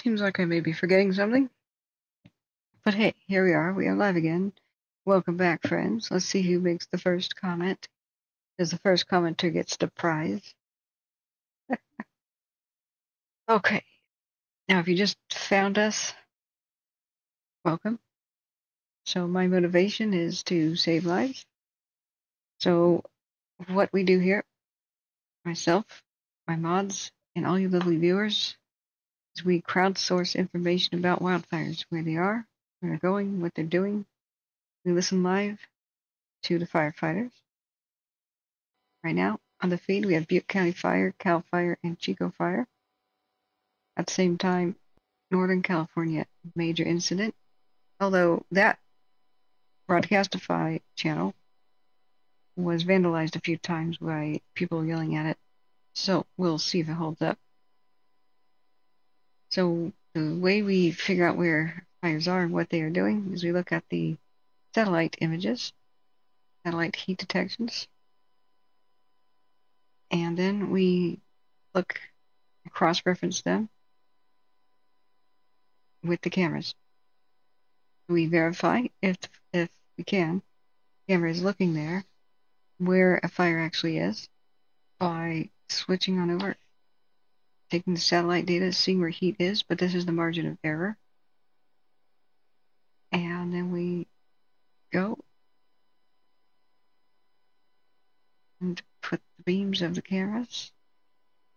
Seems like I may be forgetting something. But hey, here we are. We are live again. Welcome back, friends. Let's see who makes the first comment. Because the first commenter gets the prize. Okay. Now, if you just found us, welcome. So my motivation is to save lives. So what we do here, myself, my mods, and all you lovely viewers, is we crowdsource information about wildfires, where they are, where they're going, what they're doing. We listen live to the firefighters. Right now, on the feed, we have Butte County Fire, Cal Fire, and Chico Fire. At the same time, Northern California major incident, although that Broadcastify channel was vandalized a few times by people yelling at it, so we'll see if it holds up. So the way we figure out where fires are and what they are doing is we look at the satellite images, satellite heat detections, and then we look and cross-reference them with the cameras. We verify if we can, the camera is looking there, where a fire actually is by switching on over, taking the satellite data, seeing where heat is, but this is the margin of error. And then we go and put the beams of the cameras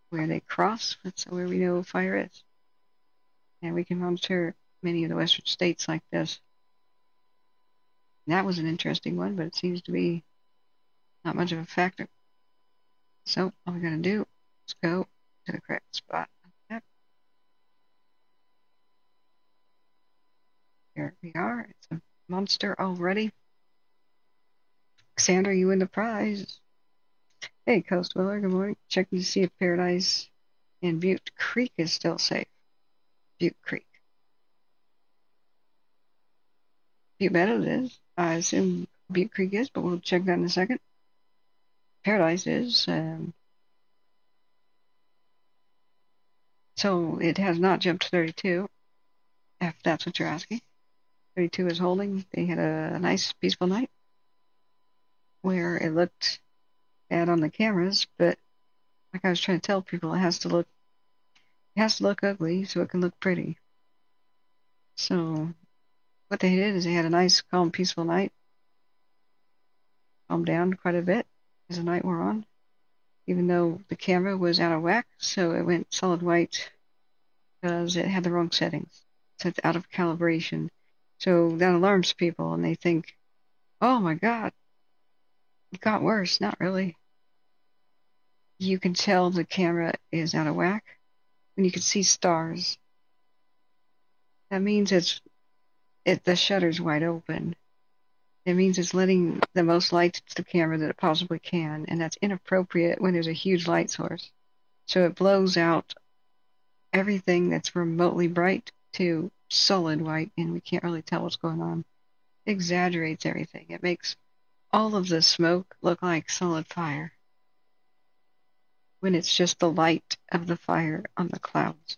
where they cross, that's where we know fire is. And we can monitor many of the western states like this. And that was an interesting one, but it seems to be not much of a factor. So all we're going to do is go to the correct spot. Here we are. It's a monster already. Sandra, you win the prize. Hey, Coast Willer, good morning. Checking to see if Paradise and Butte Creek is still safe. Butte Creek. Butte Meadows is. I assume Butte Creek is, but we'll check that in a second. Paradise is. So it has not jumped to 32, if that's what you're asking. 32 is holding. They had a nice, peaceful night where it looked bad on the cameras, but like I was trying to tell people, it has to look ugly so it can look pretty. So what they did is they had a nice, calm, peaceful night. Calmed down quite a bit as the night wore on, even though the camera was out of whack, so it went solid white because it had the wrong settings. So it's out of calibration. So that alarms people, and they think, oh my God, it got worse. Not really. You can tell the camera is out of whack, and you can see stars. That means the shutter's wide open. It means it's letting the most light to the camera that it possibly can, and that's inappropriate when there's a huge light source. So it blows out everything that's remotely bright to solid white, and we can't really tell what's going on. It exaggerates everything. It makes all of the smoke look like solid fire when it's just the light of the fire on the clouds.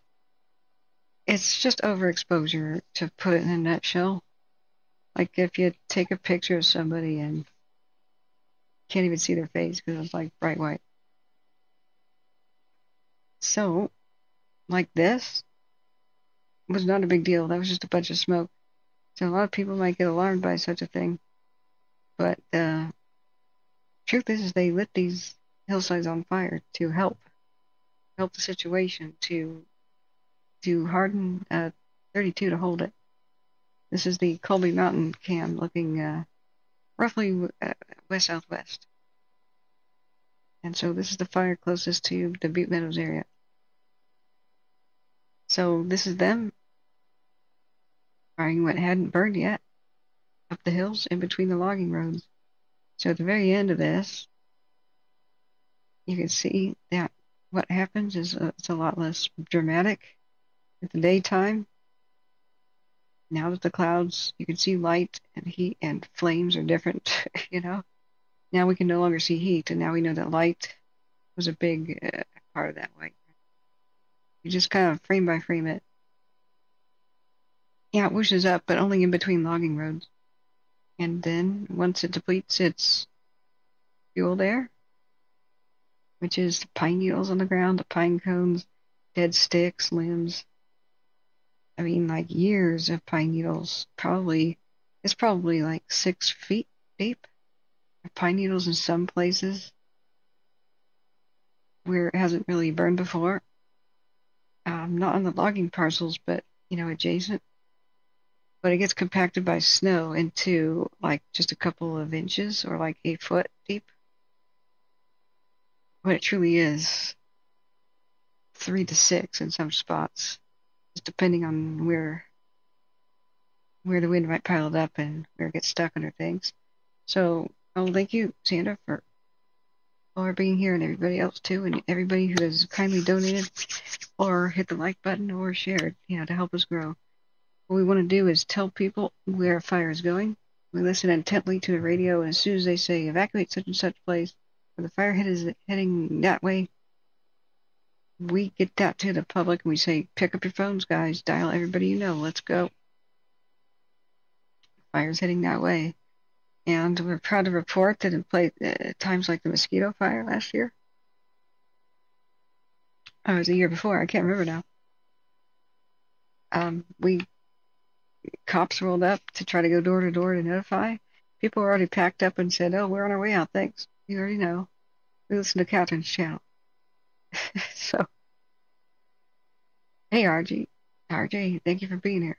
It's just overexposure, to put it in a nutshell. Like if you take a picture of somebody and can't even see their face because it's like bright white. So, like this was not a big deal. That was just a bunch of smoke. So a lot of people might get alarmed by such a thing. But the truth is they lit these hillsides on fire to help the situation, to harden 32 to hold it. This is the Colby Mountain cam looking roughly west-southwest. And so this is the fire closest to the Butte Meadows area. So this is them firing what hadn't burned yet up the hills in between the logging roads. So at the very end of this, you can see that what happens is it's a lot less dramatic at the daytime. Now that the clouds, you can see light and heat and flames are different, Now we can no longer see heat, and now we know that light was a big part of that white. You just kind of frame by frame it. Yeah, it whooshes up, but only in between logging roads. And then once it depletes its fuel there, which is the pine needles on the ground, the pine cones, dead sticks, limbs. I mean, like years of pine needles. It's probably like 6 feet deep. Pine needles in some places where it hasn't really burned before. Not on the logging parcels, but adjacent. But it gets compacted by snow into like just a couple of inches or like 8 foot deep. What it truly is, 3 to 6 in some spots, just depending on where the wind might pile it up and where it gets stuck under things. So I'll thank you, Sandra, for being here, and everybody else too, and everybody who has kindly donated or hit the like button or shared, to help us grow. What we want to do is tell people where a fire is going. We listen intently to the radio, and as soon as they say evacuate such and such place, or the fire hit is heading that way, we get that to the public and we say, pick up your phones, guys, dial everybody you know, let's go. Fire's heading that way. And we're proud to report that in times like the mosquito fire last year, or it was the year before, I can't remember now. Cops rolled up to try to go door to door to notify. People were already packed up and said, "Oh, we're on our way out. Thanks. You already know. We listen to Catherine's channel." So, hey, RJ, thank you for being here.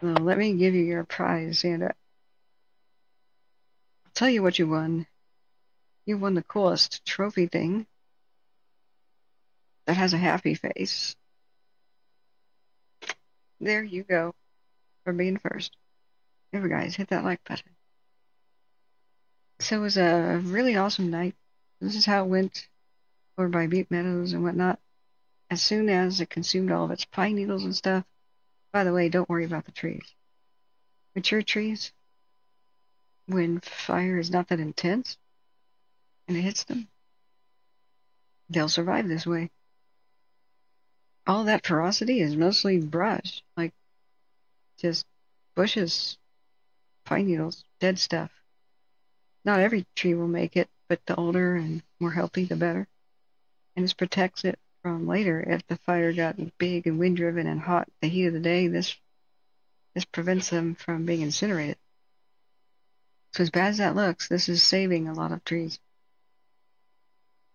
Well, let me give you your prize, Sandra. I'll tell you what you won. You won the coolest trophy thing that has a happy face. There you go, for being first. Remember, guys, hit that like button. So it was a really awesome night. This is how it went over by Butte Meadows and whatnot. As soon as it consumed all of its pine needles and stuff, by the way, don't worry about the trees. Mature trees, when fire is not that intense and it hits them, they'll survive this way. All that ferocity is mostly brush, like just bushes, pine needles, dead stuff. Not every tree will make it, but the older and more healthy, the better. And this protects it from later. If the fire got big and wind driven and hot the heat of the day, this prevents them from being incinerated. So as bad as that looks, this is saving a lot of trees.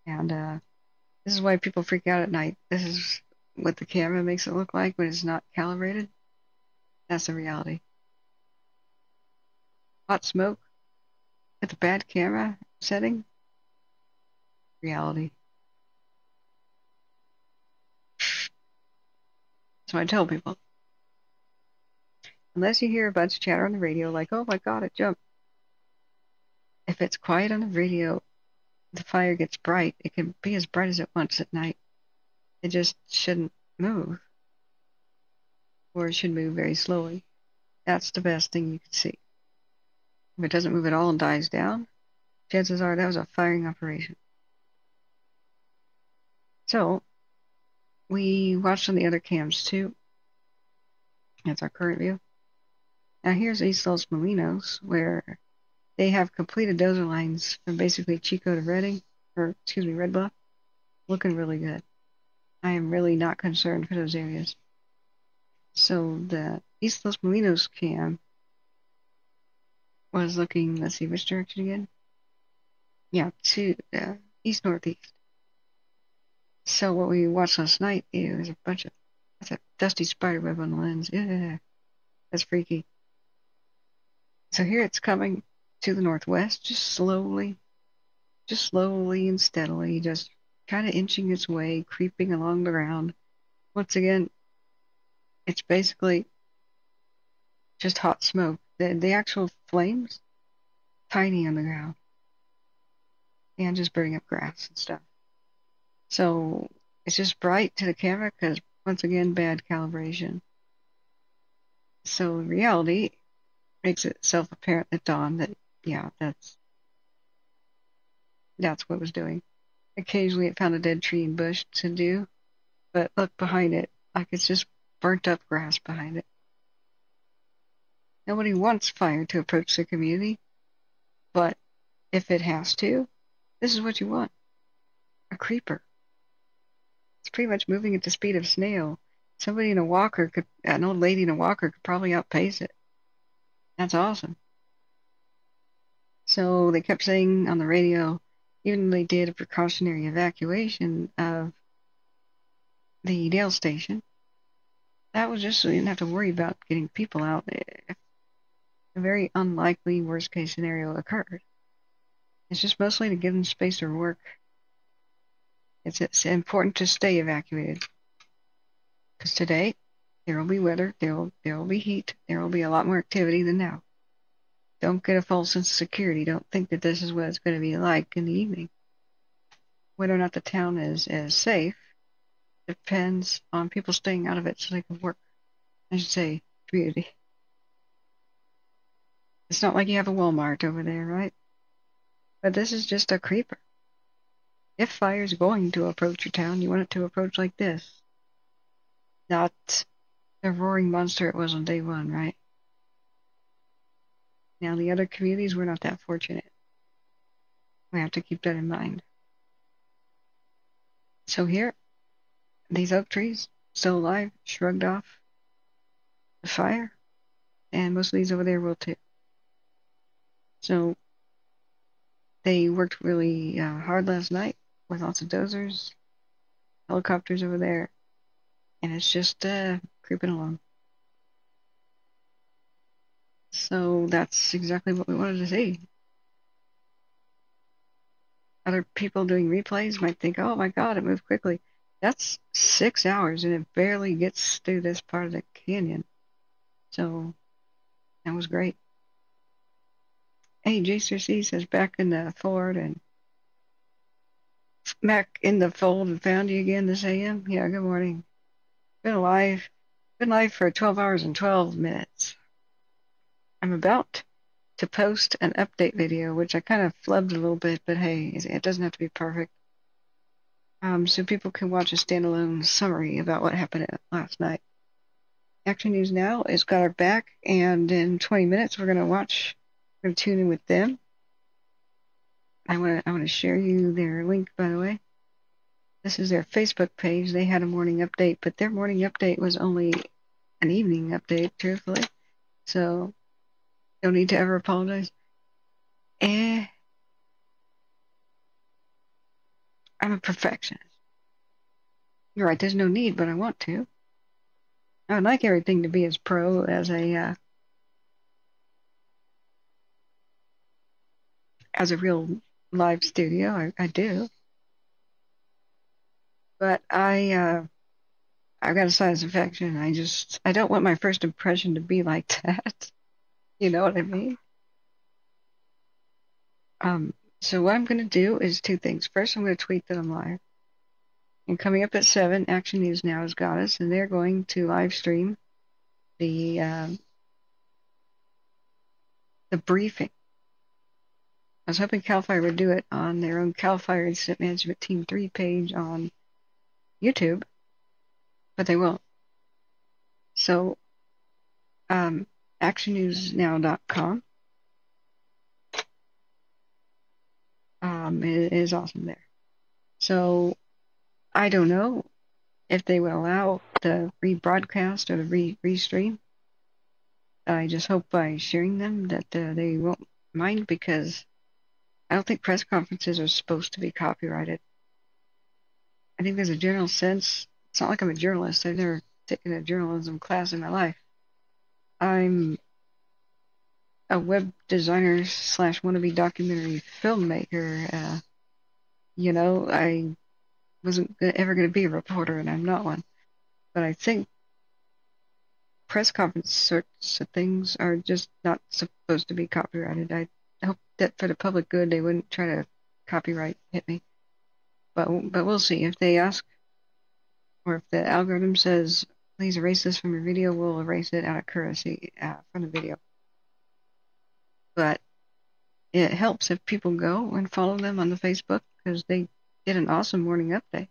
And this is why people freak out at night. This is what the camera makes it look like when it's not calibrated. That's the reality. Hot smoke at the bad camera setting. Reality. So I tell people, unless you hear a bunch of chatter on the radio like, oh my god, it jumped. If it's quiet on the radio, the fire gets bright. It can be as bright as it wants at night. It just shouldn't move. Or it should move very slowly. That's the best thing you can see. If it doesn't move at all and dies down, chances are that was a firing operation. So, we watched on the other cams too. That's our current view. Now here's East Los Molinos, where they have completed dozer lines from basically Chico to Red Bluff. Looking really good. I am really not concerned for those areas. So the East Los Molinos cam was looking, let's see, which direction again? Yeah, to east-northeast. So what we watched last night is that's a dusty spider web on the lens. Yeah, that's freaky. So here it's coming to the northwest, just slowly and steadily, just kind of inching its way, creeping along the ground. Once again, it's basically just hot smoke. The actual flames, tiny on the ground, and just burning up grass and stuff. So it's just bright to the camera because, once again, bad calibration. So in reality, makes it self-apparent at dawn that, yeah, that's what it was doing. Occasionally it found a dead tree and bush to do, but look behind it, like it's just burnt up grass behind it. Nobody wants fire to approach their community, but if it has to, this is what you want. A creeper. It's pretty much moving at the speed of snail. Somebody in a walker could, an old lady in a walker could probably outpace it. That's awesome. So they kept saying on the radio, even though they did a precautionary evacuation of the Dale station, that was just so you didn't have to worry about getting people out if a very unlikely worst case scenario occurred. It's just mostly to give them space to work. It's important to stay evacuated. Because today, there will be weather, there will be heat, there will be a lot more activity than now. Don't get a false sense of security. Don't think that this is what it's going to be like in the evening. Whether or not the town is safe depends on people staying out of it so they can work. I should say, community. It's not like you have a Walmart over there, right? But this is just a creeper. If fire's going to approach your town, you want it to approach like this. Not the roaring monster it was on day one, right? Now, the other communities were not that fortunate. We have to keep that in mind. So here, these oak trees, still alive, shrugged off the fire, and most of these over there will too. So they worked really hard last night with lots of dozers, helicopters over there, and it's just creeping along. So that's exactly what we wanted to see. Other people doing replays might think, oh my God, it moved quickly. That's 6 hours and it barely gets through this part of the canyon. So that was great. Hey, JCC says back in the fold and found you again this AM. Yeah, good morning. Been live for 12 hours and 12 minutes. I'm about to post an update video, which I kind of flubbed a little bit, but hey, it doesn't have to be perfect. So people can watch a standalone summary about what happened last night. Action News Now has got our back, and in 20 minutes we're gonna tune in with them. I want to share you their link, by the way. This is their Facebook page. They had a morning update, but their morning update was only an evening update, truthfully. So don't need to ever apologize. I'm a perfectionist. You're right, there's no need, but I want to. I would like everything to be as pro as a real live studio. I do. But I've got a sinus infection. I don't want my first impression to be like that. You know what I mean? So what I'm going to do is two things. First, I'm going to tweet that I'm live. And coming up at 7, Action News Now has got us, and they're going to live stream the briefing. I was hoping CAL FIRE would do it on their own CAL FIRE Incident Management Team 3 page on YouTube, but they won't. So, actionnewsnow.com is awesome there. So, I don't know if they will allow the rebroadcast or the restream. I just hope by sharing them that they won't mind, because I don't think press conferences are supposed to be copyrighted. I think there's a general sense. It's not like I'm a journalist. I've never taken a journalism class in my life. I'm a web designer / wannabe documentary filmmaker. I wasn't ever going to be a reporter, and I'm not one. But I think press conference sorts of things are just not supposed to be copyrighted. I hope that for the public good they wouldn't try to copyright hit me. But we'll see. If they ask, or if the algorithm says, please erase this from your video, we'll erase it out of courtesy from the video. But it helps if people go and follow them on the Facebook, because they did an awesome morning update.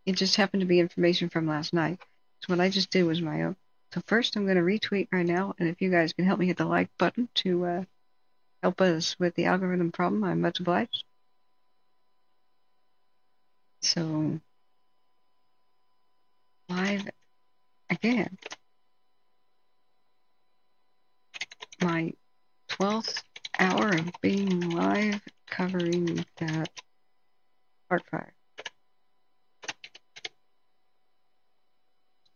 It just happened to be information from last night. So what I just did was my So first I'm going to retweet right now, and if you guys can help me hit the like button to help us with the algorithm problem, I'm much obliged. So, live again. My 12th hour of being live covering that park fire.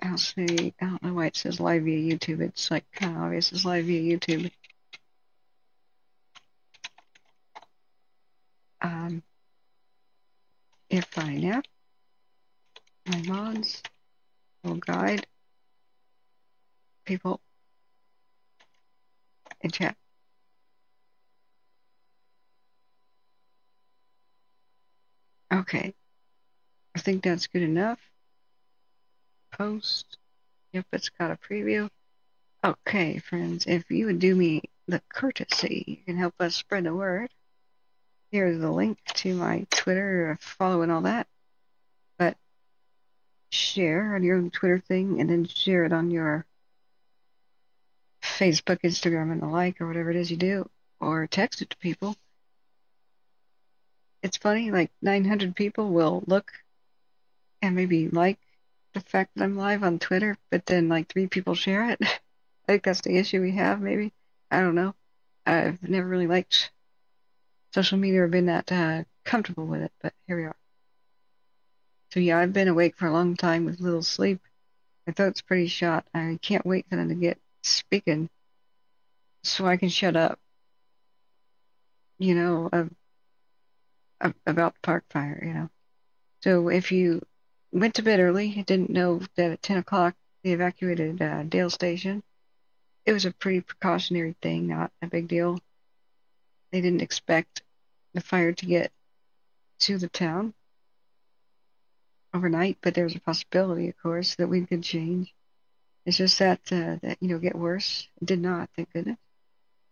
I'll say, I don't know why it says live via YouTube. It's like kind of obvious it's live via YouTube. If I nap, my mods will guide people in chat. Okay, I think that's good enough. Post. Yep, it's got a preview. Okay, friends, if you would do me the courtesy, you can help us spread the word. Here's the link to my Twitter, follow and all that. But share on your Twitter thing and then share it on your Facebook, Instagram, and the like, or whatever it is you do, or text it to people. It's funny, like 900 people will look and maybe like the fact that I'm live on Twitter, but then like 3 people share it. I think that's the issue we have, maybe. I don't know. I've never really liked social media or been that comfortable with it, but here we are. So yeah, I've been awake for a long time with little sleep. My throat's pretty shot. I can't wait for them to get speaking so I can shut up, you know, about the park fire, you know. So if you went to bed early, didn't know that at 10 o'clock they evacuated Dale Station, it was a pretty precautionary thing, not a big deal. They didn't expect the fire to get to the town overnight, but there was a possibility, of course, that we could change. It's just that get worse. It did not, thank goodness.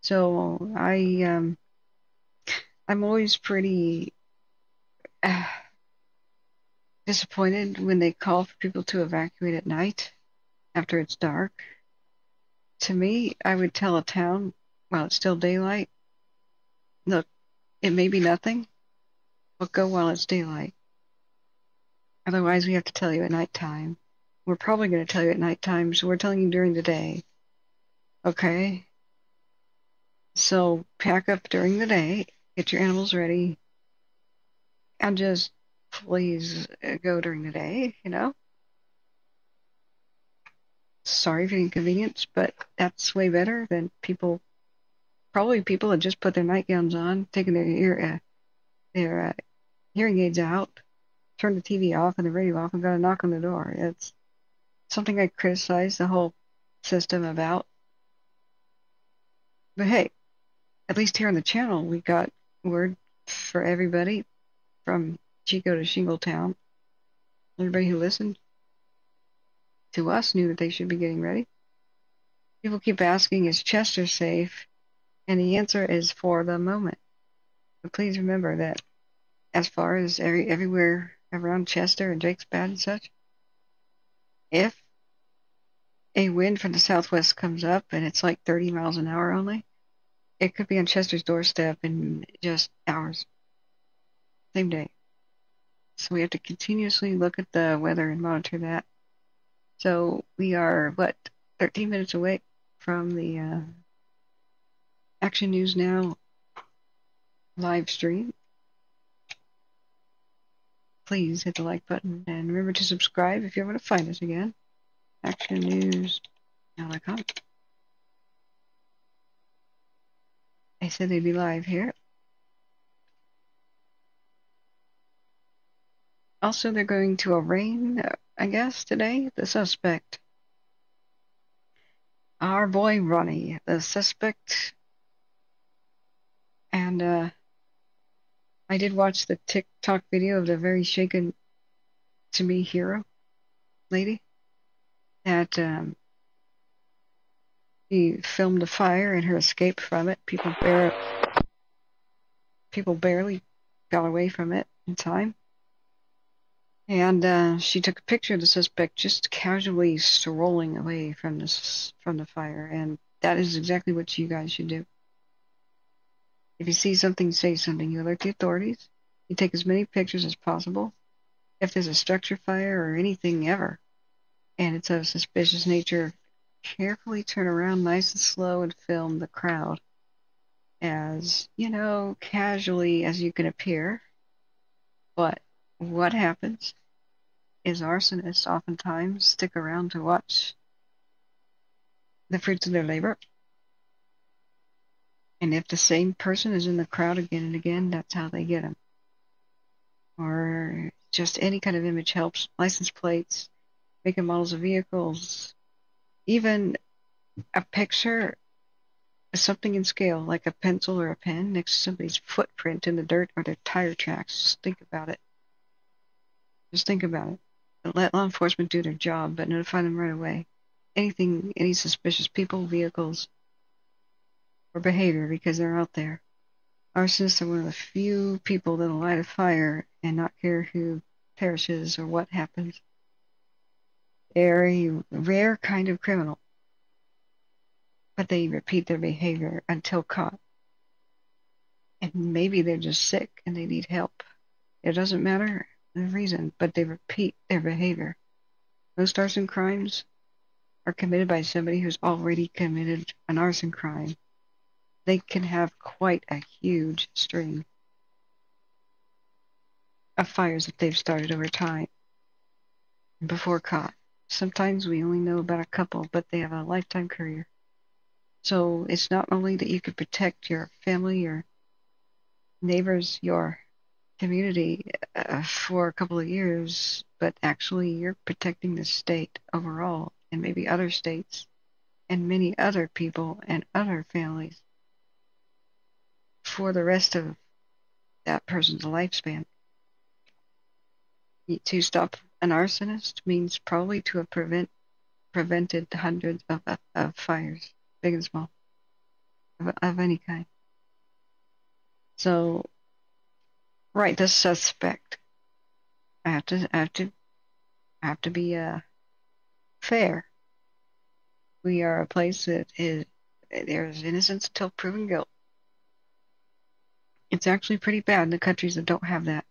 So I'm always pretty disappointed when they call for people to evacuate at night after it's dark. To me, I would tell a town while it's still daylight, look, it may be nothing, but go while it's daylight. Otherwise, we have to tell you at nighttime. We're probably going to tell you at nighttime, so we're telling you during the day. Okay? So pack up during the day, get your animals ready, and just please go during the day, you know? Sorry for the inconvenience, but that's way better than people that just put their nightgowns on, taking their hearing aids out, turn the TV off and the radio off, and got to knock on the door. It's something I criticize the whole system about. But hey, at least here on the channel, we got word for everybody from Chico to Shingletown. Everybody who listened to us knew that they should be getting ready. People keep asking, is Chester safe? And the answer is for the moment. But please remember that as far as everywhere around Chester and Jake's Bad and such, if a wind from the southwest comes up and it's like 30 miles an hour only, it could be on Chester's doorstep in just hours. Same day. So we have to continuously look at the weather and monitor that. So we are, 13 minutes away from the Action News Now live stream. Please hit the like button and remember to subscribe if you ever want to find us again. ActionNewsNow.com. I said they'd be live here. Also, they're going to arraign, I guess, today, the suspect. Our boy Ronnie, the suspect. And I did watch the TikTok video of the very shaken to me hero lady that she filmed a fire and her escape from it. People barely got away from it in time. And she took a picture of the suspect just casually strolling away from the fire, and that is exactly what you guys should do. If you see something, say something. You alert the authorities. You take as many pictures as possible. If there's a structure fire or anything ever, and it's of suspicious nature, carefully turn around nice and slow and film the crowd as, casually as you can appear. But what happens is arsonists oftentimes stick around to watch the fruits of their labor. And if the same person is in the crowd again and again, that's how they get them. Or just any kind of image helps. License plates, making models of vehicles, even a picture, something in scale, like a pencil or a pen next to somebody's footprint in the dirt or their tire tracks. Just think about it. Just think about it. Let law enforcement do their job, but notify them right away. Anything, any suspicious people, vehicles, or behavior, because they're out there. Arsonists are one of the few people that'll light a fire and not care who perishes or what happens. They're a rare kind of criminal, but they repeat their behavior until caught. And maybe they're just sick and they need help. It doesn't matter the reason, but they repeat their behavior. Most arson crimes are committed by somebody who's already committed an arson crime. They can have quite a huge string of fires that they've started over time before caught. Sometimes we only know about a couple, but they have a lifetime career. So it's not only that you could protect your family, your neighbors, your community for a couple of years, but actually you're protecting the state overall, and maybe other states, and many other people and other families for the rest of that person's lifespan. To stop an arsonist means probably to have prevented hundreds of fires, big and small, of any kind. So, right, the suspect. I have to be fair. We are a place that there's innocence until proven guilt. It's actually pretty bad in the countries that don't have that.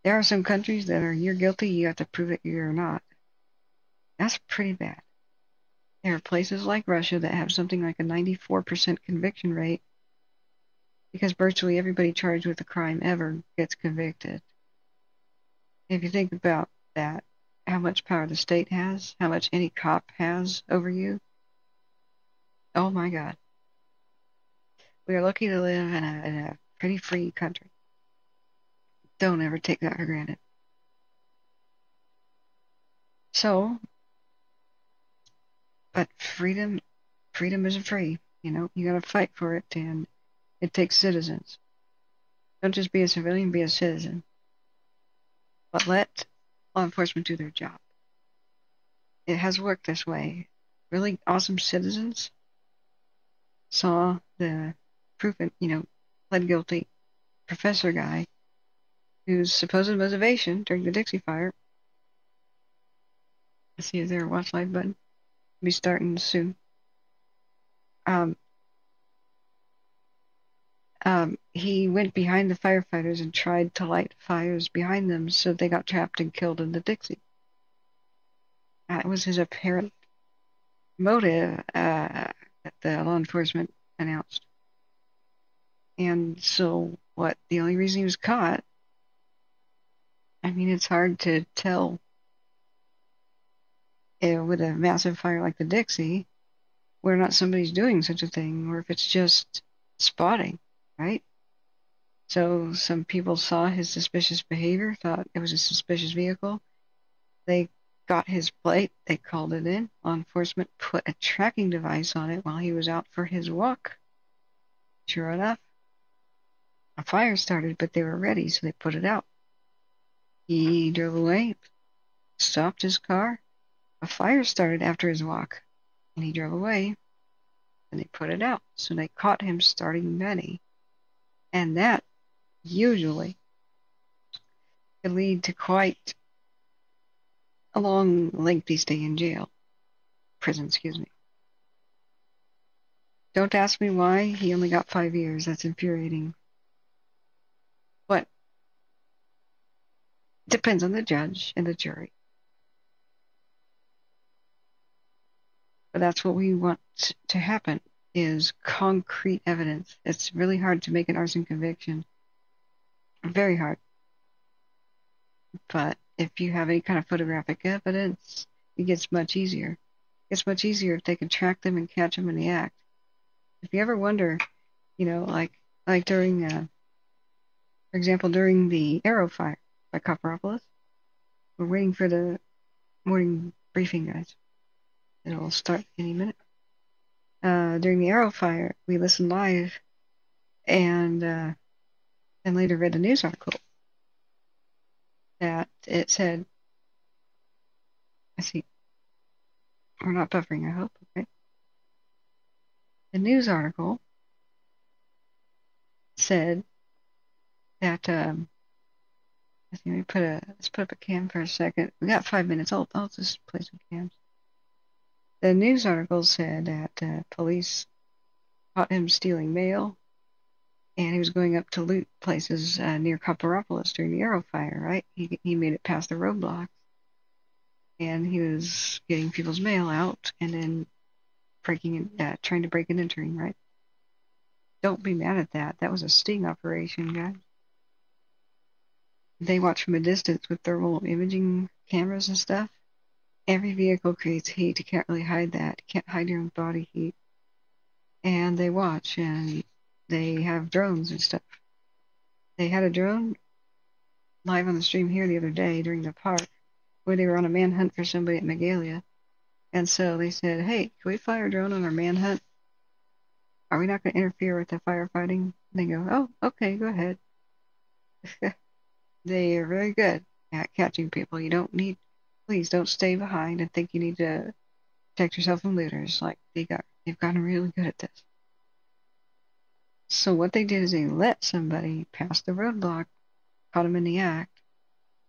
There are some countries that are, you're guilty, you have to prove it, you're not. That's pretty bad. There are places like Russia that have something like a 94% conviction rate because virtually everybody charged with a crime ever gets convicted. If you think about that, how much power the state has, how much any cop has over you, oh my God. We are lucky to live in a pretty free country. Don't ever take that for granted. So, but freedom isn't free. You gotta fight for it, and it takes citizens. Don't just be a civilian, be a citizen. But let law enforcement do their job. It has worked this way. Really awesome citizens saw the proof and, pled guilty professor guy whose supposed motivation during the Dixie Fire. Let's see, is there a watch light button? We'll be starting soon. He went behind the firefighters and tried to light fires behind them, so they got trapped and killed in the Dixie. That was his apparent motive that the law enforcement announced. And so, the only reason he was caught, I mean, it's hard to tell with a massive fire like the Dixie whether or not somebody's doing such a thing, or if it's just spotting, right? So some people saw his suspicious behavior, thought it was a suspicious vehicle. They got his plate, they called it in. Law enforcement put a tracking device on it while he was out for his walk. Sure enough, a fire started, but they were ready, so they put it out. He drove away, stopped his car. A fire started after his walk, and he drove away, and they put it out. So they caught him starting many. And that usually could lead to quite a long, lengthy stay in prison, excuse me. Don't ask me why he only got 5 years. That's infuriating. But it depends on the judge and the jury. But that's what we want to happen, is concrete evidence. It's really hard to make an arson conviction. Very hard. But if you have any kind of photographic evidence, it gets much easier. It's much easier if they can track them and catch them in the act. If you ever wonder, like during, for example, during the Arrow fire by Copperopolis, we're waiting for the morning briefing, guys. It'll start any minute. During the Arrow fire, we listened live and later read a news article that it said, I see, we're not buffering, I hope, okay. The news article said that, let's put up a cam for a second. We got 5 minutes. I'll just play some cams. The news article said that police caught him stealing mail, and he was going up to loot places near Copperopolis during the Arrow fire, right? He made it past the roadblocks, and he was getting people's mail out and then trying to break and entering, right? Don't be mad at that. That was a sting operation, guys. They watch from a distance with thermal imaging cameras and stuff. Every vehicle creates heat. You can't really hide that. You can't hide your own body heat. And they watch, and they have drones and stuff. They had a drone live on the stream here the other day during the park where they were on a manhunt for somebody at Magalia. And so they said, hey, can we fly a drone on our manhunt? Are we not going to interfere with the firefighting? And they go, oh, okay, go ahead. They are very good at catching people. Please don't stay behind and think you need to protect yourself from looters. Like, they've gotten really good at this. So what they did is they let somebody pass the roadblock, caught him in the act,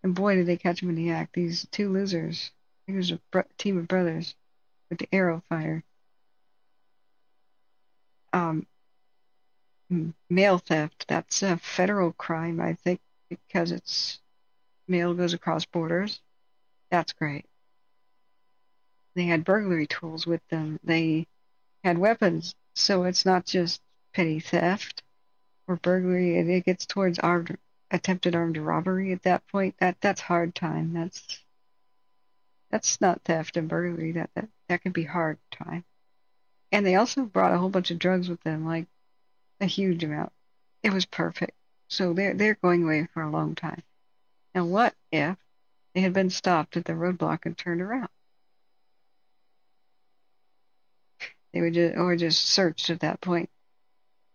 and boy, did they catch him in the act. These two losers, I think it was a team of brothers with the Arrow fire. Mail theft, that's a federal crime, I think, because mail goes across borders. That's great. They had burglary tools with them. They had weapons, so it's not just petty theft or burglary. It gets towards attempted armed robbery at that point. That's hard time. That's not theft and burglary. That can be hard time. And they also brought a whole bunch of drugs with them, like a huge amount. It was perfect. So they're going away for a long time. Now what if they had been stopped at the roadblock and turned around? They would just searched at that point.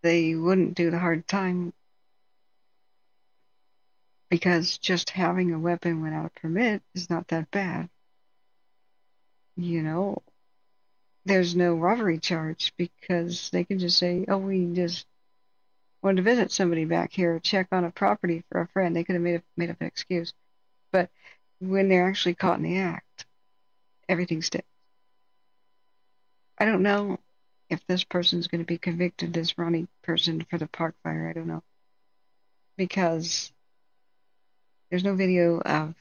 They wouldn't do the hard time because just having a weapon without a permit is not that bad. There's no robbery charge because they can just say, oh, we just wanted to visit somebody back here, check on a property for a friend. They could have made up an excuse. But when they're actually caught in the act, everything sticks. I don't know if this person's going to be convicted, this Ronnie person, for the park fire. I don't know. Because there's no video of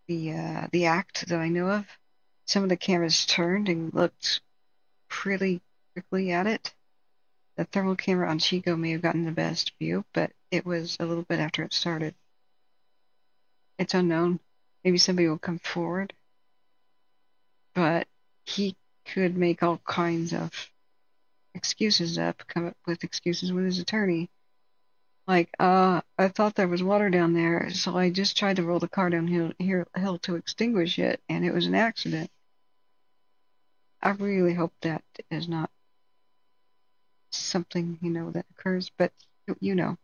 the act that I know of. Some of the cameras turned and looked pretty quickly at it. The thermal camera on Chico may have gotten the best view, but it was a little bit after it started. It's unknown. Maybe somebody will come forward. But he could make all kinds of excuses up, come up with excuses with his attorney. Like, I thought there was water down there, so I just tried to roll the car downhill to extinguish it, and it was an accident. I really hope that is not something, that occurs, but you know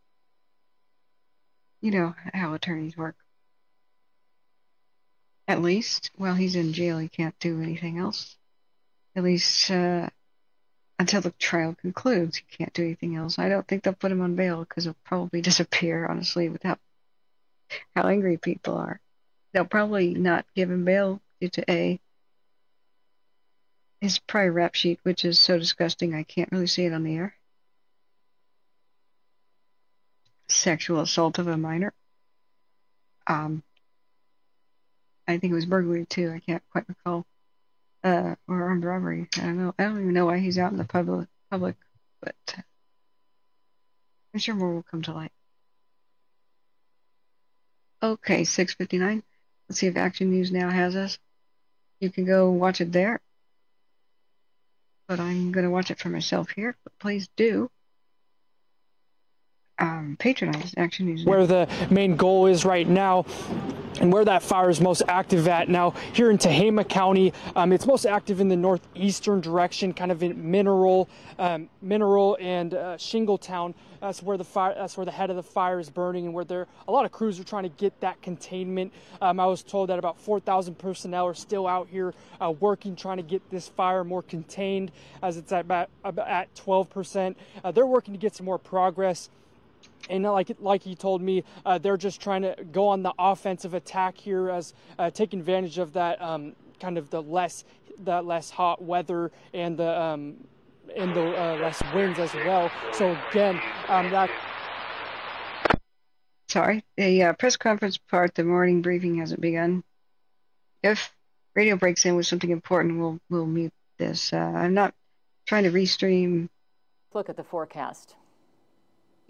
how attorneys work. At least, while he's in jail, he can't do anything else. At least, until the trial concludes, he can't do anything else. I don't think they'll put him on bail because he'll probably disappear, honestly, with how angry people are. They'll probably not give him bail it to A. His prior rap sheet, which is so disgusting I can't really say it on the air. Sexual assault of a minor. I think it was burglary too. I can't quite recall. Or armed robbery. I don't know. I don't even know why he's out in the public, but I'm sure more will come to light. Okay, 6:59. Let's see if Action News Now has us. You can go watch it there, but I'm going to watch it for myself here. But please do patronize Action News Now. Where the main goal is right now, and where that fire is most active at now here in Tehema County. It's most active in the northeastern direction, kind of in Mineral and Shingletown. That's where the head of the fire is burning, and where a lot of crews are trying to get that containment. I was told that about 4,000 personnel are still out here working, trying to get this fire more contained, as it's at 12%. They're working to get some more progress. And like he told me, they're just trying to go on the offensive attack here, as take advantage of that kind of the less hot weather and the less winds as well. So again, Sorry, the press conference part, the morning briefing hasn't begun. If radio breaks in with something important, we'll mute this. I'm not trying to restream. Look at the forecast.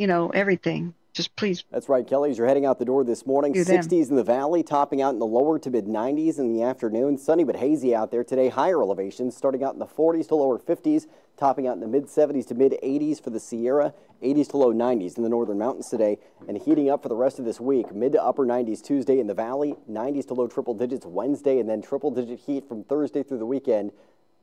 Everything. Just please. That's right, Kelly. As you're heading out the door this morning, 60s in the valley, topping out in the lower to mid 90s in the afternoon. Sunny but hazy out there today. Higher elevations starting out in the 40s to lower 50s, topping out in the mid 70s to mid 80s for the Sierra, 80s to low 90s in the northern mountains today, and heating up for the rest of this week. Mid to upper 90s Tuesday in the valley, 90s to low triple digits Wednesday, and then triple digit heat from Thursday through the weekend.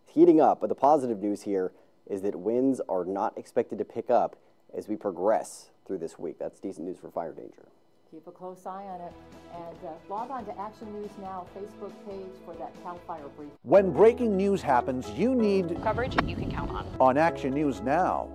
Heating up, but the positive news here is that winds are not expected to pick up as we progress through this week. That's decent news for fire danger. Keep a close eye on it, and log on to Action News Now Facebook page for that CAL FIRE brief. When breaking news happens, you need coverage you can count on Action News Now.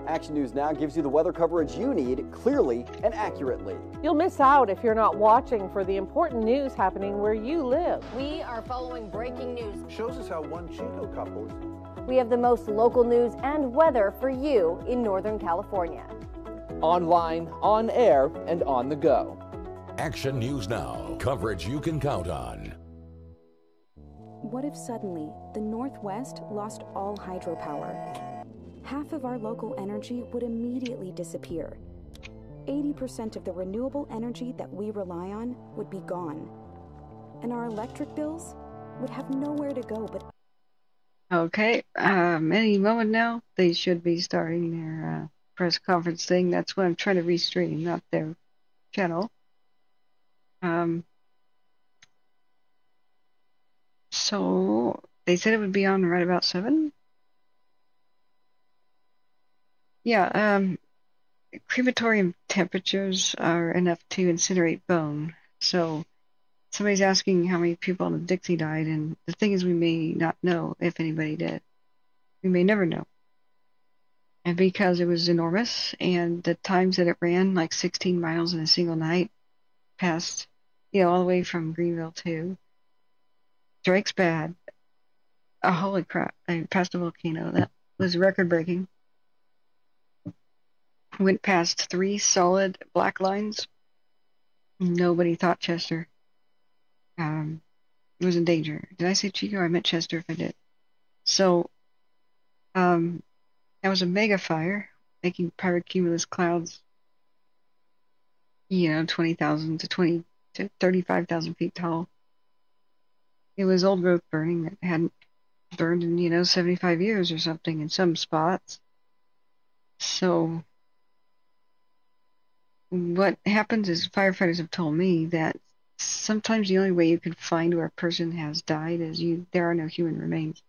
Action News Now gives you the weather coverage you need clearly and accurately. You'll miss out if you're not watching for the important news happening where you live. We are following breaking news. Shows us how one Chico couple. We have the most local news and weather for you in Northern California. Online, on air, and on the go. Action News Now, coverage you can count on. What if suddenly the Northwest lost all hydropower? Half of our local energy would immediately disappear. 80% of the renewable energy that we rely on would be gone. And our electric bills would have nowhere to go but... Okay, any moment now, they should be starting their press conference thing. That's what I'm trying to restream, not their channel. So they said it would be on right about 7. Yeah, crematorium temperatures are enough to incinerate bone. So somebody's asking how many people in the Dixie died, and the thing is, we may not know if anybody did. We may never know. And because it was enormous, and the times that it ran, like 16 miles in a single night, past, all the way from Greenville to Drake's Bad. Oh, holy crap. Past a volcano. That was record-breaking. Went past 3 solid black lines. Nobody thought Chester was in danger. Did I say Chico? I meant Chester if I did. So, that was a mega fire, making pyrocumulus clouds, 20,000 to 35,000 feet tall. It was old growth burning that hadn't burned in, 75 years or something in some spots. So, what happens is firefighters have told me that sometimes the only way you can find where a person has died is there are no human remains.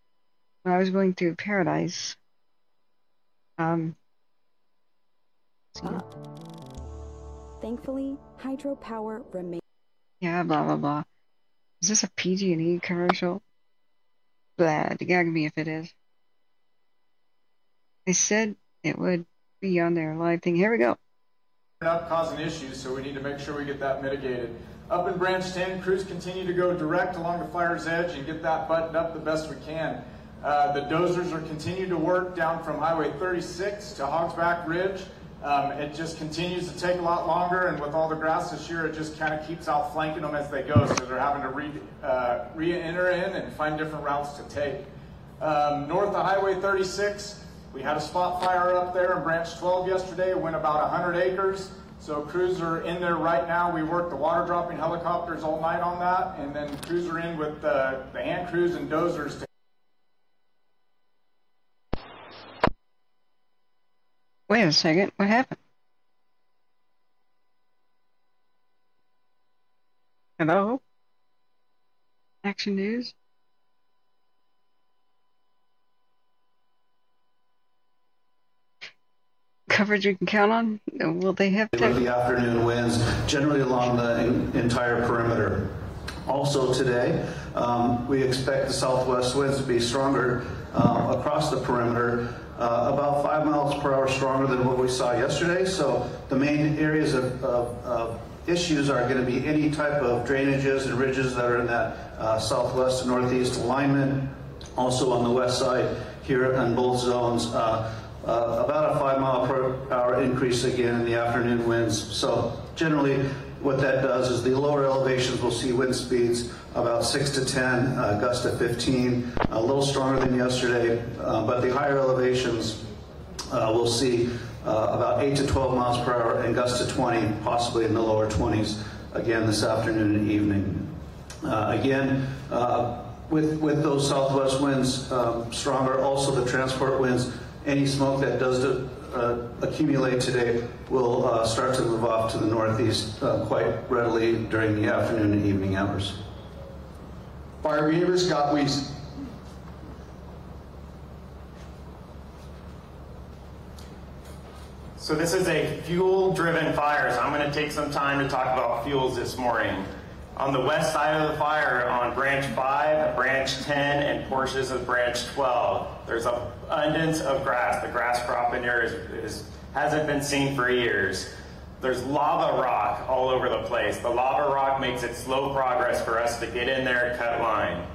When I was going through Paradise, thankfully, hydropower remains. Yeah, blah blah blah. Is this a PG&E commercial? Blah, gag me if it is. They said it would be on their live thing. Here we go. up causing issues, so we need to make sure we get that mitigated. Up in branch 10, crews continue to go direct along the fire's edge and get that buttoned up the best we can. The dozers are continuing to work down from Highway 36 to Hogsback Ridge. It just continues to take a lot longer, and with all the grass this year, it just kind of keeps outflanking them as they go, so they're having to re-enter in and find different routes to take. North of Highway 36, we had a spot fire up there in branch 12 yesterday. It went about 100 acres. So crews are in there right now. We worked the water dropping helicopters all night on that, and then crews are in with the hand crews and dozers. Wait a second, what happened? Hello? Action News? Coverage we can count on? Will they have to? The afternoon winds generally along the entire perimeter. Also today, we expect the southwest winds to be stronger across the perimeter, about 5 miles per hour stronger than what we saw yesterday. So the main areas of issues are going to be any type of drainages and ridges that are in that southwest and northeast alignment. Also on the west side here in both zones, about a 5 mile per hour increase again in the afternoon winds. So generally what that does is the lower elevations will see wind speeds about 6 to 10, gusts to 15, a little stronger than yesterday, but the higher elevations will see about 8 to 12 miles per hour and gusts to 20, possibly in the lower 20s again this afternoon and evening. With those southwest winds stronger, also the transport winds, any smoke that does accumulate today will start to move off to the northeast quite readily during the afternoon and evening hours. Fire behavior, Scott Weiss. So this is a fuel-driven fire, so I'm going to take some time to talk about fuels this morning. On the west side of the fire, on branch 5, branch 10, and portions of branch 12, there's abundance of grass. The grass crop in here hasn't been seen for years. There's lava rock all over the place. The lava rock makes it slow progress for us to get in there and cut line.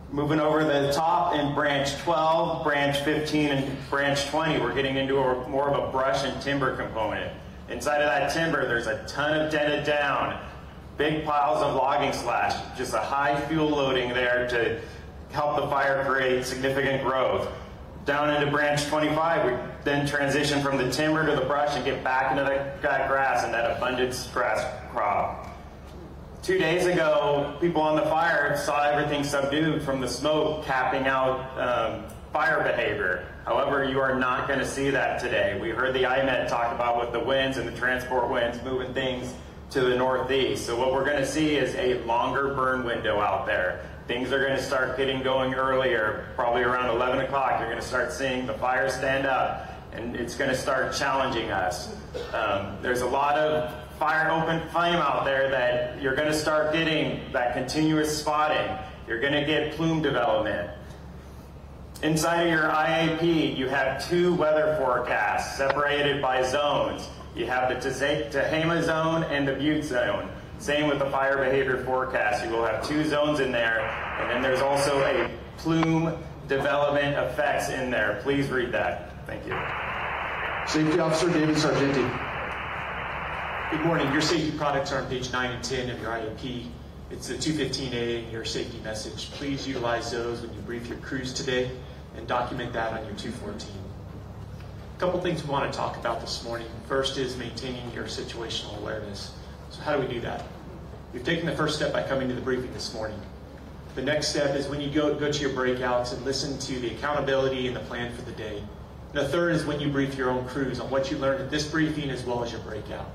Moving over the top in branch 12, branch 15, and branch 20, we're getting into more of a brush and timber component. Inside of that timber, there's a ton of dented down. Big piles of logging slash, just a high fuel loading there to help the fire create significant growth. Down into branch 25, we then transition from the timber to the brush and get back into that grass and that abundant grass crop. 2 days ago, people on the fire saw everything subdued from the smoke capping out fire behavior. However, you are not going to see that today. We heard the IMET talk about with the winds and the transport winds moving things to the northeast. So what we're going to see is a longer burn window out there. Things are going to start getting going earlier, probably around 11 o'clock. You're going to start seeing the fire stand up, and it's going to start challenging us. There's a lot of fire open flame out there that you're going to start getting that continuous spotting. You're going to get plume development. Inside of your IAP, you have 2 weather forecasts separated by zones. You have the Tehema zone and the Butte zone. Same with the fire behavior forecast. You will have 2 zones in there, and then there's also a plume development effects in there. Please read that. Thank you. Safety Officer David Sargenti. Good morning. Your safety products are on page 9 and 10 of your IAP. It's the 215A and your safety message. Please utilize those when you brief your crews today and document that on your 214. A couple things we want to talk about this morning. First is maintaining your situational awareness. So how do we do that? We've taken the first step by coming to the briefing this morning. The next step is when you go to your breakouts and listen to the accountability and the plan for the day. And the third is when you brief your own crews on what you learned at this briefing as well as your breakout.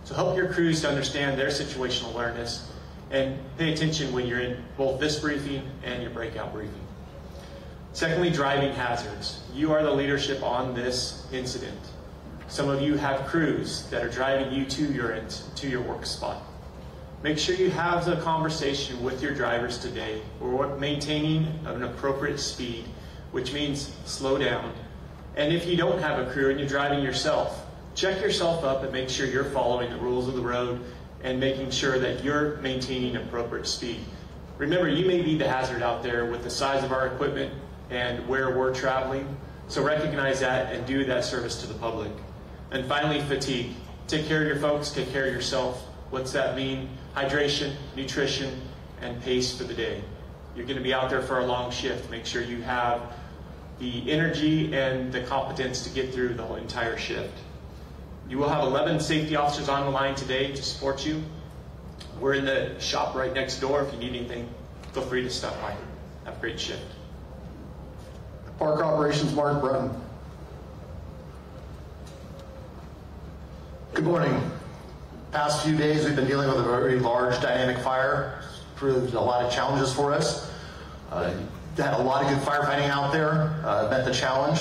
So help your crews to understand their situational awareness and pay attention when you're in both this briefing and your breakout briefing. Secondly, driving hazards. You are the leadership on this incident. Some of you have crews that are driving you to your work spot. Make sure you have a conversation with your drivers today. We're maintaining an appropriate speed, which means slow down. And if you don't have a crew and you're driving yourself, check yourself up and make sure you're following the rules of the road and making sure that you're maintaining appropriate speed. Remember, you may be the hazard out there with the size of our equipment and where we're traveling, so recognize that and do that service to the public. And finally, fatigue. Take care of your folks, take care of yourself. What's that mean? Hydration, nutrition, and pace for the day. You're going to be out there for a long shift. Make sure you have the energy and the competence to get through the whole entire shift. You will have 11 safety officers on the line today to support you. We're in the shop right next door. If you need anything, feel free to stop by. Have a great shift. Park Operations, Mark Brunton. Good morning. Past few days we've been dealing with a very large dynamic fire. Proved a lot of challenges for us. Had a lot of good firefighting out there. Met the challenge.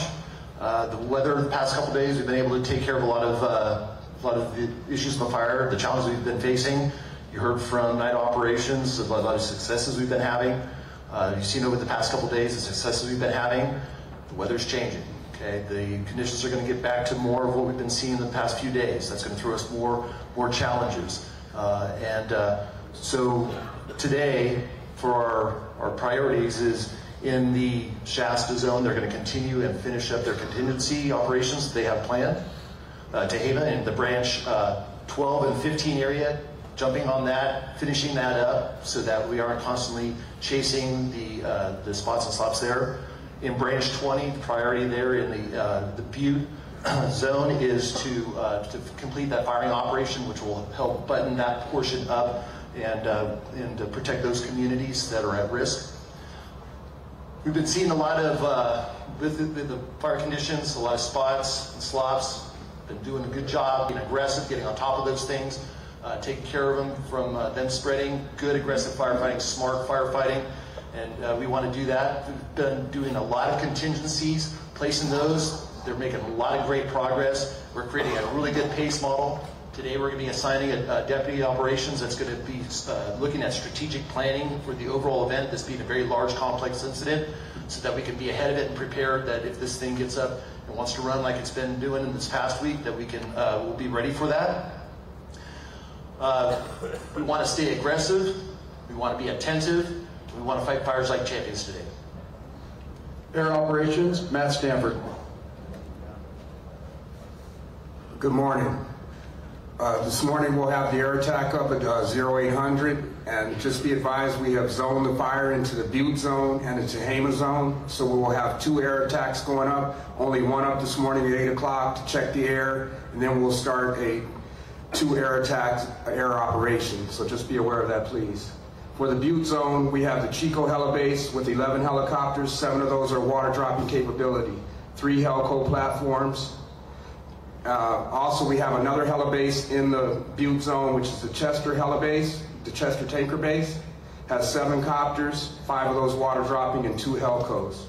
The weather the past couple days we've been able to take care of a lot of the issues of the fire, the challenges we've been facing. You heard from night operations, a lot of successes we've been having. You've seen over the past couple days the successes we've been having. The weather's changing. Okay, the conditions are going to get back to more of what we've been seeing the past few days. That's going to throw us more challenges. So today, for our priorities is in the Shasta zone. They're going to continue and finish up their contingency operations they have planned. Tehema in the branch 12 and 15 area, jumping on that, finishing that up so that we aren't constantly chasing the spots and stops there. In branch 20, the priority there in the Butte zone is to complete that firing operation, which will help button that portion up and protect those communities that are at risk. We've been seeing a lot of, with the fire conditions, a lot of spots and slops. Been doing a good job, being aggressive, getting on top of those things, taking care of them from them spreading. Good aggressive firefighting, smart firefighting, and we want to do that. We've been doing a lot of contingencies, placing those. They're making a lot of great progress. We're creating a really good pace model. Today we're going to be assigning a deputy operations that's going to be looking at strategic planning for the overall event, this being a very large, complex incident, so that we can be ahead of it and prepared that if this thing gets up and wants to run like it's been doing in this past week, that we can we'll be ready for that. We want to stay aggressive. We want to be attentive. We want to fight fires like champions today. Air Operations, Matt Stanford. Good morning. This morning we'll have the air attack up at 0800, and just be advised we have zoned the fire into the Butte zone and the Tehema zone, so we will have 2 air attacks going up, only one up this morning at 8 o'clock to check the air, and then we'll start 2 air attacks, air operations, so just be aware of that, please. For the Butte zone, we have the Chico helibase with 11 helicopters. 7 of those are water dropping capability, 3 Helco platforms. Also, we have another helibase in the Butte zone, which is the Chester helibase, the Chester tanker base. Has 7 copters, 5 of those water dropping, and 2 Helcos.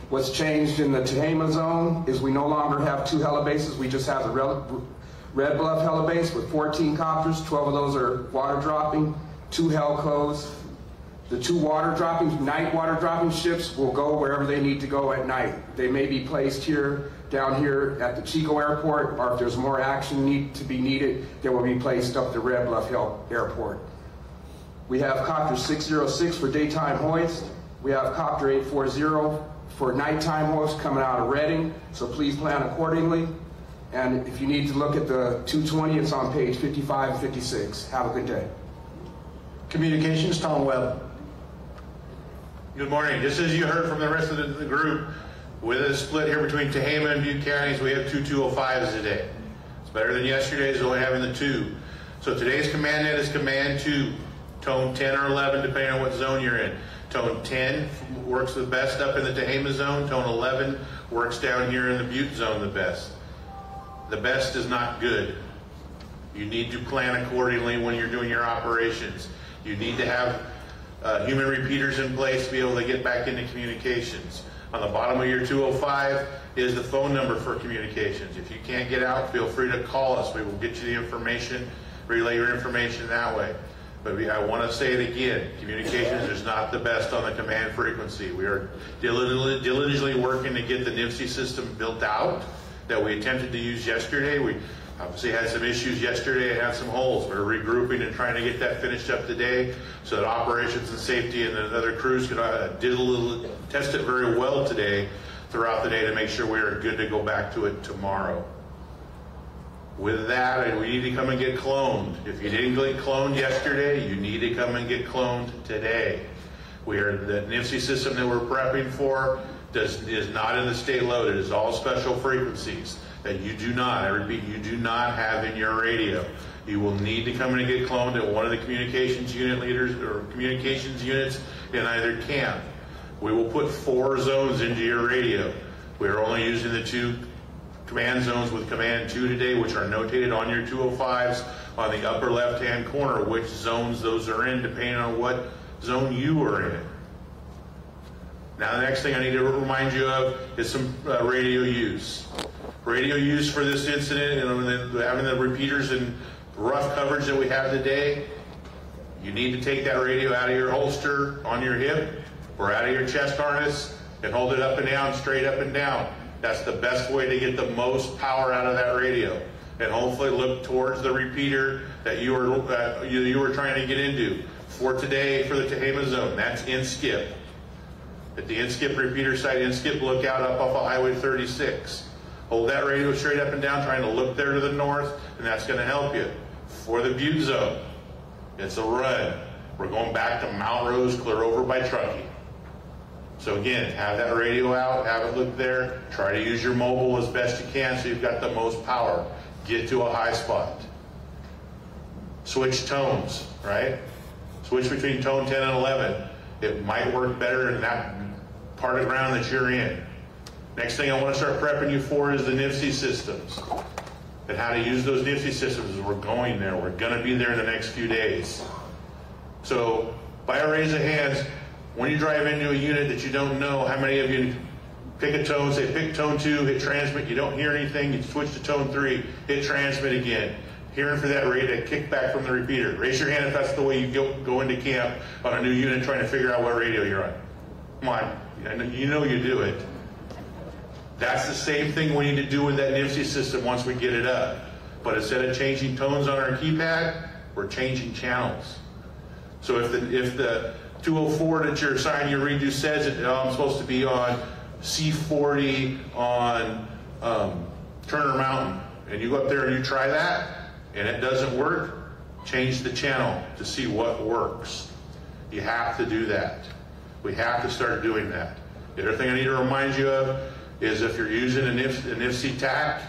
What's changed in the Tehema zone is we no longer have 2 helibases. We just have the Red Bluff helibase with 14 copters. 12 of those are water dropping, 2 Helcos. The 2 water dropping, night water dropping ships will go wherever they need to go at night. They may be placed here, down here at the Chico Airport, or if there's more action needed, they will be placed up the Red Bluff Airport. We have Copter 606 for daytime hoist. We have Copter 840 for nighttime hoist coming out of Reading, so please plan accordingly. And if you need to look at the 220, it's on page 55 and 56. Have a good day. Communications, Tom Webb. Good morning. Just as you heard from the rest of the group, with a split here between Tehema and Butte counties, we have 2 205s today. It's better than yesterday's only having the 2. So today's command net is command 2, tone 10 or 11, depending on what zone you're in. Tone 10 works the best up in the Tehema zone. Tone 11 works down here in the Butte zone the best. The best is not good. You need to plan accordingly when you're doing your operations. You need to have human repeaters in place to be able to get back into communications. On the bottom of your 205 is the phone number for communications. If you can't get out, feel free to call us. We will get you the information, relay your information that way. But I want to say it again, communications is not the best on the command frequency. We are diligently working to get the NIFC system built out that we attempted to use yesterday. We obviously had some issues yesterday and had some holes. We're regrouping and trying to get that finished up today so that operations and safety and the other crews could test it very well today throughout the day to make sure we are good to go back to it tomorrow. With that, we need to come and get cloned. If you didn't get cloned yesterday, you need to come and get cloned today. The NIFC system that we're prepping for is not in the state load. It is all special frequencies that you do not, I repeat, you do not have in your radio. You will need to come in and get cloned at one of the communications unit leaders or communications units in either camp. We will put 4 zones into your radio. We are only using the 2 command zones with command 2 today, which are notated on your 205s on the upper left-hand corner, which zones those are in, depending on what zone you are in. Now, the next thing I need to remind you of is some radio use. Radio use for this incident, and having the repeaters and rough coverage that we have today, you need to take that radio out of your holster on your hip or out of your chest harness and hold it up and down, straight up and down. That's the best way to get the most power out of that radio. And hopefully look towards the repeater that you were trying to get into. For today, for the Tehema zone, that's in-skip. At the in-skip repeater site, in-skip lookout up off of Highway 36. Hold that radio straight up and down, trying to look there to the north, and that's going to help you. For the Butte zone, it's a run. We're going back to Mount Rose, clear over by Truckee. So again, have that radio out, have it look there, try to use your mobile as best you can so you've got the most power. Get to a high spot. Switch tones, right? Switch between tone 10 and 11. It might work better in that part of ground that you're in. Next thing I want to start prepping you for is the NIFC systems and how to use those NIFC systems. We're going there. We're going to be there in the next few days. So by a raise of hands, when you drive into a unit that you don't know, how many of you pick a tone, say pick tone 2, hit transmit, you don't hear anything, you switch to tone 3, hit transmit again. Hearing for that radio kick back from the repeater. Raise your hand if that's the way you go into camp on a new unit trying to figure out what radio you're on. Come on, you know you do it. That's the same thing we need to do with that NIFC system once we get it up. But instead of changing tones on our keypad, we're changing channels. So if the 204 that you're assigned your redo says that I'm supposed to be on C40 on Turner Mountain, and you go up there and you try that, and it doesn't work, change the channel to see what works. You have to do that. We have to start doing that. The other thing I need to remind you of is if you're using a NIFC TAC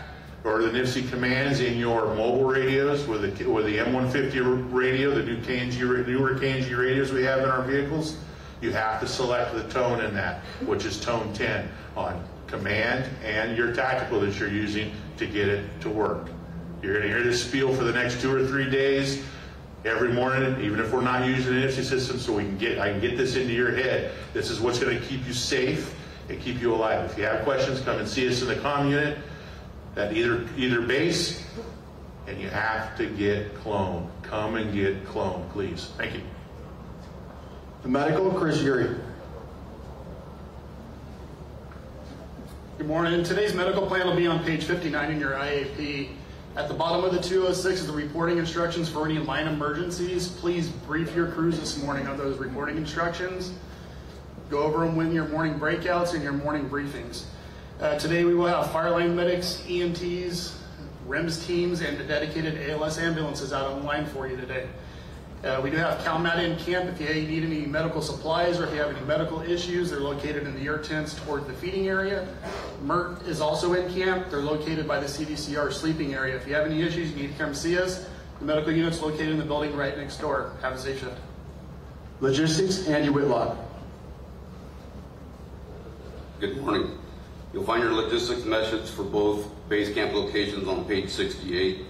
or the NIFC commands in your mobile radios with the M150 radio, the newer KNG radios we have in our vehicles, you have to select the tone in that, which is tone 10 on command and your tactical that you're using to get it to work. You're going to hear this spiel for the next 2 or 3 days, every morning, even if we're not using the NIFC system, so I can get this into your head. This is what's going to keep you safe and keep you alive. If you have questions, come and see us in the comm unit at either base, and you have to get cloned. Come and get cloned, please. Thank you. The medical, Chris Yuri. Good morning. Today's medical plan will be on page 59 in your IAP. At the bottom of the 206 is the reporting instructions for any line emergencies. Please brief your crews this morning on those reporting instructions. Go over them with your morning breakouts and your morning briefings. Today we will have fire line medics, EMTs, REMS teams, and the dedicated ALS ambulances out on the line for you today. We do have CalMat in camp if you need any medical supplies or if you have any medical issues. They're located in the air tents toward the feeding area. MERT is also in camp. They're located by the CDCR sleeping area. If you have any issues, you need to come see us. The medical unit's located in the building right next door. Have a safe shift. Logistics, Andy Whitlock. Good morning. You'll find your logistics message for both base camp locations on page 68.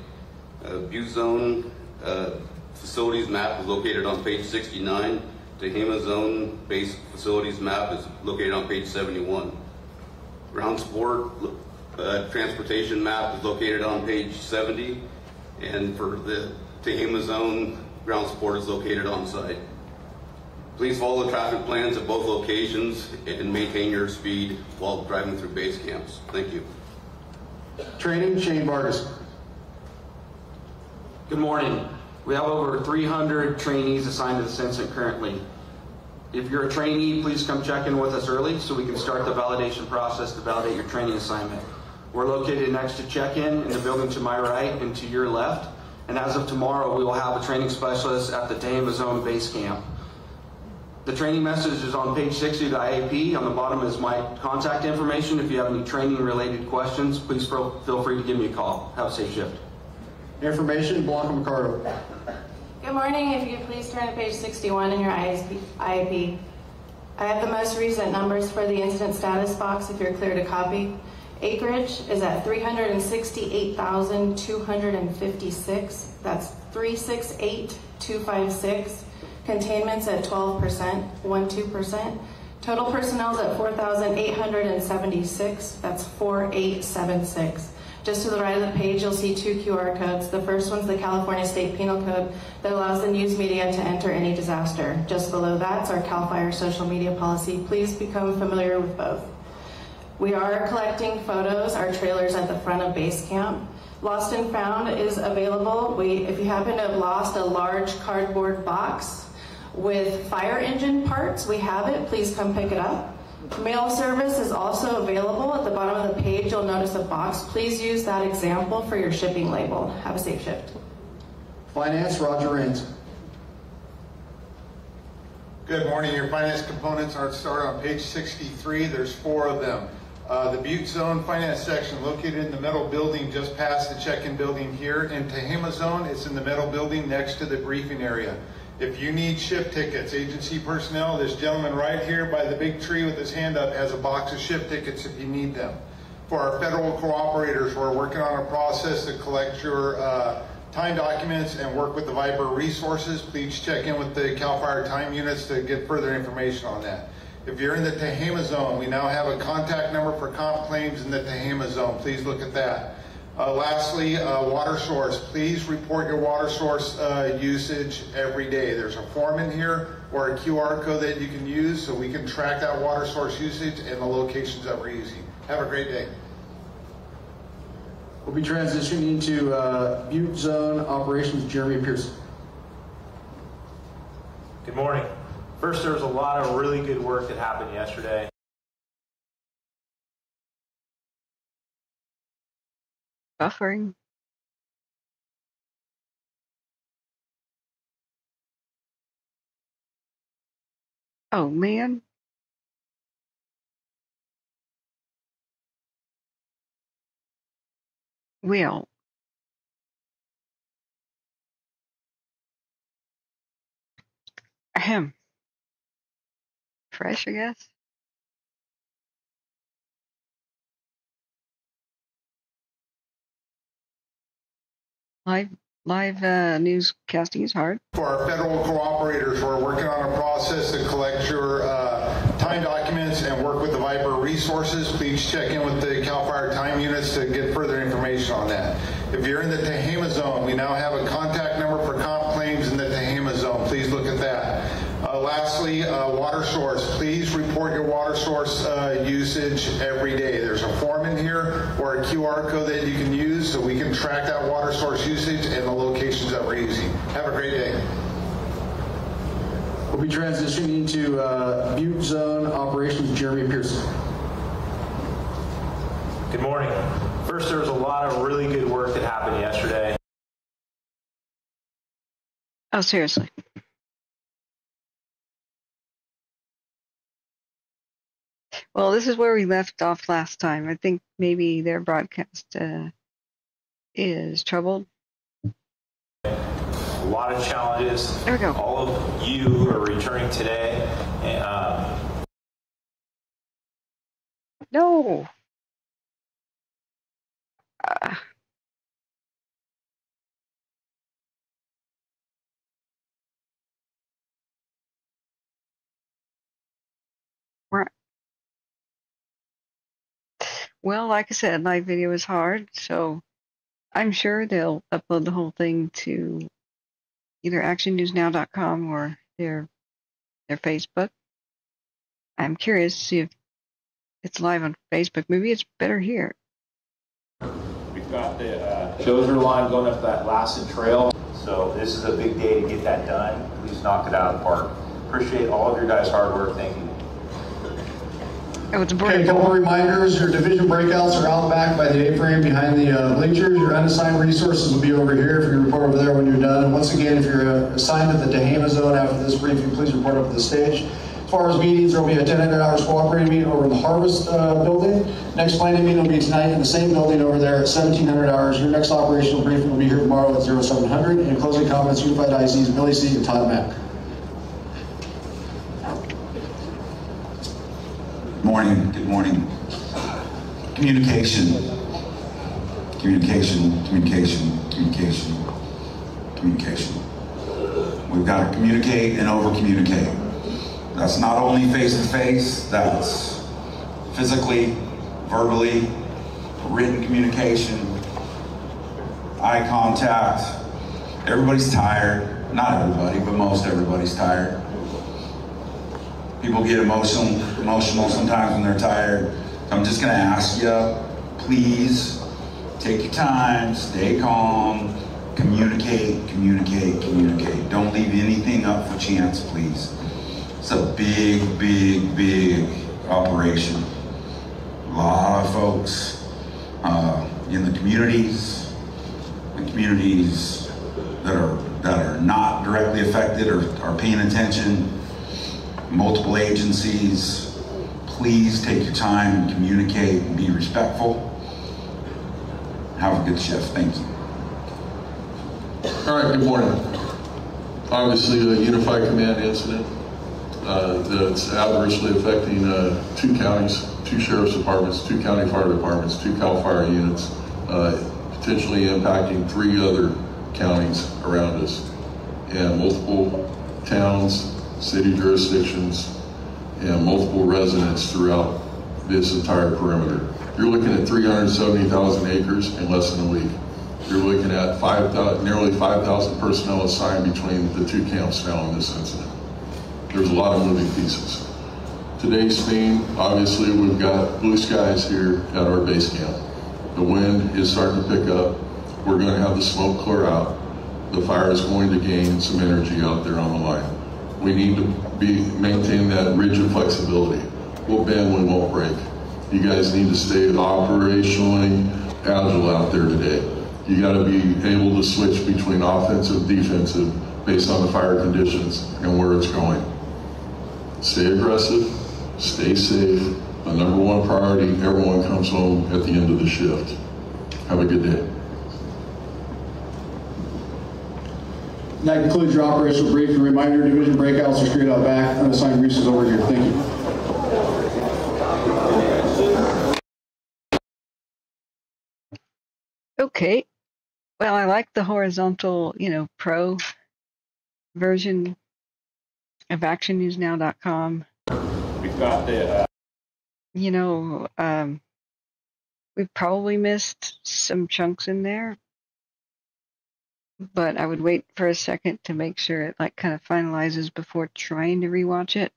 Butte Zone facilities map is located on page 69. Tehema Zone base facilities map is located on page 71. Ground support transportation map is located on page 70. And for the Tehema Zone, ground support is located on site. Please follow the traffic plans at both locations and maintain your speed while driving through base camps. Thank you. Training, Shane Vargas. Good morning. We have over 300 trainees assigned to this incident currently. If you're a trainee, please come check in with us early so we can start the validation process to validate your training assignment. We're located next to check-in in the building to my right and to your left. And as of tomorrow, we will have a training specialist at the Tehema Zone base camp. The training message is on page 60 of the IAP. On the bottom is my contact information. If you have any training-related questions, please feel free to give me a call. Have a safe shift. Information, Blanca Mercado. Good morning. If you could please turn to page 61 in your IAP. I have the most recent numbers for the incident status box if you're clear to copy. Acreage is at 368,256. That's 368,256. Containment's at 12%, 12%. Total personnel's at 4,876. That's 4,876. Just to the right of the page, you'll see two QR codes. The first one's the California State Penal Code that allows the news media to enter any disaster. Just below that's our CAL FIRE social media policy. Please become familiar with both. We are collecting photos. Our trailer's at the front of base camp. Lost and Found is available. If you happen to have lost a large cardboard box with fire engine parts, we have it. Please come pick it up. Mail service is also available. At the bottom of the page, you'll notice a box. Please use that example for your shipping label. Have a safe shift. Finance, Roger Rains. Good morning. Your finance components are started on page 63. There's 4 of them. The Butte Zone Finance section located in the metal building just past the check-in building here. In Tehema Zone, it's in the metal building next to the briefing area. If you need shift tickets, agency personnel, this gentleman right here by the big tree with his hand up has a box of shift tickets if you need them. For our federal cooperators, we're working on a process to collect your time documents and work with the Viper resources. Please check in with the CAL FIRE time units to get further information on that. If you're in the Tehema Zone, we now have a contact number for comp claims in the Tehema Zone. Please look at that. Lastly, water source. Please report your water source usage every day. There's a form in here or a QR code that you can use so we can track that water source usage and the locations that we're using. Have a great day. We'll be transitioning into Butte Zone Operations, Jeremy Pearson. Good morning. First, there was a lot of really good work that happened yesterday. Buffering. Oh, man. Well. Ahem. Fresh, I guess. Live newscasting is hard. For our federal cooperators, we're working on a process to collect your time documents and work with the Viper resources. Please check in with the CAL FIRE time units to get further information on that. If you're in the Tehema Zone, we now have a contact number for comp claims in the Tehema Zone. Please look at that. Lastly, water source. Please report your water source usage every day. There's a form in here or a QR code that you can use so we can track that water source usage and the locations that we're using. Have a great day. We'll be transitioning into Butte Zone Operations, Jeremy Pearson. Good morning. First, there was a lot of really good work that happened yesterday. Oh, seriously. Well, this is where we left off last time. I think maybe their broadcast is troubled. A lot of challenges. There we go. All of you are returning today. No. Well, like I said, live video is hard, so I'm sure they'll upload the whole thing to either actionnewsnow.com or their Facebook. I'm curious to see if it's live on Facebook. Maybe it's better here. We've got the dozer line going up that Lassen Trail. So this is a big day to get that done. Please knock it out of the park. Appreciate all of your guys' hard work. Thank you. Okay, a couple of reminders. Your division breakouts are out back by the A-frame behind the bleachers. Your unassigned resources will be over here if you report over there when you're done. And once again, if you're assigned to the Tehema zone after this briefing, please report up to the stage. As far as meetings, there will be a 10-hours cooperating meeting over in the Harvest building. Next planning meeting will be tonight in the same building over there at 1700 hours. Your next operational briefing will be here tomorrow at 0700. And closing comments, Unified ICs, Billy C. and Todd Mack. Morning, good morning. Communication. We've got to communicate and over-communicate. That's not only face-to-face, that's physically, verbally, written communication, eye contact. Everybody's tired. Not everybody, but most everybody's tired. People get emotional sometimes when they're tired. So I'm just gonna ask you, please take your time, stay calm, communicate. Don't leave anything up for chance, please. It's a big operation. A lot of folks in the communities that are not directly affected or are paying attention. Multiple agencies, please take your time and communicate and be respectful. Have a good shift. Thank you. All right, good morning. Obviously, a unified command incident that's adversely affecting 2 counties, 2 sheriff's departments, 2 county fire departments, 2 CAL FIRE units, potentially impacting 3 other counties around us, and multiple towns, city jurisdictions, and multiple residents throughout this entire perimeter. You're looking at 370,000 acres in less than a week. You're looking at nearly 5,000 personnel assigned between the 2 camps now in this incident. There's a lot of moving pieces. Today's theme, obviously, we've got blue skies here at our base camp. The wind is starting to pick up. We're going to have the smoke clear out. The fire is going to gain some energy out there on the line. We need to maintain that rigid flexibility. We'll bend, we won't break. You guys need to stay operationally agile out there today. You got to be able to switch between offensive, defensive, based on the fire conditions and where it's going. Stay aggressive, stay safe. The #1 priority, everyone comes home at the end of the shift. Have a good day. That concludes your operational briefing. Reminder, division breakouts are straight out back. Unassigned resources over here. Thank you. Okay. Well, I like the horizontal, pro version of actionnewsnow.com. We've got the... we've probably missed some chunks in there, but I would wait for a second to make sure it kind of finalizes before trying to rewatch it.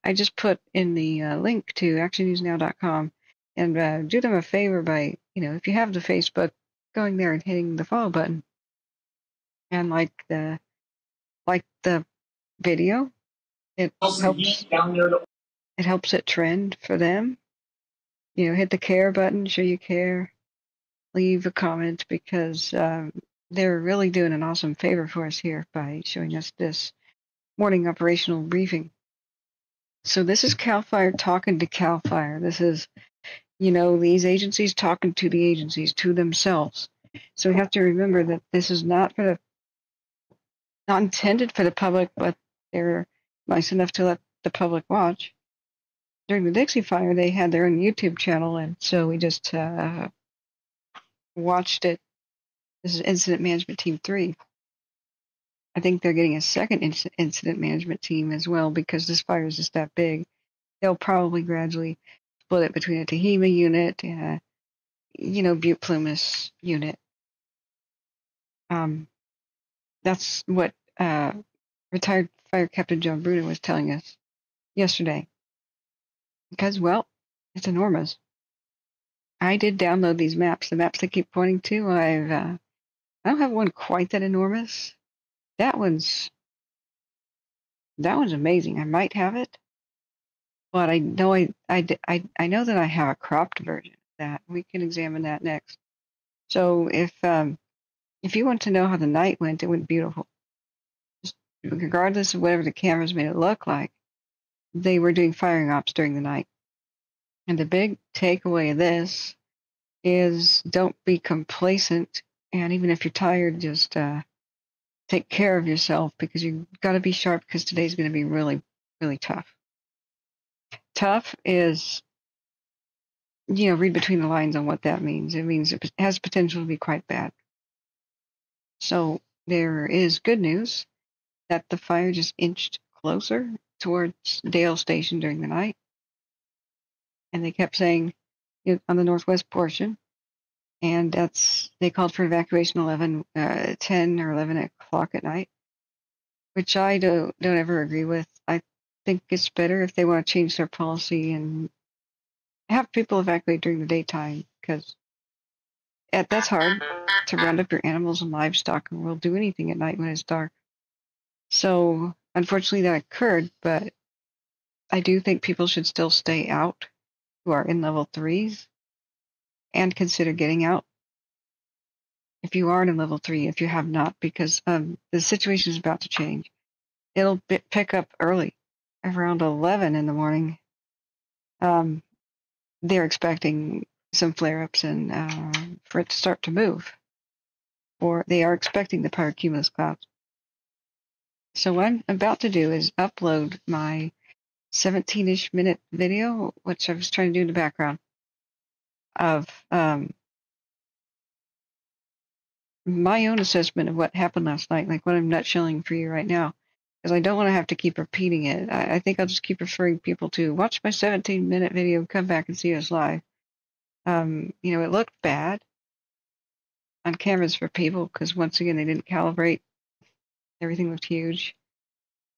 I just put in the link to actionnewsnow.com, and do them a favor by, if you have the Facebook, going there and hitting the follow button, and like the video. It helps it trend for them. Hit the care button, show you care, leave a comment, because they're really doing an awesome favor for us here by showing us this morning operational briefing. So this is CAL FIRE talking to CAL FIRE. This is, these agencies talking to the agencies, to themselves. So we have to remember that this is not intended for the public, but they're nice enough to let the public watch. During the Dixie Fire, they had their own YouTube channel, and so we just watched it. This is Incident Management Team 3. I think they're getting a second incident management team as well, because this fire is just that big. They'll probably gradually split it between a Tehema unit and a Butte Plumas unit. That's what retired Fire Captain John Bruno was telling us yesterday. Because, well, it's enormous. I did download these maps. The maps they keep pointing to, I don't have one quite that enormous. That one's amazing. I might have it, but I know I know that I have a cropped version of that. We can examine that next. So if you want to know how the night went, it went beautiful. Just regardless of whatever the cameras made it look like, they were doing firing ops during the night. And the big takeaway of this is don't be complacent. And even if you're tired, just take care of yourself, because you've got to be sharp, because today's going to be really, really tough. Tough is, read between the lines on what that means. It means it has potential to be quite bad. So there is good news that the fire just inched closer towards Dale Station during the night. And they kept saying on the northwest portion, and they called for evacuation 10 or 11 o'clock at night, which I don't ever agree with. I think it's better if they want to change their policy and have people evacuate during the daytime, because that's hard to round up your animals and livestock, and we'll do anything at night when it's dark. So unfortunately that occurred, but I do think people should still stay out who are in level 3s and consider getting out if you aren't in level 3, if you have not, because the situation is about to change. It'll pick up early, around 11 in the morning. They're expecting some flare-ups and for it to start to move, or they are expecting the pyrocumulus clouds. So what I'm about to do is upload my 17-ish minute video, which I was trying to do in the background, of my own assessment of what happened last night, like what I'm nutshelling for you right now, because I don't want to have to keep repeating it. I think I'll just keep referring people to watch my 17-minute video, come back and see us live. It looked bad on cameras for people because, once again, they didn't calibrate. Everything looked huge.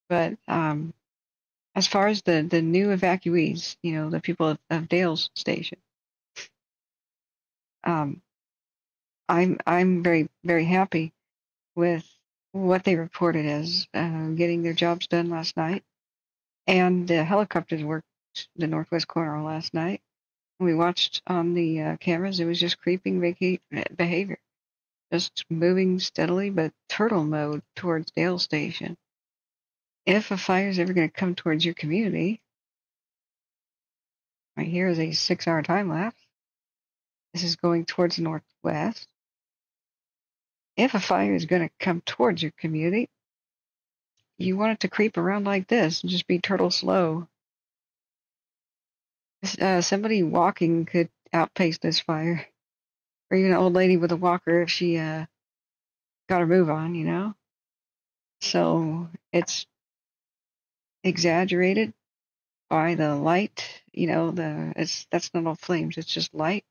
But as far as the new evacuees, the people of Dale's Station, I'm very, very happy with what they reported as getting their jobs done last night. And the helicopters worked the northwest corner last night. We watched on the cameras. It was just creeping behavior, just moving steadily, but turtle mode towards Dale Station. If a fire is ever going to come towards your community, right here is a 6-hour time lapse. This is going towards the northwest. If a fire is going to come towards your community, you want it to creep around like this and just be turtle slow. Somebody walking could outpace this fire, or even an old lady with a walker if she got her move on, So it's exaggerated by the light, that's not all flames, it's just light.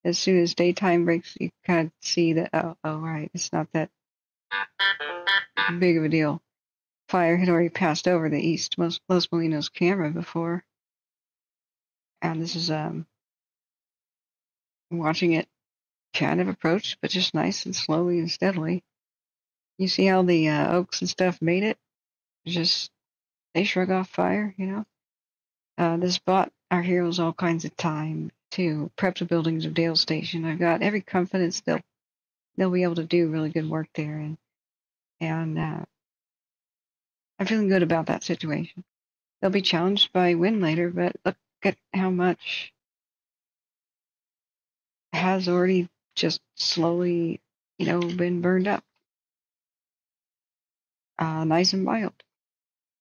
As soon as daytime breaks, you kind of see that, oh, right, it's not that big of a deal. Fire had already passed over the east Los Molinos camera before. And this is watching it kind of approach, but just nice and slowly and steadily. You see how the oaks and stuff made it? Just, they shrug off fire, This bought our heroes all kinds of time to prep the buildings of Dale Station. I've got every confidence they'll be able to do really good work there, and I'm feeling good about that situation. They'll be challenged by wind later, but look at how much has already just slowly, been burned up. Nice and mild.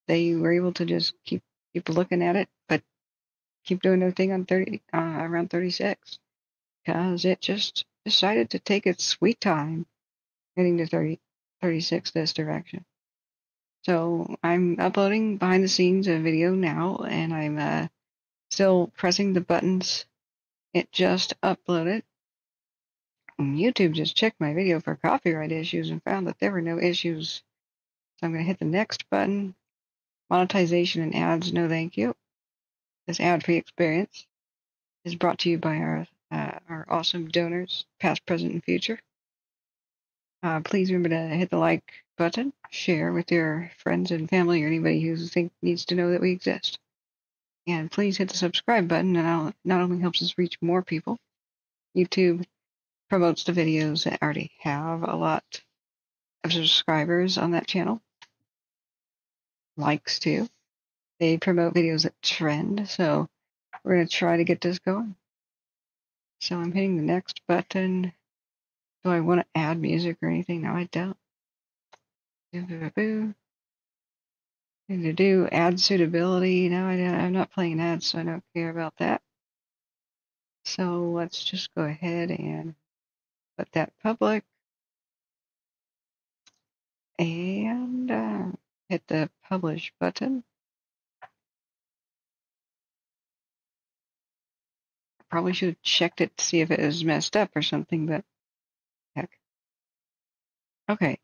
They were able to just keep looking at it, but keep doing their thing on around 36, because it just decided to take its sweet time heading to 36 this direction. So I'm uploading behind the scenes a video now, and I'm still pressing the buttons. It just uploaded. And YouTube just checked my video for copyright issues and found that there were no issues. So I'm going to hit the next button. Monetization and ads, no thank you. This ad-free experience is brought to you by our our awesome donors, past, present, and future. Please remember to hit the like button, share with your friends and family or anybody who needs to know that we exist. And please hit the subscribe button, and not only helps us reach more people, YouTube promotes the videos that already have a lot of subscribers on that channel. Likes too. They promote videos that trend, so we're going to try to get this going. So I'm hitting the next button. Do I want to add music or anything? No, I don't. Do ad suitability. No, I'm not playing ads, so I don't care about that. So let's just go ahead and put that public and hit the publish button. Probably should have checked it to see if it was messed up or something, but heck. Okay,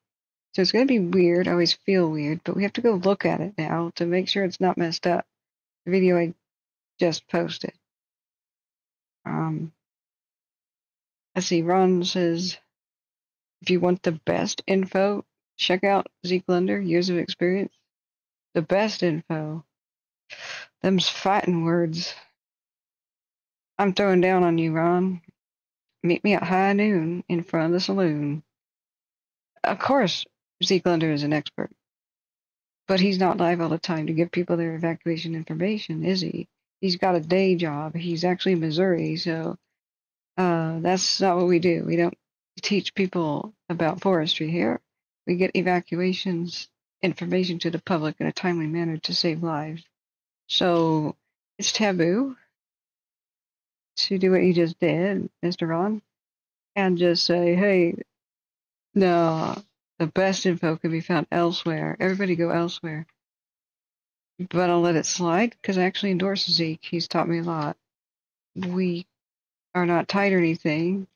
so it's going to be weird. I always feel weird, but we have to go look at it now to make sure it's not messed up. The video I just posted. Let's see, Ron says, if you want the best info, check out Zeke Lunder, years of experience. The best info. Them's fighting words. I'm throwing down on you, Ron. Meet me at high noon in front of the saloon. Of course, Zeke Lunder is an expert. But he's not live all the time to give people their evacuation information, is he? He's got a day job. He's actually in Missouri, so that's not what we do. We don't teach people about forestry here. We get evacuations information to the public in a timely manner to save lives. So it's taboo to do what you just did, Mr. Ron, and just say, hey, no, the best info can be found elsewhere. Everybody go elsewhere. But I'll let it slide because I actually endorse Zeke. He's taught me a lot. We are not tied or anything,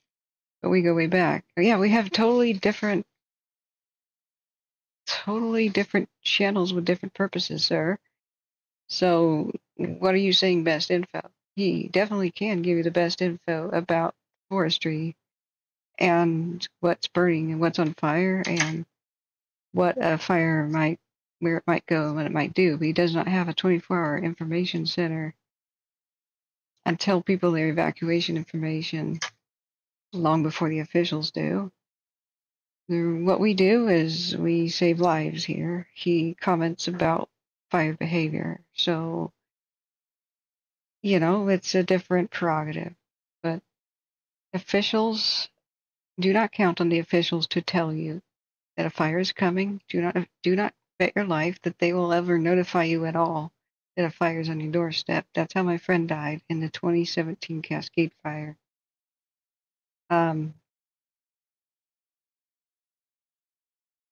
but we go way back. Yeah, we have totally different channels with different purposes, sir. So what are you saying best info? He definitely can give you the best info about forestry and what's burning and what's on fire and what a fire might, where it might go and what it might do. But he does not have a 24-hour information center and tell people their evacuation information long before the officials do. What we do is we save lives here. He comments about fire behavior. So, it's a different prerogative. But officials, do not count on the officials to tell you that a fire is coming. Do not bet your life that they will ever notify you at all that a fire is on your doorstep. That's how my friend died in the 2017 Cascade Fire.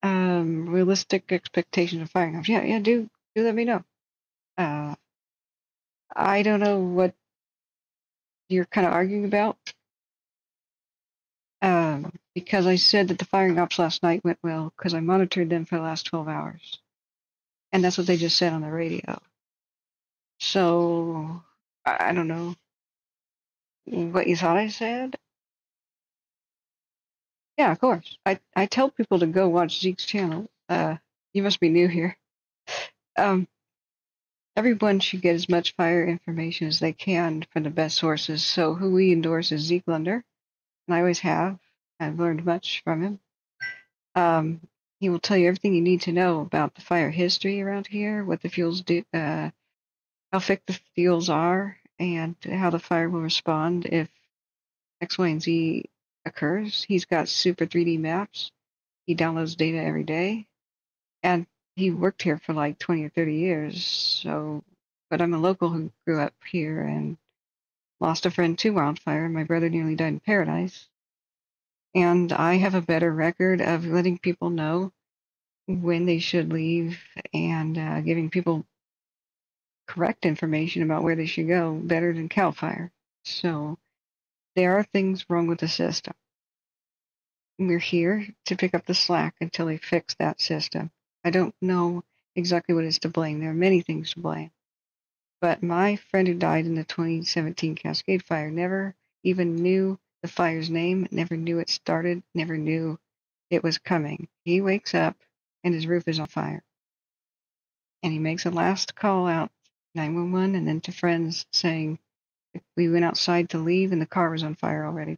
Realistic expectations of firing off. Yeah, do let me know. I don't know what you're kind of arguing about. Because I said that the firing ops last night went well because I monitored them for the last 12 hours. And that's what they just said on the radio. So, I don't know what you thought I said. Yeah, of course. I tell people to go watch Zeke's channel. You must be new here. Everyone should get as much fire information as they can from the best sources. So who we endorse is Zeke Lunder, and I always have. I've learned much from him. He will tell you everything you need to know about the fire history around here, what the fuels do, how thick the fuels are, and how the fire will respond if X, Y, and Z occurs. He's got super 3D maps. He downloads data every day, and he worked here for like 20 or 30 years. So, but I'm a local who grew up here and lost a friend to wildfire. My brother nearly died in Paradise. And I have a better record of letting people know when they should leave and giving people correct information about where they should go better than CAL FIRE. So there are things wrong with the system. We're here to pick up the slack until they fix that system. I don't know exactly what is to blame. There are many things to blame. But my friend who died in the 2017 Cascade Fire never even knew the fire's name, never knew it started, never knew it was coming. He wakes up and his roof is on fire. And he makes a last call out, 911, and then to friends saying, we went outside to leave and the car was on fire already.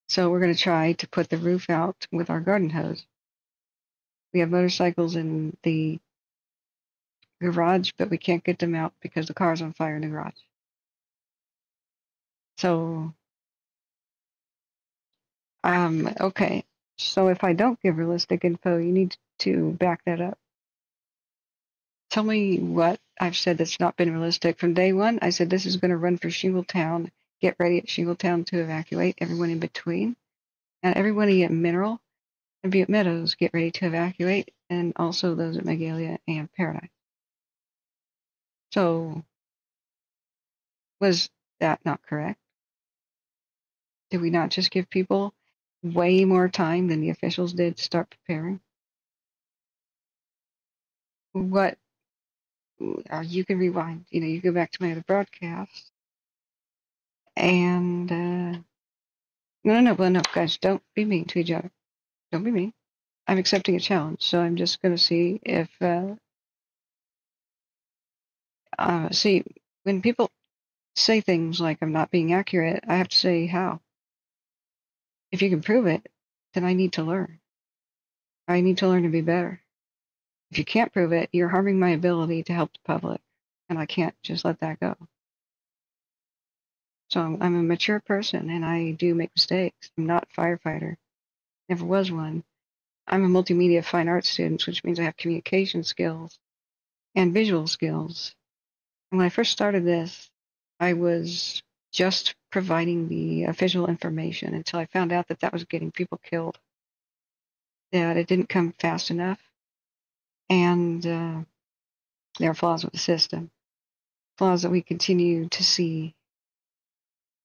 So we're going to try to put the roof out with our garden hose. We have motorcycles in the garage, but we can't get them out because the car's on fire in the garage. So, okay. So if I don't give realistic info, you need to back that up. Tell me what I've said that's not been realistic. From day one, I said this is going to run for Shingletown. Get ready at Shingletown to evacuate. Everyone in between. And everybody at Mineral and Butte Meadows, get ready to evacuate. And also those at Magalia and Paradise. So, was that not correct? Did we not just give people way more time than the officials did to start preparing? What, you can rewind, you go back to my other broadcast. And, no, guys, don't be mean to each other. Don't be mean. I'm accepting a challenge, so I'm just going to see if, see, when people say things like I'm not being accurate, I have to say how. If you can prove it, then I need to learn. I need to learn to be better. If you can't prove it, you're harming my ability to help the public, and I can't just let that go. So I'm a mature person, and I do make mistakes. I'm not a firefighter. Never was one. I'm a multimedia fine arts student, which means I have communication skills and visual skills. And when I first started this, I was just providing the official information until I found out that that was getting people killed, that it didn't come fast enough, and there are flaws with the system, flaws that we continue to see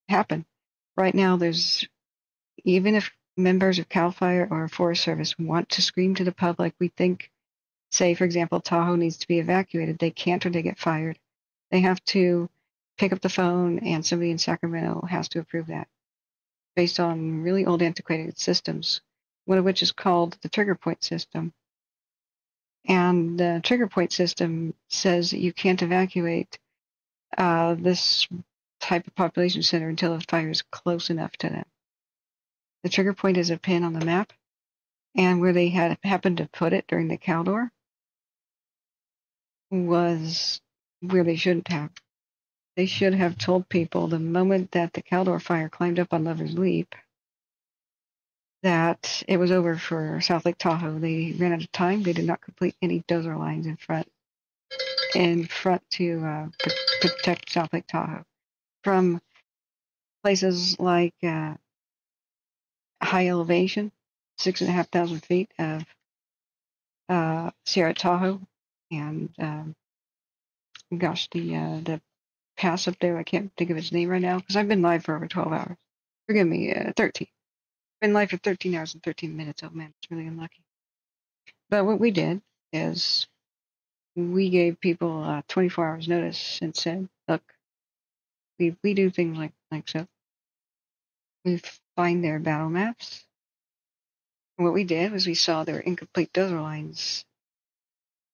happen. Right now, even if members of CAL FIRE or Forest Service want to scream to the public, we think, say, for example, Tahoe needs to be evacuated. They can't or they get fired. They have to pick up the phone and somebody in Sacramento has to approve that based on really old antiquated systems, one of which is called the trigger point system. And the trigger point system says that you can't evacuate this type of population center until the fire is close enough to them. The trigger point is a pin on the map, and where they had happened to put it during the Caldor was where they shouldn't have. They should have told people the moment that the Caldor fire climbed up on Lover's Leap that it was over for South Lake Tahoe. They ran out of time. They did not complete any dozer lines in front to protect South Lake Tahoe from places like high elevation, 6,500 feet of Sierra Tahoe, and the pass up there. I can't think of its name right now because I've been live for over 12 hours. Forgive me, 13. Been live for 13 hours and 13 minutes. Oh man, it's really unlucky. But what we did is we gave people 24 hours notice and said, look, we do things like so. We find their battle maps. And what we did was we saw their incomplete dozer lines,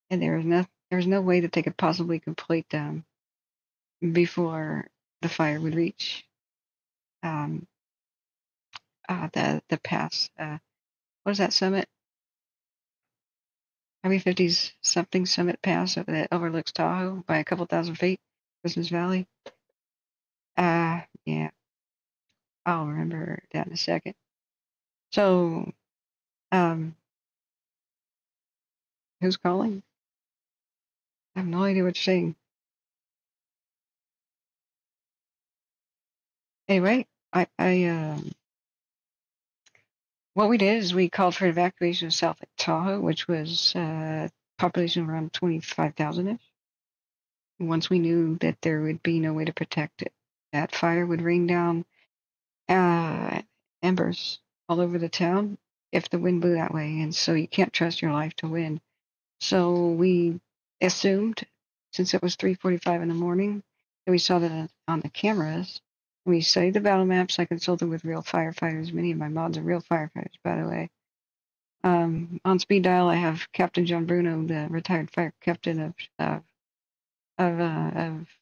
and there was no way that they could possibly complete them before the fire would reach the pass. What is that summit? Highway 50's something summit pass that overlooks Tahoe by a couple thousand feet, Christmas Valley. Yeah, I'll remember that in a second. So, who's calling? I have no idea what you're saying. Anyway, what we did is we called for evacuation of South Lake Tahoe, which was population around 25,000-ish. Once we knew that there would be no way to protect it, that fire would rain down embers all over the town if the wind blew that way, and so you can't trust your life to wind. So we assumed, since it was 3:45 in the morning, that we saw that on the cameras, We studied the battle maps. I consulted with real firefighters. Many of my mods are real firefighters, by the way. On speed dial, I have Captain John Bruno, the retired fire captain of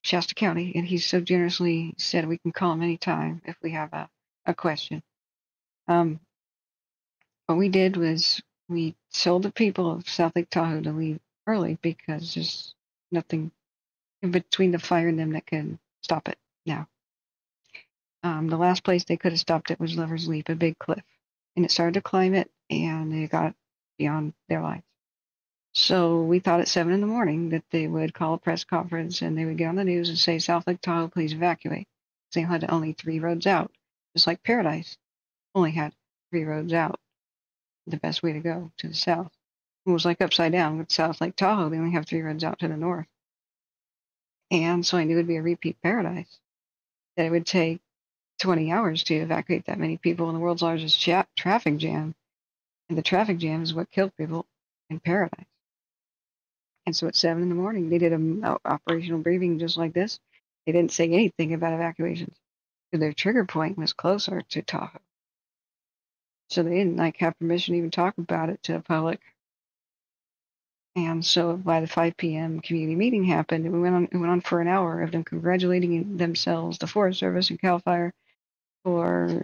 Shasta County, and he so generously said we can call him anytime if we have a question. What we did was we told the people of South Lake Tahoe to leave early because there's nothing in between the fire and them that can stop it now. The last place they could have stopped it was Lover's Leap, a big cliff. And it started to climb it, and they got beyond their lives. So we thought at 7 in the morning that they would call a press conference and they would get on the news and say, South Lake Tahoe, please evacuate. They had only 3 roads out, just like Paradise only had 3 roads out, the best way to go to the south. It was like upside down with South Lake Tahoe. They only have 3 roads out to the north. And so I knew it would be a repeat Paradise, that it would take 20 hours to evacuate that many people in the world's largest traffic jam. And the traffic jam is what killed people in Paradise. And so at 7 in the morning, they did an operational briefing just like this. They didn't say anything about evacuations because their trigger point was closer to Tahoe. So they didn't have permission to even talk about it to the public. And so by the 5 p.m. community meeting happened, it went on for an hour of them congratulating themselves, the Forest Service and CAL FIRE, for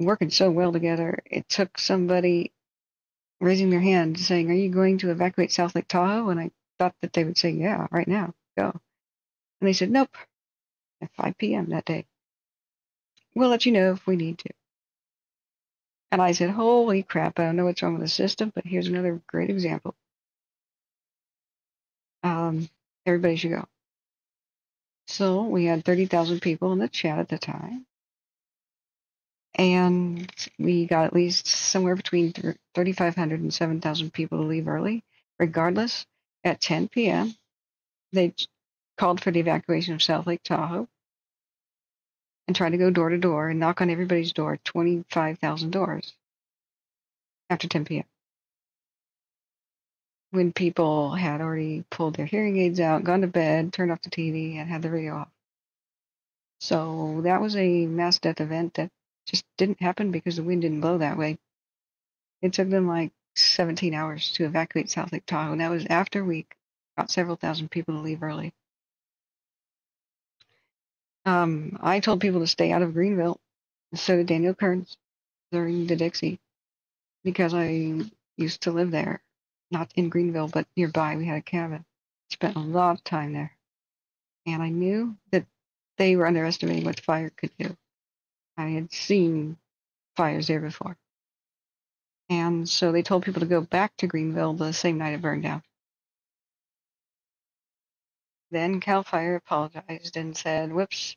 working so well together. It took somebody raising their hand saying, are you going to evacuate South Lake Tahoe? And I thought that they would say, yeah, right now, go. And they said, nope, at 5 p.m. that day. We'll let you know if we need to. And I said, holy crap, I don't know what's wrong with the system, but here's another great example. Everybody should go. So we had 30,000 people in the chat at the time. And we got at least somewhere between 3,500 and 7,000 people to leave early. Regardless, at 10 p.m., they called for the evacuation of South Lake Tahoe and tried to go door to door and knock on everybody's door, 25,000 doors, after 10 p.m. when people had already pulled their hearing aids out, gone to bed, turned off the TV, and had the radio off. So that was a mass death event that just didn't happen because the wind didn't blow that way. It took them like 17 hours to evacuate South Lake Tahoe, and that was after we got several thousand people to leave early. I told people to stay out of Greenville, and so did Daniel Kearns during the Dixie, because I used to live there, not in Greenville, but nearby. We had a cabin. Spent a lot of time there, and I knew that they were underestimating what the fire could do. I had seen fires there before. And so they told people to go back to Greenville the same night it burned down. Then CAL FIRE apologized and said, whoops,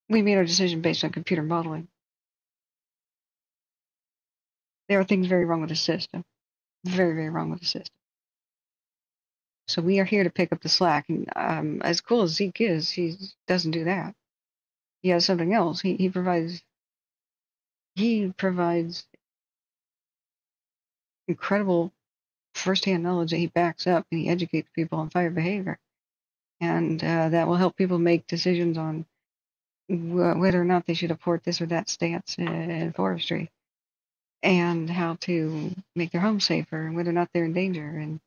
we made our decision based on computer modeling. There are things very wrong with the system. Very, very wrong with the system. So we are here to pick up the slack. And as cool as Zeke is, he doesn't do that. He has something else. He provides incredible firsthand knowledge that he backs up, and he educates people on fire behavior. And that will help people make decisions on whether or not they should support this or that stance in forestry, and how to make their home safer, and whether or not they're in danger. And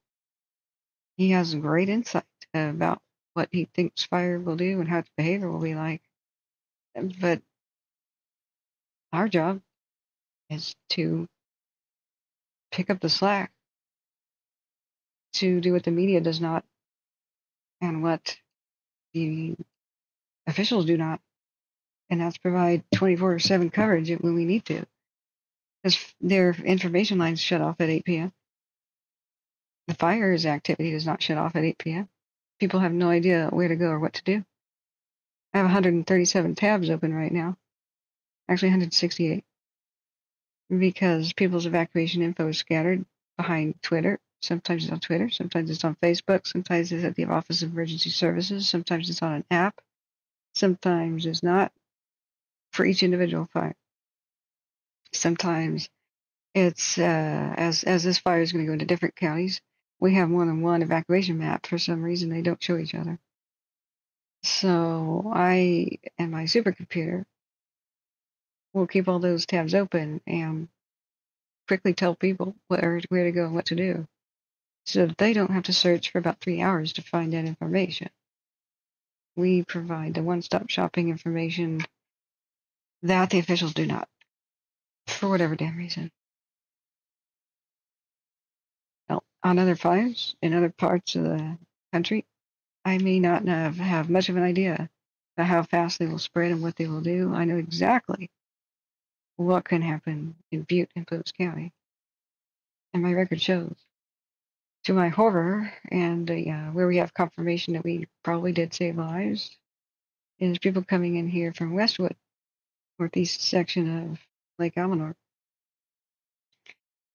he has great insight about what he thinks fire will do and how its behavior will be like. But our job is to pick up the slack, to do what the media does not, and what the officials do not, and that's provide 24/7 coverage when we need to. Because their information lines shut off at 8 p.m. The fire's activity does not shut off at 8 p.m. People have no idea where to go or what to do. I have 137 tabs open right now. Actually, 168. Because people's evacuation info is scattered behind Twitter. Sometimes it's on Twitter, sometimes it's on Facebook, sometimes it's at the Office of Emergency Services, sometimes it's on an app, sometimes it's not for each individual fire. Sometimes it's, as this fire is going to go into different counties, we have more than one evacuation map. For some reason, they don't show each other. So I and my supercomputer will keep all those tabs open and quickly tell people where to go and what to do, so that they don't have to search for about 3 hours to find that information. We provide the one-stop shopping information that the officials do not, for whatever damn reason. Well, on other fires in other parts of the country, I may not have much of an idea about how fast they will spread and what they will do. I know exactly what can happen in Butte and Bidwell County, and my record shows. To my horror, and where we have confirmation that we probably did save lives, is people coming in here from Westwood, northeast section of Lake Almanor.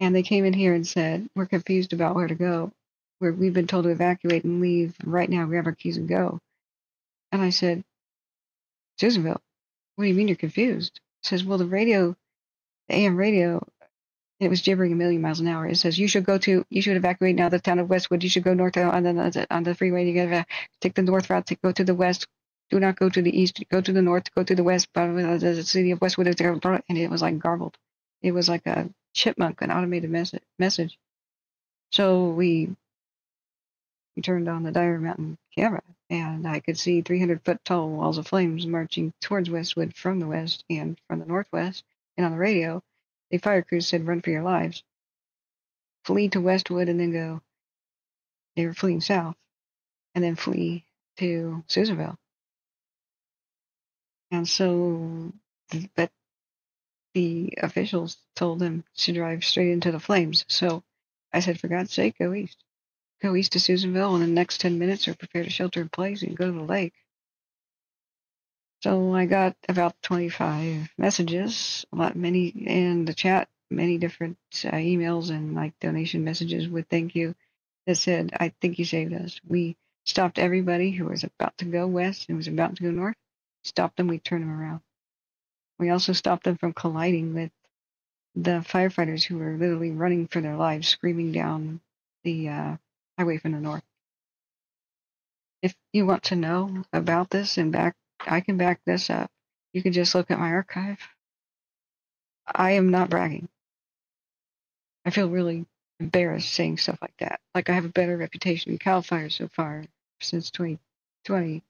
And they came in here and said, we're confused about where to go. We've been told to evacuate and leave right now, grab our keys and go. And I said, Susanville, what do you mean you're confused? It says, well, the AM radio, it was gibbering a million miles an hour. It says, you should evacuate now the town of Westwood. You should go north on the freeway. You gotta take the north route to go to the west. Do not go to the east. Go to the north. Go to the west. The city of Westwood. And it was like garbled. It was like a chipmunk, an automated message. So we turned on the Dire Mountain camera, and I could see 300-foot tall walls of flames marching towards Westwood from the west and from the northwest. And on the radio, the fire crews said, run for your lives. Flee to Westwood and then go. They were fleeing south and then flee to Susanville. And so, but the officials told them to drive straight into the flames. So I said, for God's sake, go east. Go east to Susanville in the next 10 minutes or prepare to shelter in place and go to the lake. So I got about 25 messages, many in the chat, many different emails and like donation messages with thank you that said, I think you saved us. We stopped everybody who was about to go west and was about to go north. Stopped them, we turned them around. We also stopped them from colliding with the firefighters who were literally running for their lives, screaming down the highway from the north. If you want to know about this and I can back this up. You can just look at my archive. I am not bragging. I feel really embarrassed saying stuff like that. Like I have a better reputation in CAL FIRE so far since 2020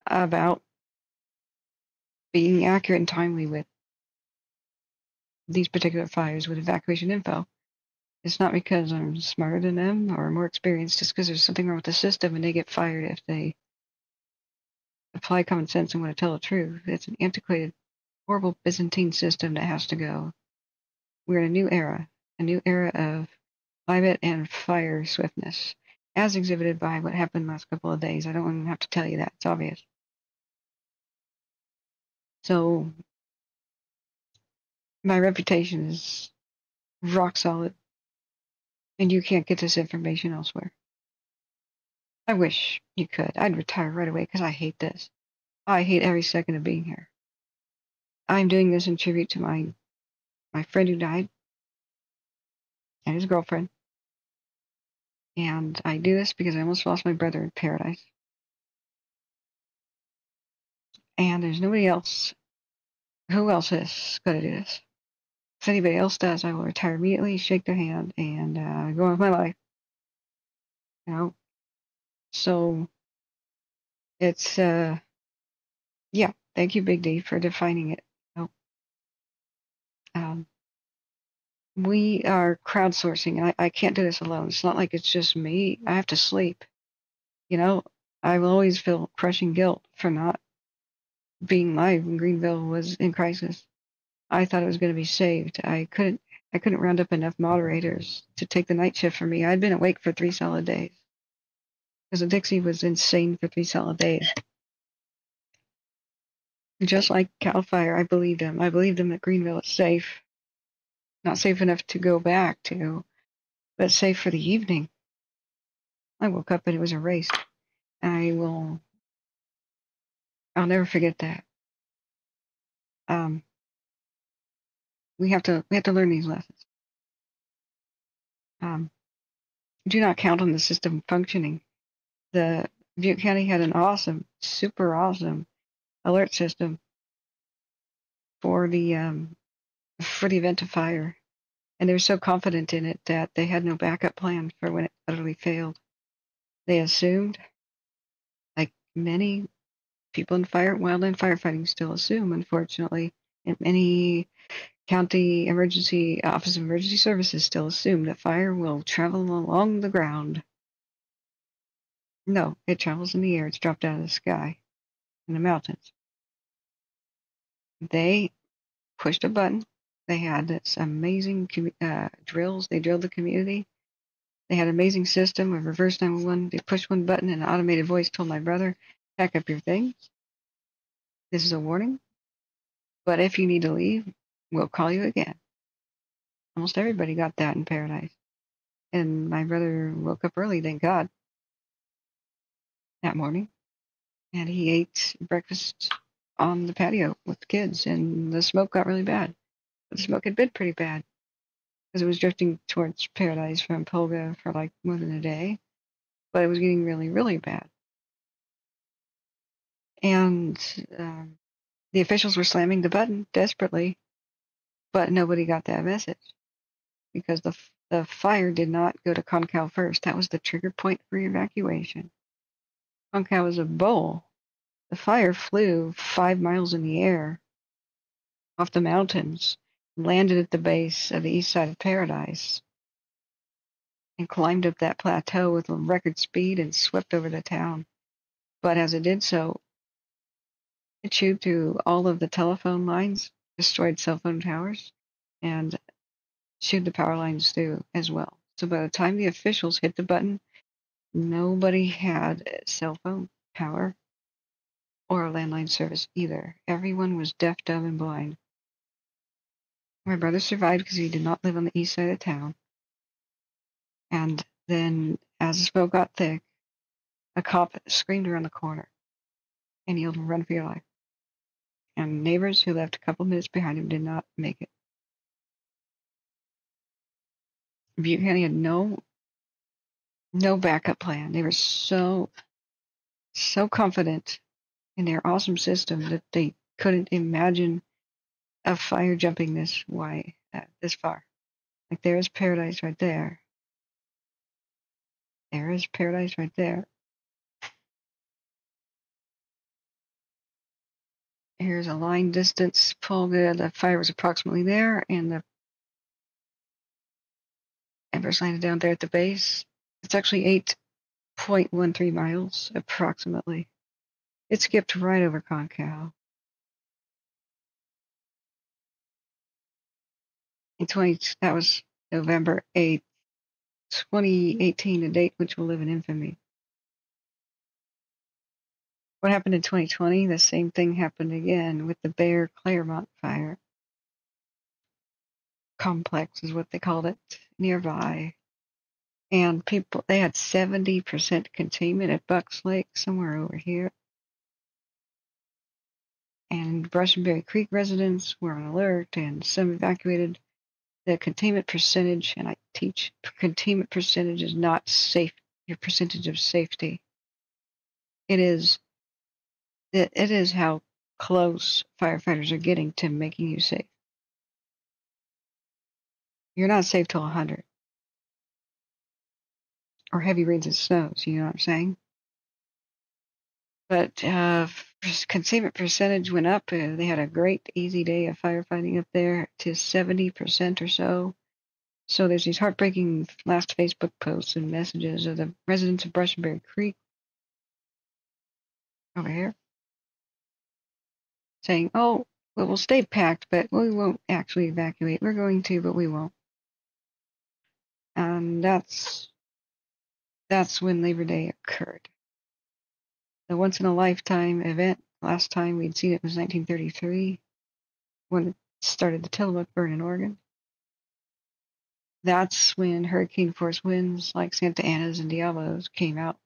about being accurate and timely with these particular fires with evacuation info. It's not because I'm smarter than them or more experienced. It's because there's something wrong with the system and they get fired if they apply common sense and want to tell the truth. It's an antiquated, horrible Byzantine system that has to go. We're in a new era of climate and fire swiftness, as exhibited by what happened the last couple of days. I don't even have to tell you that. It's obvious. So my reputation is rock solid, and you can't get this information elsewhere. I wish you could. I'd retire right away because I hate this. I hate every second of being here. I'm doing this in tribute to my friend who died and his girlfriend. And I do this because I almost lost my brother in paradise. And there's nobody else. Who else is going to do this? If anybody else does, I will retire immediately, shake their hand, and go on with my life. You know? So it's, yeah, thank you, Big D, for defining it. You know? We are crowdsourcing, and I can't do this alone. It's not like it's just me. I have to sleep. You know, I will always feel crushing guilt for not being live when Greenville was in crisis. I thought it was going to be saved. I couldn't round up enough moderators to take the night shift for me. I'd been awake for 3 solid days. Because Dixie was insane for 3 solid days. Just like CAL FIRE, I believed him. I believed him that Greenville is safe. Not safe enough to go back to, but safe for the evening. I woke up and it was erased. I'll never forget that. We have to learn these lessons. Do not count on the system functioning. The Butte County had an awesome, super awesome alert system for the event of fire, and they were so confident in it that they had no backup plan for when it utterly failed. They assumed, like many people in wildland firefighting still assume, unfortunately, and many county Office of Emergency Services still assume that fire will travel along the ground. No, it travels in the air. It's dropped out of the sky in the mountains. They pushed a button. They had this amazing drills. They drilled the community. They had an amazing system of reverse 911. They pushed one button and an automated voice told my brother, pack up your things. This is a warning. But if you need to leave, we'll call you again. Almost everybody got that in Paradise. And my brother woke up early, thank God, that morning. And he ate breakfast on the patio with the kids. And the smoke got really bad. But the smoke had been pretty bad because it was drifting towards Paradise from Polga for like more than a day. But it was getting really, really bad. And the officials were slamming the button desperately, but nobody got that message because the fire did not go to Concal first. That was the trigger point for evacuation. Concal was a bowl. The fire flew 5 miles in the air off the mountains, landed at the base of the east side of Paradise, and climbed up that plateau with a record speed and swept over the town. But as it did so, it chewed through all of the telephone lines, destroyed cell phone towers, and chewed the power lines through as well. So by the time the officials hit the button, nobody had cell phone power or a landline service either. Everyone was deaf, dumb, and blind. My brother survived because he did not live on the east side of town. And then, as the smoke got thick, a cop screamed around the corner and yelled, "Run for your life." And neighbors who left a couple minutes behind him did not make it. Butte County had no backup plan. They were so confident in their awesome system that they couldn't imagine a fire jumping this far. Like there is Paradise right there. There is Paradise right there. Here's a line distance. Polga, the fire was approximately there, and the embers landed down there at the base. It's actually 8.13 miles, approximately. It skipped right over Concal. That was November 8th, 2018, a date which will live in infamy. What happened in 2020? The same thing happened again with the Bear Claremont fire. Complex is what they called it, nearby. And they had 70% containment at Bucks Lake, somewhere over here. And Brushberry Creek residents were on alert, and some evacuated. The containment percentage, and I teach containment percentage is not safe. Your percentage of safety. It is how close firefighters are getting to making you safe. You're not safe till 100. Or heavy rains and snows, you know what I'm saying? But containment percentage went up. They had a great, easy day of firefighting up there to 70% or so. So there's these heartbreaking last Facebook posts and messages of the residents of Brushberry Creek over here saying, "Oh, well, we'll stay packed, but we won't actually evacuate. We're going to, but we won't." And that's when Labor Day occurred. The once-in-a-lifetime event. Last time we'd seen it was 1933, when it started the Tillamook burn in Oregon. That's when hurricane-force winds like Santa Ana's and Diablo's came out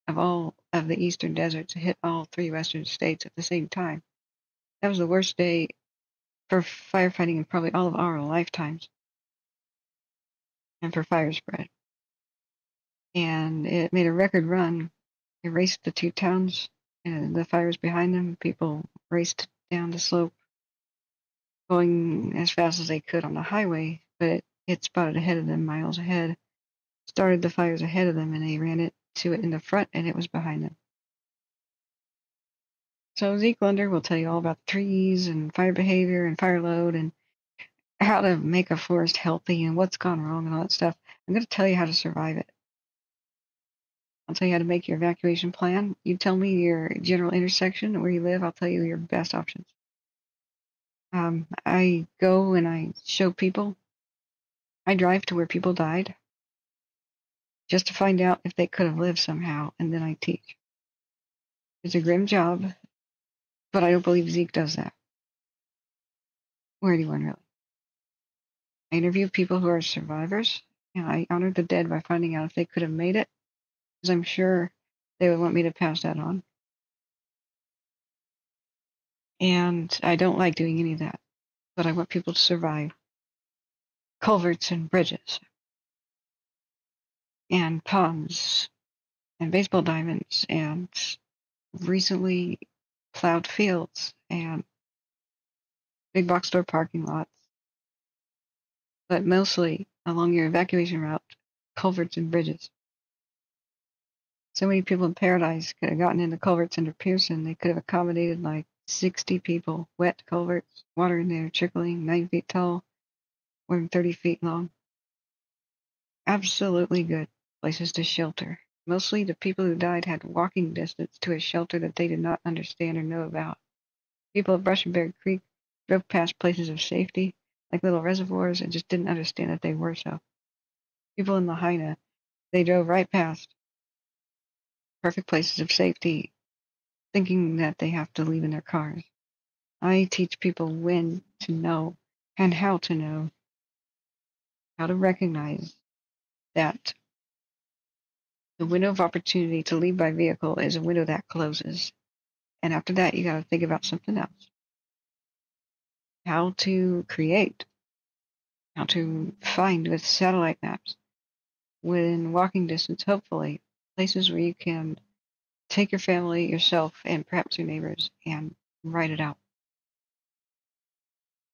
of all of the eastern deserts to hit all 3 western states at the same time. That was the worst day for firefighting in probably all of our lifetimes, and for fire spread. And it made a record run They raced the two towns, and the fires behind them. People raced down the slope, going as fast as they could on the highway, but it spotted ahead of them, miles ahead, started the fires ahead of them, and they ran it to it in the front, and it was behind them. So Zeke Lunder will tell you all about trees and fire behavior and fire load and how to make a forest healthy and what's gone wrong and all that stuff. I'm going to tell you how to survive it. I'll tell you how to make your evacuation plan. You tell me your general intersection where you live, I'll tell you your best options. I go and I show people. I drive to where people died just to find out if they could have lived somehow, and then I teach. It's a grim job, but I don't believe Zeke does that. Or anyone really. I interview people who are survivors, and I honor the dead by finding out if they could have made it, because I'm sure they would want me to pass that on. And I don't like doing any of that, but I want people to survive culverts and bridges and ponds and baseball diamonds and recently plowed fields and big box store parking lots, but mostly along your evacuation route, culverts and bridges. So many people in Paradise could have gotten into culverts under Pearson. They could have accommodated like 60 people. Wet culverts, water in there trickling, 9 feet tall, more than 30 feet long. Absolutely good places to shelter. Mostly the people who died had walking distance to a shelter that they did not understand or know about. People at Brushenberry Creek drove past places of safety, like little reservoirs, and just didn't understand that they were so. People in Lahaina, they drove right past perfect places of safety, thinking that they have to leave in their cars. I teach people when to know and how to recognize that the window of opportunity to leave by vehicle is a window that closes. And after that, you got to think about something else. How to create, how to find with satellite maps, within walking distance, hopefully, places where you can take your family, yourself, and perhaps your neighbors and write it out.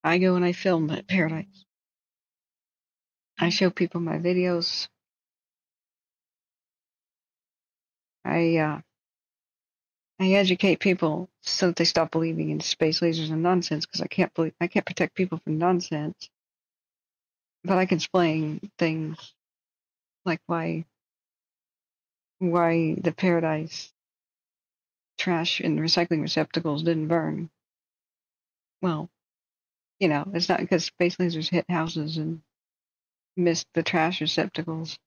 I go and I film at Paradise. I show people my videos. I educate people so that they stop believing in space lasers and nonsense, because I can't protect people from nonsense, but I can explain things like why the Paradise trash and recycling receptacles didn't burn. Well, it's not because space lasers hit houses and missed the trash receptacles.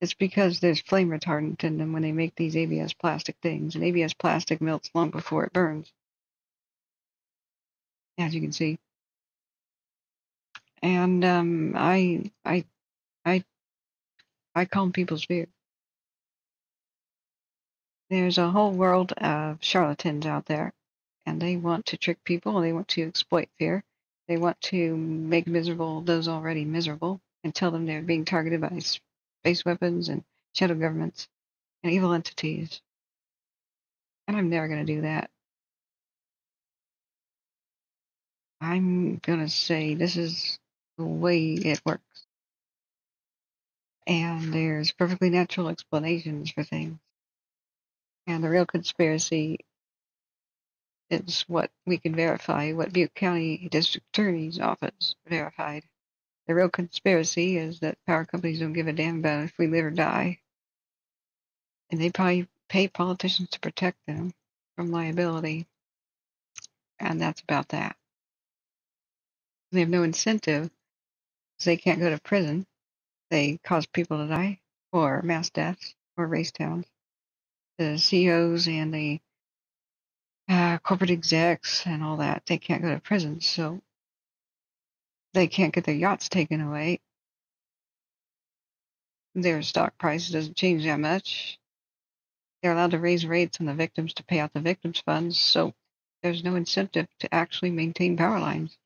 It's because there's flame retardant in them when they make these ABS plastic things, and ABS plastic melts long before it burns, as you can see. And I calm people's fear. There's a whole world of charlatans out there, and they want to trick people, and they want to exploit fear. They want to make miserable those already miserable and tell them they're being targeted by space weapons and shadow governments and evil entities. And I'm never going to do that. I'm going to say this is the way it works. And there's perfectly natural explanations for things. And the real conspiracy is what we can verify, what Butte County District Attorney's Office verified. The real conspiracy is that power companies don't give a damn about if we live or die. And they probably pay politicians to protect them from liability. And that's about that. They have no incentive, because they can't go to prison. They cause people to die, or mass deaths, or race towns. The CEOs and the corporate execs and all that, they can't go to prison, so they can't get their yachts taken away. Their stock price doesn't change that much. They're allowed to raise rates on the victims to pay out the victims' funds, so there's no incentive to actually maintain power lines.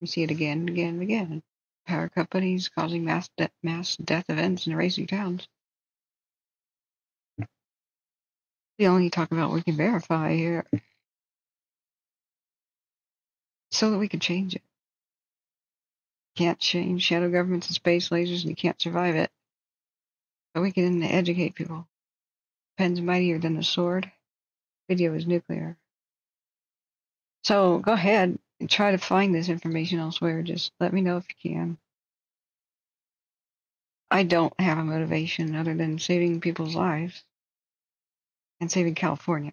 We see it again and again and again. Power companies causing mass death events in racing towns. the only talk about we can verify here so that we can change it. Can't change shadow governments and space lasers, and you can't survive it. But we can educate people. Pen's mightier than the sword. Video is nuclear. So go ahead and try to find this information elsewhere. Just let me know if you can. I don't have a motivation other than saving people's lives and saving California.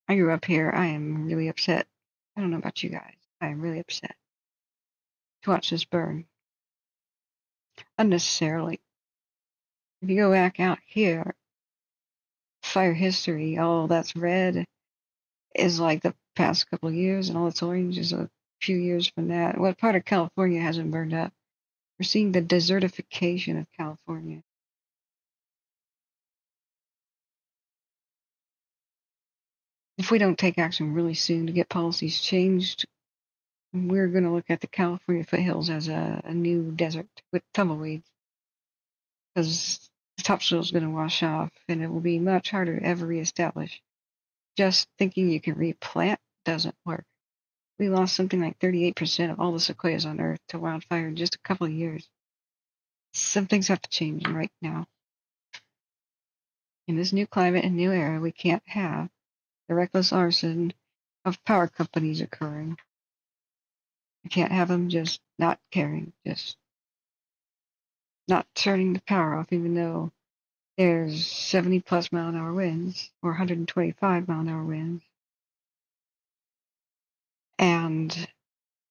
I grew up here. I am really upset. I don't know about you guys. I am really upset to watch this burn unnecessarily. If you go back out here, fire history, all that's red is like the past couple of years, and all that's orange is a few years from that. What part of California hasn't burned up? We're seeing the desertification of California. If we don't take action really soon to get policies changed, we're going to look at the California foothills as a new desert with tumbleweeds, because the topsoil is going to wash off, and it will be much harder to ever reestablish. Just thinking you can replant doesn't work. We lost something like 38% of all the sequoias on Earth to wildfire in just a couple of years. Some things have to change right now. In this new climate and new era, we can't have the reckless arson of power companies occurring. We can't have them just not caring, just not turning the power off, even though there's 70+ mile-an-hour winds or 125 mile-an-hour winds. And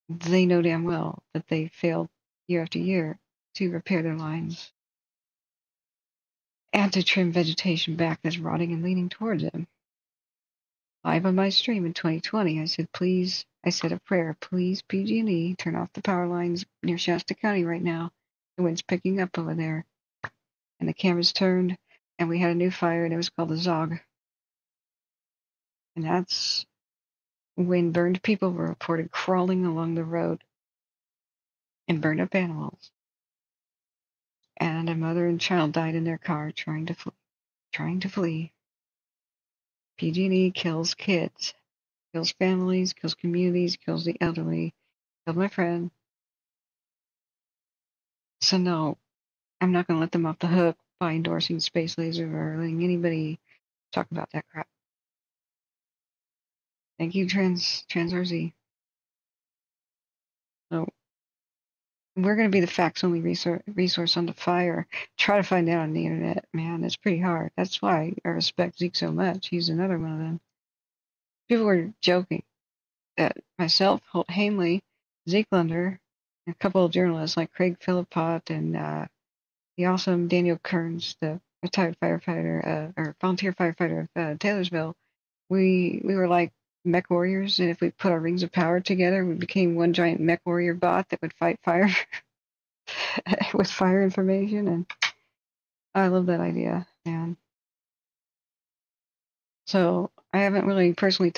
they know damn well that they failed year after year to repair their lines and to trim vegetation back that's rotting and leaning towards them. Live on my stream in 2020, I said, please, I said a prayer, please, PG&E, turn off the power lines near Shasta County right now. The wind's picking up over there. And the cameras turned, and we had a new fire, and it was called the Zog. And that's when burned people were reported crawling along the road and burned up animals. And a mother and child died in their car trying to flee. PG&E kills kids, kills families, kills communities, kills the elderly, killed my friend. So no, I'm not going to let them off the hook by endorsing space laser or letting anybody talk about that crap. Thank you, TransRZ. So we're going to be the facts-only resource on the fire. Try to find out on the internet, man. It's pretty hard. That's why I respect Zeke so much. He's another one of them. People were joking that myself, Holt Hanley, Zeke Lunder, and a couple of journalists like Craig Philippot and the awesome Daniel Kearns, the retired firefighter or volunteer firefighter of Taylorsville, we were like mech warriors, and if we put our rings of power together, we became one giant mech warrior bot that would fight fire with fire information, and I love that idea, man. So I haven't really personally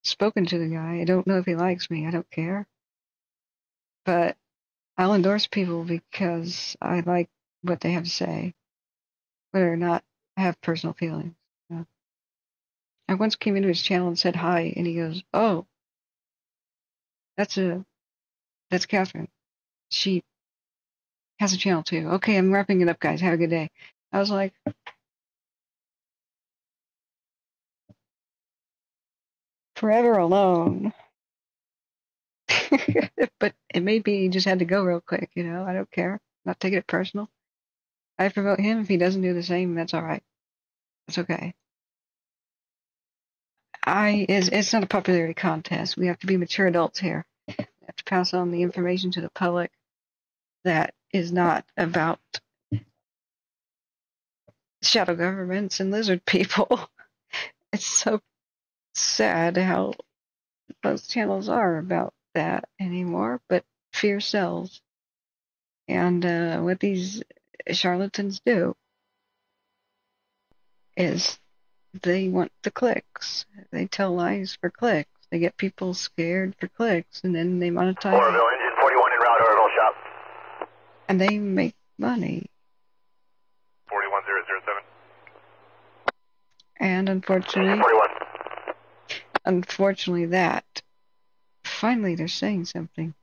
spoken to the guy. I don't know if he likes me. I don't care. But I'll endorse people because I like what they have to say, whether or not I have personal feelings. You know? I once came into his channel and said hi, and he goes, "Oh, that's Catherine. She has a channel too. Okay, I'm wrapping it up, guys. Have a good day." I was like, forever alone. But it may be he just had to go real quick, you know. I don't care. I'm not taking it personal. I promote him. If he doesn't do the same, that's all right. That's okay. It's not a popularity contest. We have to be mature adults here. We have to pass on the information to the public that is not about shadow governments and lizard people. It's so sad how most channels are about that anymore, but fear sells. And what these charlatans do is they want the clicks. They tell lies for clicks. They get people scared for clicks, and then they monetize. Oroville, engine 41 en route, Oroville shop. And they make money. 41007. And unfortunately that, finally they're saying something.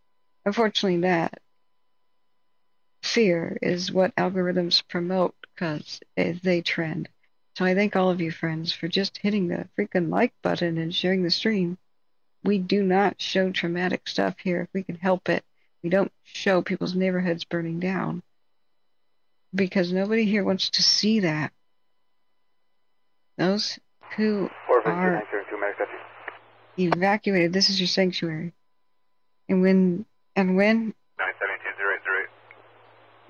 Unfortunately that fear is what algorithms promote because they trend. So I thank all of you friends for just hitting the freaking like button and sharing the stream. We do not show traumatic stuff here if we can help it. We don't show people's neighborhoods burning down because nobody here wants to see that. Those who are evacuated, this is your sanctuary. And when 972-0808.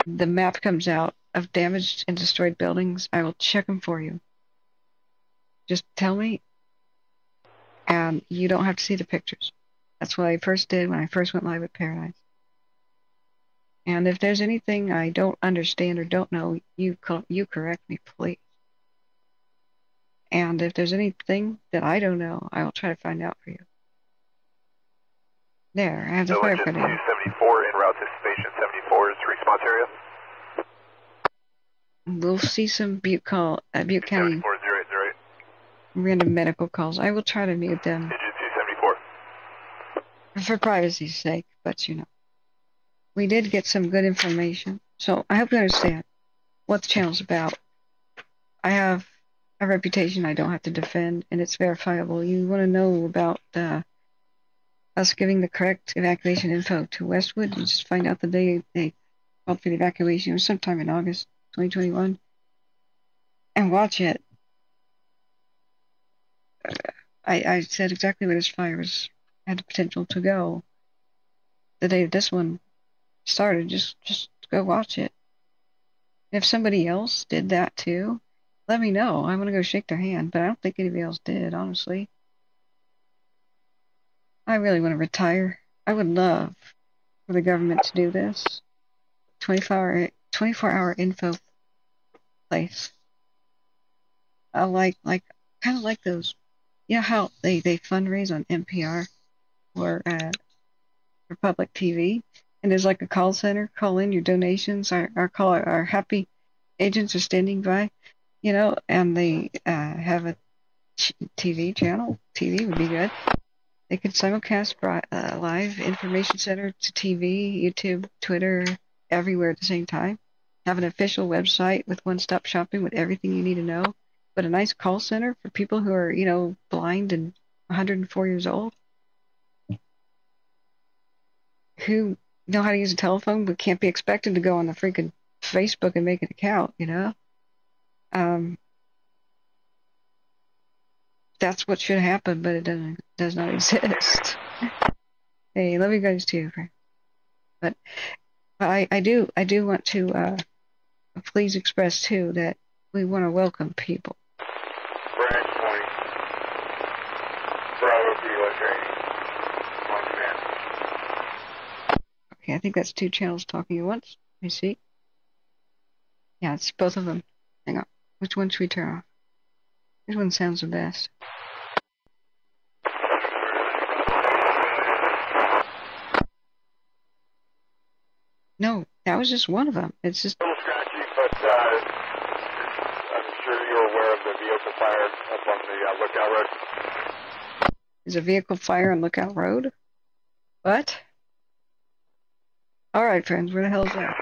the map comes out of damaged and destroyed buildings, I will check them for you. Just tell me, and you don't have to see the pictures. That's what I first did when I first went live at Paradise. And if there's anything I don't understand or don't know, you correct me, please. And if there's anything that I don't know, I will try to find out for you. There, I have the fire code in. 274 en route to Station 74's response area. We'll see some Butte County 274-0808. random medical calls. I will try to mute them. Digit 274. For privacy's sake, but you know. We did get some good information. So I hope you understand what the channel's about. I have a reputation I don't have to defend, and it's verifiable. You want to know about us giving the correct evacuation info to Westwood, you just find out the day they called for the evacuation. It was sometime in August 2021. And watch it. I said exactly where this fire had the potential to go. The day this one started, just go watch it. If somebody else did that too, let me know. I'm gonna go shake their hand, but I don't think anybody else did, honestly. I really want to retire. I would love for the government to do this. 24-hour info place. I kind of like those. You know how they fundraise on NPR or for public TV, and there's like a call center. Call in your donations. Our happy agents are standing by, you know, and they have a TV channel. TV would be good. They could simulcast live information center to TV, YouTube, Twitter, everywhere at the same time. Have an official website with one-stop shopping with everything you need to know. But a nice call center for people who are, you know, blind and 104 years old. Who know how to use a telephone but can't be expected to go on the freaking Facebook and make an account, you know? That's what should happen, but it does not exist. Hey, love you guys too. But I do want to please express too that we want to welcome people. Branch 20. Bravo Kilo training. On command. Okay, I think that's two channels talking at once. Let me see. Yeah, it's both of them. Hang on. Which one should we turn off? Which one sounds the best? No, that was just one of them. It's just a little scratchy, but I'm sure you're aware of the vehicle fire up on the Lookout Road. There's a vehicle fire on Lookout Road? What? Alright, friends, where the hell is that?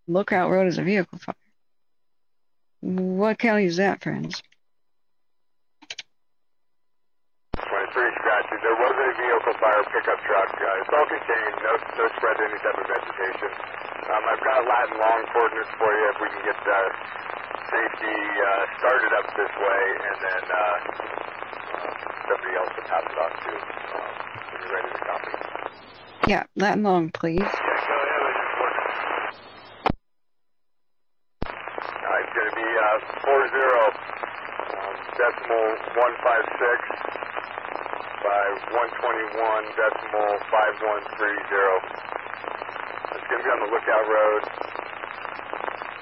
Lookout Road is a vehicle fire. What county is that, friends? 23 scratchy. There was a vehicle fire pickup truck. It's all contained. No spread to any type of vegetation. I've got Latin long coordinates for you if we can get safety started up this way, and then somebody else to pass it on to when you're ready to copy. Yeah, Latin long, please. Yeah, go ahead. It's going to be 40.156 by 121.5130. It's going to be on the Lookout Road,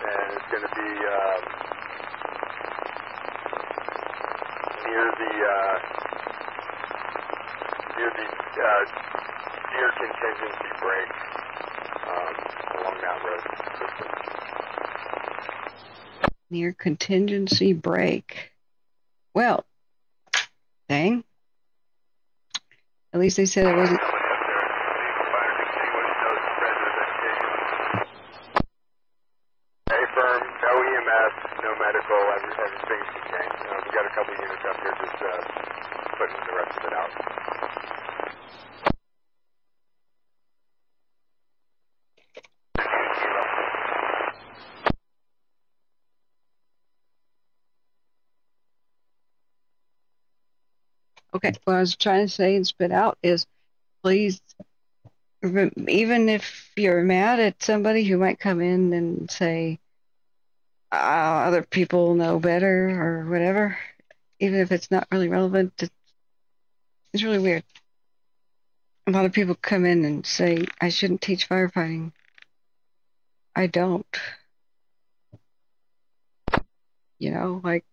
and it's going to be near the deer contingency break along that road system. near contingency break. Well, dang. At least they said it wasn't. Hey, firm, no EMS, no medical, everything's contained. We got a couple units up here just putting the rest of it out. Okay, what I was trying to say and spit out is, please, even if you're mad at somebody who might come in and say, other people know better or whatever, even if it's not really relevant, it's really weird. A lot of people come in and say, I shouldn't teach firefighting. I don't. You know, like,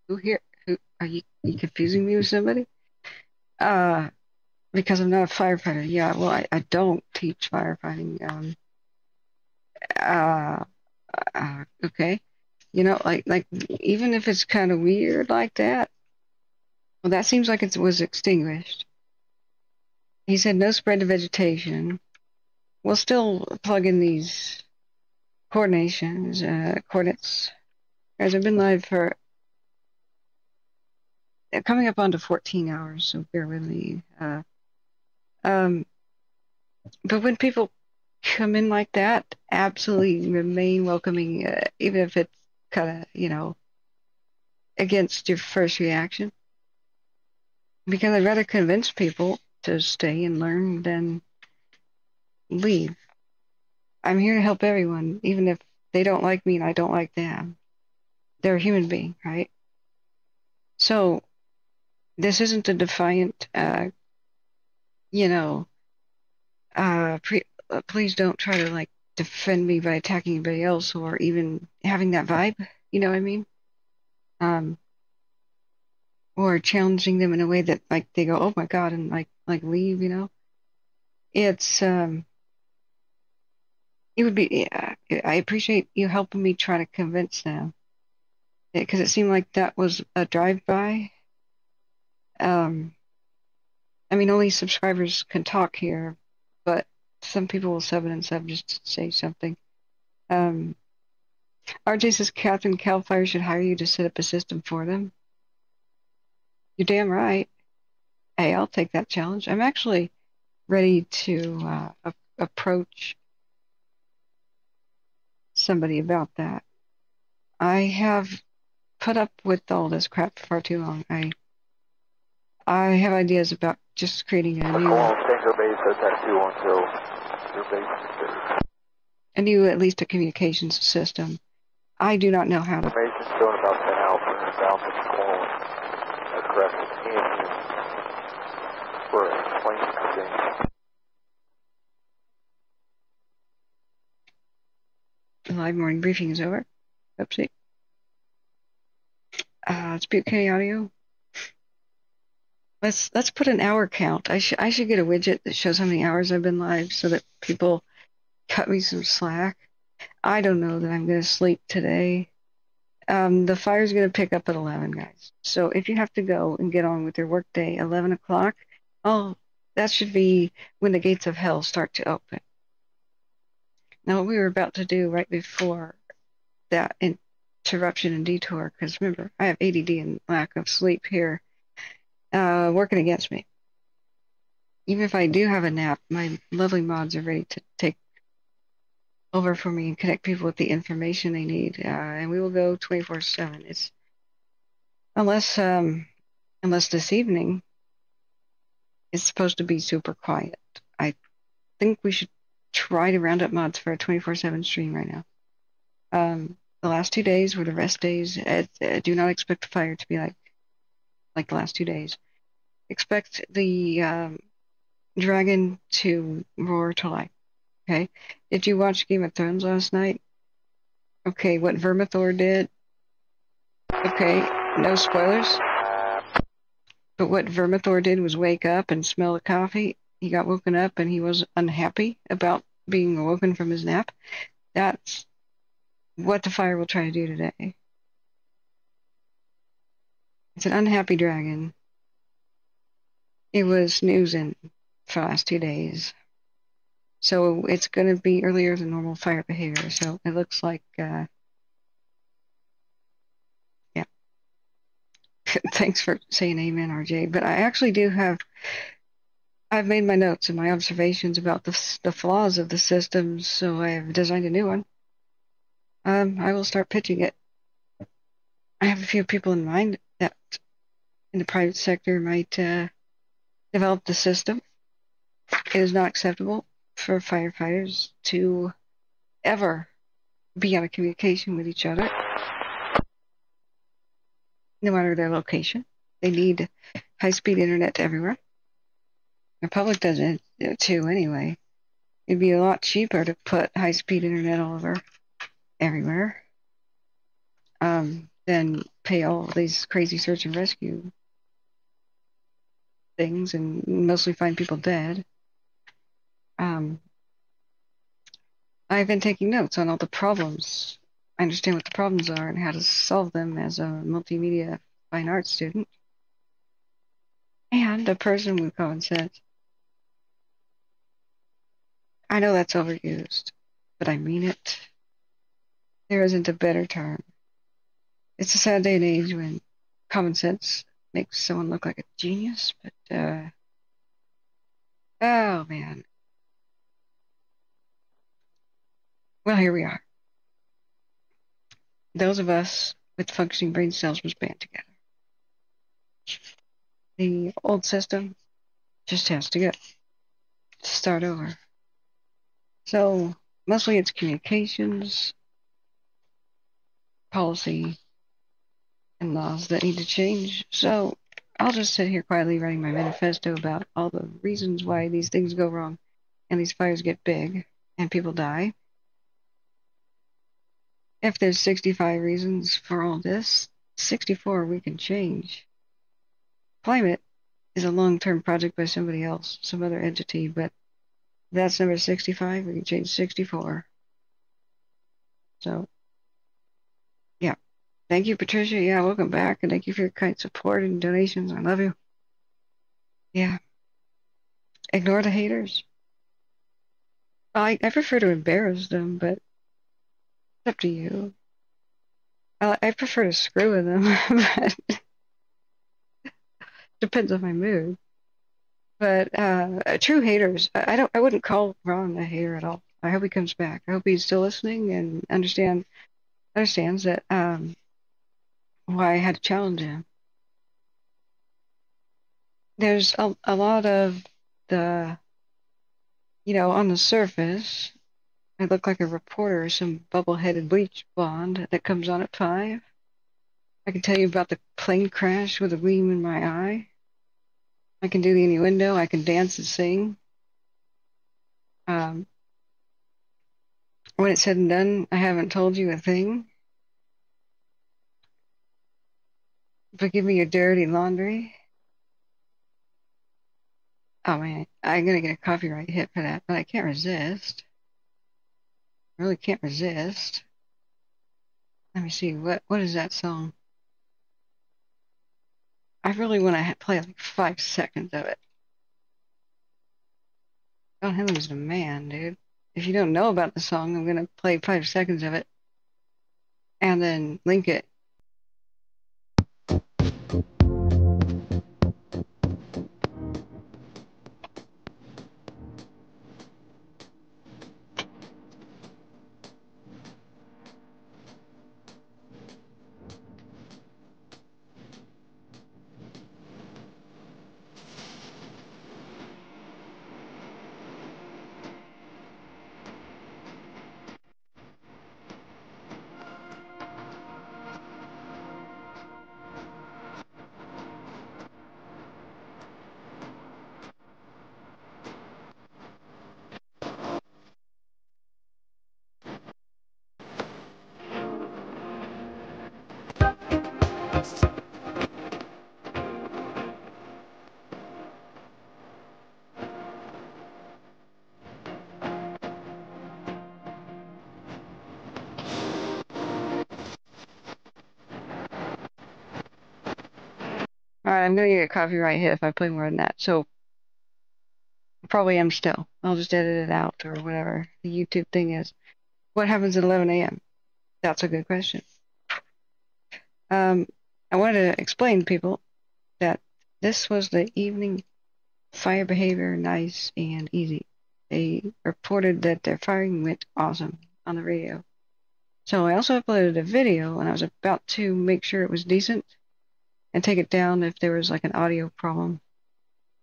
who are you confusing me with somebody? Because I'm not a firefighter. Yeah, well, I don't teach firefighting. Okay. You know, like even if it's kind of weird like that, well, that seems like it was extinguished. He said no spread to vegetation. We'll still plug in these coordinates. Guys, I've been live for coming up onto 14 hours, so bear with me. But when people come in like that, absolutely remain welcoming, even if it's kind of, you know, against your first reaction. Because I'd rather convince people to stay and learn than leave. I'm here to help everyone, even if they don't like me and I don't like them. They're a human being, right? So this isn't a defiant, please don't try to like defend me by attacking anybody else or even having that vibe. You know what I mean? Or challenging them in a way that like they go, oh my God, and like leave. You know, it's it would be. I appreciate you helping me try to convince them, because it seemed like that was a drive-by. I mean, only subscribers can talk here, but some people will sub in and sub just to say something. RJ says Catherine Cal Fire should hire you to set up a system for them. You're damn right. Hey, I'll take that challenge. I'm actually ready to approach somebody about that. I have put up with all this crap for far too long. I have ideas about just creating a new, at least a communications system. I do not know how to. Information showing about 10 Alpha south of Colin. That's correct. For a plane exchange. The live morning briefing is over. Oopsie. It's Butte County Audio. Let's put an hour count. I should get a widget that shows how many hours I've been live so that people cut me some slack. I don't know that I'm going to sleep today. The fire's going to pick up at 11, guys. So if you have to go and get on with your workday 11 o'clock, that should be when the gates of hell start to open. Now, what we were about to do right before that interruption and detour, because remember, I have ADD and lack of sleep here working against me. Even if I do have a nap, my lovely mods are ready to take over for me and connect people with the information they need, and we will go 24/7. It's unless this evening is supposed to be super quiet. I think we should try to round up mods for a 24/7 stream right now. The last 2 days were the rest days. Do not expect the fire to be like the last 2 days. Expect the dragon to roar to life. Okay? Did you watch Game of Thrones last night? Okay, what Vermithor did? Okay, no spoilers. But what Vermithor did was wake up and smell the coffee. He got woken up and he was unhappy about being awoken from his nap. That's what the fire will try to do today. It's an unhappy dragon. It was snoozing for the last 2 days. So it's going to be earlier than normal fire behavior. So it looks like, yeah. Thanks for saying amen, RJ. But I actually do have, I've made my notes and my observations about the flaws of the system, so I have designed a new one. I will start pitching it. I have a few people in mind that in the private sector might develop the system. It is not acceptable for firefighters to ever be out of communication with each other, no matter their location. They need high-speed internet everywhere. The public does it too anyway. It'd be a lot cheaper to put high-speed internet all over everywhere than pay all these crazy search and rescue things and mostly find people dead. I've been taking notes on all the problems. I understand what the problems are and how to solve them as a multimedia fine arts student and a person with common sense. I know that's overused, but I mean it. There isn't a better term. It's a sad day and age when common sense makes someone look like a genius, but, oh man. Well, here we are. Those of us with functioning brain cells must band together. The old system just has to go. Start over. So, mostly it's communications, policy, and laws that need to change. So, I'll just sit here quietly writing my manifesto about all the reasons why these things go wrong and these fires get big and people die. If there's 65 reasons for all this, 64 we can change. Climate is a long-term project by somebody else, some other entity, but that's number 65, we can change 64. So, yeah. Thank you, Patricia. Yeah, welcome back, and thank you for your kind support and donations. I love you. Yeah. Ignore the haters. I prefer to embarrass them, but it's up to you. I prefer to screw with them, but depends on my mood. But true haters, I wouldn't call Ron a hater at all. I hope he comes back. I hope he's still listening and understands that why I had to challenge him. There's a lot of the, on the surface, I look like a reporter or some bubble-headed bleach blonde that comes on at 5. I can tell you about the plane crash with a gleam in my eye. I can do the innuendo. I can dance and sing. When it's said and done, I haven't told you a thing. But give me your dirty laundry. Oh man, I'm gonna get a copyright hit for that, but I can't resist. I really can't resist. Let me see, what is that song? I really want to play like 5 seconds of it. Don Henley's the man, dude. If you don't know about the song, I'm gonna play 5 seconds of it and then link it. I'm going to get a copyright hit if I play more than that. So I probably am still. I'll just edit it out or whatever the YouTube thing is. What happens at 11 a.m.? That's a good question. I wanted to explain to people that this was the evening fire behavior, nice and easy. They reported that their firing went awesome on the radio. So I also uploaded a video, and I was about to make sure it was decent and take it down if there was like an audio problem.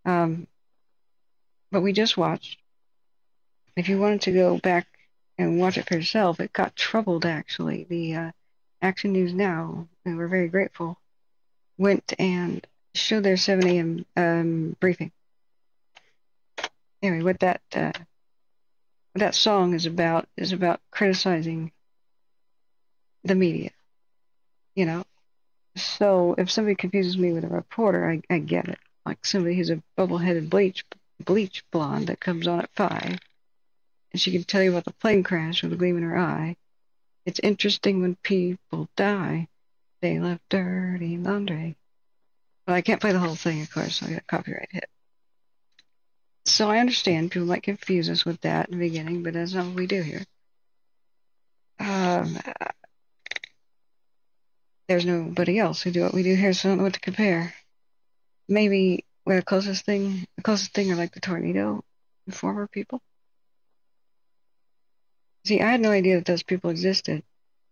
But we just watched. If you wanted to go back and watch it for yourself, it got troubled actually. The Action News Now, and we're very grateful, went and showed their 7 a.m. Briefing. Anyway, what that song is about criticizing the media, you know. So if somebody confuses me with a reporter, I get it. Like somebody who's a bubble-headed bleach blonde that comes on at 5, and she can tell you about the plane crash with a gleam in her eye. It's interesting when people die. They left dirty laundry. But I can't play the whole thing, of course, so I get a copyright hit. So I understand people might confuse us with that in the beginning, but that's not what we do here. There's nobody else who do what we do here, so I don't know what to compare. Maybe the closest thing are like the tornado informer people. See, I had no idea that those people existed,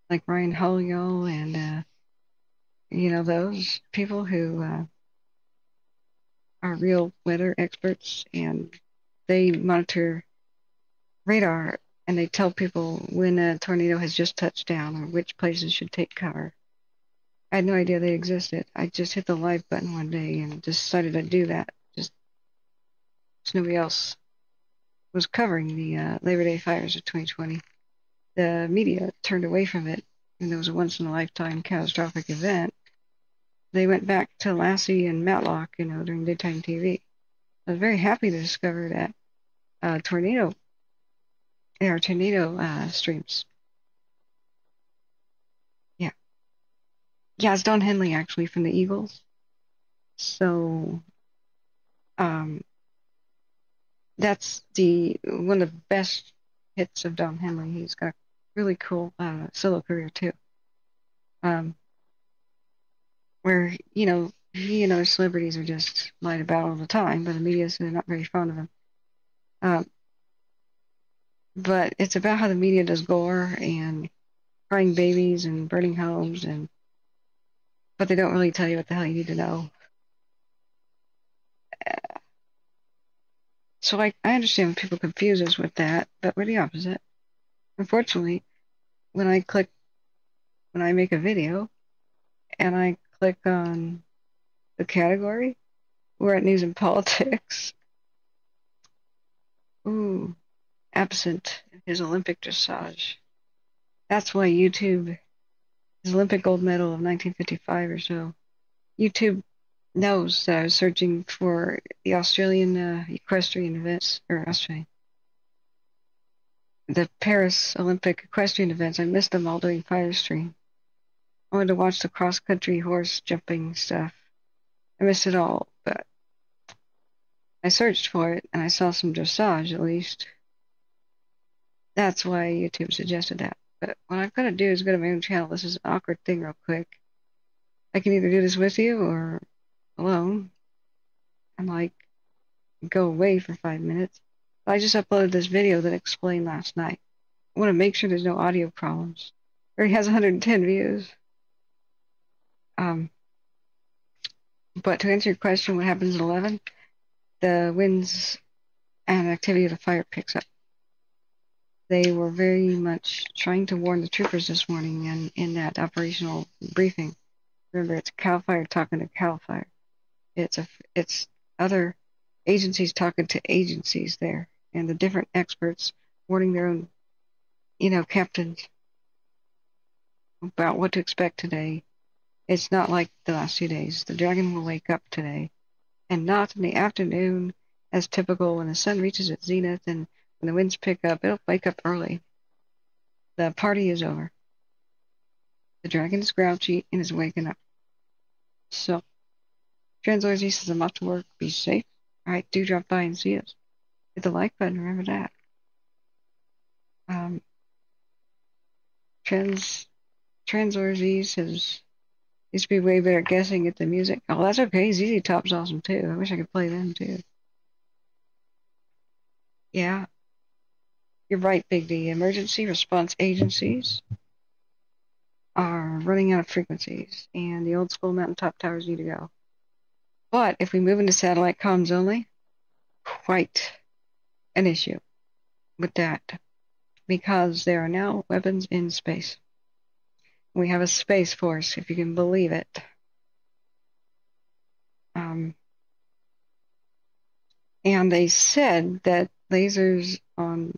like Ryan Holyoe and those people who are real weather experts, and they monitor radar and they tell people when a tornado has just touched down or which places should take cover. I had no idea they existed. I just hit the live button one day and decided I'd do that. Just nobody else was covering the Labor Day fires of 2020. The media turned away from it, and it was a once-in-a-lifetime catastrophic event. They went back to Lassie and Matlock, during daytime TV. I was very happy to discover that tornado streams. Yeah, it's Don Henley actually from the Eagles. So, that's one of the best hits of Don Henley. He's got a really cool solo career too. Where he and other celebrities are just lied about all the time, but the media says they're not very fond of him. But it's about how the media does gore and crying babies and burning homes, but they don't really tell you what the hell you need to know. So I understand when people confuse us with that, but we're the opposite. Unfortunately, when I make a video and I click on the category, we're at news and politics. Ooh, absent his Olympic dressage. That's why YouTube, his Olympic gold medal of 1955 or so, YouTube knows that I was searching for the Australian equestrian events, or Australian, the Paris Olympic equestrian events. I missed them all during Firestream. I wanted to watch the cross-country horse jumping stuff. I missed it all, but I searched for it, and I saw some dressage, at least. That's why YouTube suggested that. But what I've got to do is go to my own channel. This is an awkward thing real quick. I can either do this with you or alone and, go away for 5 minutes. I just uploaded this video that I explained last night. I want to make sure there's no audio problems. It already has 110 views. But to answer your question, what happens at 11? The winds and activity of the fire picks up. They were very much trying to warn the troopers this morning in that operational briefing. Remember, it's CAL FIRE talking to CAL FIRE. It's other agencies talking to agencies there, and the different experts warning their own, captains about what to expect today. It's not like the last few days. The dragon will wake up today, and not in the afternoon as typical when the sun reaches its zenith and when the winds pick up. It'll wake up early. The party is over. The dragon is grouchy and is waking up. So Translator says I'm off to work. Be safe. All right, do drop by and see us. Hit the like button. Remember that. Translator says used to be way better at guessing at the music. Oh, that's okay. ZZ Top's awesome too. I wish I could play them too. Yeah, you're right, Big D. Emergency response agencies are running out of frequencies, and the old school mountaintop towers need to go. But if we move into satellite comms only, quite an issue with that, because there are now weapons in space. We have a space force, if you can believe it. And they said that lasers on,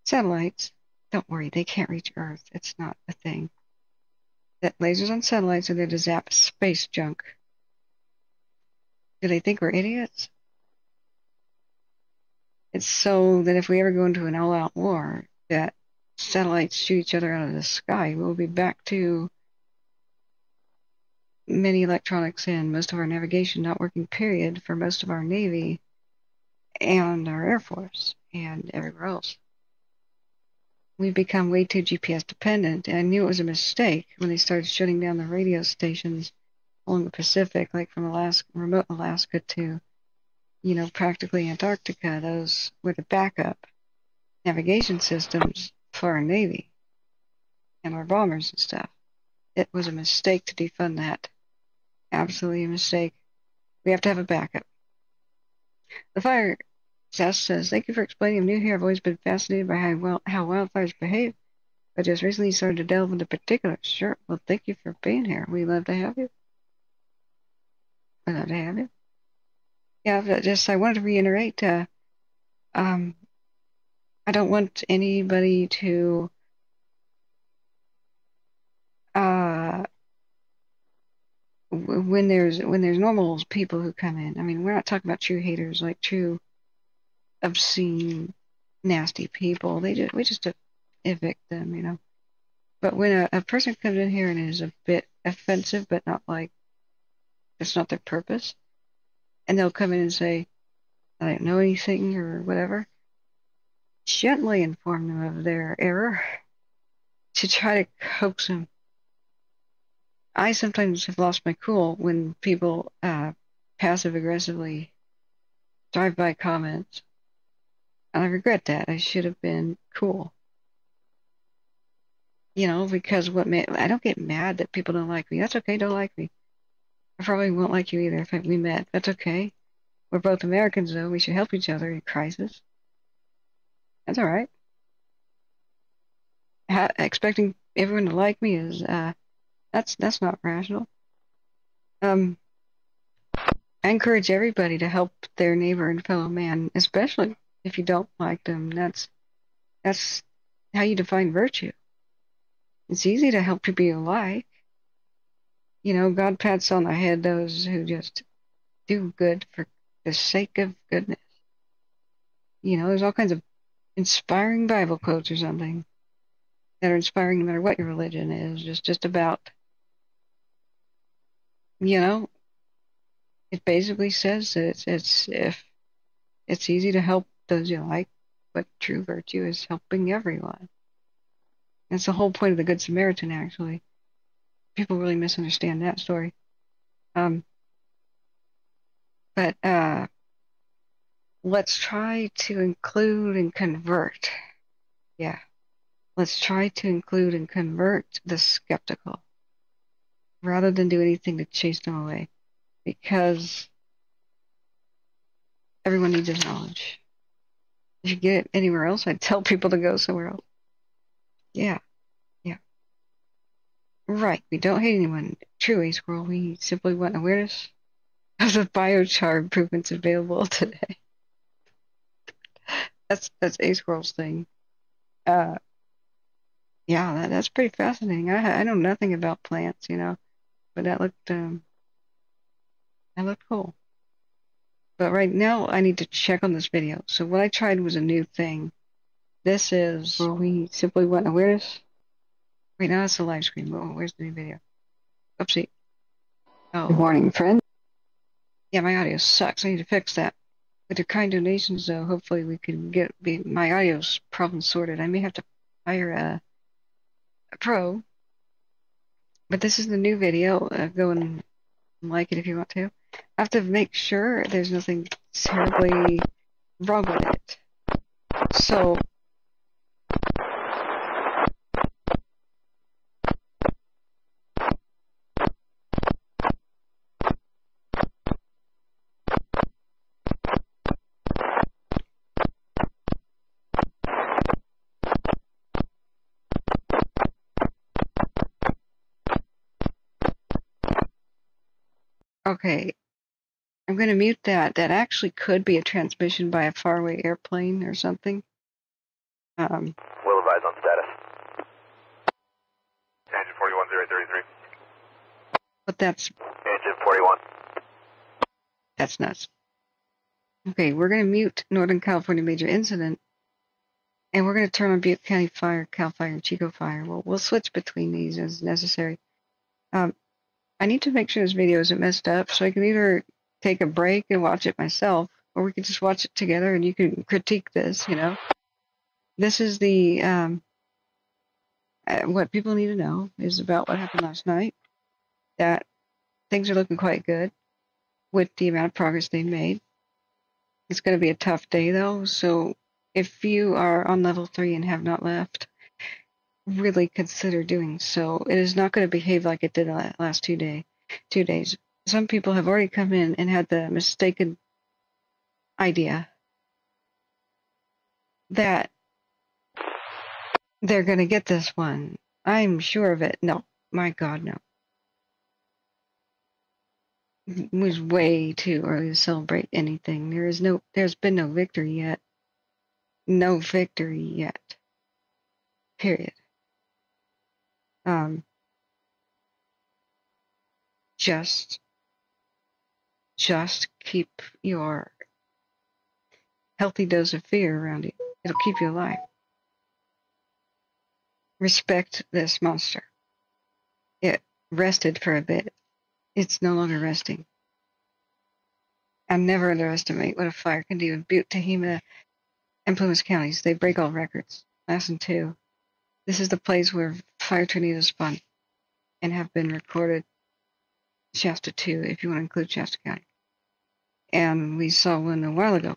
satellites, don't worry, they can't reach Earth. It's not a thing. That lasers on satellites are there to zap space junk. Do they think we're idiots? It's so that if we ever go into an all-out war, that satellites shoot each other out of the sky, we'll be back to many electronics and most of our navigation not working, period, for most of our Navy and our Air Force and everywhere else. We've become way too GPS dependent, and I knew it was a mistake when they started shutting down the radio stations along the Pacific, like from Alaska, remote Alaska to, practically Antarctica. Those were the backup navigation systems for our Navy and our bombers and stuff. It was a mistake to defund that. Absolutely a mistake. We have to have a backup. The Fire Shasta says, thank you for explaining. I'm new here. I've always been fascinated by how wildfires behave, but just recently started to delve into particulars. Sure. Well, thank you for being here. We'd love to have you. We'd love to have you. Yeah, I wanted to reiterate, I don't want anybody to when there's normal people who come in. I mean, we're not talking about true haters, like true obscene, nasty people. We just evict them, But when a person comes in here and is a bit offensive, but not like that's not their purpose, and they'll come in and say, I don't know anything or whatever, gently inform them of their error to try to coax them. I sometimes have lost my cool when people passive-aggressively drive-by comments, and I regret that. I should have been cool. Because I don't get mad that people don't like me. That's okay, don't like me. I probably won't like you either if we met. That's okay. We're both Americans, though. We should help each other in crisis. That's all right. Expecting everyone to like me is that's not rational. I encourage everybody to help their neighbor and fellow man, especially if you don't like them. That's how you define virtue. It's easy to help people you like. God pats on the head those who just do good for the sake of goodness. There's all kinds of inspiring Bible quotes or something that are inspiring no matter what your religion is. Just about, it basically says that it's easy to help those you like, but true virtue is helping everyone. That's the whole point of the Good Samaritan, actually. People really misunderstand that story. But let's try to include and convert. Yeah. Let's try to include and convert the skeptical rather than do anything to chase them away, because everyone needs his knowledge. If you get it anywhere else, I'd tell people to go somewhere else. Yeah. Right. We don't hate anyone. True, A-Squirrel. We simply want awareness of the biochar improvements available today. That's A-Squirrel's thing. Yeah, that's pretty fascinating. I know nothing about plants, but that looked cool. But right now, I need to check on this video. So what I tried was a new thing. This is where we simply want awareness. Wait, now it's a live stream. Oh, where's the new video? Oopsie. Oh. Good morning, friend. Yeah, my audio sucks. I need to fix that. With your kind donations, though, hopefully we can get my audio's problem sorted. I may have to hire a pro, but this is the new video. Go and like it if you want to. I have to make sure there's nothing terribly wrong with it. So, okay, I'm going to mute that. That actually could be a transmission by a faraway airplane or something. Will advise on status. Engine 41033. But that's... Engine 41. That's nuts. Okay, we're going to mute Northern California Major Incident, and we're going to turn on Butte County Fire, Cal Fire, and Chico Fire. We'll switch between these as necessary. I need to make sure this video isn't messed up, so I can either take a break and watch it myself, or we can just watch it together and you can critique this, you know. This is the, what people need to know is about what happened last night, that things are looking quite good with the amount of progress they've made. It's going to be a tough day, though, so if you are on level 3 and have not left, really consider doing so. It is not going to behave like it did the last 2 days. Some people have already come in and had the mistaken idea that they're going to get this one. I'm sure of it. No, my God, no. It was way too early to celebrate anything. There's been no victory yet. No victory yet. Period. Just keep your healthy dose of fear around you. It'll keep you alive. Respect this monster. It rested for a bit. It's no longer resting. And never underestimate what a fire can do in Butte, Tehema, and Plumas counties. They break all records. Last and 2. This is the place where fire tornadoes spawn and have been recorded. Shasta 2, if you want to include Shasta County. And we saw one a while ago.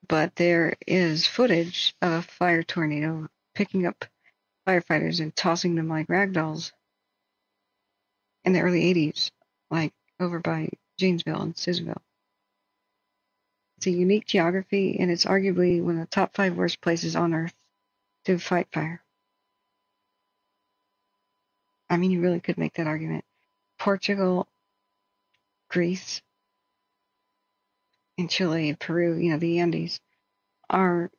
But there is footage of a fire tornado picking up firefighters and tossing them like ragdolls in the early 80s, like over by Janesville and Susanville. It's a unique geography, and it's arguably one of the top 5 worst places on Earth to fight fire. I mean, you really could make that argument. Portugal, Greece, and Chile and Peru, you know, the Andes, are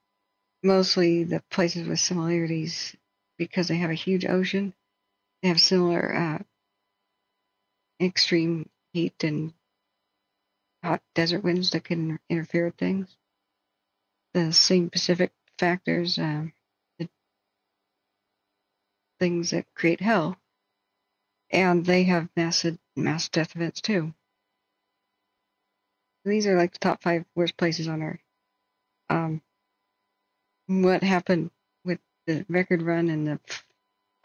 mostly the places with similarities because they have a huge ocean. They have similar extreme heat and hot desert winds that can interfere with things. The same Pacific factors, the things that create hell. And they have mass death events too. These are like the top 5 worst places on Earth. What happened with the record run and the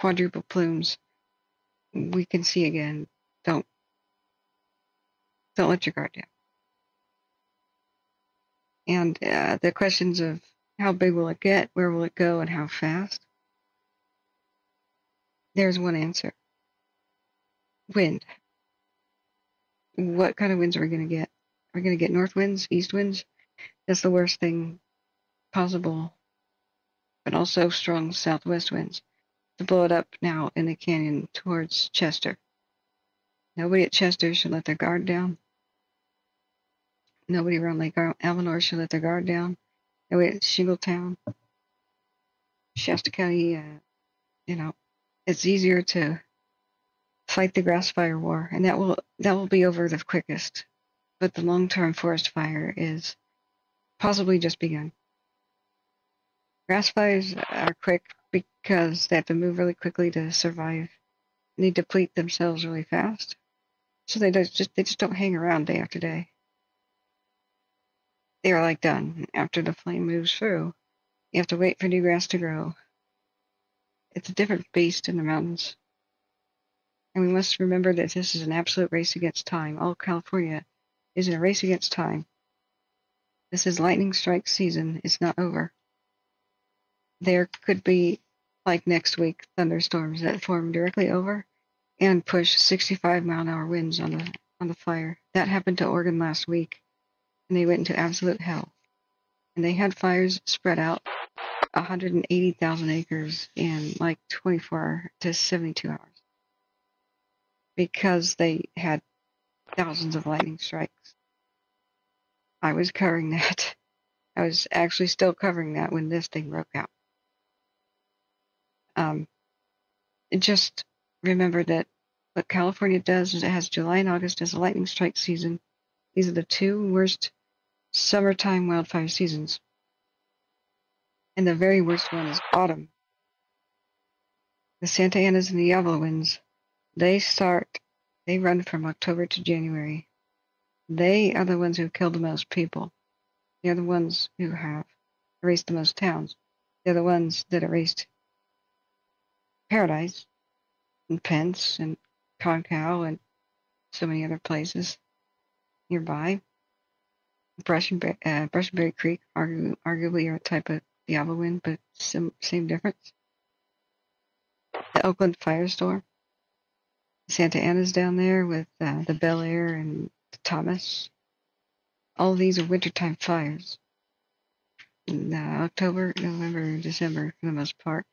quadruple plumes, we can see again. Don't let your guard down. And the questions of how big will it get, where will it go, and how fast? There's one answer. Wind. What kind of winds are we going to get? Are we going to get north winds, east winds? That's the worst thing possible. But also strong southwest winds to blow it up now in the canyon towards Chester. Nobody at Chester should let their guard down. Nobody around Lake Almanor should let their guard down. Nobody at Shingletown, Shasta County, you know, it's easier to fight the grass fire war, and that will be over the quickest. But the long-term forest fire is possibly just begun. Grass fires are quick because they have to move really quickly to survive. They deplete themselves really fast. So they just don't hang around day after day. They are like done. After the flame moves through, you have to wait for new grass to grow. It's a different beast in the mountains. And we must remember that this is an absolute race against time. All California is in a race against time. This is lightning strike season. It's not over. There could be, like next week, thunderstorms that form directly over and push 65-mile-an-hour winds on the fire. That happened to Oregon last week, and they went into absolute hell. And they had fires spread out 180,000 acres in like 24 to 72 hours because they had thousands of lightning strikes. I was covering that. I was actually still covering that when this thing broke out. Just remember that what California does is it has July and August as a lightning strike season. These are the two worst summertime wildfire seasons. And the very worst one is autumn. The Santa Anas and the Diablo winds, they run from October to January. They are the ones who killed the most people. They're the ones who have erased the most towns. They're the ones that erased Paradise and Pence and Concow and so many other places nearby. Brushberry Creek, arguably are a type of Diablo wind, but same difference. The Oakland firestorm. Santa Ana's down there with the Bel Air and the Thomas. All of these are wintertime fires. In October, November, December, for the most part.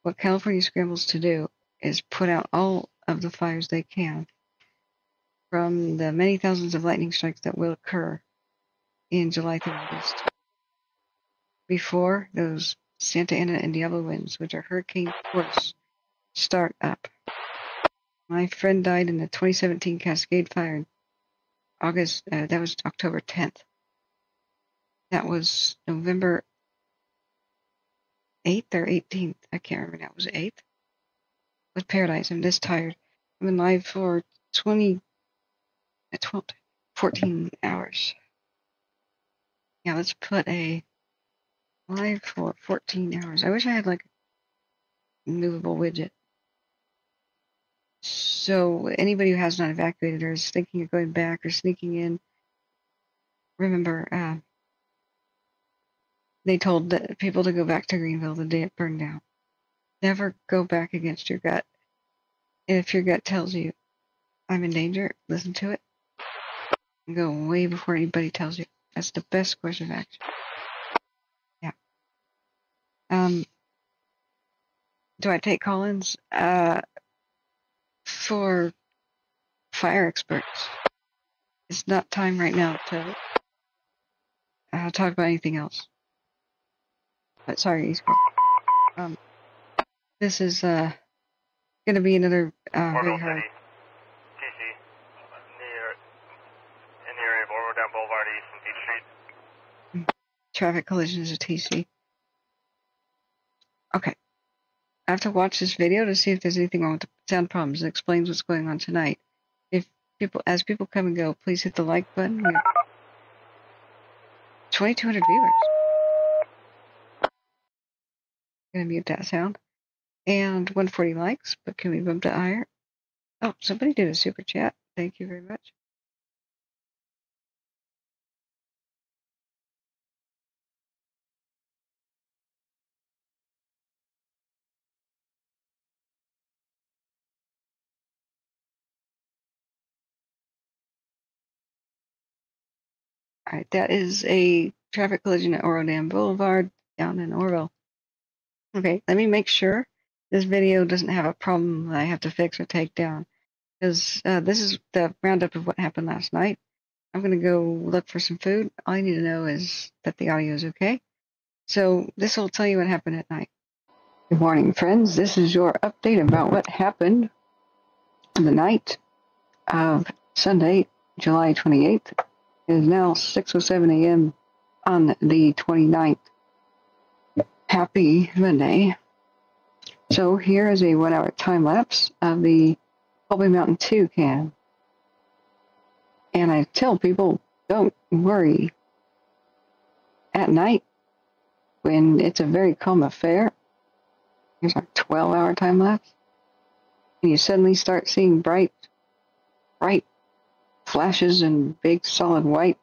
What California scrambles to do is put out all of the fires they can from the many thousands of lightning strikes that will occur in July through August before those Santa Ana and Diablo winds, which are hurricane force, start up. My friend died in the 2017 Cascade Fire in August. That was October 10th. That was November 8th or 18th. I can't remember now. It was 8th. With Paradise. I'm this tired. I've been live for 14 hours. Yeah, let's put a live for 14 hours. I wish I had like a movable widget. So anybody who has not evacuated or is thinking of going back or sneaking in, remember, they told the people to go back to Greenville the day it burned down. Never go back against your gut. And if your gut tells you, I'm in danger, listen to it. And go way before anybody tells you. That's the best course of action. Yeah. Do I take call-ins? For fire experts. It's not time right now to talk about anything else. But sorry, East Coast. This is going to be another very hard. TC, in the area of Morrow down Boulevard East and Beach Street. Traffic collisions at TC. Okay. I have to watch this video to see if there's anything wrong with the sound problems. It explains what's going on tonight. As people come and go, please hit the like button. We have 2,200 viewers. I'm going to mute that sound. And 140 likes, but can we bump that higher? Oh, somebody did a super chat. Thank you very much. All right, that is a traffic collision at Oro Dam Boulevard down in Orville. Okay, let me make sure this video doesn't have a problem that I have to fix or take down. Because this is the roundup of what happened last night. I'm going to go look for some food. All I need to know is that the audio is okay. So this will tell you what happened at night. Good morning, friends. This is your update about what happened the night of Sunday, July 28th. It is now 6:07 a.m. on the 29th. Happy Monday. So here is a 1-hour time lapse of the Colby Mountain 2 cam. And I tell people, don't worry. At night, when it's a very calm affair, there's a 12-hour time lapse, and you suddenly start seeing bright flashes and big solid white.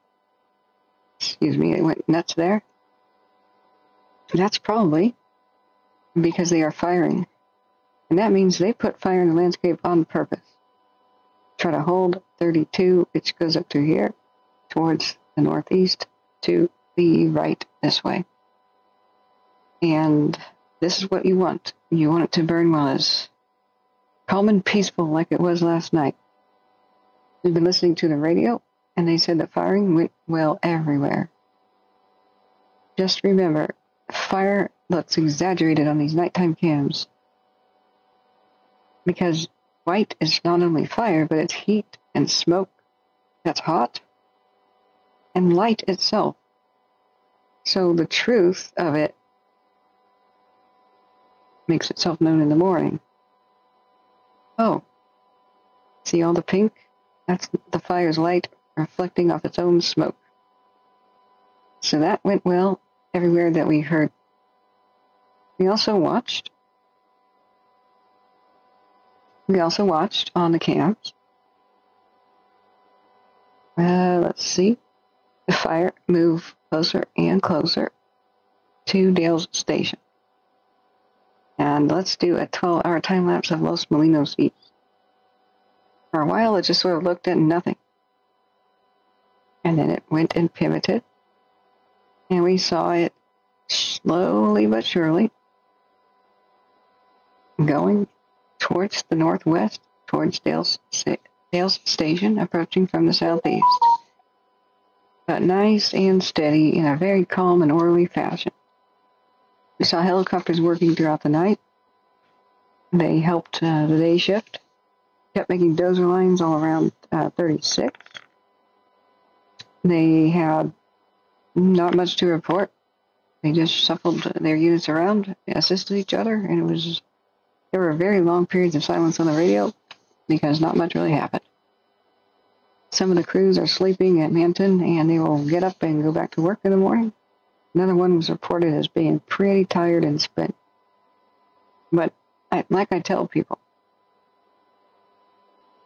Excuse me, it went nuts there. That's probably because they are firing. And that means they put fire in the landscape on purpose. Try to hold 32, which goes up to here, towards the northeast, to the right this way. And this is what you want. You want it to burn while it's calm and peaceful like it was last night. We've been listening to the radio, and they said the firing went well everywhere. Just remember, fire looks exaggerated on these nighttime cams because white is not only fire, but it's heat and smoke that's hot and light itself. So the truth of it makes itself known in the morning. Oh, see all the pink? That's the fire's light reflecting off its own smoke. So that went well everywhere that we heard. We also watched on the cams. Let's see. The fire move closer and closer to Dale's station. And let's do a 12-hour time lapse of Los Molinos East. For a while, it just sort of looked at nothing. And then it went and pivoted. And we saw it slowly but surely going towards the northwest, towards Dale's station, approaching from the southeast. But nice and steady in a very calm and orderly fashion. We saw helicopters working throughout the night. They helped the day shift. Kept making dozer lines all around 36. They had not much to report. They just shuffled their units around, assisted each other, and there were very long periods of silence on the radio because not much really happened. Some of the crews are sleeping at Manton, and they will get up and go back to work in the morning. Another one was reported as being pretty tired and spent. But like I tell people,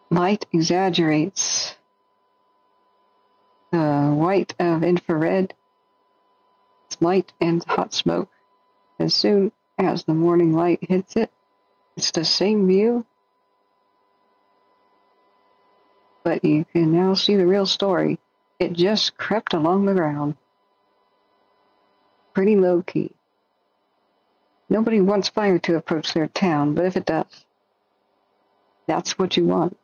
light exaggerates the white of infrared. It's light and hot smoke. As soon as the morning light hits it, it's the same view. But you can now see the real story. It just crept along the ground. Pretty low-key. Nobody wants fire to approach their town, but if it does, that's what you want.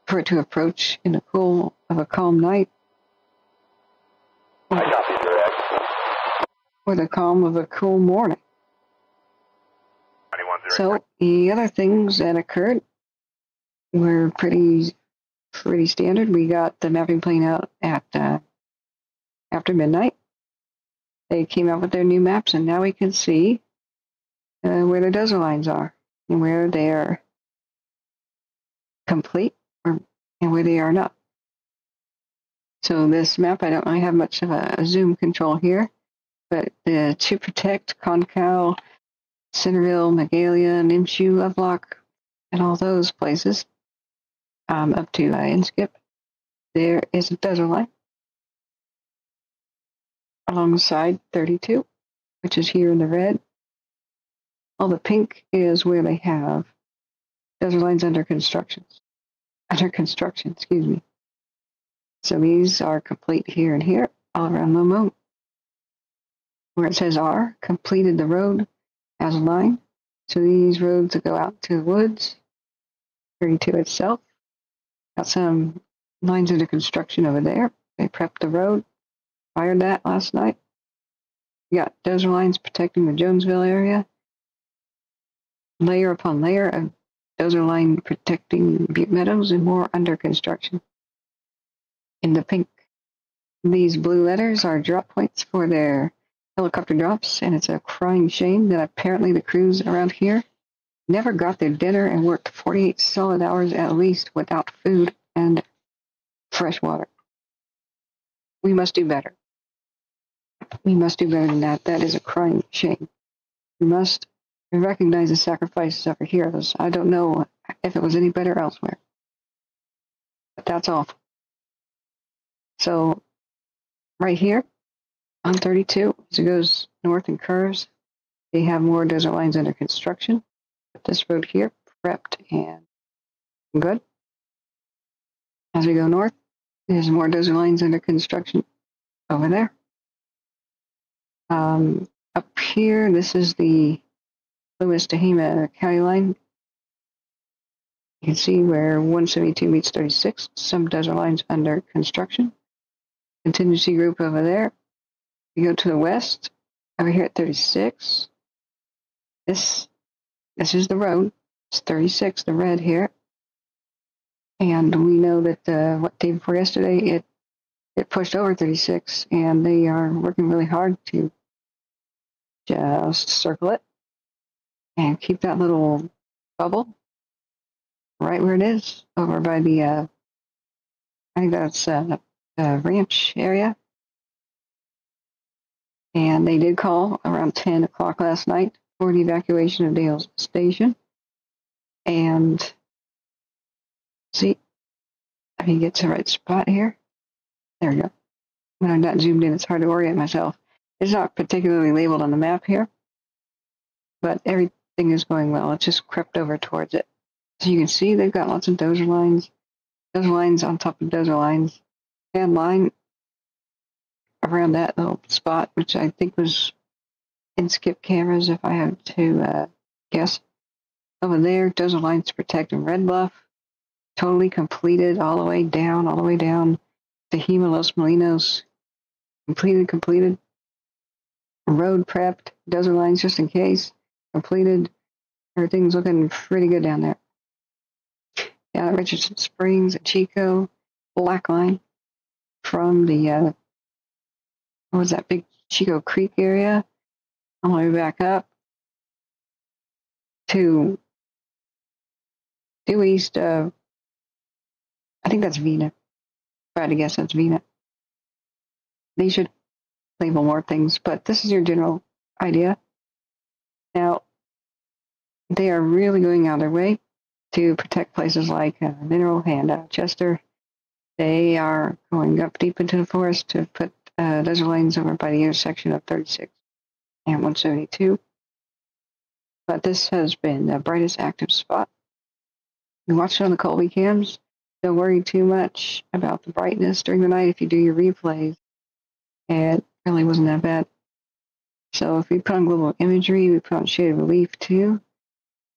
For it to approach in the cool of a calm night. I copy, direct. Or the calm of a cool morning. So the other things that occurred were pretty standard. We got the mapping plane out at after midnight. They came out with their new maps, and now we can see where the dozer lines are and where they are complete and where they are not. So this map, I don't really have much of a zoom control here, but the To Protect, Concal, Centerville, Magalia, Nimshu, Lovelock, and all those places, up to Inskip, there is a dozer line alongside 32, which is here in the red. All the pink is where they have dozer lines under construction, excuse me. So these are complete here and here, all around Momo. Where it says R, completed the road as a line. So these roads that go out to the woods, 32 itself. Got some lines under construction over there. They prepped the road, fired that last night. We got dozer lines protecting the Jonesville area. Layer upon layer of dozer line protecting Butte Meadows, and more under construction. In the pink, these blue letters are drop points for their helicopter drops, and it's a crying shame that apparently the crews around here never got their dinner and worked 48 solid hours at least without food and fresh water. we must do better. We must do better than that. That is a crying shame. We must recognize the sacrifices of our heroes. I don't know if it was any better elsewhere, but that's awful. So right here on 32, as it goes north and curves, they have more desert lines under construction. But this road here, prepped and good. As we go north, there's more desert lines under construction over there. Up here, this is the Lewis-Tehema county line. You can see where 172 meets 36, some desert lines under construction. Contingency group over there. You go to the west, over here at 36. This is the road. It's 36, the red here. And we know that what day before yesterday, it pushed over 36, and they are working really hard to just circle it and keep that little bubble right where it is, over by the, I think that's the ranch area. And they did call around 10 o'clock last night for the evacuation of Dale's Station. And see, I can get to the right spot here. There we go. When I'm not zoomed in, it's hard to orient myself. It's not particularly labeled on the map here, but everything is going well. It just crept over towards it. So you can see they've got lots of dozer lines on top of dozer lines, and line around that little spot, which I think was in skip cameras, if I have to guess. Over there, dozer lines protecting Red Bluff, totally completed all the way down. Tehema, Los Molinos, completed. Road prepped, dozer lines just in case, completed. Everything's looking pretty good down there. Down at Richardson Springs, at Chico, black line from the, what was that, big Chico Creek area, all the way back up to due east of, I think that's Vena. Try to guess that's Vena. They should label more things, but this is your general idea. Now, they are really going out of their way to protect places like Mineral and Chester. They are going up deep into the forest to put desert lanes over by the intersection of 36 and 172. But this has been the brightest active spot. You watch it on the Colby cams. Don't worry too much about the brightness during the night if you do your replays. And it really wasn't that bad. So if we put on global imagery, we put on shaded relief too,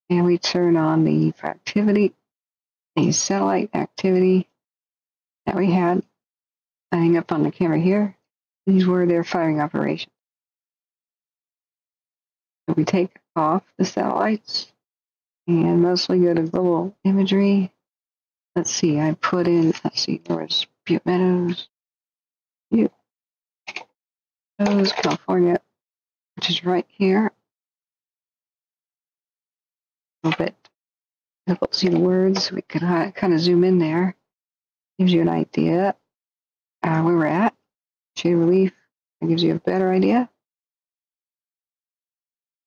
and we turn on the activity, the satellite activity that we had lining up on the camera here. These were their firing operations. So we take off the satellites and mostly go to global imagery. Let's see, I put in, there was Butte Meadows, California, which is right here. A little bit difficult to see the words. We could kind of zoom in there. Gives you an idea where we're at. Shade relief, that gives you a better idea.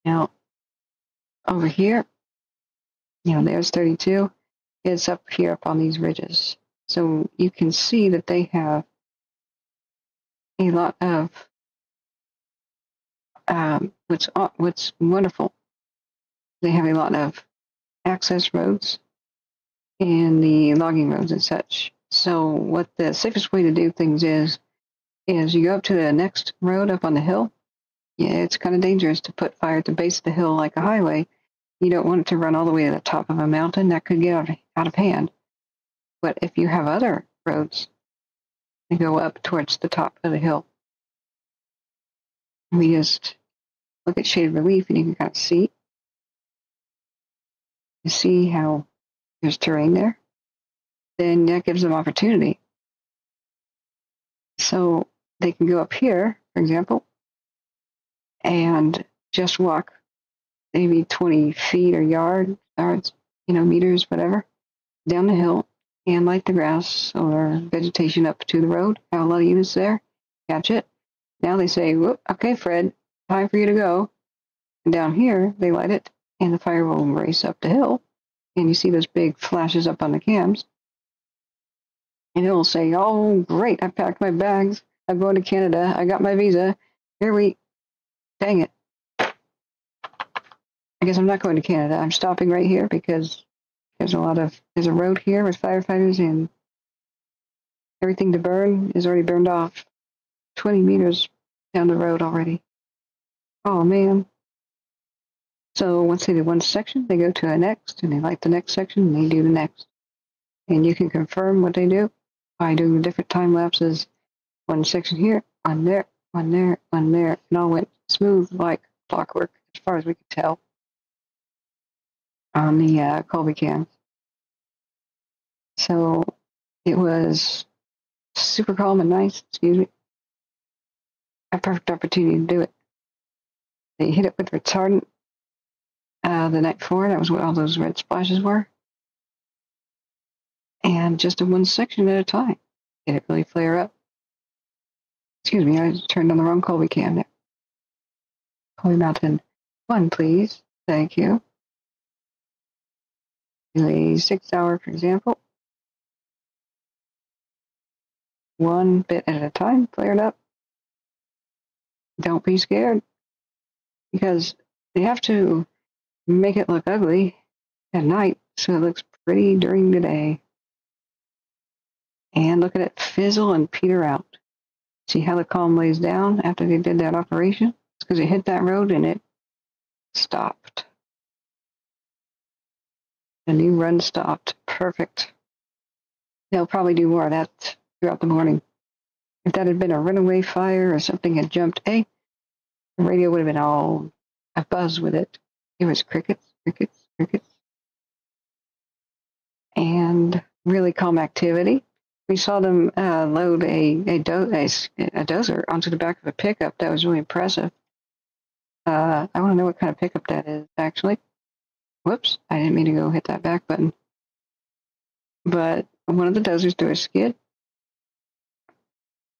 Now, over here, there's 32. It's up here up on these ridges. So you can see that they have a lot of what's wonderful. They have a lot of access roads and the logging roads and such. So what the safest way to do things is you go up to the next road up on the hill. Yeah, it's kind of dangerous to put fire at the base of the hill like a highway. You don't want it to run all the way to the top of a mountain. That could get out of hand. But if you have other roads, they go up towards the top of the hill. We just look at shaded relief and you can kind of see. You see how there's terrain there. Then that gives them opportunity. So they can go up here, for example, and just walk maybe 20 feet or yards, meters, whatever, down the hill and light the grass or vegetation up to the road. Have a lot of units there. catch it. Now they say, whoop, okay, Fred, time for you to go. And down here, they light it, and the fire will race up the hill. And you see those big flashes up on the cams. And it'll say, oh, great, I packed my bags. I'm going to Canada. I got my visa. Dang it. I guess I'm not going to Canada. I'm stopping right here because there's a road here with firefighters, and everything to burn is already burned off 20 meters down the road already. Oh, man. So once they do one section, they go to the next, and they light the next section, and they do the next. And you can confirm what they do by doing the different time lapses. One section here, one there, one there, one there, and all went smooth like clockwork as far as we could tell on the Colby cam. So it was super calm and nice, a perfect opportunity to do it. They hit it with retardant the night before. That was what all those red splashes were. And just in one section at a time. Did it really flare up? Excuse me, I turned on the wrong Colby cam there. Colby Mountain 1, please. Thank you. Relay 6 hour, for example. One bit at a time, flared up. Don't be scared, because they have to make it look ugly at night so it looks pretty during the day. And look at it fizzle and peter out. See how the column lays down after they did that operation? It's because it hit that road and it stopped. The new run stopped. Perfect. They'll probably do more of that throughout the morning. If that had been a runaway fire or something had jumped, the radio would have been all abuzz with it. It was crickets, crickets, crickets. And really calm activity. We saw them load a dozer onto the back of a pickup. That was really impressive. I want to know what kind of pickup that is, actually. Whoops, I didn't mean to go hit that back button. But one of the dozers threw a skid.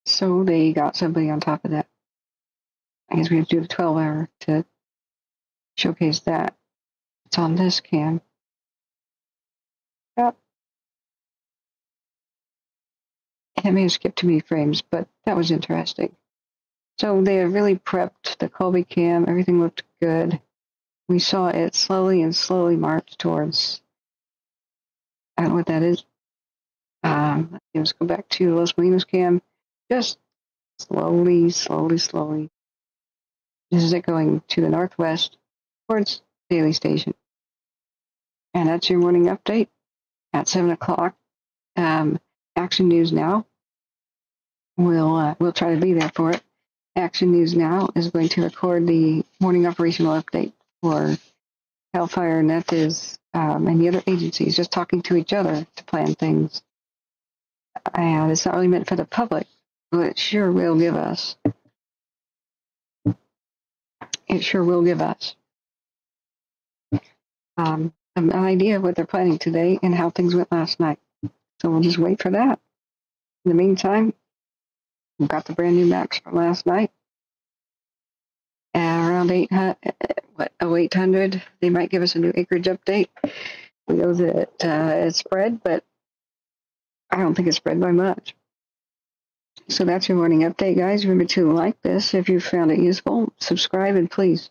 So they got somebody on top of that. I guess we have to do the 12 hour to showcase that. It's on this cam. Yep. It may have skipped too many frames, but that was interesting. So they have really prepped the Colby cam. Everything looked good. We saw it slowly march towards, I don't know what that is. Let's go back to Los Molinos cam. Just slowly. This is it going to the northwest towards Daly Station. And that's your morning update at 7 o'clock. Action News Now. We'll try to be there for it. Action News Now is going to record the morning operational update for CAL FIRE, and that is, and the other agencies, just talking to each other to plan things. And it's not really meant for the public, but it sure will give us. An idea of what they're planning today and how things went last night. So we'll just wait for that. In the meantime, we've got the brand new maps from last night. Around 800, they might give us a new acreage update. We know that it's spread, but I don't think it's spread by much. So that's your morning update, guys. Remember to like this if you found it useful. Subscribe, and please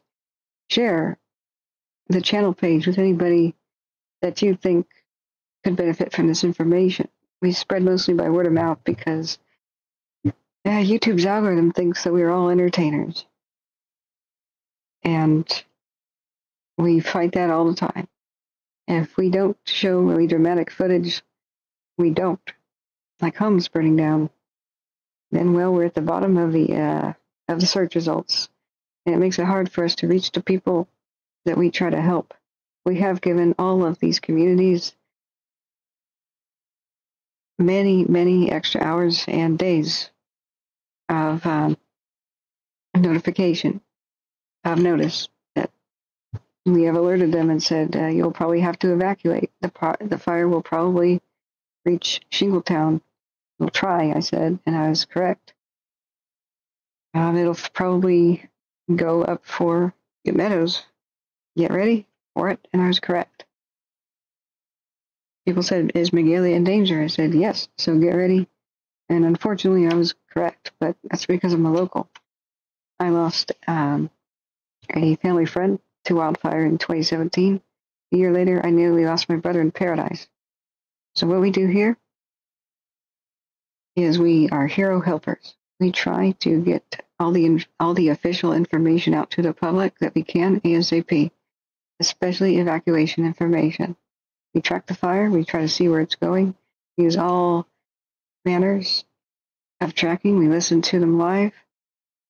share the channel page with anybody that you think could benefit from this information. We spread mostly by word of mouth because YouTube's algorithm thinks that we're all entertainers. And we fight that all the time. If we don't show really dramatic footage, we don't, like homes burning down, then, well, we're at the bottom of the search results. And it makes it hard for us to reach the people that we try to help. We have given all of these communities many extra hours and days of notification, of notice that we have alerted them and said, you'll probably have to evacuate. The fire will probably reach Shingletown. We'll try, I said, and I was correct. It'll probably go up for Get Meadows. Get ready for it, and I was correct. People said, "Is Magalia in danger?" I said, "Yes." So get ready. And unfortunately, I was correct, but that's because I'm a local. I lost a family friend to wildfire in 2017. A year later, I nearly lost my brother in Paradise. So what we do here is we are hero helpers. We try to get all the official information out to the public that we can ASAP, especially evacuation information. We track the fire. We try to see where it's going. We use all manners of tracking. We listen to them live.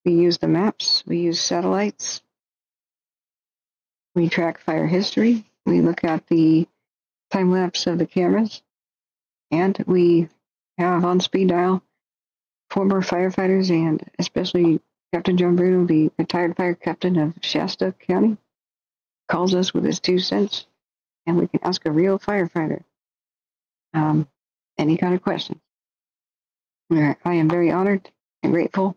We use the maps. We use satellites. We track fire history. We look at the time lapse of the cameras. And we have on speed dial former firefighters and especially Captain John Bruno, the retired fire captain of Shasta County, calls us with his 2 cents, and we can ask a real firefighter any kind of question. I am very honored and grateful.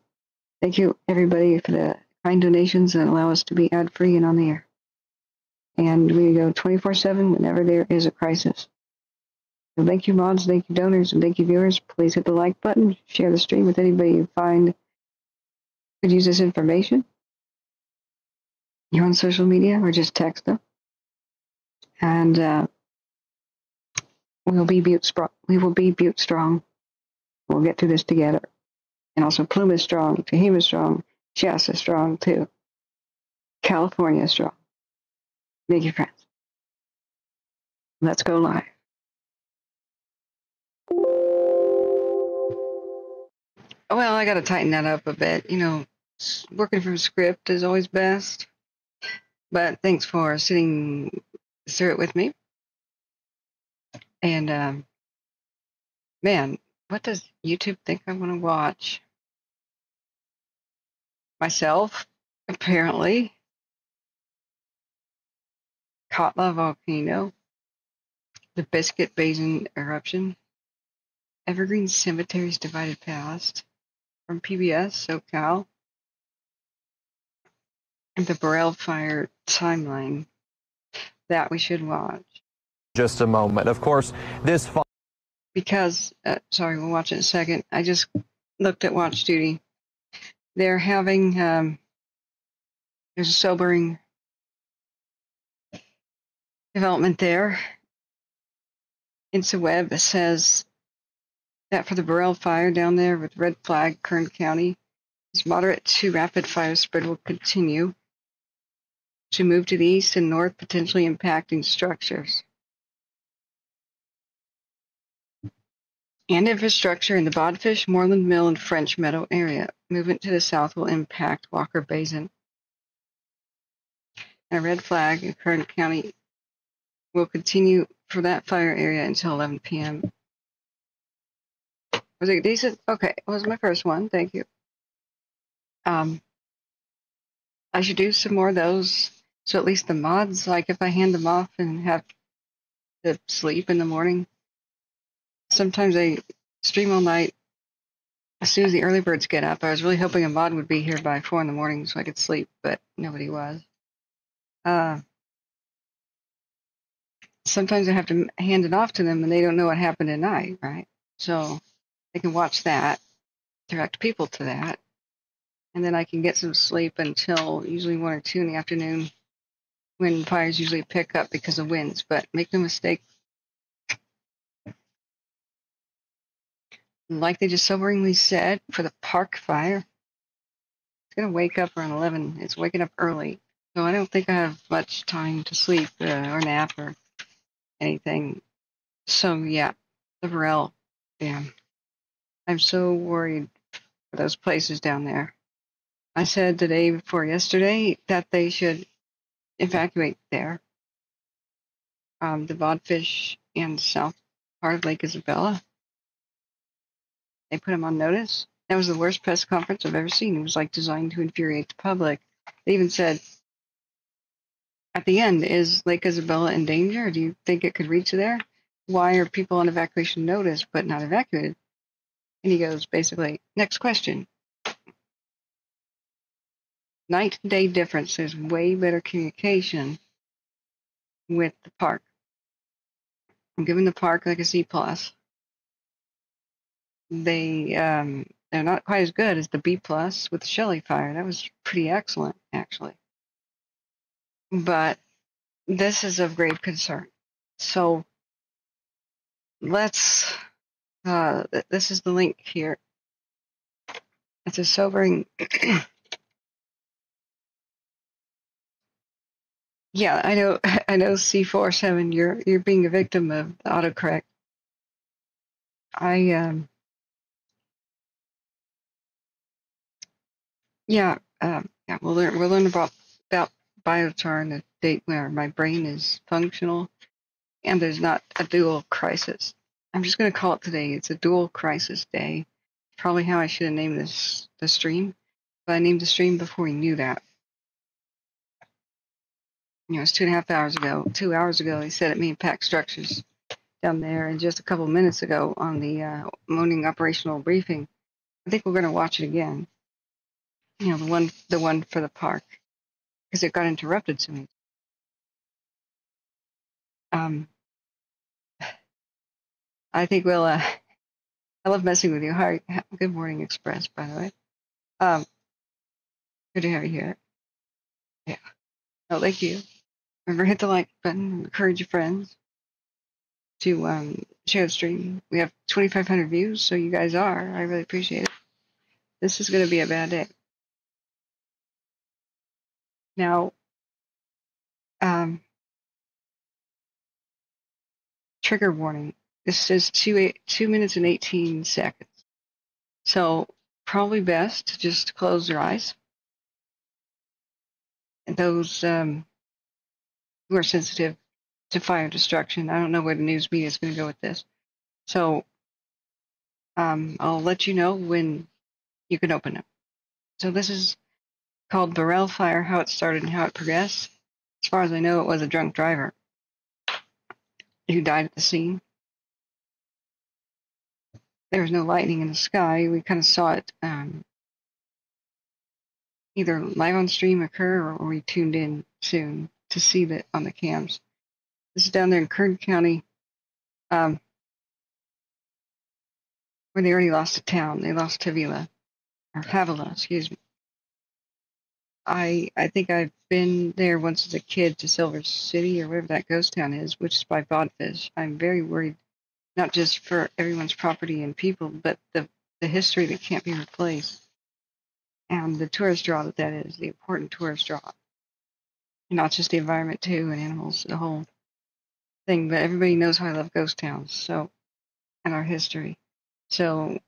Thank you, everybody, for the kind donations that allow us to be ad-free and on the air. And we go 24/7 whenever there is a crisis. So thank you, mods, thank you, donors, and thank you, viewers. Please hit the like button, share the stream with anybody you find could use this information. You're on social media, or just text them. And we will be Butte strong. We'll get through this together. And also Plume is strong, Tehema is strong, Shasta is strong too. California is strong. Thank you, friends. Let's go live. Well, I got to tighten that up a bit. You know, working from script is always best. But thanks for sitting through it with me. And, man, what does YouTube think I want to watch? Myself, apparently. Katla volcano. The Biscuit Basin eruption. Evergreen Cemeteries Divided Past. From PBS, SoCal. And the Wildfire timeline. That we should watch. Just a moment. Of course, this because, sorry, we'll watch it in a second. I just looked at Watch Duty. They're having, there's a sobering development there. InstaWeb says that for the Burrell fire down there with Red Flag, Kern County, this moderate to rapid fire spread will continue to move to the east and north, potentially impacting structures and infrastructure in the Bodfish, Moreland Mill, and French Meadow area. Movement to the south will impact Walker Basin. A red flag in Kern County will continue for that fire area until 11 p.m. Was it decent? Okay, it was my first one. Thank you. I should do some more of those. So at least the mods, like if I hand them off and have to sleep in the morning. Sometimes I stream all night as soon as the early birds get up. I was really hoping a mod would be here by 4 in the morning so I could sleep, but nobody was. Sometimes I have to hand it off to them and they don't know what happened at night, right? So they can watch that, direct people to that, and then I can get some sleep until usually 1 or 2 in the afternoon when fires usually pick up because of winds. But make no mistake, like they just soberingly said, for the park fire, it's going to wake up around 11. It's waking up early. So I don't think I have much time to sleep or nap or anything. So yeah, the Burrell Dam. I'm so worried for those places down there. I said the day before yesterday that they should evacuate there. The Bodfish and south part of Lake Isabella. They put them on notice. That was the worst press conference I've ever seen. It was like designed to infuriate the public. They even said at the end, is Lake Isabella in danger? Do you think it could reach there? Why are people on evacuation notice but not evacuated? And he goes, basically, next question. night and day difference. There's way better communication with the park. I'm giving the park like a C+. They're not quite as good as the B+ with the Shelley fire. That was pretty excellent, actually. But this is of grave concern. So let's, this is the link here. It's a sobering, yeah, I know C47, you're being a victim of autocorrect. Yeah, we'll learn about biochar and the date where my brain is functional and there's not a dual crisis. I'm just going to call it today. It's a dual crisis day. Probably how I should have named the stream, but I named the stream before we knew that. You know, it's 2.5 hours ago. 2 hours ago, he said at me Impact Structures down there, and just a couple of minutes ago on the morning operational briefing. I think we're going to watch it again. You know, the one for the park, because it got interrupted to me. I think we'll. I love messing with you. Hi, good morning, Express. By the way, good to have you here. Yeah. Oh, thank you. Remember, hit the like button. Encourage your friends to share the stream. We have 2,500 views, so you guys are. I really appreciate it. This is going to be a bad day. Now, trigger warning. This says 2 minutes and 18 seconds. So probably best to just close your eyes. And those who are sensitive to fire destruction, I don't know where the news media is going to go with this. So I'll let you know when you can open it. So this is called Burrell Fire, how it started and how it progressed. As far as I know, it was a drunk driver who died at the scene. There was no lightning in the sky. We kind of saw it either live on stream occur or we tuned in soon to see that on the cams. This is down there in Kern County, where they already lost a town. They lost Tehema, or Havilah, excuse me. I think I've been there once as a kid to Silver City or wherever that ghost town is, which is by Bodfish. I'm very worried, not just for everyone's property and people, but the history that can't be replaced. And the tourist draw that is, the important tourist draw. Not just the environment too, and animals, the whole thing, but everybody knows how I love ghost towns, so, and our history. So,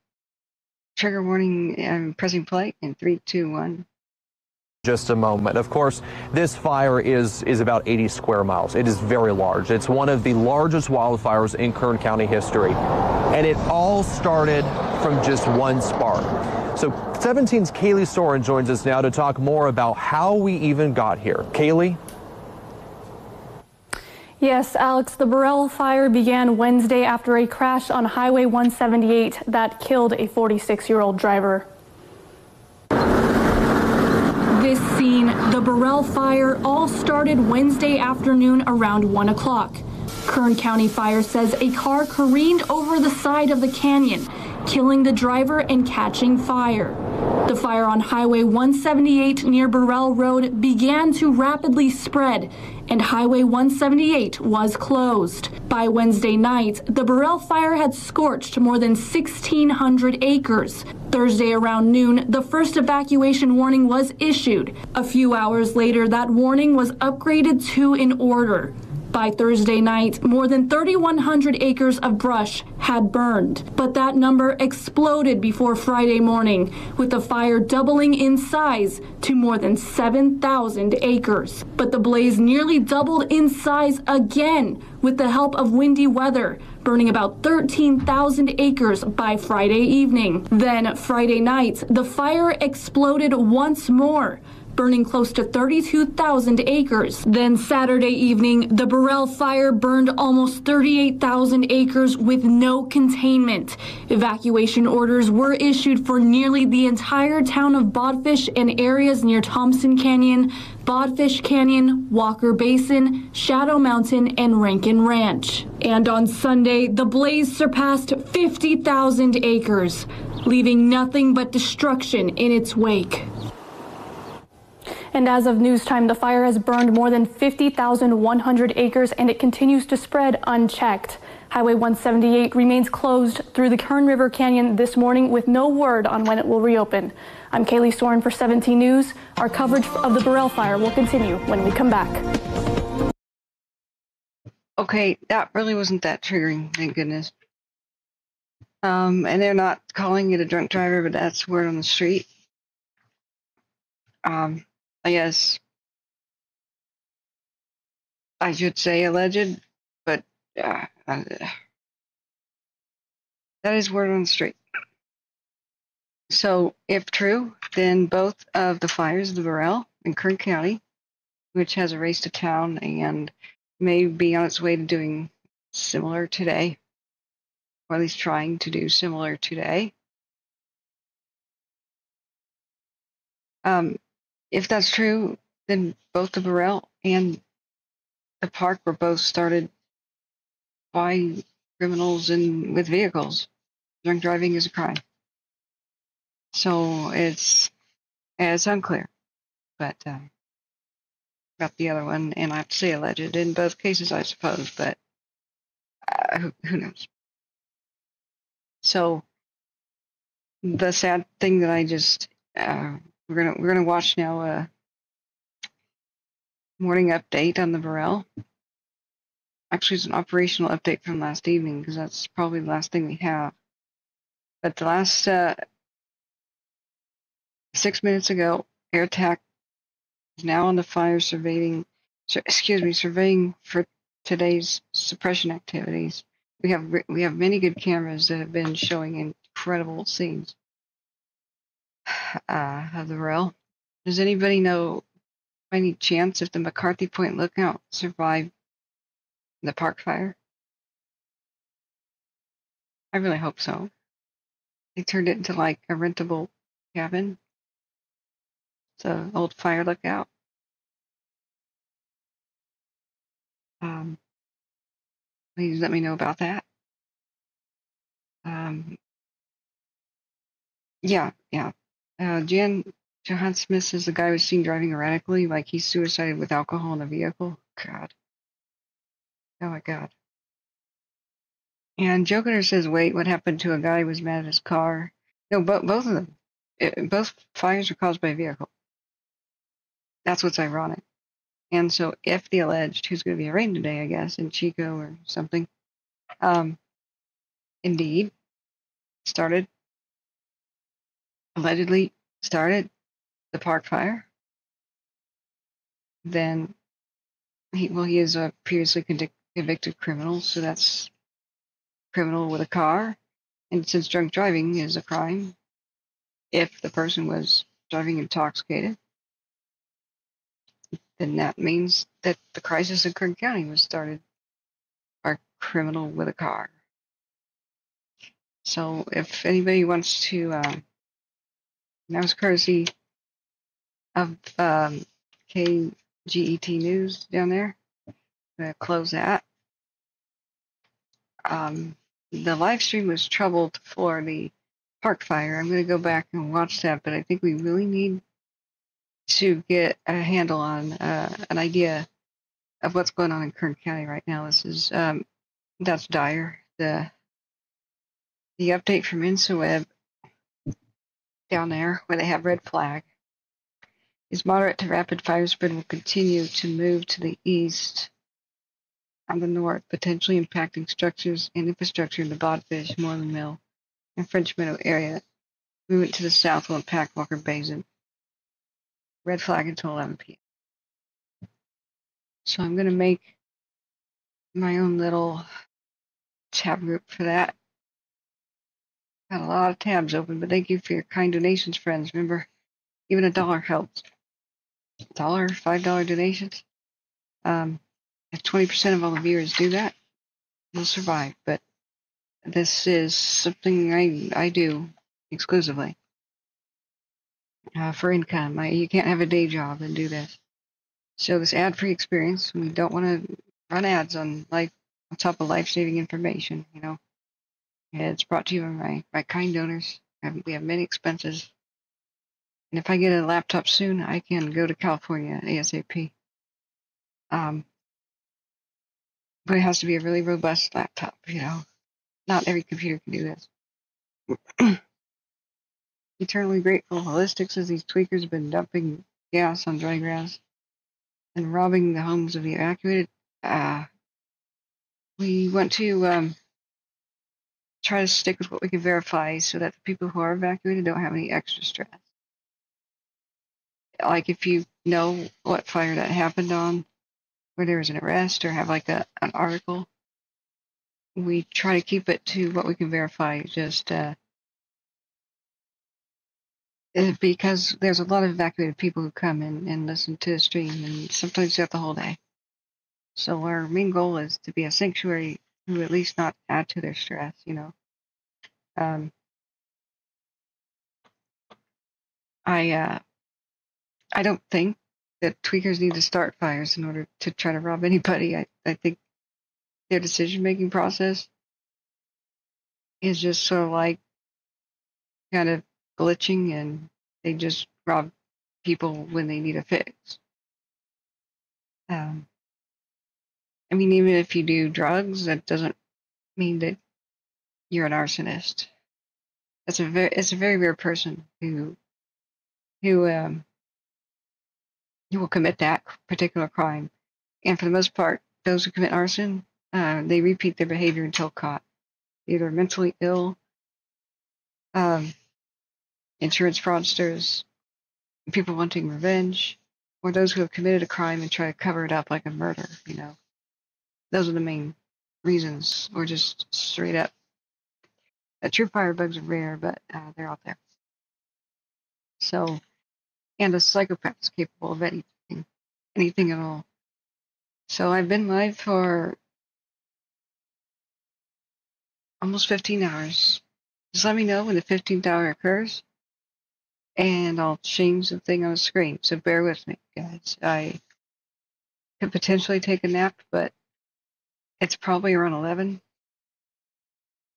trigger warning, I'm pressing play in 3, 2, 1. Just a moment. Of course, this fire is about 80 square miles. It is very large. It's one of the largest wildfires in Kern County history. And it all started from just one spark. So 17's Kaylee Soren joins us now to talk more about how we even got here. Kaylee? Yes, Alex, the Burrell fire began Wednesday after a crash on Highway 178 that killed a 46-year-old driver. This scene, the Burrell fire, all started Wednesday afternoon around 1 o'clock. Kern County Fire says a car careened over the side of the canyon, killing the driver and catching fire. The fire on Highway 178 near Burrell Road began to rapidly spread, and Highway 178 was closed. By Wednesday night, the Burrell fire had scorched more than 1,600 acres. Thursday around noon, the first evacuation warning was issued. A few hours later, that warning was upgraded to an order. By Thursday night, more than 3,100 acres of brush had burned, but that number exploded before Friday morning, with the fire doubling in size to more than 7,000 acres. But the blaze nearly doubled in size again with the help of windy weather, burning about 13,000 acres by Friday evening. Then Friday night, the fire exploded once more, burning close to 32,000 acres. Then Saturday evening, the Burrell fire burned almost 38,000 acres with no containment. Evacuation orders were issued for nearly the entire town of Bodfish and areas near Thompson Canyon, Bodfish Canyon, Walker Basin, Shadow Mountain, and Rankin Ranch. And on Sunday, the blaze surpassed 50,000 acres, leaving nothing but destruction in its wake. And as of news time, the fire has burned more than 50,100 acres, and it continues to spread unchecked. Highway 178 remains closed through the Kern River Canyon this morning with no word on when it will reopen. I'm Kaylee Soren for 17 News. Our coverage of the Burrell fire will continue when we come back. Okay, that really wasn't that triggering, thank goodness. And they're not calling it a drunk driver, but that's word on the street. I guess I should say alleged, but that is word on the street. So if true, then both of the fires, the Burrell in Kern County, which has a race to town and may be on its way to doing similar today, or at least trying to do similar today. If that's true, then both the Burrell and the park were both started by criminals and with vehicles. Drunk driving is a crime. So it's unclear, but about the other one, and I have to say alleged in both cases, I suppose, but who knows? So the sad thing that I just we're gonna watch now a morning update on the Burrell. Actually, it's an operational update from last evening because that's probably the last thing we have. But the last 6 minutes ago, AirTac is now on the fire surveying for today's suppression activities. We have many good cameras that have been showing incredible scenes of the Burrell. Does anybody know by any chance if the McCarthy Point Lookout survived the park fire? I really hope so. They turned it into like a rentable cabin. It's an old fire lookout. Please let me know about that. Yeah. Jan Johann Smith is the guy who was seen driving erratically, like he suicided with alcohol in the vehicle. God. Oh my God. And Joker says, wait, what happened to a guy who was mad at his car? No, both of them. Both fires were caused by a vehicle. That's what's ironic. And so if the alleged, who's going to be arraigned today, I guess, in Chico or something, indeed allegedly started the park fire, then he is a previously convicted criminal, so that's criminal with a car. And since drunk driving is a crime, if the person was driving intoxicated, then that means that the crisis in Kern County was started by a criminal with a car. So if anybody wants to, that was courtesy of KGET News down there. I'm going to close that. The live stream was troubled for the park fire. I'm going to go back and watch that, but I think we really need to get a handle on an idea of what's going on in Kern County right now. This is that's dire. The update from InsoWeb down there where they have red flag is moderate to rapid fire spread will continue to move to the east and the north, potentially impacting structures and infrastructure in the Bodfish, Moreland Mill, and French Meadow area. Movement to the south will impact Walker Basin. Red flag until 11 p.m. So I'm going to make my own little tab group for that. Got a lot of tabs open, but thank you for your kind donations, friends. Remember, even $1 helps. $5 donations. If 20% of all the viewers do that, we'll survive. But this is something I do exclusively for income. You can't have a day job and do this. So this ad-free experience, we don't want to run ads on top of life-saving information. It's brought to you by my kind donors. We have many expenses, and if I get a laptop soon, I can go to California ASAP. But it has to be a really robust laptop. Not every computer can do this. Eternally grateful. Holistic says these tweakers have been dumping gas on dry grass and robbing the homes of the evacuated. We want to try to stick with what we can verify so that the people who are evacuated don't have any extra stress. Like if you know what fire that happened on, where there was an arrest, or have like an article, we try to keep it to what we can verify. Just because there's a lot of evacuated people who come in and listen to the stream, and sometimes throughout the whole day. So our main goal is to be a sanctuary to at least not add to their stress. I don't think that tweakers need to start fires in order to try to rob anybody. I think their decision-making process is just sort of like kind of glitching, and they just rob people when they need a fix. I mean, even if you do drugs, that doesn't mean that you're an arsonist. It's a very rare person who will commit that particular crime. And for the most part, those who commit arson, they repeat their behavior until caught. Either mentally ill, insurance fraudsters, people wanting revenge, or those who have committed a crime and try to cover it up like a murder. Those are the main reasons, or just straight up. True firebugs are rare, but they're out there. So, and a psychopath is capable of anything at all. So I've been live for almost 15 hours. Just let me know when the 15th hour occurs, and I'll change the thing on the screen. So bear with me, guys. I could potentially take a nap, but it's probably around 11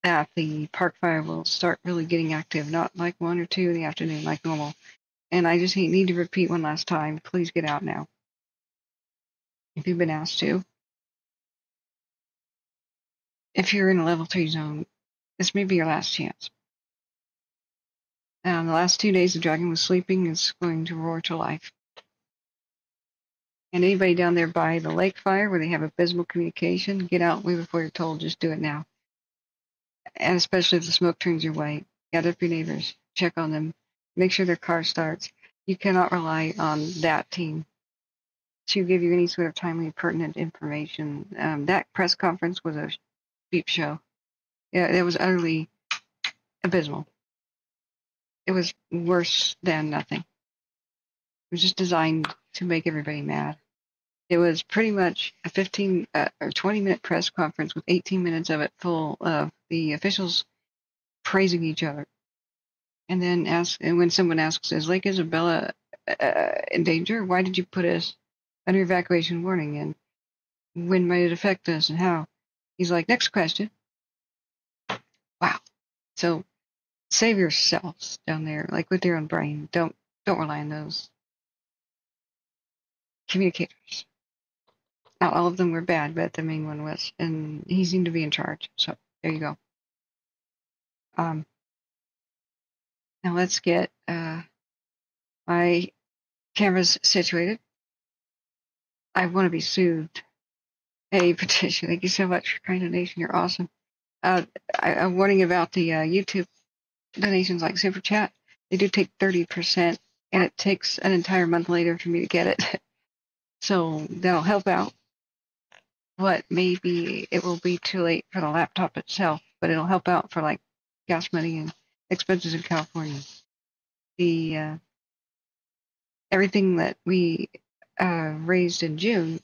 that the park fire will start really getting active, not like 1 or 2 in the afternoon like normal. And I just need to repeat one last time. Please get out now if you've been asked to. If you're in a level 3 zone, this may be your last chance. The last 2 days the dragon was sleeping is going to roar to life. And anybody down there by the lake fire where they have abysmal communication, get out way before you're told. Just do it now. And especially if the smoke turns your way, gather up your neighbors, check on them, make sure their car starts. You cannot rely on that team to give you any sort of timely, pertinent information. That press conference was a peep show. Yeah, it was utterly abysmal. It was worse than nothing. It was just designed to make everybody mad. It was pretty much a 15 or 20-minute press conference with 18 minutes of it full of the officials praising each other. And then when someone asks, is Lake Isabella in danger? Why did you put us under evacuation warning? And when might it affect us and how? He's like, next question. Wow. So save yourselves down there, like with your own brain. Don't rely on those communicators. Not all of them were bad, but the main one was, and he seemed to be in charge. So there you go. Now let's get my cameras situated. I want to be soothed. Hey, Petition, thank you so much for kind donation. You're awesome. I'm warning about the YouTube donations like Super Chat. They do take 30%, and it takes an entire month later for me to get it. So that'll help out. But maybe it will be too late for the laptop itself, but it'll help out for like gas money and expenses in California. The everything that we raised in June,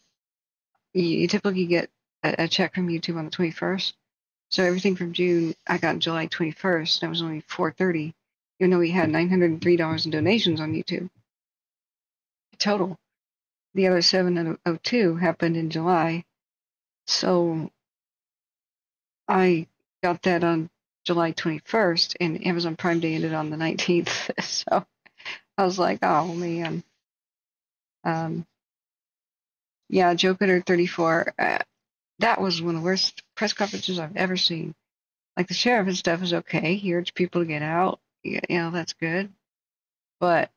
you typically get a check from YouTube on the 21st. So everything from June, I got July 21st. That was only $430, even though we had $903 in donations on YouTube total. The other 702 happened in July. So I got that on July 21st, and Amazon Prime Day ended on the 19th. So I was like, oh man. Yeah, Joe Cutter 34. That was one of the worst press conferences I've ever seen. Like the sheriff and stuff is okay. He urged people to get out. You know, that's good. But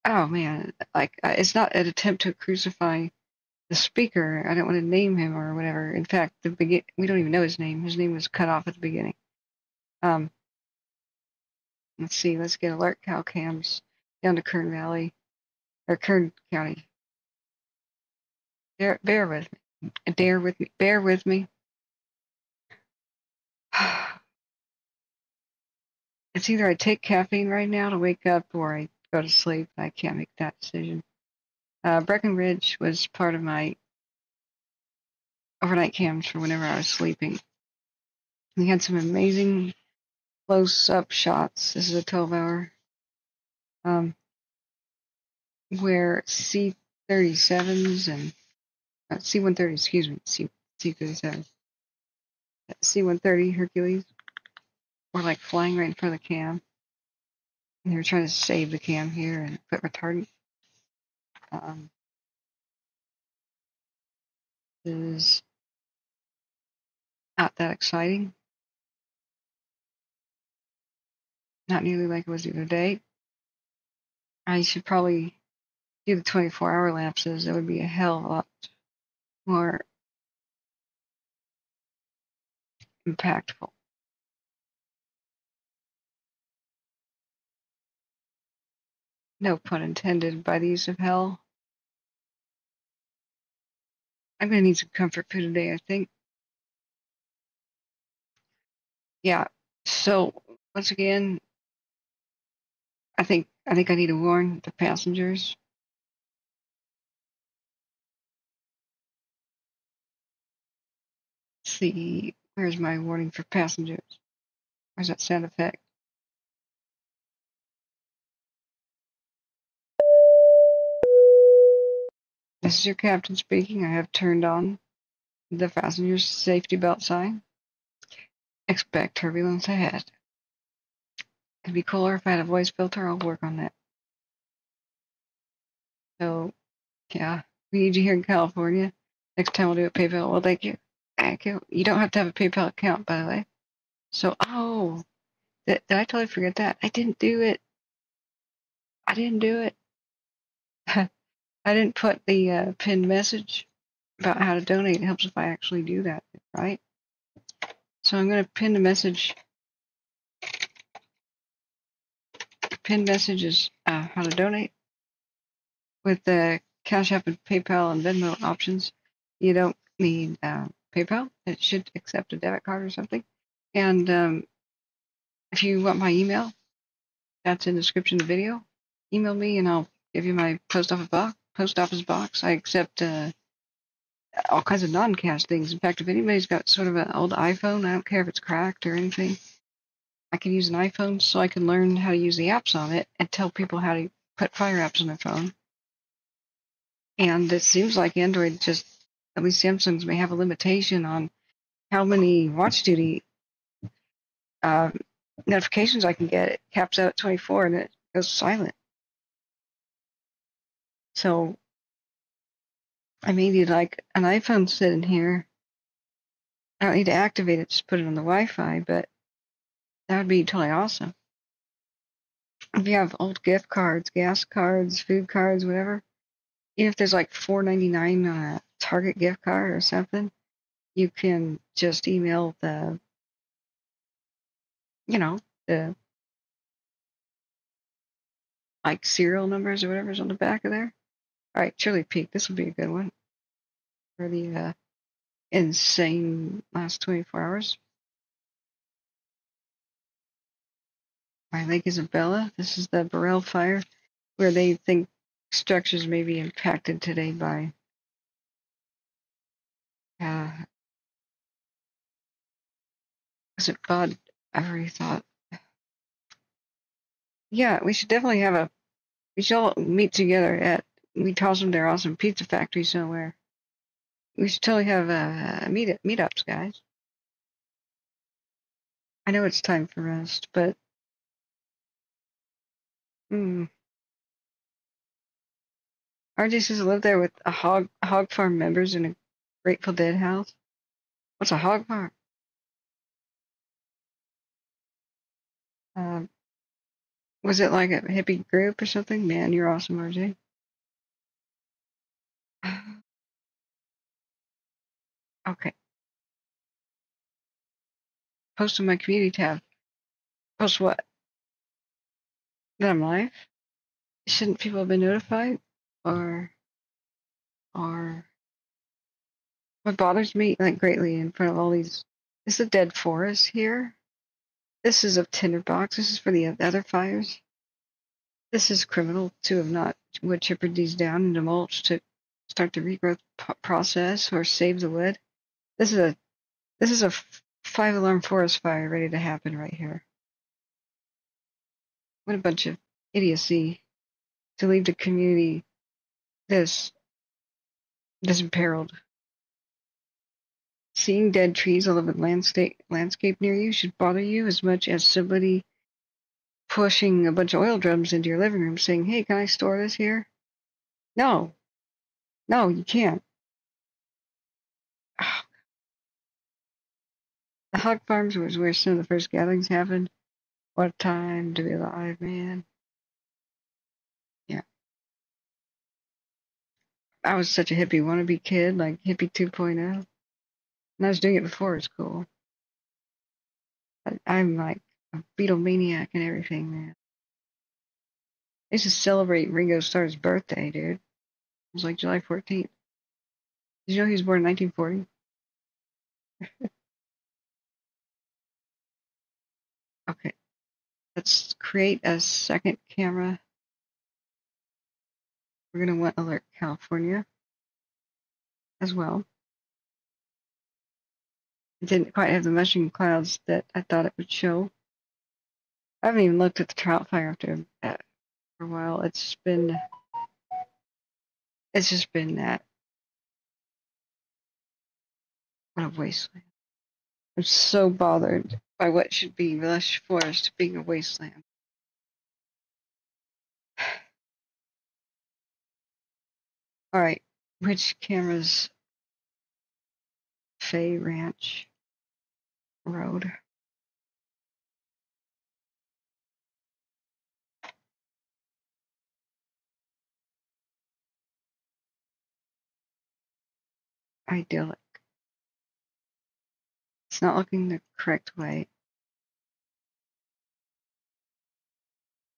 oh man, like it's not an attempt to crucify the speaker. I don't want to name him or whatever. In fact, we don't even know his name. His name was cut off at the beginning. Let's see. Let's get alert cow cams down to Kern Valley or Kern County. Bear with me. Bear with me. It's either I take caffeine right now to wake up or I go to sleep. I can't make that decision. Breckenridge was part of my overnight cams for whenever I was sleeping. We had some amazing close-up shots. This is a 12-hour where C-37s and C-130, excuse me, C-37, C-130 Hercules were like flying right in front of the cam. And they were trying to save the cam here and put retardant. This is not that exciting. Not nearly like it was the other day. I should probably do the 24-hour lapses. It would be a hell of a lot more impactful. No pun intended by the use of hell. I'm going to need some comfort food today, I think. Yeah, so once again, I think I need to warn the passengers. Let's see, where's my warning for passengers? Where's that sound effect? This is your captain speaking. I have turned on the passenger's safety belt sign. Expect turbulence ahead. It'd be cooler if I had a voice filter. I'll work on that. So, yeah, we need you here in California. Next time we'll do a PayPal. Well, thank you. Thank you. You don't have to have a PayPal account, by the way. So, did I totally forget that? I didn't do it. I didn't put the pinned message about how to donate. It helps if I actually do that, right? So I'm going to pin the message. Pinned message is how to donate with the Cash App and PayPal and Venmo options. You don't need PayPal. It should accept a debit card or something. And if you want my email, that's in the description of the video. Email me and I'll give you my post office box. I accept all kinds of non-cash things. In fact, if anybody's got sort of an old iPhone, I don't care if it's cracked or anything, I can use an iPhone so I can learn how to use the apps on it and tell people how to put Fire apps on their phone. And it seems like Android just, at least Samsung's, may have a limitation on how many watch duty notifications I can get. It caps out at 24 and it goes silent. So I may need like an iPhone sitting here. I don't need to activate it, just put it on the Wi-Fi, but that would be totally awesome. If you have old gift cards, gas cards, food cards, whatever, even if there's like $4.99 on a Target gift card or something, you can just email the like serial numbers or whatever's on the back of there. All right, Chili Peak, this will be a good one for the insane last 24 hours. by Lake Isabella. This is the Burrell Fire, where they think structures may be impacted today by was it God? I already thought. Yeah, we should definitely we should all meet together at, we toss them their awesome pizza factory somewhere. We should totally have meetups, guys. I know it's time for rest, but RJ says I live there with a hog farm members in a Grateful Dead house. What's a hog farm? Was it like a hippie group or something? Man, you're awesome, RJ. Okay. Post on my community tab. Post what? That I'm live? Shouldn't people have been notified? Or what bothers me like greatly in front of all these, this is a dead forest here. This is a tinderbox. This is for the other fires. This is criminal to have not wood chippered these down into mulch to start the regrowth process or save the wood. This is a 5-alarm forest fire ready to happen right here. What a bunch of idiocy to leave the community this imperiled. Seeing dead trees all over the landscape near you should bother you as much as somebody pushing a bunch of oil drums into your living room saying, hey, can I store this here? No, you can't. The hog farms was where some of the first gatherings happened. What a time to be alive, man. Yeah. I was such a hippie wannabe kid, like hippie 2.0. And I was doing it before it was cool. I'm like a Beatle maniac and everything, man. I used to celebrate Ringo Starr's birthday, dude. It was like July 14th. Did you know he was born in 1940? Okay. Let's create a second camera. We're going to want Alert California as well. It didn't quite have the mushroom clouds that I thought it would show. I haven't even looked at the trout fire after that for a while. It's just been that. What a wasteland. I'm so bothered by what should be lush forest being a wasteland. All right, which cameras? Fay Ranch Road. Idyllic. It's not looking the correct way.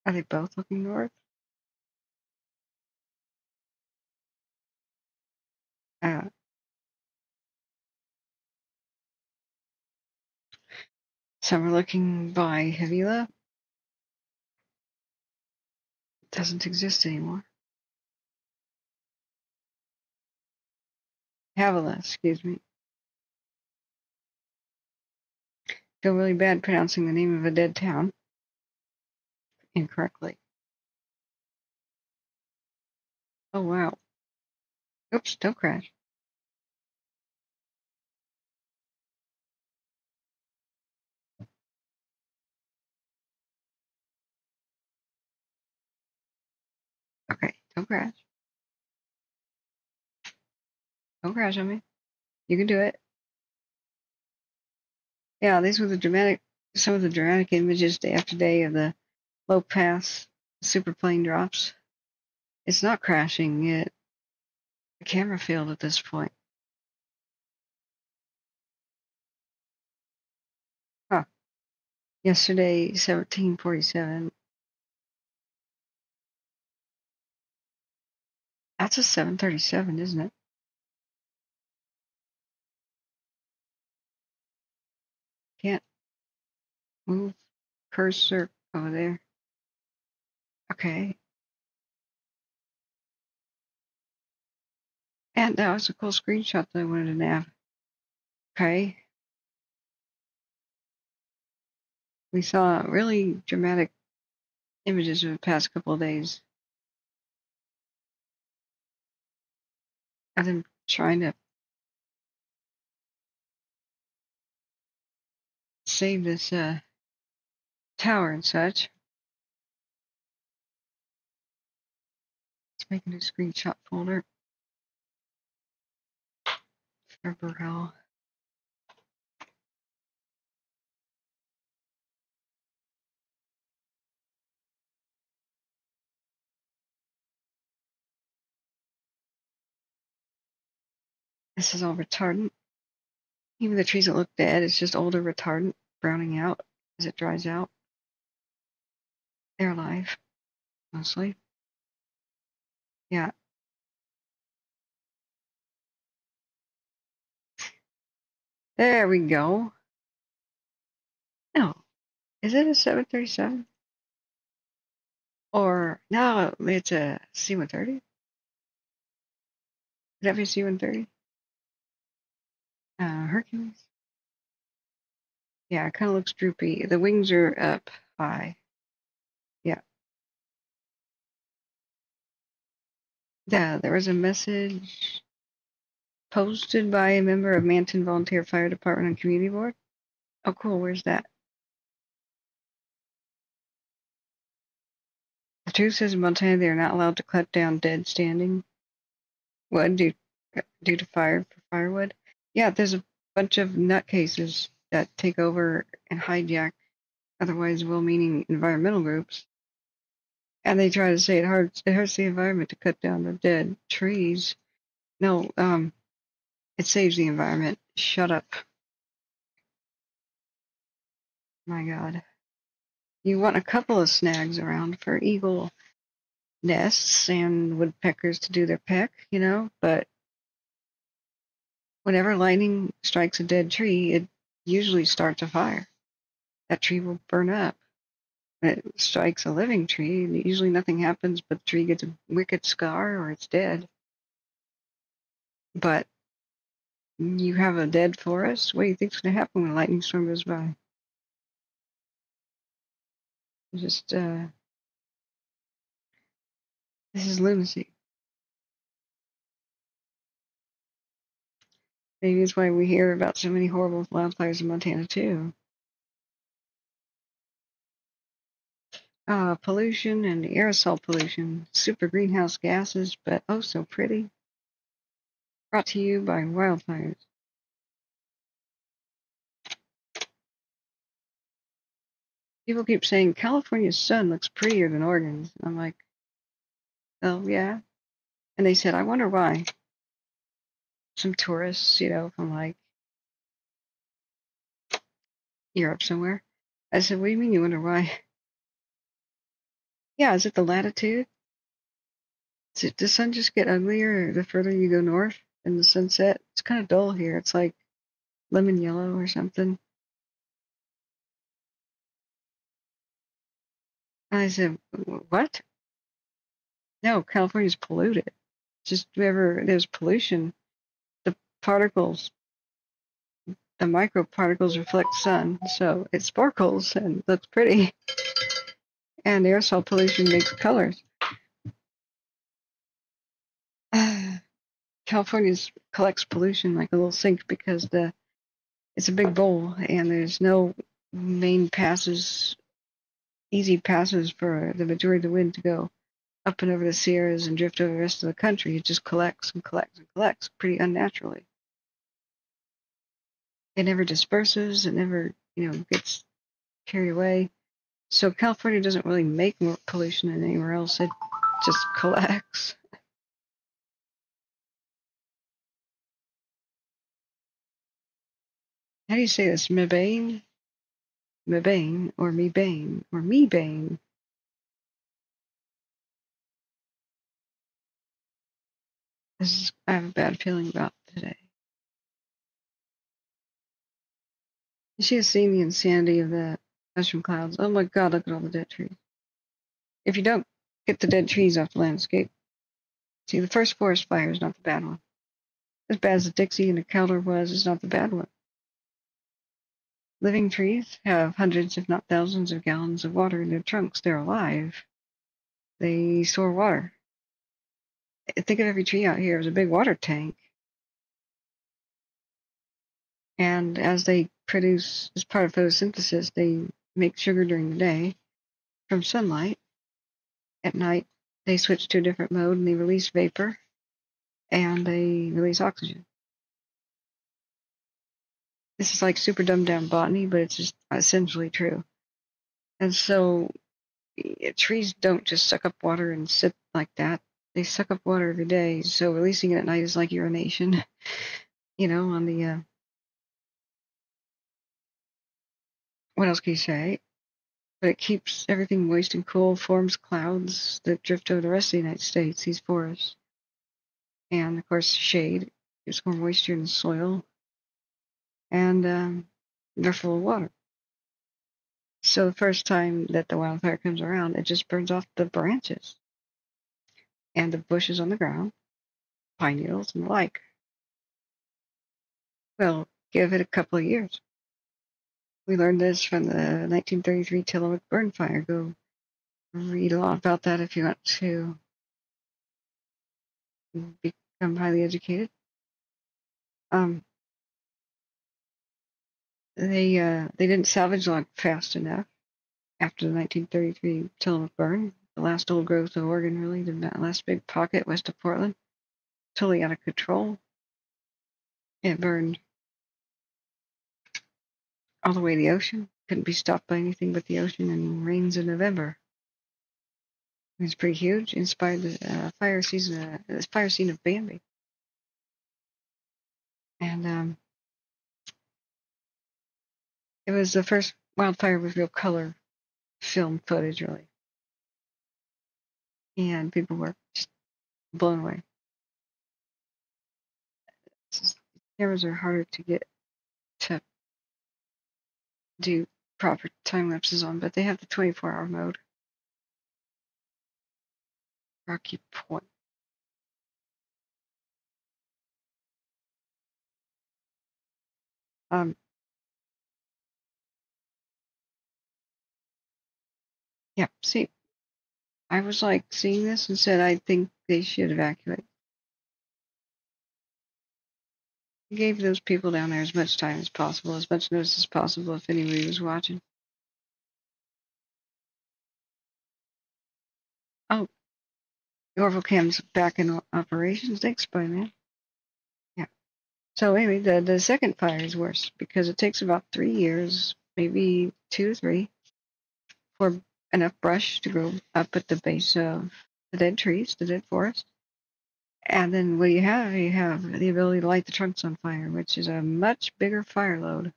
Are they both looking north? Some are looking by Havila. Doesn't exist anymore. Havila, excuse me. Feel really bad pronouncing the name of a dead town incorrectly. Oh wow. Oops, don't crash. Okay, don't crash. Don't crash on me. You can do it. Yeah, these were some of the dramatic images day after day of the low pass super plane drops. It's not crashing yet. The camera failed at this point. Huh. Yesterday, 1747. That's a 737, isn't it? Can't move cursor over there. Okay. And that was a cool screenshot that I wanted to nab. Okay. We saw really dramatic images of the past couple of days of them trying to save this tower and such. Let's make a new screenshot folder for Burrell. This is all retardant. Even the trees that look dead, it's just older retardant browning out as it dries out. They're alive, mostly. Yeah. There we go. No. Is it a 737? Or, no, it's a C-130? Would that be a C-130? Hercules? Yeah, it kind of looks droopy. The wings are up high. Yeah. Yeah, there was a message posted by a member of Manton Volunteer Fire Department and Community Board. Oh, cool. Where's that? The truth says in Montana they are not allowed to cut down dead standing wood due to fire for firewood. Yeah, there's a bunch of nutcases that take over and hijack otherwise well-meaning environmental groups. And they try to say it hurts the environment to cut down the dead trees. No, it saves the environment. Shut up. My God. You want a couple of snags around for eagle nests and woodpeckers to do their peck, you know, but whenever lightning strikes a dead tree, it usually starts a fire. That tree will burn up. When it strikes a living tree, usually nothing happens, but the tree gets a wicked scar or it's dead. But you have a dead forest, what do you think's going to happen when a lightning storm goes by? Just, this is lunacy. Maybe that's why we hear about so many horrible wildfires in Montana, too. Pollution and aerosol pollution, super greenhouse gases, but oh so pretty. Brought to you by wildfires. People keep saying California's sun looks prettier than Oregon's. I'm like, oh yeah. And they said, I wonder why. Some tourists, you know, from like Europe somewhere. I said, what do you mean you wonder why? Yeah, is it the latitude? Does the sun just get uglier the further you go north in the sunset? It's kind of dull here. It's like lemon yellow or something. And I said, what? No, California's polluted. Just wherever there's pollution, the particles, the microparticles reflect sun, so it sparkles and looks pretty. And aerosol pollution makes colors. California collects pollution like a little sink because it's a big bowl and there's no main passes, easy passes for the majority of the wind to go up and over the Sierras and drift over the rest of the country. It just collects and collects and collects pretty unnaturally. It never disperses. It never, you know, gets carried away. So California doesn't really make more pollution than anywhere else. It just collects. How do you say this? Mebane? Mebane, or Mebane, or Mebane. I have a bad feeling about today. You should have seen the insanity of the mushroom clouds. Oh my God, look at all the dead trees. If you don't get the dead trees off the landscape, see, the first forest fire is not the bad one. As bad as the Dixie and the Keller was, it's not the bad one. Living trees have hundreds, if not thousands, of gallons of water in their trunks. They're alive. They store water. Think of every tree out here as a big water tank. And as they produce, as part of photosynthesis, they make sugar during the day from sunlight. At night, they switch to a different mode and they release vapor and they release oxygen. This is like super dumbed down botany, but it's just essentially true. And so trees don't just suck up water and sit like that. They suck up water every day. So releasing it at night is like urination, on the, what else can you say? But it keeps everything moist and cool, forms clouds that drift over the rest of the United States, these forests. And, of course, shade gives more moisture in the soil. And they're full of water. So the first time that the wildfire comes around, it just burns off the branches and the bushes on the ground, pine needles and the like. Well, give it a couple of years. We learned this from the 1933 Tillamook burn fire. Go read a lot about that if you want to become highly educated. They didn't salvage log fast enough after the 1933 Tillamook burn. The last old growth of Oregon, really, the last big pocket west of Portland, totally out of control. It burned all the way to the ocean. Couldn't be stopped by anything but the ocean and rains in November. It was pretty huge. Inspired the fire scene of Bambi. And it was the first wildfire with real color film footage, really. And people were just blown away. Cameras are harder to get to do proper time lapses on, but they have the 24-hour mode. Rocky Point. Yeah, see, I was like seeing this and said I think they should evacuate. Gave those people down there as much time as possible, as much notice as possible if anybody was watching. Oh, Orville Cam's back in operations. Thanks, Spider-Man. Yeah. So anyway, the second fire is worse because it takes about 3 years, maybe 2 or 3, for enough brush to grow up at the base of the dead trees, the dead forest. And then what you have the ability to light the trunks on fire, which is a much bigger fire load.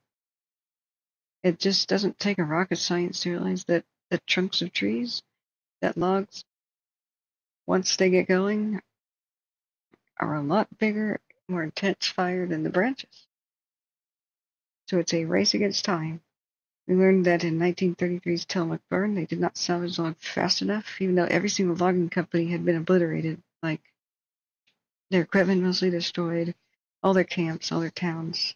It just doesn't take a rocket science to realize that the trunks of trees, that logs, once they get going, are a lot bigger, more intense fire than the branches. So it's a race against time. We learned that in 1933's Tillamook burn, they did not salvage log fast enough, even though every single logging company had been obliterated, like their equipment mostly destroyed, all their camps, all their towns,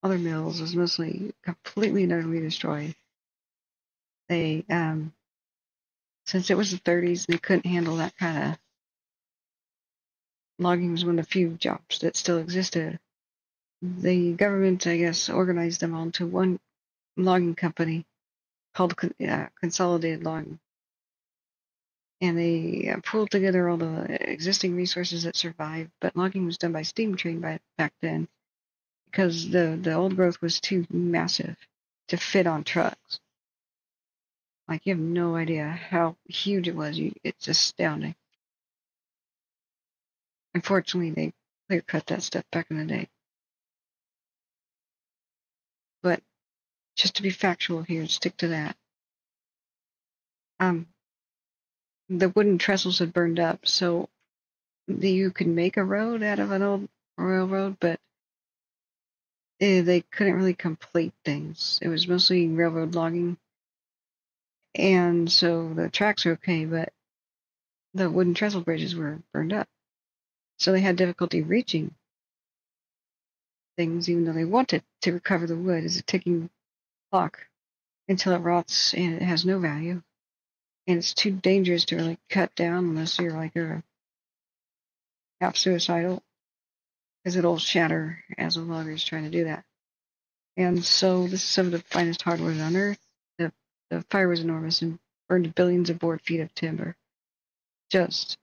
all their mills was mostly completely and utterly destroyed. They, since it was the 30s, they couldn't handle that kind of logging. Was one of the few jobs that still existed. The government, I guess, organized them all into one logging company called Consolidated Logging. And they pooled together all the existing resources that survived, but logging was done by steam train back then because the old growth was too massive to fit on trucks. Like, you have no idea how huge it was. It's astounding. Unfortunately, they clear cut that stuff back in the day. But just to be factual here, stick to that. The wooden trestles had burned up, so you could make a road out of an old railroad, but they couldn't really complete things. It was mostly railroad logging, And so the tracks were okay, but the wooden trestle bridges were burned up. So they had difficulty reaching things, even though they wanted to recover the wood as a ticking clock until it rots and it has no value. And it's too dangerous to really cut down unless you're like a half suicidal, because it'll shatter as a logger is trying to do that. And so this is some of the finest hardwood on earth. The fire was enormous and burned billions of board feet of timber. Just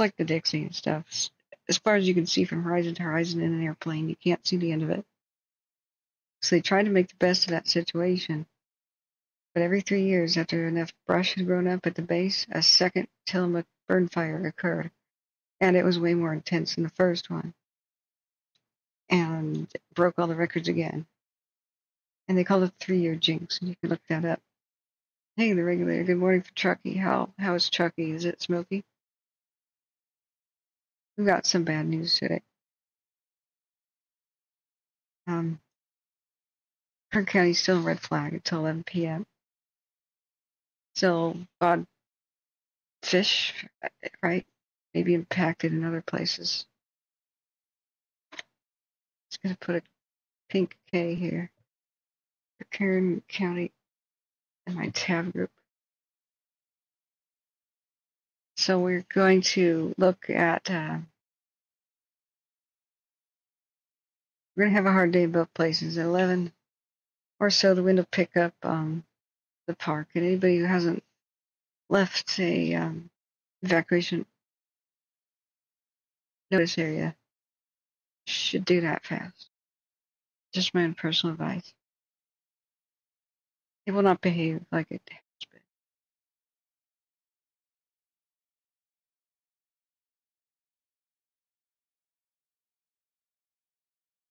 like the Dixie and stuff. As far as you can see from horizon to horizon in an airplane, you can't see the end of it. So they tried to make the best of that situation. But every 3 years, after enough brush had grown up at the base, a second Tehema burn fire occurred. And it was way more intense than the first one. And broke all the records again. And they called it the 3-year jinx, and you can look that up. Hey, the regulator, good morning for Truckee. How is Truckee? Is it smoky? We've got some bad news today. Kern County's still red flag until 11 p.m. So, fish, right, may be impacted in other places. Just going to put a pink K here for Kern County in my tab group. So we're going to look at, we're going to have a hard day in both places. At 11 or so, the wind will pick up the park. And anybody who hasn't left a evacuation notice area should do that fast. Just my own personal advice. It will not behave like it has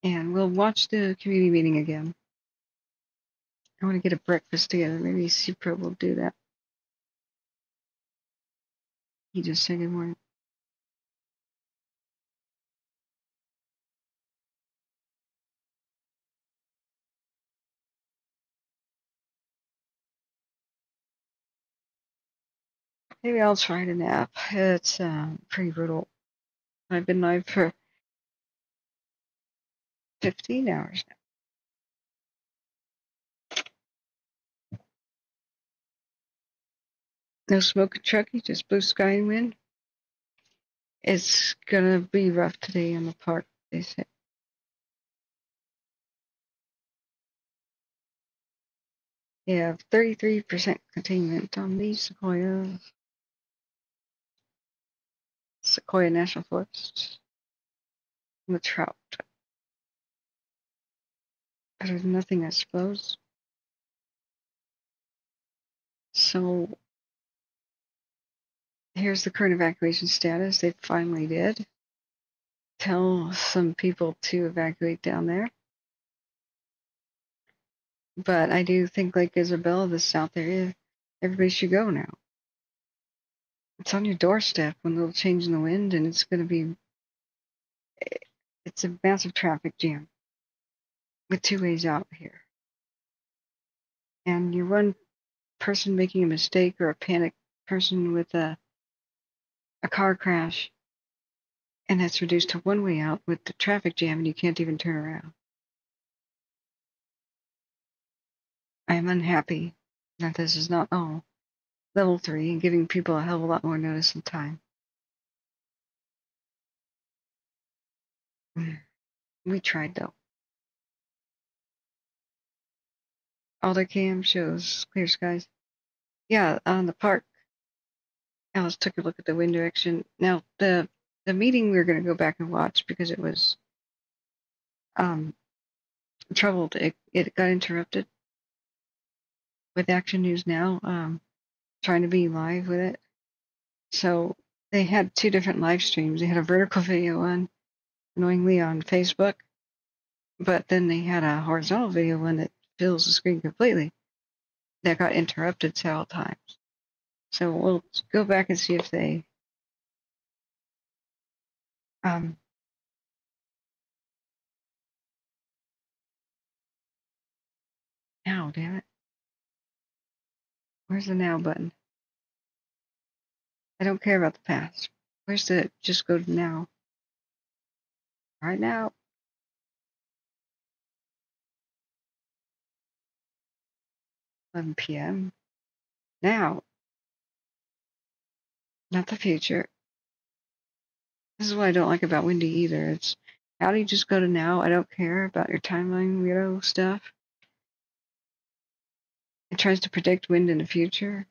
been. And we'll watch the community meeting again. I want to get a breakfast together. Maybe CPRO will do that. He just said good morning. Maybe I'll try to nap. It's pretty brutal. I've been live for 15 hours now. No smoke and Truckee, just blue sky and wind. It's gonna be rough today in the park, they say. You have 33% containment on these Sequoia National Forest. And the trout. Better than nothing, I suppose. So here's the current evacuation status. They finally did tell some people to evacuate down there. But I do think, like Isabella, the south area, everybody should go now. It's on your doorstep, one little change in the wind, and it's a massive traffic jam with 2 ways out here. And you're one person making a mistake or a panic person with a car crash, and that's reduced to 1 way out with the traffic jam, and you can't even turn around. I am unhappy that this is not all level 3 and giving people a hell of a lot more notice and time. We tried, though. All their cam shows clear skies. Yeah, on the park. Alice took a look at the wind direction. Now, the meeting we're going to go back and watch because it was troubled. It got interrupted with Action News Now, trying to be live with it. So they had 2 different live streams. They had a vertical video one, annoyingly, on Facebook, but then they had a horizontal video one that fills the screen completely that got interrupted several times. So we'll go back and see if they oh, damn it. Where's the now button? I don't care about the past. Where's the just go to now? Right now. 11 p.m. Now. Not the future. This is what I don't like about Windy either. It's how do you just go to now? I don't care about your timeline weirdo stuff. It tries to predict wind in the future.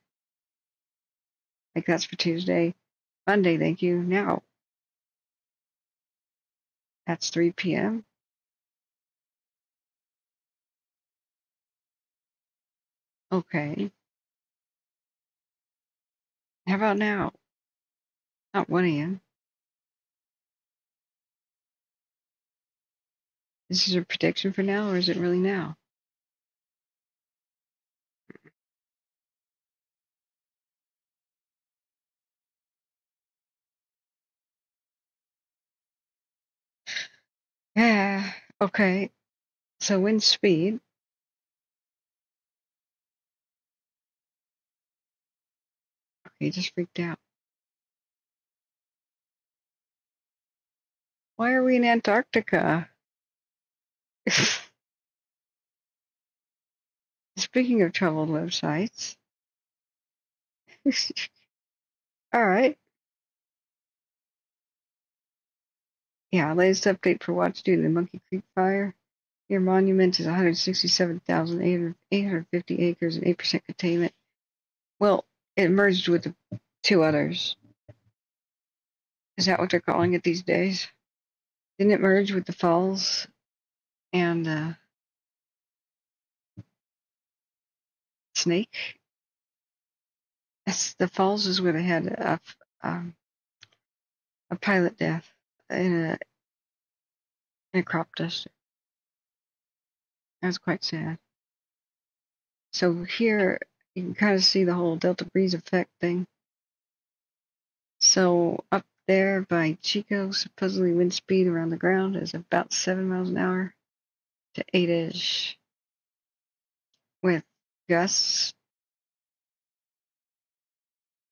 Like that's for Tuesday. Monday, thank you. Now. That's 3 p.m. Okay. How about now? Not 1 a.m. This is a prediction for now, or is it really now? Yeah. Okay. So wind speed. Okay, just freaked out. Why are we in Antarctica? Speaking of troubled websites. All right. Yeah, latest update for watch due to the Monkey Creek fire. Your monument is 167,850 acres and 8% containment. Well, it merged with the two others. Is that what they're calling it these days? Didn't it merge with the falls and Snake? The falls is where they had a pilot death in a crop duster. That was quite sad. So here you can kind of see the whole Delta Breeze effect thing. So up there by Chico, supposedly wind speed around the ground is about 7 miles an hour to 8-ish, with gusts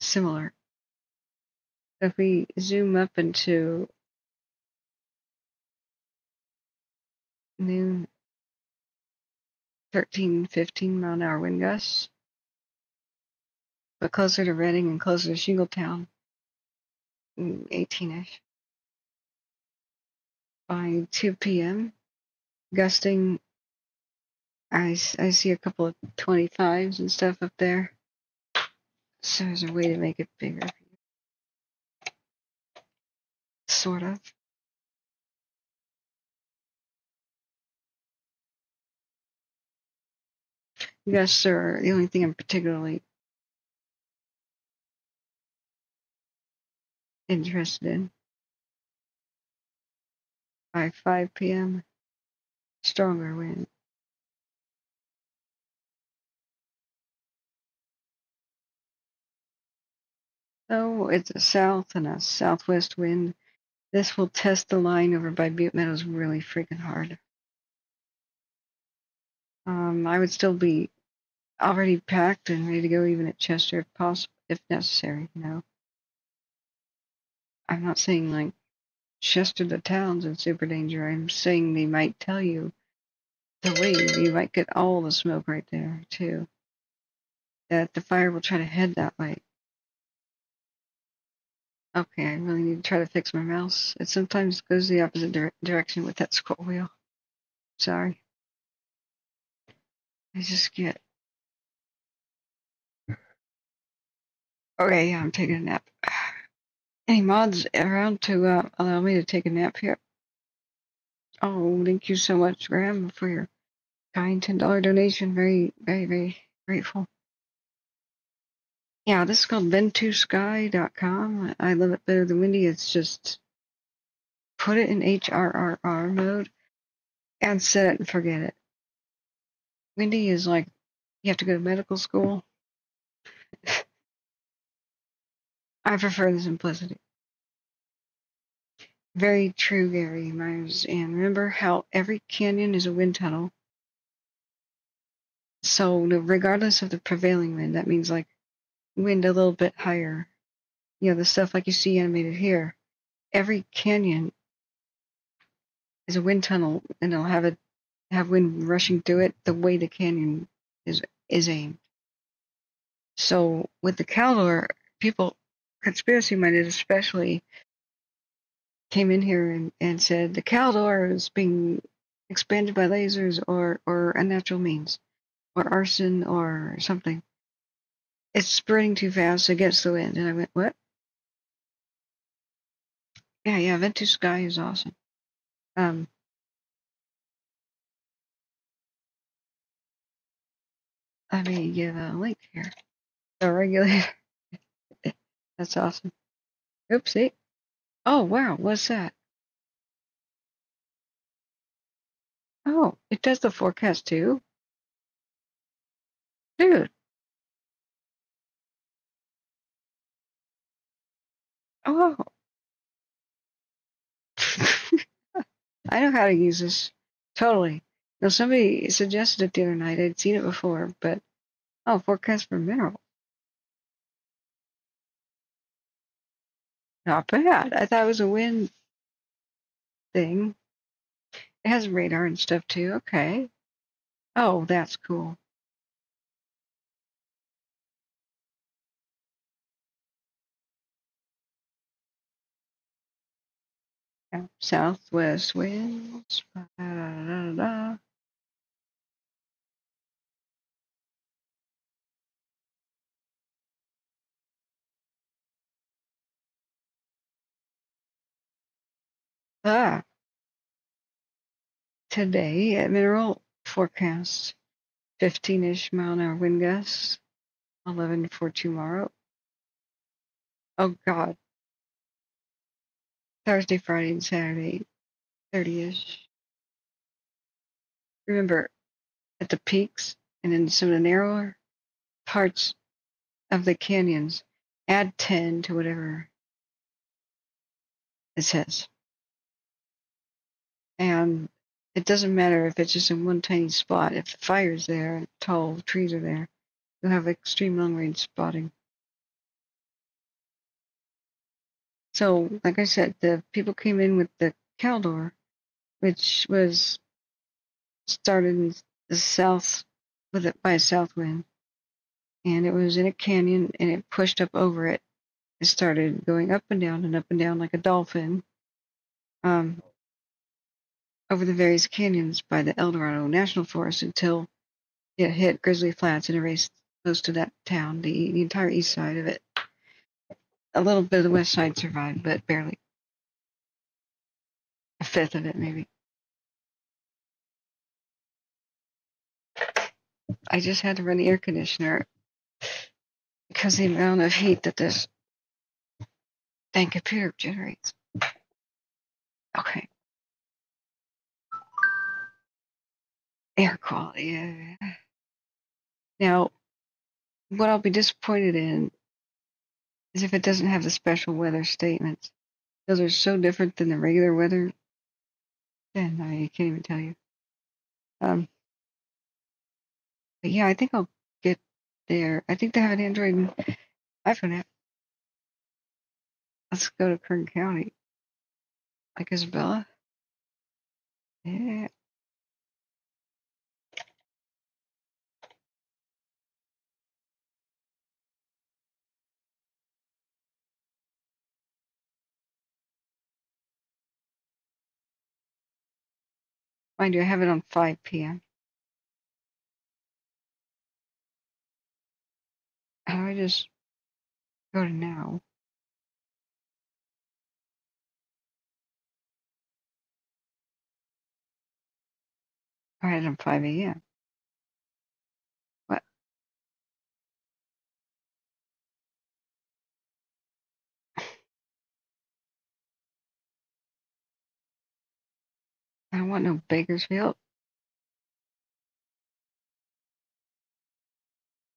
similar. So if we zoom up into noon, 13, 15 mile an hour wind gusts, but closer to Redding and closer to Shingletown, 18-ish. By 2 p.m., gusting, I see a couple of 25s and stuff up there. So there's a way to make it bigger. Sort of. Gusts are the only thing I'm particularly interested in. By 5 p.m., stronger wind. So it's a south and a southwest wind. This will test the line over by Butte Meadows really freaking hard. I would still be already packed and ready to go even at Chester if possible, if necessary, you know. I'm not saying like Chester the town's in super danger. I'm saying they might tell you to leave. You might get all the smoke right there too. That the fire will try to head that way. Okay, I really need to try to fix my mouse. It sometimes goes the opposite direction with that scroll wheel. Sorry. I just get... Okay, yeah, I'm taking a nap. Any mods around to allow me to take a nap here? Oh, thank you so much, Graham, for your kind $10 donation. Very, very, very grateful. Yeah, this is called ventusky.com. I love it better than Windy. It's just put it in HRRR mode and set it and forget it. Windy is like you have to go to medical school. I prefer the simplicity. Very true, Gary Myers. And remember how every canyon is a wind tunnel. So regardless of the prevailing wind, that means like wind a little bit higher. You know, the stuff like you see animated here. Every canyon is a wind tunnel, and it'll have wind rushing through it the way the canyon is aimed. So with the Caldor, people, conspiracy minded especially, came in here and said the Caldor is being expanded by lasers or unnatural means, or arson or something. It's spreading too fast against the wind. And I went, what? Yeah, Ventus Sky is awesome. Let me give a link here. The regulator. That's awesome. Oopsie. Oh, wow. What's that? Oh, it does the forecast too? Dude. Oh. I know how to use this. Totally. Now, somebody suggested it the other night. I'd seen it before, but forecast for minerals. Not bad. I thought it was a wind thing. It has radar and stuff too. Okay. Oh, that's cool. Yeah. Southwest winds. Today at mineral forecast, 15-ish mile an hour wind gusts, 11 for tomorrow. Oh God. Thursday, Friday, and Saturday, 30-ish. Remember, at the peaks and in some of the narrower parts of the canyons, add 10 to whatever it says. And it doesn't matter if it's just in one tiny spot. If the fire's there and tall trees are there, you'll have extreme long-range spotting. So, like I said, the people came in with the Caldor, which was started in the south by a south wind, and it was in a canyon, and it pushed up over it. It started going up and down like a dolphin, over the various canyons by the El Dorado National Forest until it hit Grizzly Flats and erased most of that town, the entire east side of it. A little bit of the west side survived, but barely. A fifth of it, maybe. I just had to run the air conditioner because the amount of heat that this dang computer generates. Okay. Air quality. Yeah. Now, what I'll be disappointed in is if it doesn't have the special weather statements. Those are so different than the regular weather. And I can't even tell you. But yeah, I think I'll get there. I think they have an Android and iPhone app. Let's go to Kern County. Like Isabella. Yeah. Mind you, I have it on 5 p.m. How do I just go to now? I had it on 5 a.m. What? I don't want no Bakersfield.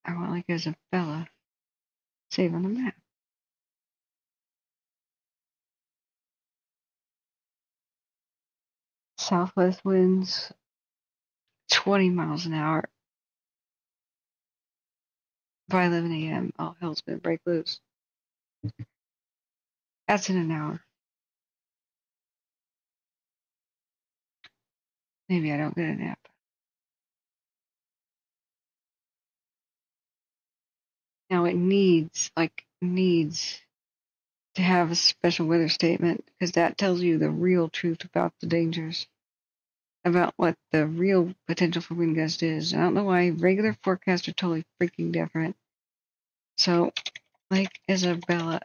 I want like Isabella. Save on the map. Southwest winds 20 miles an hour. by 11 a.m., all hell's going to break loose. That's in an hour. Maybe I don't get a nap. Now it needs to have a special weather statement because that tells you the real truth about the dangers, about what the real potential for wind gust is. I don't know why regular forecasts are totally freaking different. So, like Isabella,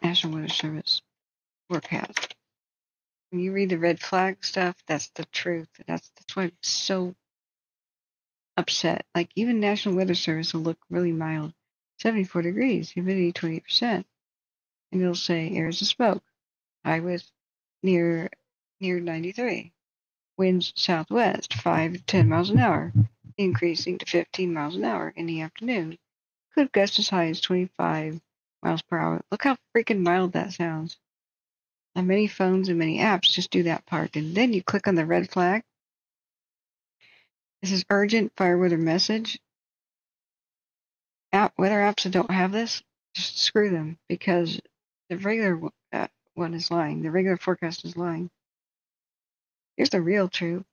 National Weather Service forecast. When you read the red flag stuff, that's the truth. That's why I'm so upset. Like even National Weather Service will look really mild, 74 degrees, humidity 28%, and it'll say areas of smoke. High with near 93. Winds southwest 5 to 10 miles an hour, increasing to 15 miles an hour in the afternoon. Could gust as high as 25 miles per hour. Look how freaking mild that sounds. And many phones and many apps just do that part. And then you click on the red flag. This is urgent fire weather message. Weather apps that don't have this, just screw them because the regular one is lying. The regular forecast is lying. Here's the real truth.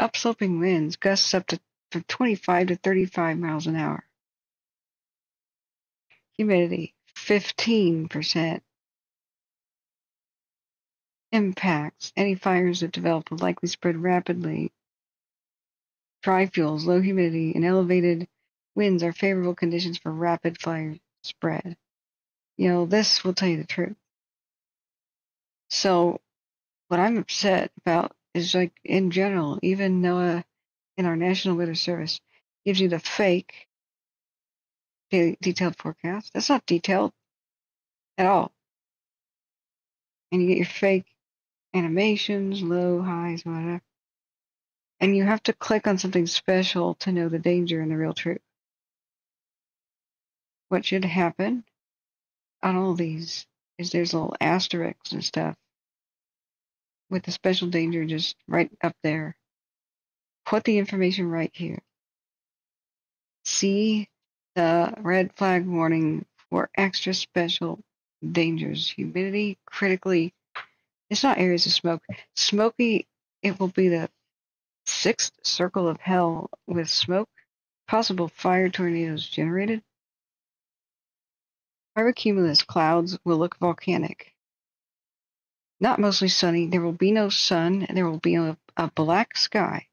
Upsloping winds, gusts up to from 25 to 35 miles an hour. Humidity, 15%. Impacts, any fires that develop will likely spread rapidly. Dry fuels, low humidity, and elevated winds are favorable conditions for rapid fire spread. You know, this will tell you the truth. So, what I'm upset about is like in general, even NOAA in our National Weather Service gives you the fake detailed forecast. That's not detailed at all. And you get your fake animations, low, highs, whatever. And you have to click on something special to know the danger and the real truth. What should happen on all these is there's little asterisks and stuff with the special danger just right up there. Put the information right here. See the red flag warning for extra special dangers. Humidity, critically, it's not areas of smoke. Smoky, it will be the sixth circle of hell with smoke. Possible fire tornadoes generated. Cumulus clouds will look volcanic. Not mostly sunny. There will be no sun. And there will be a black sky.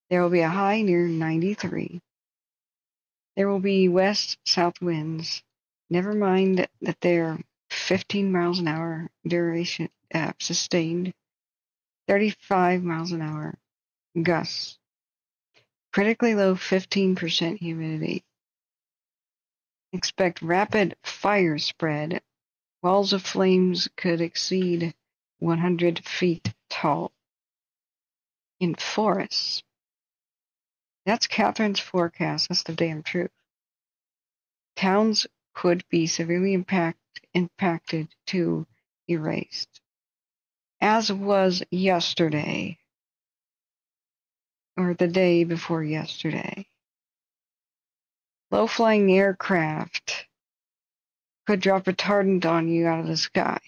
There will be a high near 93. There will be west-south winds. Never mind that they're 15 miles an hour duration sustained. 35 miles an hour gusts. Critically low 15% humidity. Expect rapid fire spread. Walls of flames could exceed 100 feet tall in forests. That's Catherine's forecast. That's the damn truth. Towns could be severely impacted to erased, as was yesterday, or the day before yesterday. Low-flying aircraft could drop retardant on you out of the sky.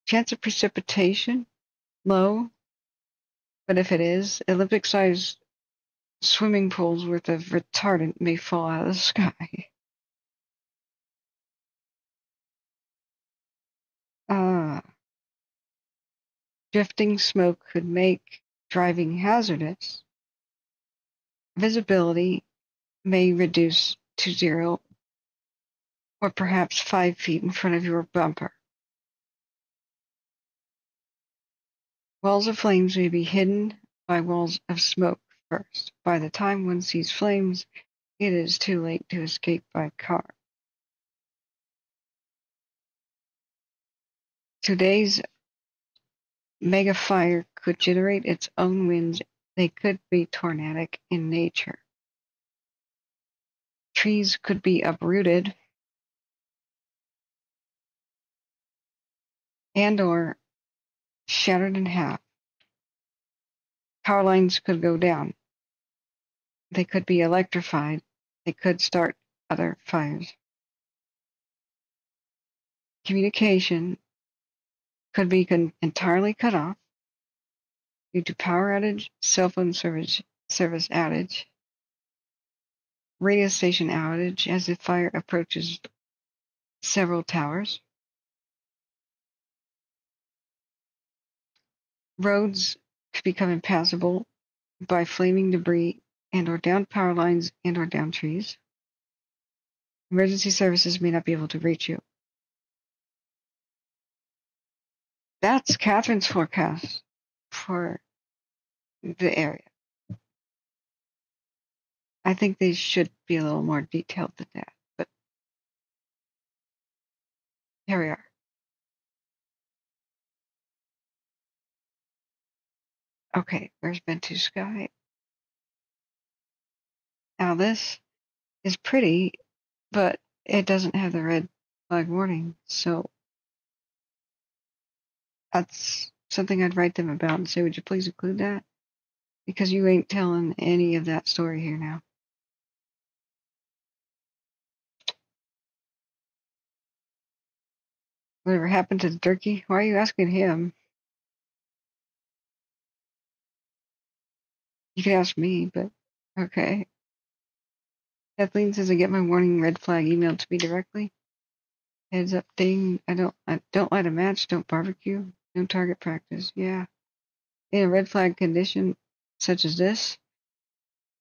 Chance of precipitation, low, but if it is, Olympic-sized swimming pools worth of retardant may fall out of the sky. Drifting smoke could make driving hazardous. Visibility may reduce to 0 or perhaps 5 feet in front of your bumper. Walls of flames may be hidden by walls of smoke first. By the time one sees flames, it is too late to escape by car. Today's mega fire could generate its own winds. They could be tornadic in nature. Trees could be uprooted and or shattered in half. Power lines could go down. They could be electrified. They could start other fires. Communication could be entirely cut off due to power outage, cell phone service outage, radio station outage as the fire approaches several towers. Roads could become impassable by flaming debris and/or downed power lines and/or downed trees. Emergency services may not be able to reach you. That's Catherine's forecast for the area. I think they should be a little more detailed than that, but here we are. Okay, where's Bentu Sky? Now this is pretty, but it doesn't have the red flag warning, so that's something I'd write them about and say, would you please include that? Because you ain't telling any of that story here now. Whatever happened to Durkee? Why are you asking him? You could ask me, but okay. Kathleen says I get my warning red flag emailed to me directly. Heads up ding. I don't light a match, don't barbecue, no target practice. Yeah. In a red flag condition such as this,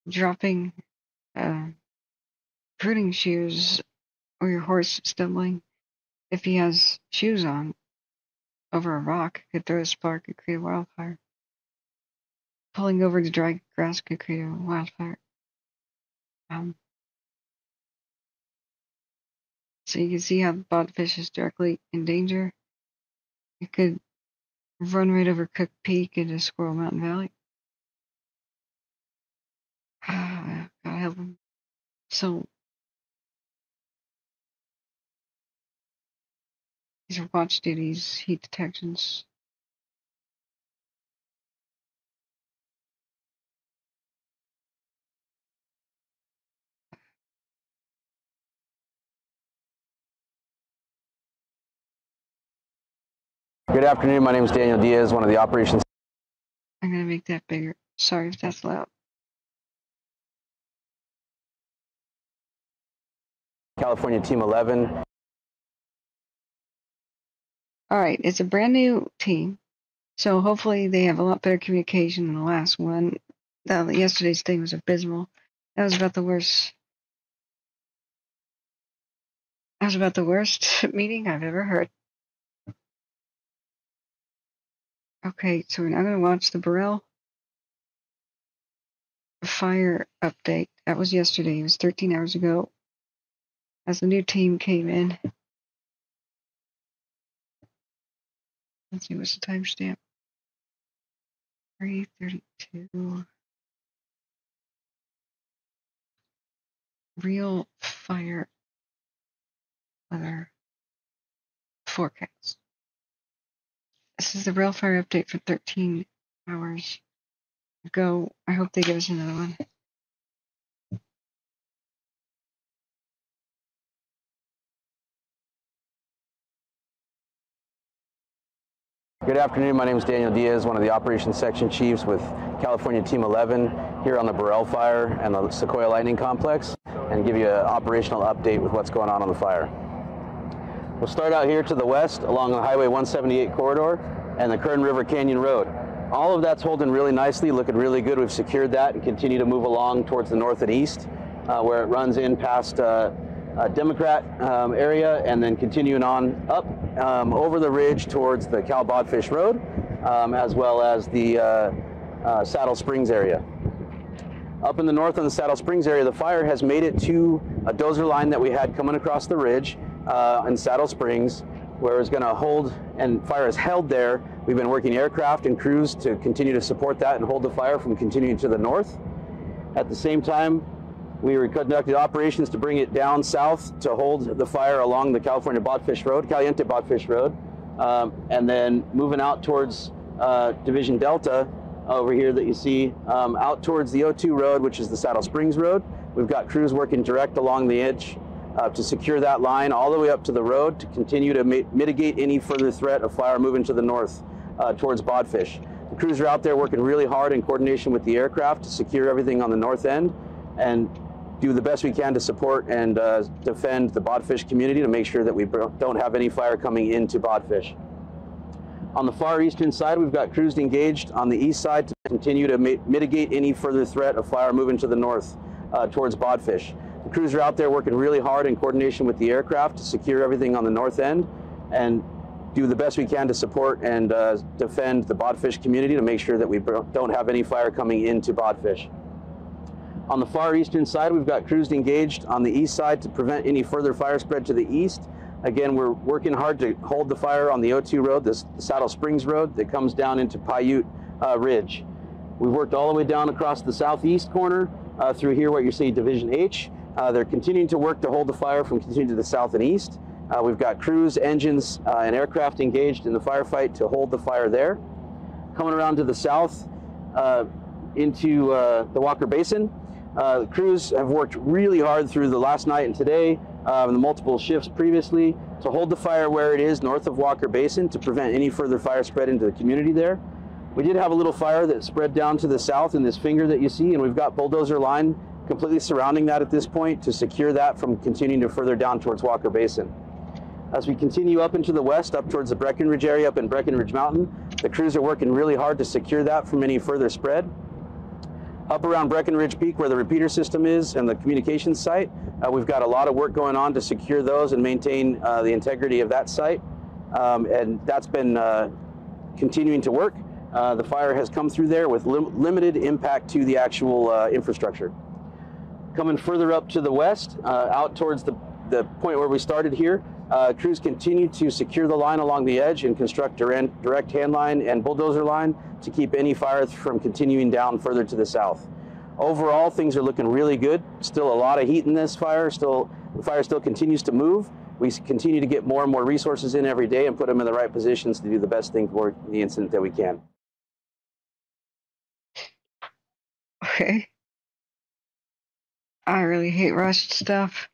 dropping pruning shears or your horse stumbling, if he has shoes on, over a rock could throw a spark and create a wildfire. Pulling over to dry grass could create a wildfire. So you can see how the bodfish is directly in danger. It could run right over Cook Peak into Squirrel Mountain Valley. Gotta help him. So these are watch duties, heat detections. Good afternoon. My name is Daniel Diaz, one of the operations. I'm going to make that bigger. Sorry if that's loud. California Team 11. All right, it's a brand new team, so hopefully they have a lot better communication than the last one. Yesterday's thing was abysmal. That was about the worst. That was about the worst meeting I've ever heard. Okay, so we're now going to watch the Burrell fire update. That was yesterday. It was 13 hours ago as the new team came in. Let's see, what's the timestamp? 3:32. Real fire weather forecast. This is the real fire update for 13 hours ago. I hope they give us another one. Good afternoon. My name is Daniel Diaz, one of the operations section chiefs with California Team 11 here on the Burrell fire and the Sequoia Lightning Complex, and give you an operational update with what's going on the fire. We'll start out here to the west along the Highway 178 corridor and the Kern River Canyon Road. All of that's holding really nicely, looking really good. We've secured that and continue to move along towards the north and east where it runs in past Democrat area and then continuing on up over the ridge towards the Cal Bodfish Road as well as the Saddle Springs area. Up in the north on the Saddle Springs area, the fire has made it to a dozer line that we had coming across the ridge in Saddle Springs, where it's going to hold, and fire is held there. We've been working aircraft and crews to continue to support that and hold the fire from continuing to the north. At the same time, we conducted operations to bring it down south to hold the fire along the California Bodfish Road, Caliente Bodfish Road, and then moving out towards Division Delta over here that you see out towards the O2 Road, which is the Saddle Springs Road, We've got crews working direct along the edge to secure that line all the way up to the road to continue to mitigate any further threat of fire moving to the north towards Bodfish. The crews are out there working really hard in coordination with the aircraft to secure everything on the north end and do the best we can to support and defend the Bodfish community to make sure that we don't have any fire coming into Bodfish. On the far eastern side, we've got crews engaged on the east side to continue to mitigate any further threat of fire moving to the north towards Bodfish. The crews are out there working really hard in coordination with the aircraft to secure everything on the north end and do the best we can to support and defend the Bodfish community to make sure that we don't have any fire coming into Bodfish. On the far eastern side, we've got crews engaged on the east side to prevent any further fire spread to the east. Again, we're working hard to hold the fire on the O2 road, the Saddle Springs road that comes down into Paiute Ridge. We've worked all the way down across the southeast corner through here, what you see Division H. They're continuing to work to hold the fire from continuing to the south and east. We've got crews, engines, and aircraft engaged in the firefight to hold the fire there. Coming around to the south into the Walker Basin. The crews have worked really hard through the last night and today, the multiple shifts previously, to hold the fire where it is north of Walker Basin to prevent any further fire spread into the community there. We did have a little fire that spread down to the south in this finger that you see, and we've got bulldozer line completely surrounding that at this point to secure that from continuing to further down towards Walker Basin. As we continue up into the west, up towards the Breckenridge area, up in Breckenridge Mountain, the crews are working really hard to secure that from any further spread. Up around Breckenridge Peak, where the repeater system is and the communications site, we've got a lot of work going on to secure those and maintain the integrity of that site. And that's been continuing to work. The fire has come through there with limited impact to the actual infrastructure. Coming further up to the west, out towards the point where we started here, crews continue to secure the line along the edge and construct direct hand line and bulldozer line to keep any fire from continuing down further to the south. Overall, things are looking really good. Still a lot of heat in this fire. The fire still continues to move. We continue to get more and more resources in every day and put them in the right positions to do the best thing for the incident that we can. Okay. I really hate rushed stuff.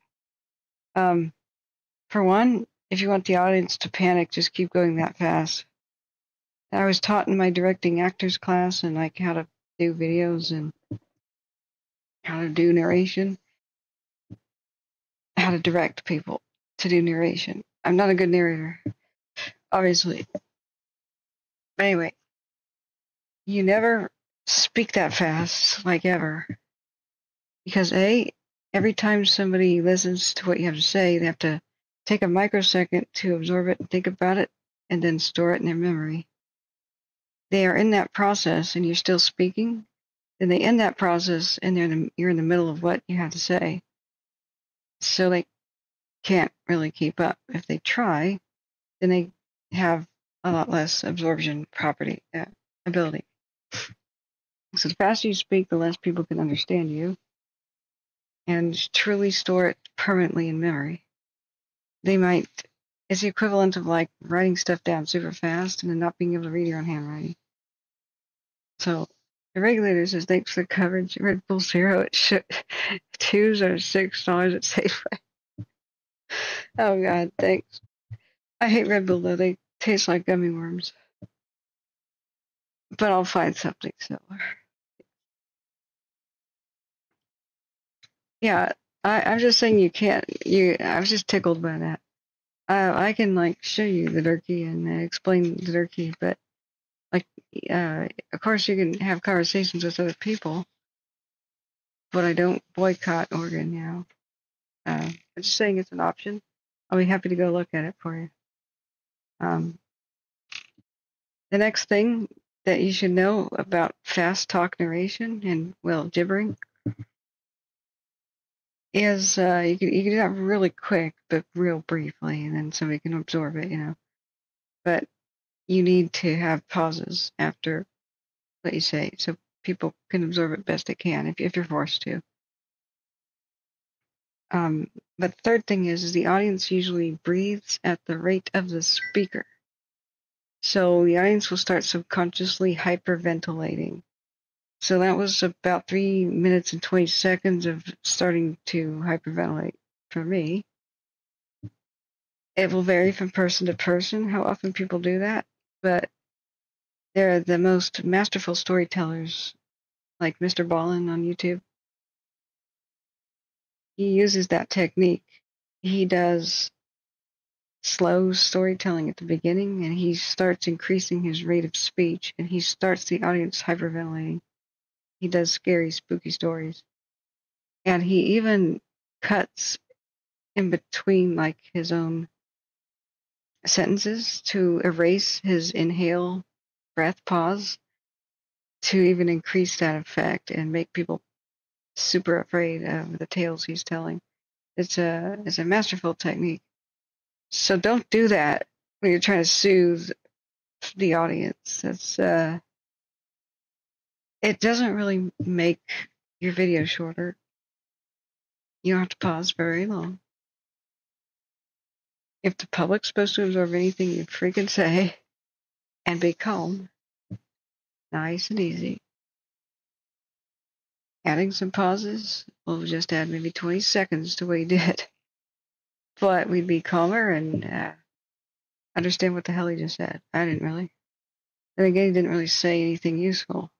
For one, if you want the audience to panic, just keep going that fast. I was taught in my directing actors class and like how to do videos and how to do narration, how to direct people to do narration. I'm not a good narrator, obviously. But anyway, you never speak that fast, like ever. Because every time somebody listens to what you have to say, they have to take a microsecond to absorb it and think about it and then store it in their memory. They are in that process and you're still speaking, then they end that process and you're in the middle of what you have to say. So they can't really keep up. If they try, then they have a lot less absorption ability. So the faster you speak, the less people can understand you and truly store it permanently in memory. It's the equivalent of like writing stuff down super fast and then not being able to read your own handwriting. So the regulator says thanks for the coverage. Red Bull Zero at $2 or $6 at Safeway. Oh God, thanks. I hate Red Bull though. They taste like gummy worms. But I'll find something similar. Yeah, I'm just saying you can't. I was just tickled by that. I can like show you the Durkee and explain the Durkee, but like, of course you can have conversations with other people, but I don't boycott Oregon now. I'm just saying it's an option. I'll be happy to go look at it for you. The next thing that you should know about fast talk narration and, well, gibbering is you can do that really quick, but real briefly, and then somebody can absorb it, you know. But you need to have pauses after what you say, so people can absorb it best they can, if you're forced to. But the third thing is the audience usually breathes at the rate of the speaker. So the audience will start subconsciously hyperventilating. So that was about 3 minutes and 20 seconds of starting to hyperventilate for me. It will vary from person to person how often people do that, but they're the most masterful storytellers, like Mr. Ballin on YouTube. He uses that technique. He does slow storytelling at the beginning, and he starts increasing his rate of speech, and he starts the audience hyperventilating. He does scary, spooky stories. And he even cuts in between, like, his own sentences to erase his inhale, breath, pause, to even increase that effect and make people super afraid of the tales he's telling. It's a masterful technique. So don't do that when you're trying to soothe the audience. It doesn't really make your video shorter. You don't have to pause very long. If the public's supposed to absorb anything you freaking say and be calm, nice and easy, adding some pauses, we'll just add maybe 20 seconds to what he did. But we'd be calmer and understand what the hell he just said. I didn't really. Then again, he didn't really say anything useful.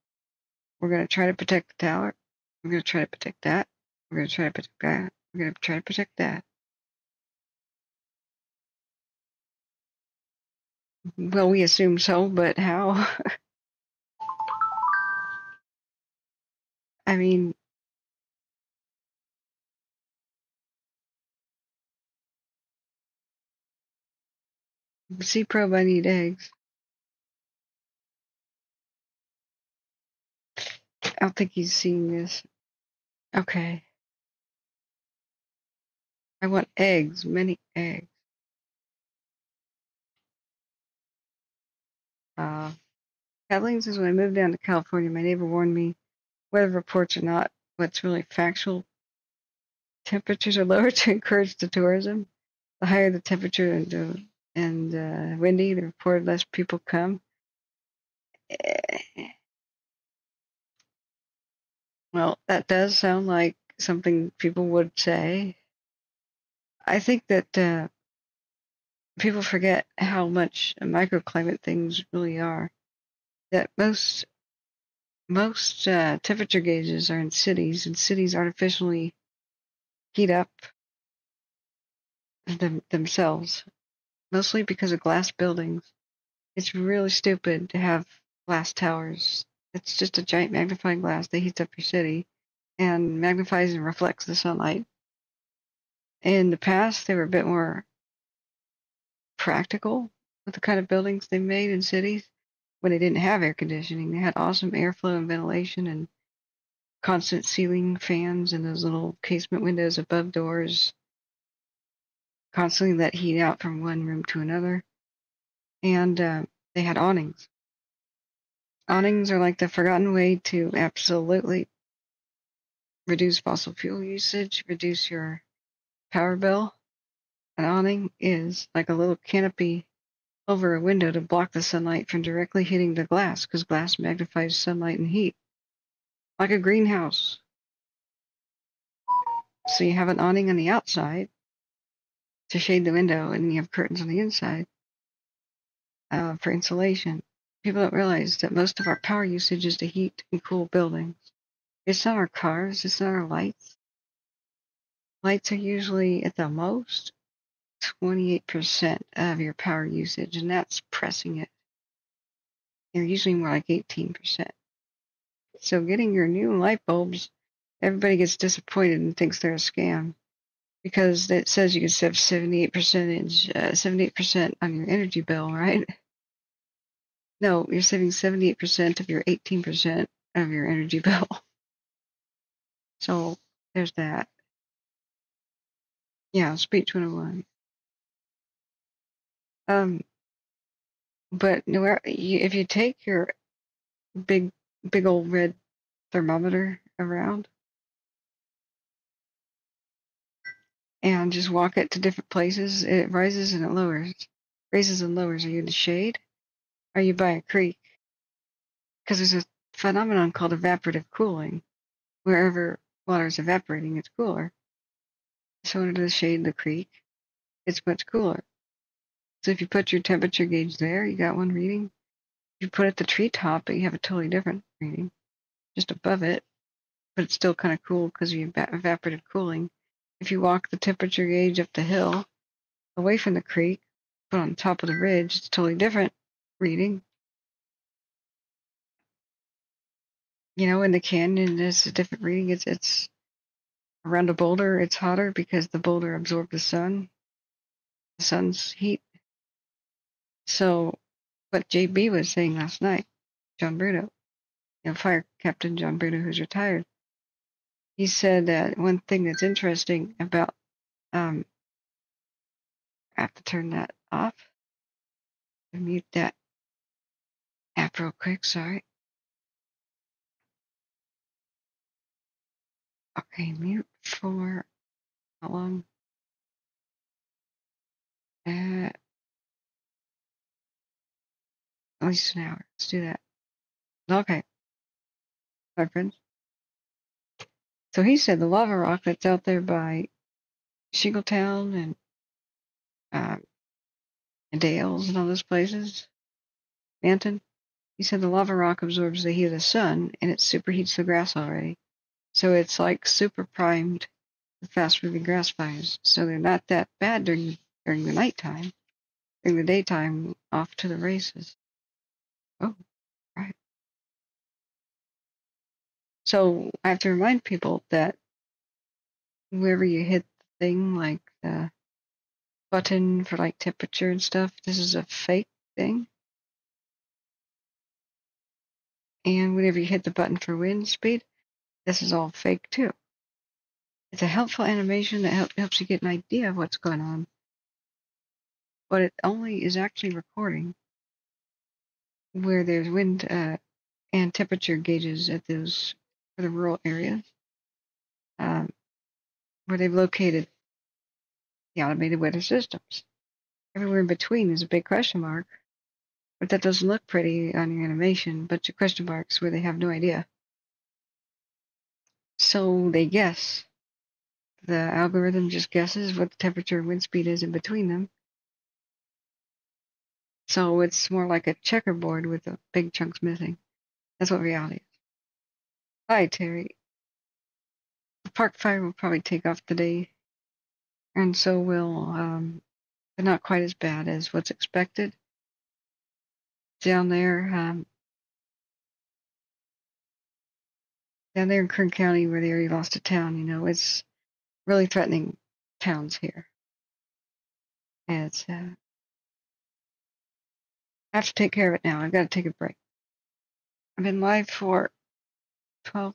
We're going to try to protect the tower. We're going to try to protect that. We're going to try to protect that. We're going to try to protect that. Well, we assume so, but how? I mean, C-Probe, I need eggs. I don't think he's seeing this. Okay. I want eggs, many eggs. Peddlings is when I moved down to California. My neighbor warned me, weather reports are not what's really factual. Temperatures are lower to encourage the tourism. The higher the temperature and windy, the report less people come. Well, that does sound like something people would say. I think that people forget how much microclimate things really are. That most temperature gauges are in cities, and cities artificially heat up themselves, mostly because of glass buildings. It's really stupid to have glass towers. It's just a giant magnifying glass that heats up your city and magnifies and reflects the sunlight. In the past, they were a bit more practical with the kind of buildings they made in cities when they didn't have air conditioning. They had awesome airflow and ventilation and constant ceiling fans and those little casement windows above doors, constantly let heat out from one room to another. And they had awnings. Awnings are like the forgotten way to absolutely reduce fossil fuel usage, reduce your power bill. An awning is like a little canopy over a window to block the sunlight from directly hitting the glass, because glass magnifies sunlight and heat. Like a greenhouse. So you have an awning on the outside to shade the window, and you have curtains on the inside for insulation. People don't realize that most of our power usage is to heat and cool buildings. It's not our cars, it's not our lights. Lights are usually at the most 28% of your power usage, and that's pressing it. They're usually more like 18%. So getting your new light bulbs, everybody gets disappointed and thinks they're a scam, because it says you can save 78% on your energy bill, right? No, you're saving 78% of your 18% of your energy bill. So there's that. Yeah, speech 101. But if you take your big old red thermometer around and just walk it to different places, it rises and it lowers. Raises and lowers. Are you in the shade? Are you by a creek? Because there's a phenomenon called evaporative cooling. Wherever water is evaporating, it's cooler. So under the shade of the creek, it's much cooler. So if you put your temperature gauge there, you got one reading. If you put it at the treetop, you have a totally different reading, just above it, but it's still kind of cool because of evaporative cooling. If you walk the temperature gauge up the hill, away from the creek, put on top of the ridge, it's a totally different reading. You know, in the canyon, it's a different reading. It's around a boulder, it's hotter because the boulder absorbed the sun's heat. So, what JB was saying last night, John Bruto, Fire Captain John Bruto, who's retired, he said that one thing that's interesting about, I have to turn that off and mute that app real quick, sorry. Okay, mute for how long? At least an hour. Let's do that. Okay, my friends. So he said the lava rock that's out there by Shingletown and Dales and all those places, Manton, he said the lava rock absorbs the heat of the sun and it superheats the grass already. So it's like super primed with fast moving grass fires. So they're not that bad during the nighttime. During the daytime, off to the races. Oh, right. So I have to remind people that wherever you hit the thing, like the button for like temperature and stuff, this is a fake thing. And whenever you hit the button for wind speed, this is all fake too. It's a helpful animation that helps you get an idea of what's going on, but it only is actually recording where there's wind and temperature gauges at those for the rural areas where they've located the automated weather systems. Everywhere in between is a big question mark, but that doesn't look pretty on your animation. Bunch of question marks where they have no idea. So they guess. The algorithm just guesses what the temperature and wind speed is in between them. So it's more like a checkerboard with the big chunks missing. That's what reality is. Hi, Terry. The park fire will probably take off today, and so will, but not quite as bad as what's expected. Down there in Kern County where they already lost a town, it's really threatening towns here. And it's, I have to take care of it now. I've got to take a break. I've been live for 12,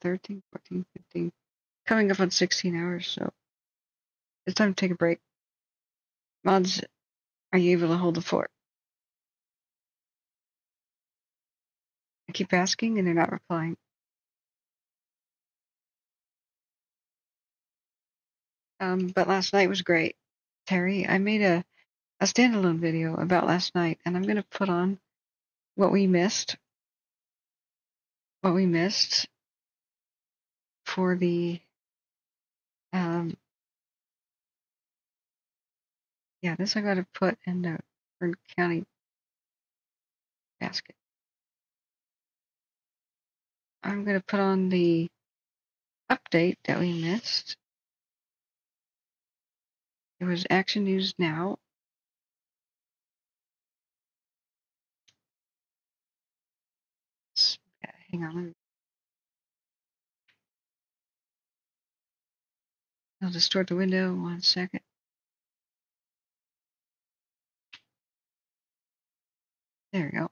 13, 14, 15, coming up on 16 hours, so it's time to take a break. Mods, are you able to hold the fort? I keep asking and they're not replying. But last night was great. Terry, I made a standalone video about last night, and I'm going to put on what we missed for the, this I got to put in the Kern County basket. I'm going to put on the update that we missed. It was Action News Now. Hang on. I'll distort the window 1 second. There we go.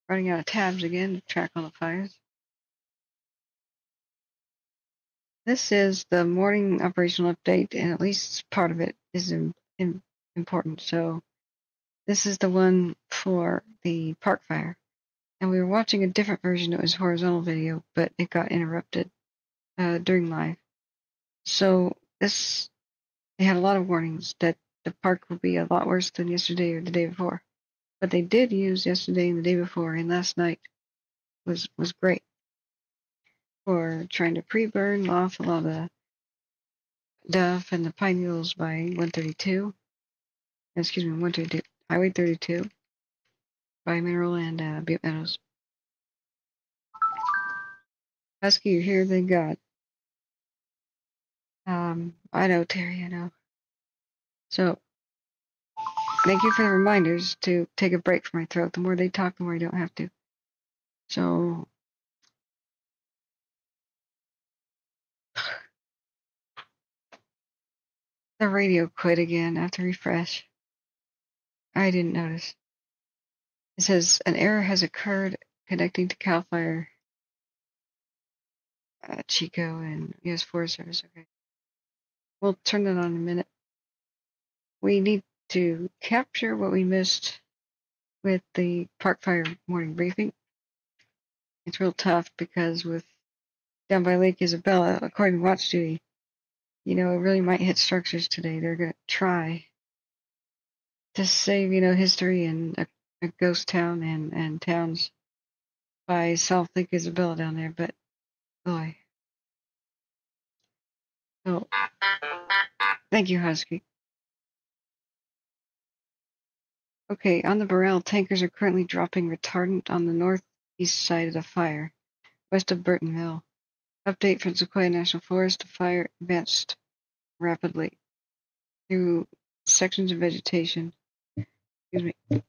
Running out of tabs again to track all the fires. This is the morning operational update, and at least part of it is important. So this is the one for the park fire. And we were watching a different version. It was a horizontal video, but it got interrupted during live. So they had a lot of warnings that the park will be a lot worse than yesterday or the day before. But they did use yesterday and the day before and last night was great for trying to pre-burn off a lot of the duff and the pine needles by 132. Excuse me, 132, Highway 32 by Mineral and Butte Meadows. Husky, you're here, thank God. I know, Terry, I know. So, thank you for the reminders to take a break from my throat. The more they talk, the more I don't have to. So, the radio quit again. I have to refresh. I didn't notice. It says an error has occurred connecting to CAL FIRE, Chico, and U.S. Forest Service. Okay. We'll turn it on in a minute. We need to capture what we missed with the Park Fire morning briefing. It's real tough because with down by Lake Isabella, according to Watch Duty, it really might hit structures today. They're going to try to save, history and a ghost town and towns by South Lake Isabella down there, but boy. So, thank you, Husky. Okay, on the Burrell, tankers are currently dropping retardant on the northeast side of the fire, west of Burton Mill. Update from Sequoia National Forest: the fire advanced rapidly through sections of vegetation. Excuse me.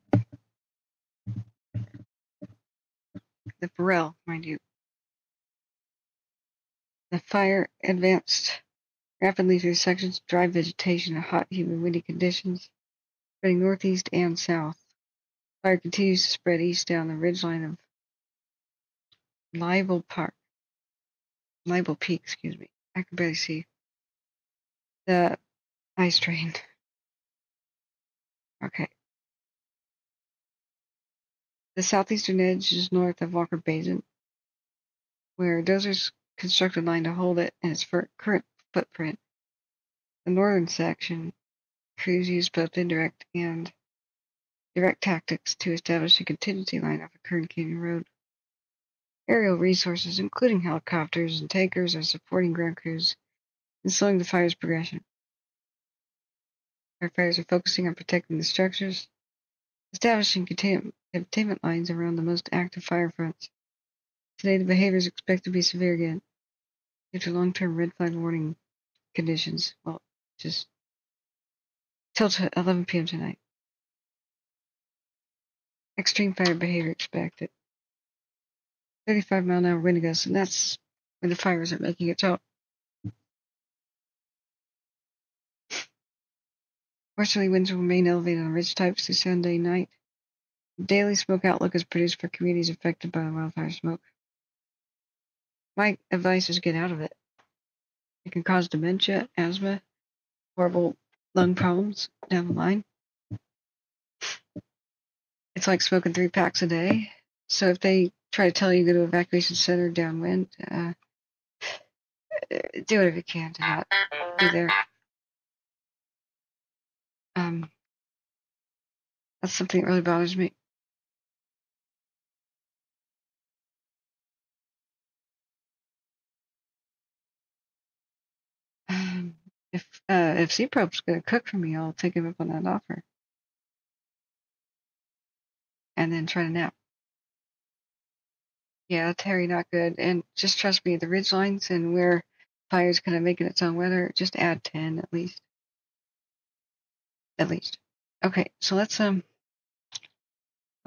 The Burrell, mind you. The fire advanced rapidly through sections of dry vegetation and hot, humid, windy conditions, spreading northeast and south. Fire continues to spread east down the ridgeline of Libel Peak, excuse me. I can barely see. The ice train. Okay. The southeastern edge is north of Walker Basin, where dozers constructed line to hold it in its current footprint. The northern section, crews use both indirect and direct tactics to establish a contingency line off of Kern Canyon Road. Aerial resources, including helicopters and tankers, are supporting ground crews in slowing the fire's progression. Firefighters are focusing on protecting the structures, establishing containment lines around the most active fire fronts. Today, the behavior is expected to be severe again due to long-term red flag warning conditions. Well, just till 11 p.m. tonight. Extreme fire behavior expected. 35-mile-an-hour wind gusts, and that's when the fires are making it so. Westerly winds will remain elevated on ridge types through Sunday night. Daily smoke outlook is produced for communities affected by the wildfire smoke. My advice is get out of it. It can cause dementia, asthma, horrible lung problems down the line. It's like smoking 3 packs a day. So if they try to tell you to go to evacuation center downwind, do whatever you can to not be there. That's something that really bothers me. If C-Probe's gonna cook for me, I'll take him up on that offer. And then try to nap. Yeah, Terry, not good. And just trust me, the ridge lines and where fire's kind of making its own weather, just add 10 at least. At least. Okay, so let's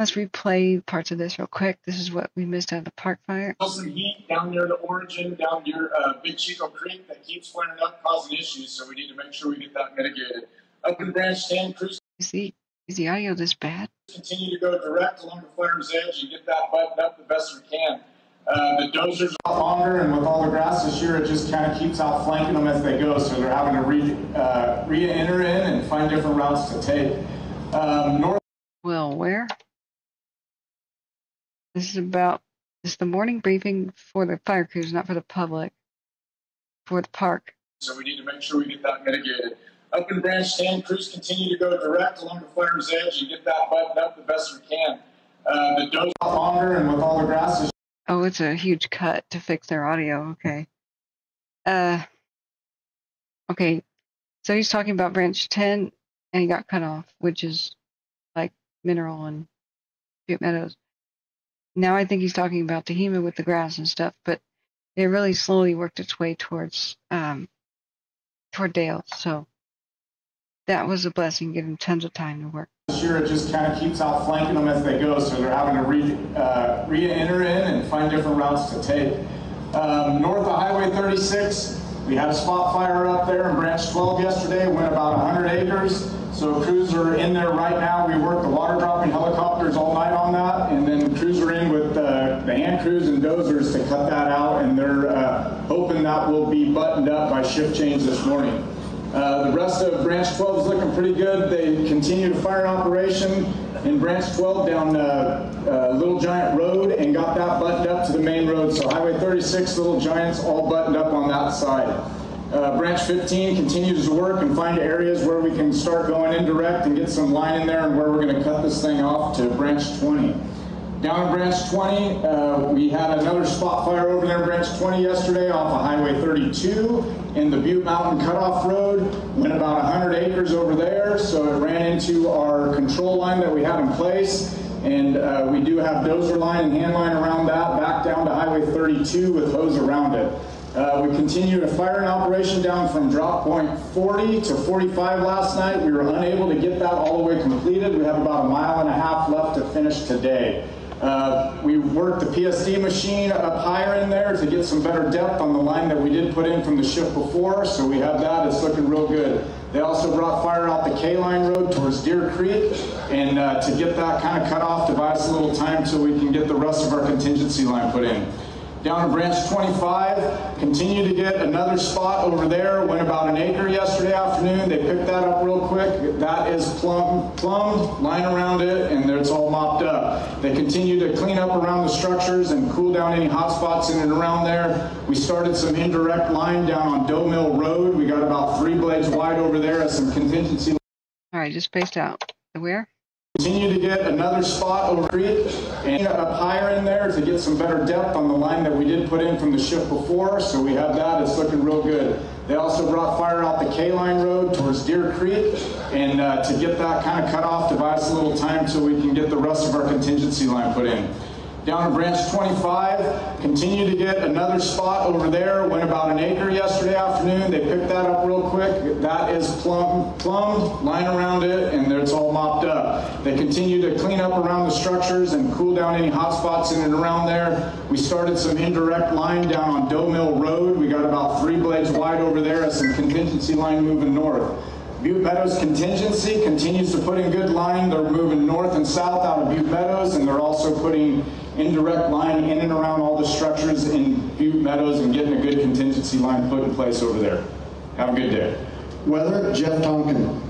replay parts of this real quick. This is what we missed out of the park fire. Some heat down near the origin, down near Big Chico Creek that keeps flaring up, causing issues, so we need to make sure we get that mitigated. Up in Branch 10, crews Is the audio this bad? continue to go direct along the fire's edge and get that buttoned up the best we can. The dozers are longer, and with all the grass this year, it just kind of keeps outflanking them as they go, so they're having to re-enter in and find different routes to take. Well, where? This is the morning briefing for the fire crews, not for the public, for the park. So we need to make sure we get that mitigated. Up in branch 10, crews continue to go direct along the fire's edge and get that buttoned up the best we can. The doe's a lot longer, and with all the grasses. Oh, it's a huge cut to fix their audio. Okay. Okay. So he's talking about branch 10, and he got cut off, which is like Mineral and Butte Meadows. Now I think he's talking about Tehema with the grass and stuff, but it really slowly worked its way towards toward Dale. So that was a blessing, give them tons of time to work. This year it just kind of keeps outflanking them as they go, so they're having to re-enter in and find different routes to take. North of Highway 36, we had a spot fire up there in branch 12 yesterday, went about 100 acres. So crews are in there right now. We worked the water dropping helicopters all night on that, and then crews are in with the hand crews and dozers to cut that out, and they're hoping that will be buttoned up by shift change this morning. The rest of branch 12 is looking pretty good. They continue to fire an operation in branch 12 down Little Giant Road and got that buttoned up to the main road. So Highway 36, Little Giant's all buttoned up on that side. Branch 15 continues to work and find areas where we can start going indirect and get some line in there and where we're going to cut this thing off to branch 20. Down in branch 20, we had another spot fire over there in branch 20 yesterday off of Highway 32 in the Butte Mountain Cutoff Road. Went about 100 acres over there, so it ran into our control line that we had in place. And we do have dozer line and hand line around that, back down to Highway 32 with hose around it. We continue to fire an operation down from drop point 40 to 45 last night. We were unable to get that all the way completed. We have about 1.5 miles left to finish today. We worked the PSD machine up higher in there to get some better depth on the line that we did put in from the shift before, so we have that. It's looking real good. They also brought fire out the K-line road towards Deer Creek, and to get that kind of cut off to buy us a little time till we can get the rest of our contingency line put in. Down in branch 25, continue to get another spot over there. Went about 1 acre yesterday afternoon. They picked that up real quick. That is plumbed, line around it, and it's all mopped up. They continue to clean up around the structures and cool down any hot spots in and around there. We started some indirect line down on Doe Mill Road. We got about 3 blades wide over there as some contingency. All right, just spaced out. Where? Continue to get another spot over creek and up higher in there to get some better depth on the line that we did put in from the shift before, so we have that. It's looking real good. They also brought fire out the K-line road towards Deer Creek, and to get that kind of cut off to buy us a little time so we can get the rest of our contingency line put in. Down in branch 25, continue to get another spot over there. Went about 1 acre yesterday afternoon. They picked that up real quick. That is plumbed, line around it, and it's all mopped up. They continue to clean up around the structures and cool down any hot spots in and around there. We started some indirect line down on Doe Mill Road. We got about 3 blades wide over there as some contingency line moving north. Butte Meadows contingency continues to put in good line. They're moving north and south out of Butte Meadows, and they're also putting indirect line in and around all the structures in Butte Meadows and getting a good contingency line put in place over there. Have a good day. Weather, Jeff Tonkin.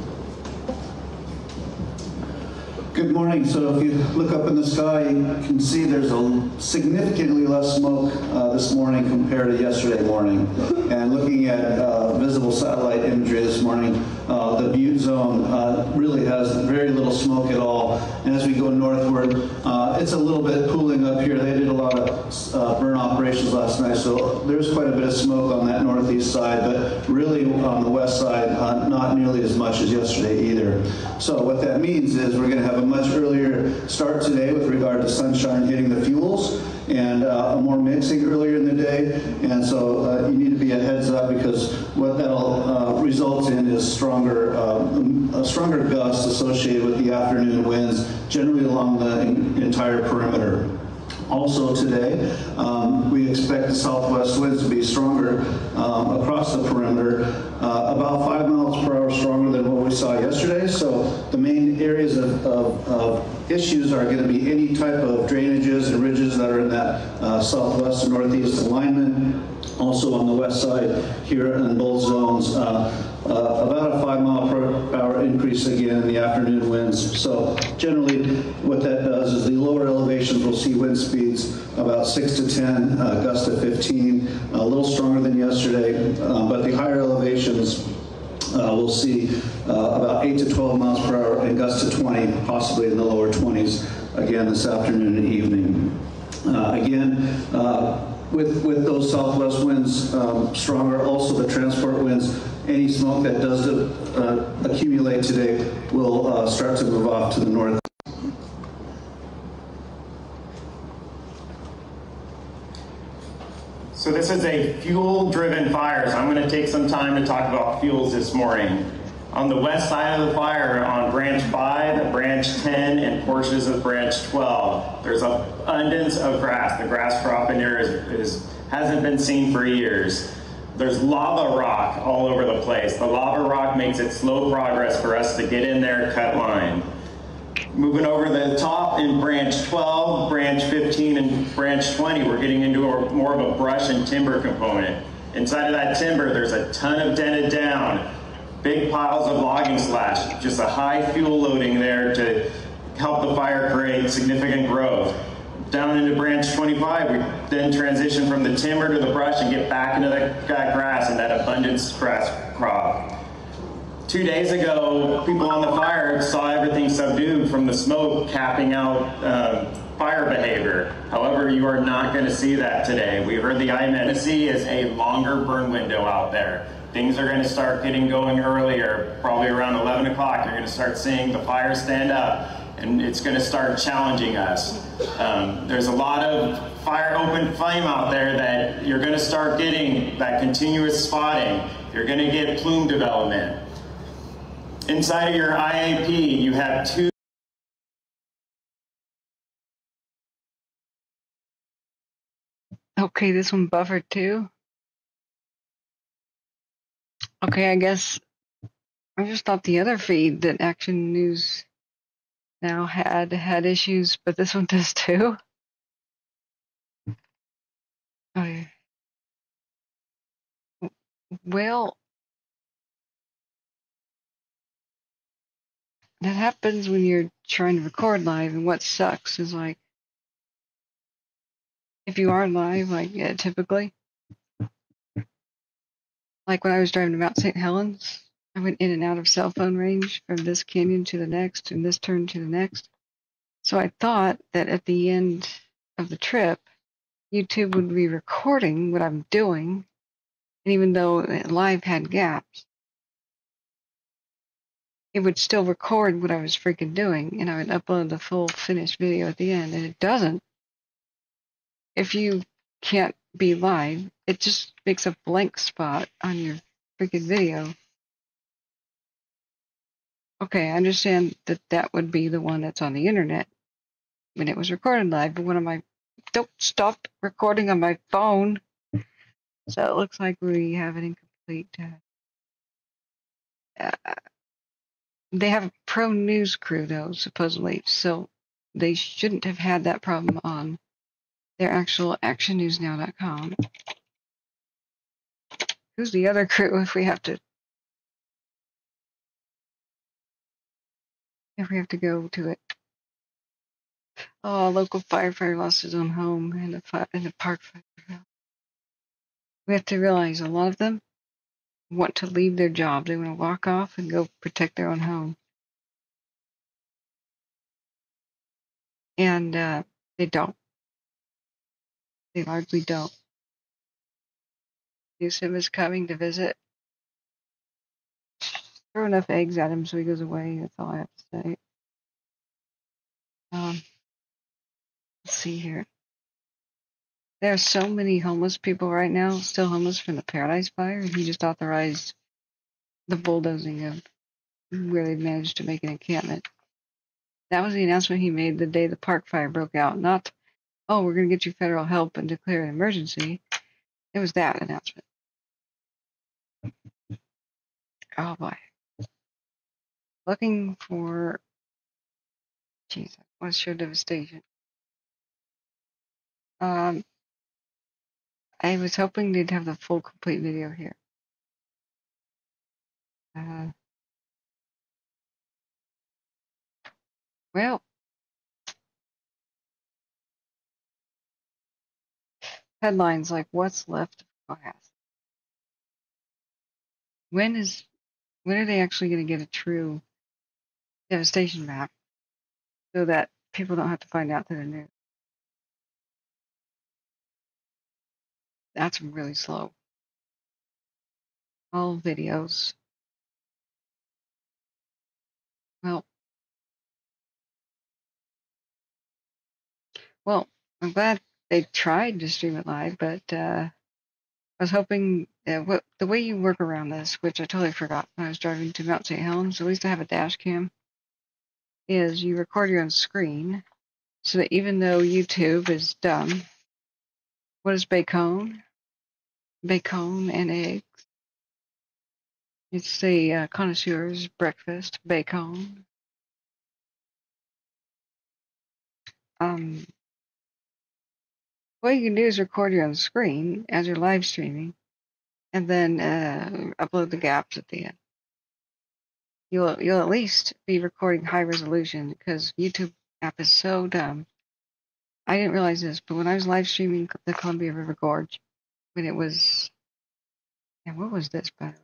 Good morning. So if you look up in the sky, you can see there's a significantly less smoke this morning compared to yesterday morning. And looking at visible satellite imagery this morning, the Butte zone really has very little smoke at all. And as we go northward, it's a little bit cooling up here. They did a lot of burn operations last night, so there's quite a bit of smoke on that northeast side, but really on the west side, not nearly as much as yesterday either. So what that means is we're going to have a much earlier start today with regard to sunshine hitting the fuels, and more mixing earlier in the day. And so you need to be a heads up, because what that'll result in is a stronger gust associated with the afternoon winds, generally along the entire perimeter. Also today, we expect the southwest winds to be stronger across the perimeter, about 5 miles per hour stronger than what we saw yesterday. So the main areas of issues are going to be any type of drainages and ridges that are in that southwest and northeast alignment. Also on the west side here in both zones, about a 5 mile per hour increase again in the afternoon winds. So generally what that does is the lower elevations will see wind speeds about 6 to 10, gusts to 15, a little stronger than yesterday, but the higher elevations we'll see about 8 to 12 miles per hour and gusts to 20, possibly in the lower 20s, again this afternoon and evening. With those southwest winds stronger, also the transport winds, any smoke that does accumulate today will start to move off to the north. So this is a fuel-driven fire, so I'm going to take some time to talk about fuels this morning. On the west side of the fire, on branch 5, branch 10, and portions of branch 12, there's abundance of grass. The grass crop in there hasn't been seen for years. There's lava rock all over the place. The lava rock makes it slow progress for us to get in there, cut line. Moving over the top in branch 12, branch 15, and branch 20, we're getting into more of a brush and timber component. Inside of that timber, there's a ton of dented down, big piles of logging slash, just a high fuel loading there to help the fire create significant growth. Down into branch 25, we then transition from the timber to the brush and get back into that grass and that abundance grass crop. 2 days ago, people on the fire saw everything subdued from the smoke capping out fire behavior. However, you are not going to see that today. We heard the IMC is a longer burn window out there. Things are going to start getting going earlier, probably around 11 o'clock. You're going to start seeing the fire stand up, and it's going to start challenging us. There's a lot of open flame out there that you're going to start getting that continuous spotting. You're going to get plume development. Inside of your IAP, you have two. Okay, this one buffered too. Okay, I guess I just thought the other feed that Action News now had issues, but this one does too. Okay. Well, that happens when you're trying to record live, and what sucks is like if you are live, like typically, like when I was driving to Mount St. Helens, I went in and out of cell phone range from this canyon to the next and this turn to the next. So I thought that at the end of the trip, YouTube would be recording what I'm doing, and even though live had gaps, it would still record what I was freaking doing, and I would upload the full finished video at the end, and it doesn't. If you can't be live, it just makes a blank spot on your freaking video. Okay, I understand that that would be the one that's on the internet when it was recorded live, but don't stop recording on my phone. So it looks like we have an incomplete. They have a pro news crew though, supposedly, so they shouldn't have had that problem on their actual actionnewsnow.com. Who's the other crew if we have to go to it? Oh, a local firefighter lost his own home in a park fire. We have to realize a lot of them want to leave their job. They want to walk off and go protect their own home. And they don't. They largely don't. Newsom is coming to visit. Throw enough eggs at him so he goes away. That's all I have to say. Let's see here. There are so many homeless people right now, still homeless from the Paradise Fire, and he just authorized the bulldozing of where they managed to make an encampment. That was the announcement he made the day the park fire broke out. Not, oh, we're going to get you federal help and declare an emergency. It was that announcement. Oh boy. Looking for, jeez, I want to show devastation. I was hoping they'd have the full complete video here. Well, headlines like what's left of class. When is when are they actually going to get a true devastation map so that people don't have to find out through the news? That's really slow. All videos. Well, I'm glad they tried to stream it live, but I was hoping the way you work around this, which I totally forgot when I was driving to Mount St. Helens, at least I have a dash cam, is you record your own screen so that even though YouTube is dumb, what is bacon? Bacon and eggs. It's the connoisseur's breakfast, bacon. What you can do is record your own screen as you're live streaming, and then upload the gaps at the end. You'll at least be recording high resolution because YouTube app is so dumb. I didn't realize this, but when I was live streaming the Columbia River Gorge, when it was, and what was this by the way?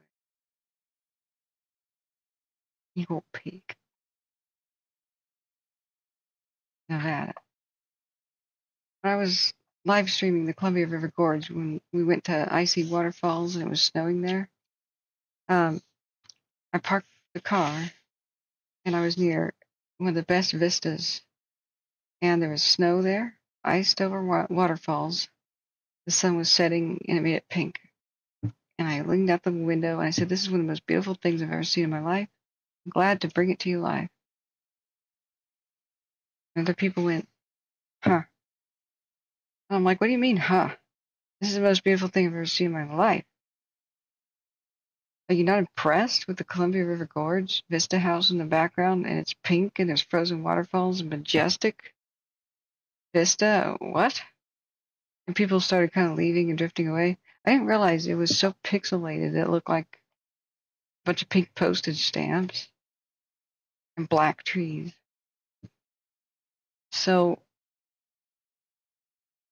Eagle Peak, Nevada. When I was live streaming the Columbia River Gorge when we went to icy waterfalls and it was snowing there, I parked the car and I was near one of the best vistas, and there was snow there, iced over waterfalls. The sun was setting and it made it pink. And I leaned out the window and I said, "This is one of the most beautiful things I've ever seen in my life. I'm glad to bring it to you live." And other people went, "Huh." And I'm like, "What do you mean, huh? This is the most beautiful thing I've ever seen in my life. Are you not impressed with the Columbia River Gorge Vista House in the background and it's pink and there's frozen waterfalls and majestic vista? What?" And people started kind of leaving and drifting away. I didn't realize it was so pixelated it looked like a bunch of pink postage stamps and black trees. So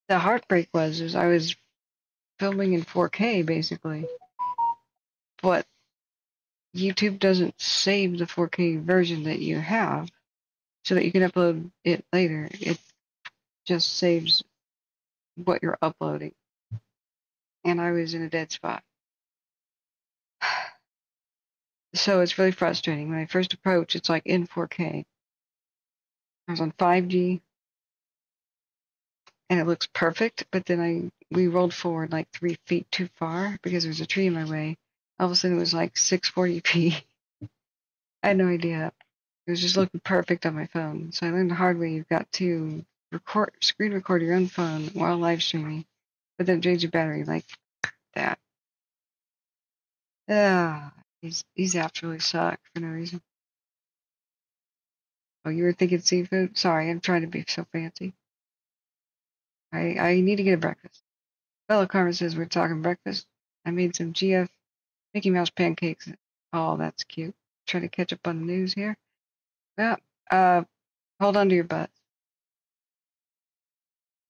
the heartbreak was I was filming in 4K basically, but YouTube doesn't save the 4K version that you have so that you can upload it later. It just saves what you're uploading. And I was in a dead spot. So it's really frustrating. When I first approach, it's like in 4K. I was on 5G and it looks perfect, but then we rolled forward like 3 feet too far because there was a tree in my way. All of a sudden it was like 640p. I had no idea. It was just looking perfect on my phone. So I learned the hard way. You've got to screen record your own phone while live streaming, but then drains your battery like that. These apps really suck for no reason. Oh, you were thinking seafood? Sorry, I'm trying to be so fancy. I need to get a breakfast. Fellow Carmen says we're talking breakfast. I made some GF Mickey Mouse pancakes. Oh, that's cute. Try to catch up on the news here. Well, hold on to your butts.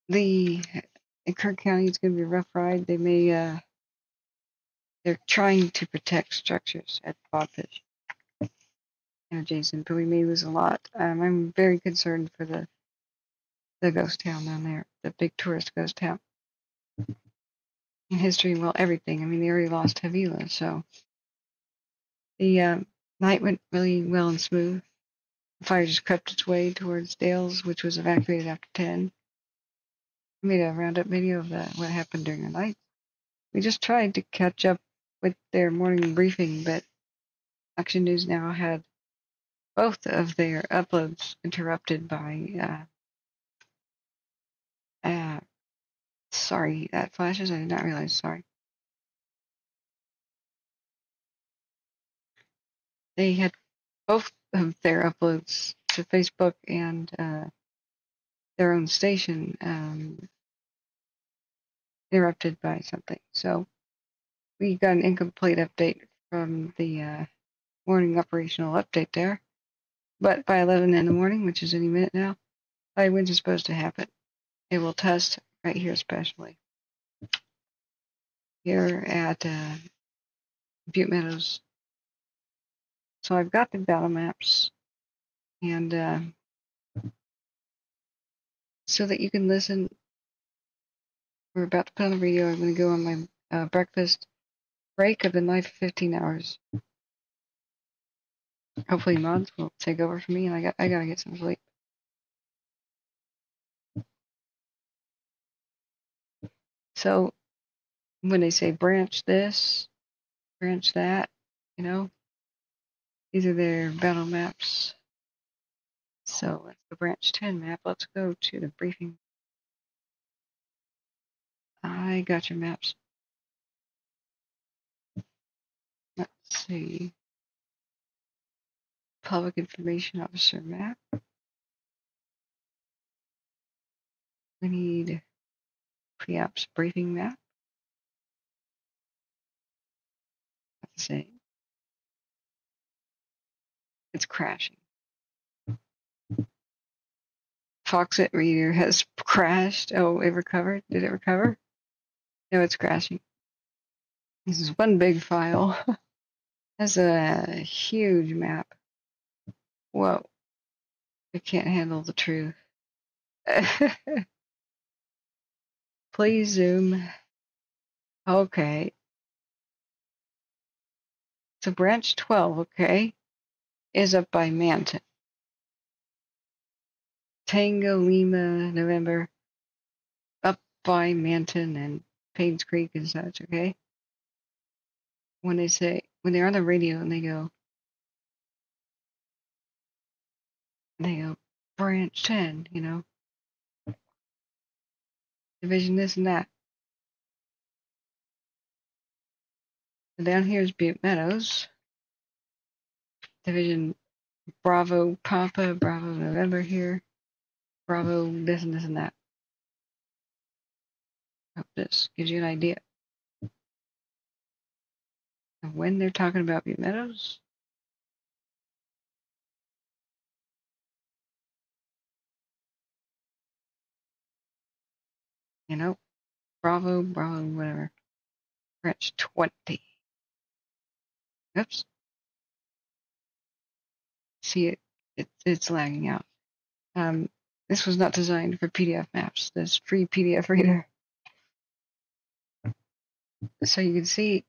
In Kirk County, it's going to be a rough ride. They're trying to protect structures at Bodfish and adjacent, but we may lose a lot. I'm very concerned for the ghost town down there, the big tourist ghost town. In history, well, everything. I mean, they already lost Havila, so the night went really well and smooth. The fire just crept its way towards Dales, which was evacuated after 10. I made a roundup video of what happened during the night. We just tried to catch up with their morning briefing, but Action News Now had both of their uploads interrupted by, sorry, that flashes, I did not realize, sorry. They had both of their uploads to Facebook and their own station interrupted by something. So we got an incomplete update from the morning operational update there. But by 11 in the morning, which is any minute now, high winds are supposed to happen. It will test right here especially. Here at Butte Meadows So I've got the battle maps, and so that you can listen, we're about to put on the radio. I'm going to go on my breakfast break. I've been live for 15 hours. Hopefully mods will take over for me, and I gotta get some sleep. So when they say branch this, branch that, you know, these are their battle maps. So that's the branch 10 map. Let's go to the briefing. I got your maps. Let's see. Public Information Officer map. We need pre-ops briefing map. That's the same. It's crashing. Foxit reader has crashed. Oh, it recovered. Did it recover? No, it's crashing. This is one big file. That's a huge map. Whoa. I can't handle the truth. Please zoom. Okay. So branch 12, okay, is up by Manton. Tango, Lima, November, up by Manton and Paynes Creek and such, okay? When they're on the radio and they go, branch 10, you know, division this and that. And down here is Butte Meadows, division Bravo Papa, Bravo November here, Bravo this and this and that. Hope this gives you an idea of when they're talking about Butte Meadows. You know, Bravo, whatever. Branch 20. Oops. See it's lagging out. This was not designed for PDF maps. This free PDF reader. So you can see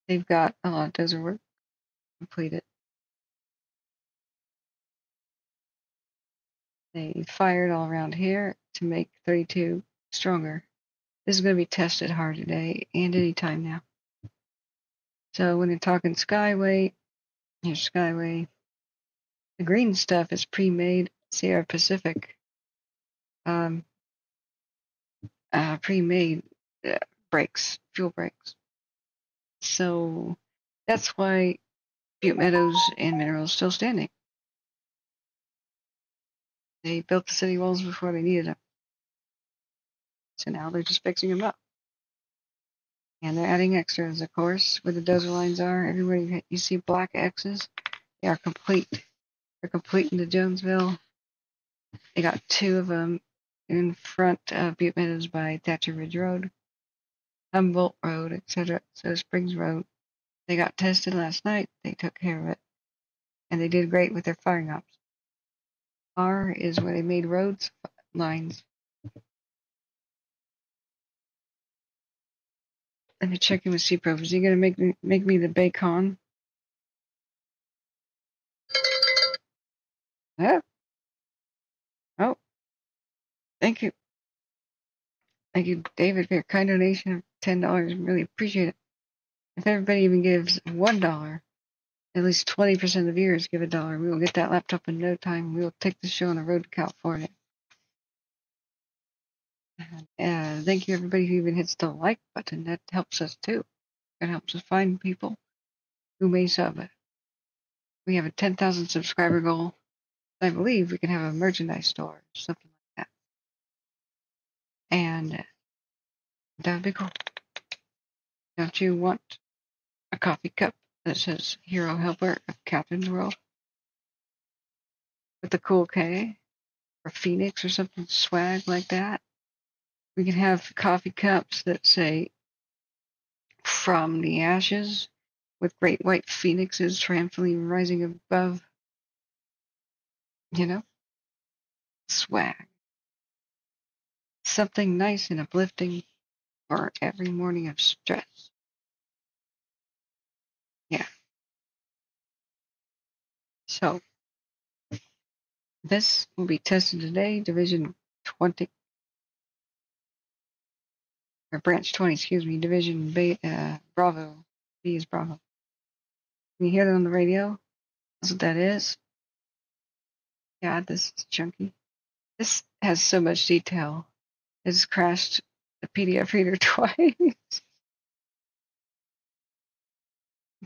they've got a lot of dozer work completed. They fired all around here to make 32 stronger. This is going to be tested hard today and anytime now. So when they're talking Skyway, here's Skyway. The green stuff is pre-made Sierra Pacific. Pre-made brakes, fuel brakes. So that's why Butte Meadows and Mineral is still standing. They built the city walls before they needed them. So now they're just fixing them up. And they're adding extras, of course, where the dozer lines are. Everywhere you see black X's, they are complete. They're complete into Jonesville. They got 2 of them in front of Butte Meadows by Thatcher Ridge Road, Humboldt Road, etc. So Springs Road. They got tested last night. They took care of it. And they did great with their firing ops. R is where they made roads lines. Let me check in with C-Pro. Is he going to make me the bacon? Oh, thank you. Thank you, David, for your kind donation of $10. Really appreciate it. If everybody even gives $1, at least 20% of the viewers give $1. We will get that laptop in no time. We will take the show on the road to California. Thank you, everybody who even hits the like button. That helps us too. It helps us find people who may sub. We have a 10,000 subscriber goal. I believe we can have a merchandise store or something like that. And that would be cool. Don't you want a coffee cup that says Hero Helper of Captain's World? With the cool K? Or Phoenix or something swag like that? We can have coffee cups that say From the Ashes with great white phoenixes triumphantly rising above, you know, swag. Something nice and uplifting for every morning of stress. Yeah. So, this will be tested today, Division 20, or Branch 20, excuse me, Division Bravo. B is Bravo. Can you hear that on the radio? That's what that is. Yeah, this is chunky. This has so much detail. It's crashed the PDF reader twice.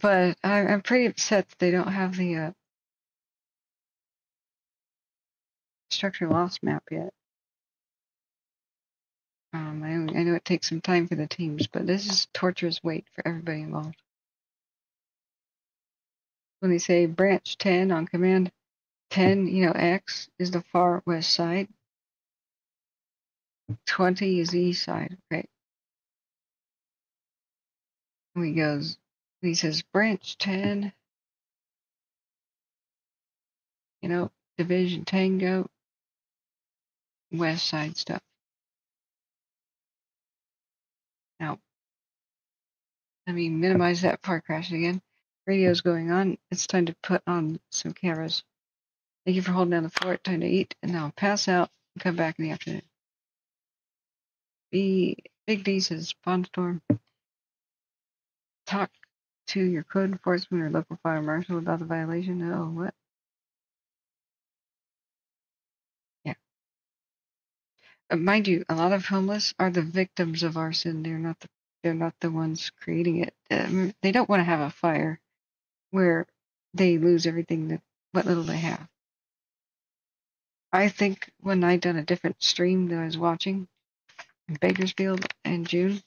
But I'm pretty upset that they don't have the structure loss map yet. I know it takes some time for the teams, but this is torturous wait for everybody involved. When they say branch 10 on command 10, X is the far west side. 20 is the east side, right? And he says branch 10, division Tango, west side stuff. Now, let me minimize that part crashing again. Radio's going on. It's time to put on some cameras. Thank you for holding down the fort. Time to eat, and now pass out and come back in the afternoon. Big D says, Pond Storm. Talk to your code enforcement or local fire marshal about the violation. Oh, what? Yeah. Mind you, a lot of homeless are the victims of arson. They're not the ones creating it. They don't want to have a fire where they lose everything what little they have. I think when I done a different stream that I was watching in Bakersfield in June,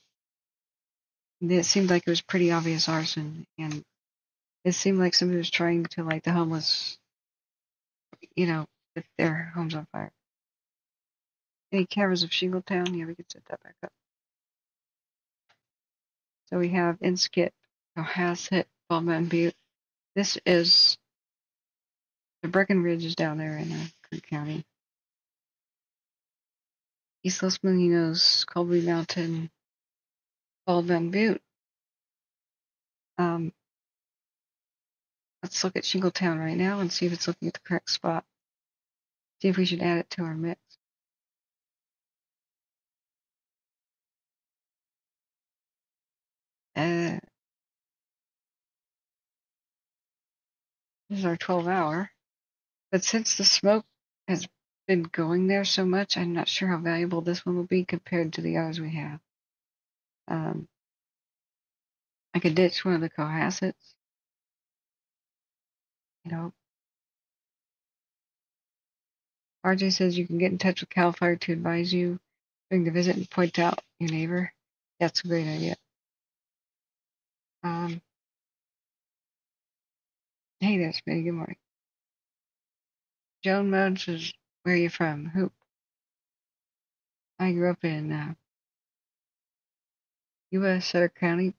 it seemed like it was pretty obvious arson, and it seemed like somebody was trying to light the homeless, with their homes on fire. Any cameras of Shingletown? Yeah, we could set that back up. So we have Inskip, Cohasset, Baldwin Butte. This is the Breckenridge is down there in Cook County. East Los Molinos, Colby Mountain, Baldwin Butte. Let's look at Shingletown right now and see if it's looking at the correct spot. See if we should add it to our mix. This is our 12-hour. But since the smoke has been going there so much, I'm not sure how valuable this one will be compared to the others we have. I could ditch one of the Cohassets. RJ says you can get in touch with CAL FIRE to advise you during the visit and point out your neighbor. That's a great idea. Hey there, Smitty. Good morning. Joan Mode says, where are you from? Hoop. I grew up in Sutter County.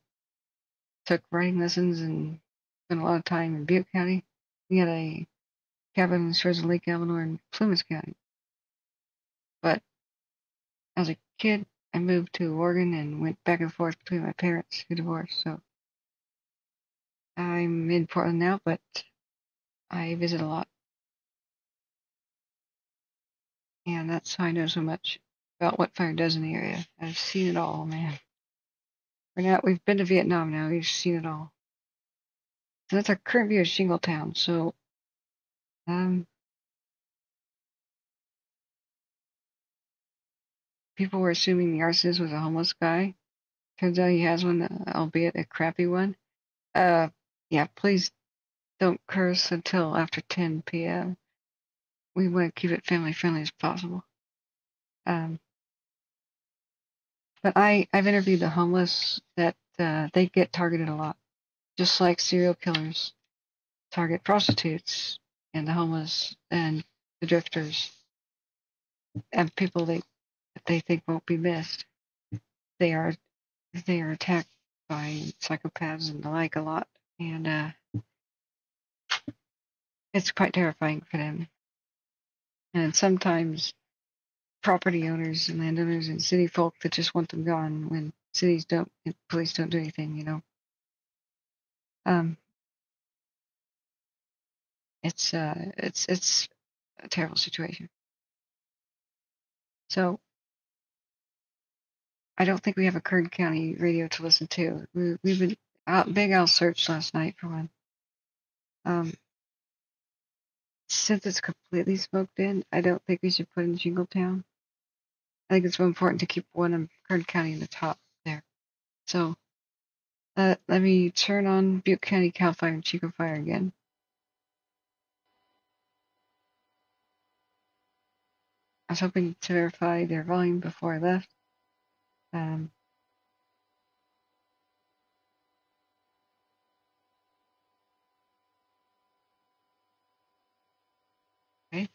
Took writing lessons and spent a lot of time in Butte County. We had a cabin on the shores of Lake Elsinore in Plumas County. But as a kid, I moved to Oregon and went back and forth between my parents who divorced. So I'm in Portland now, but I visit a lot. And that's how I know so much about what fire does in the area. I've seen it all, man. We've been to Vietnam now. We've seen it all. So that's our current view of Shingletown. So, people were assuming the arsonist was a homeless guy. Turns out he has one, albeit a crappy one. Yeah, please don't curse until after 10 p.m. We want to keep it family friendly as possible. But I've interviewed the homeless that they get targeted a lot, just like serial killers target prostitutes and the homeless and the drifters and people that they think won't be missed. They are attacked by psychopaths and the like a lot And it's quite terrifying for them. And sometimes property owners and landowners and city folk that just want them gone when cities don't and police don't do anything, you know. It's a terrible situation. So I don't think we have a Kern County radio to listen to. We've been out. Big Al searched last night for one. Since it's completely smoked in, I don't think we should put in Jingletown. I think it's more important to keep one in Kern County in the top there. So let me turn on Butte County Cal Fire and Chico Fire again. I was hoping to verify their volume before I left. Okay.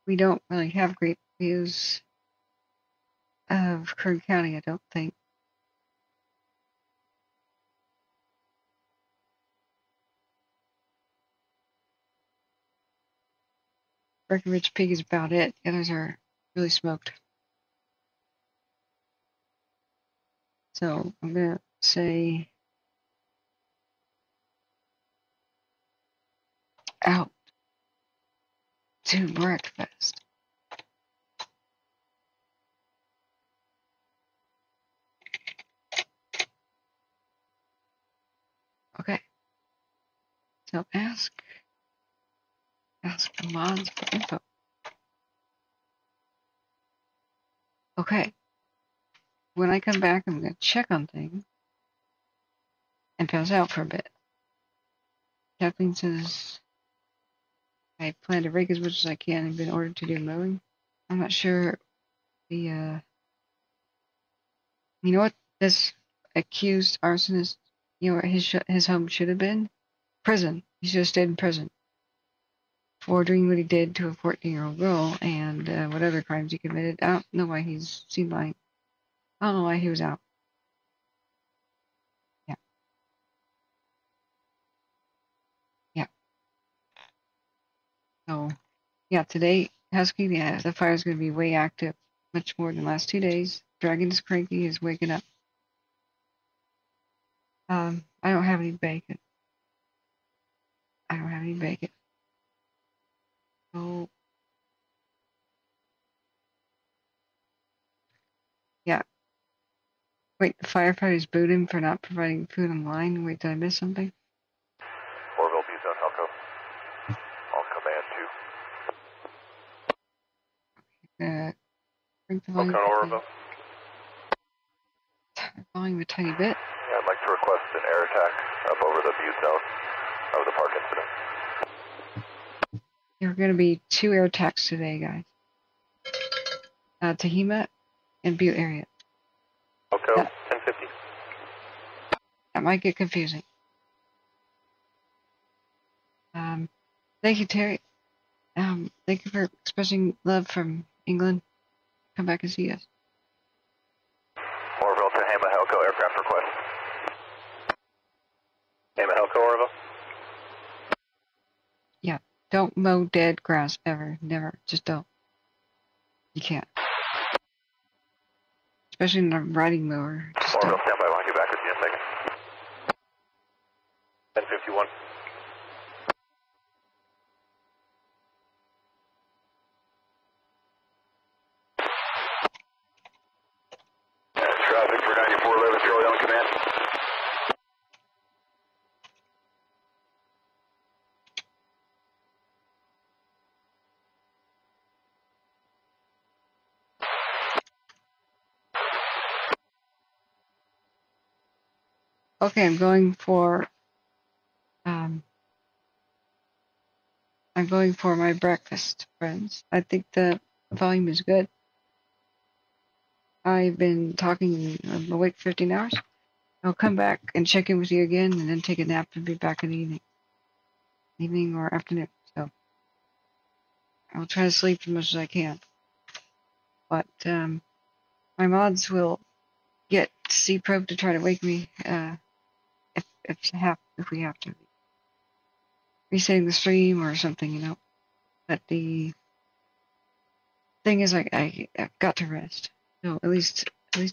We don't really have great views of Kern County, I don't think. Breckenridge Peak is about it. The others are really smoked. So I'm going to say out to breakfast. Okay. So ask the mods for info. Okay. When I come back, I'm going to check on things and pass out for a bit. Kathleen says I plan to rake as much as I can and been ordered to do mowing. I'm not sure the you know what this accused arsonist, you know what his home should have been? Prison. He should have stayed in prison for doing what he did to a 14-year-old girl and what other crimes he committed. I don't know why he's seemed like. I don't know why he was out. Yeah. Yeah. So, yeah, today, Husky, the fire's going to be way active, much more than the last 2 days. Dragon's cranky is waking up. I don't have any bacon. So, yeah. Wait, the firefighters booed him for not providing food online? Wait, did I miss something? Orville, Butte Zone, Helco. On command 2. Bring the volume. Orville. Volume a tiny bit. Yeah, I'd like to request an air attack up over the Butte zone of the park incident. There are going to be 2 air attacks today, guys. Tehema and Butte area. Okay, 1050. That might get confusing. Thank you, Terry. Thank you for expressing love from England. Come back and see us. Orville, Tehema, Helco, aircraft request. Tehema, Helco, Orville. Yeah, don't mow dead grass ever. Never. Just don't. You can't. Especially in a riding mower. Orville, stand by. I'll get back with you in a second. 1051. Traffic for 9411, Charlie on command. Okay, I'm going for my breakfast, friends. I think the volume is good. I've been talking, I'm awake 15 hours. I'll come back and check in with you again and then take a nap and be back in the evening or afternoon. So I'll try to sleep as much as I can. But my mods will get C-Probe to try to wake me if we have to. Resetting the stream or something, you know. But the thing is, I've got to rest. So at least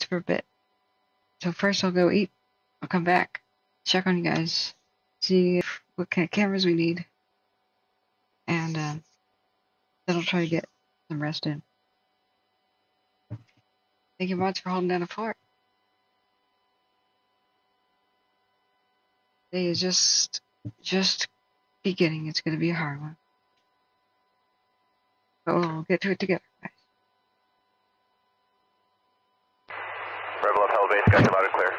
for a bit. So first I'll go eat. I'll come back, check on you guys, see what kind of cameras we need, and then I'll try to get some rest in. Thank you much for holding down the fort. Today is just beginning. It's going to be a hard one. But we'll get to it together, guys. Rebel up, Hell Base, got you loud and clear.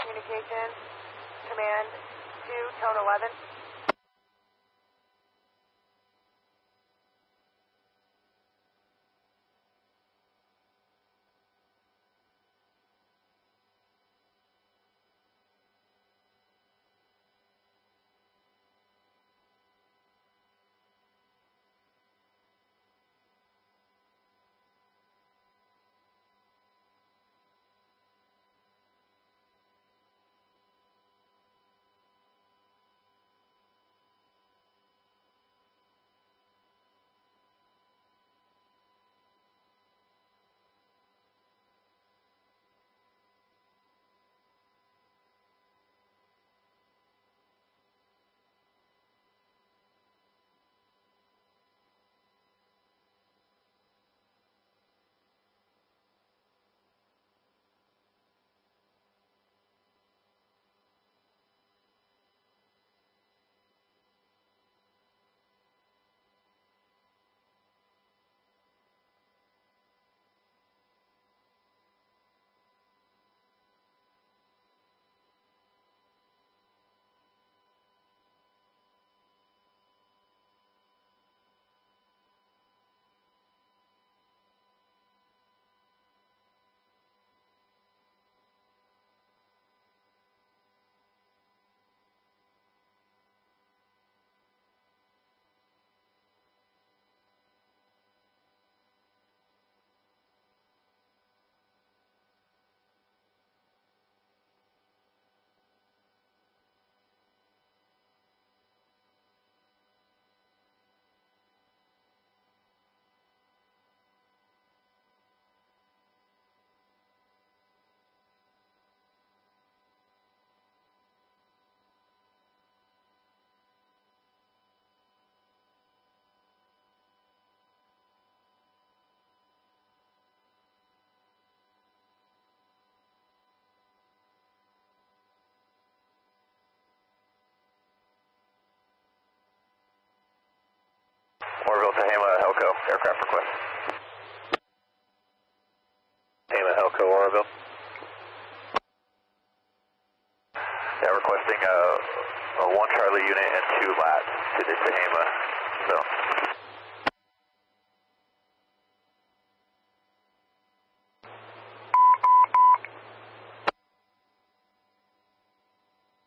Communication, command 2, tone 11. Morrow, Tehema, Helco, aircraft request. Tehema, Helco, Morrow. Yeah, requesting a 1 Charlie unit and 2 lats to the Tehema zone.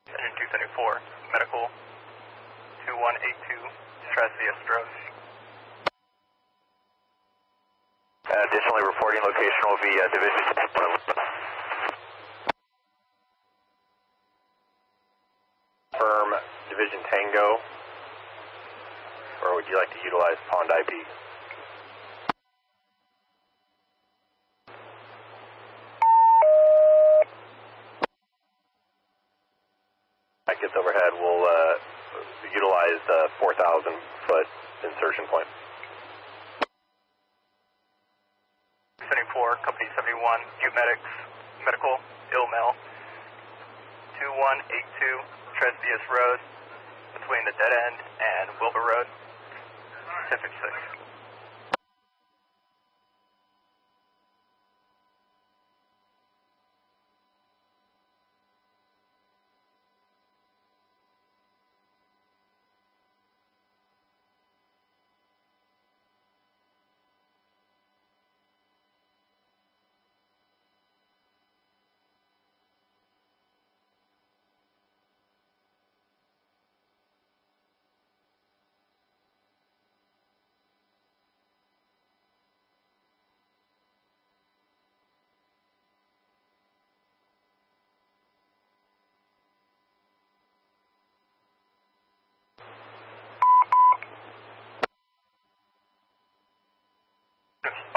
Engine 274, medical 2182, Shasta Stroke. Additionally, reporting location will be Division 10. Firm Division Tango, or would you like to utilize Pond IP? That gets overhead, we'll utilize the 4,000 foot insertion point. 74, Company 71, Umedics, Medical, Ill-Mel, 2182, Tresbius Road, between the dead end and Wilbur Road, 1056.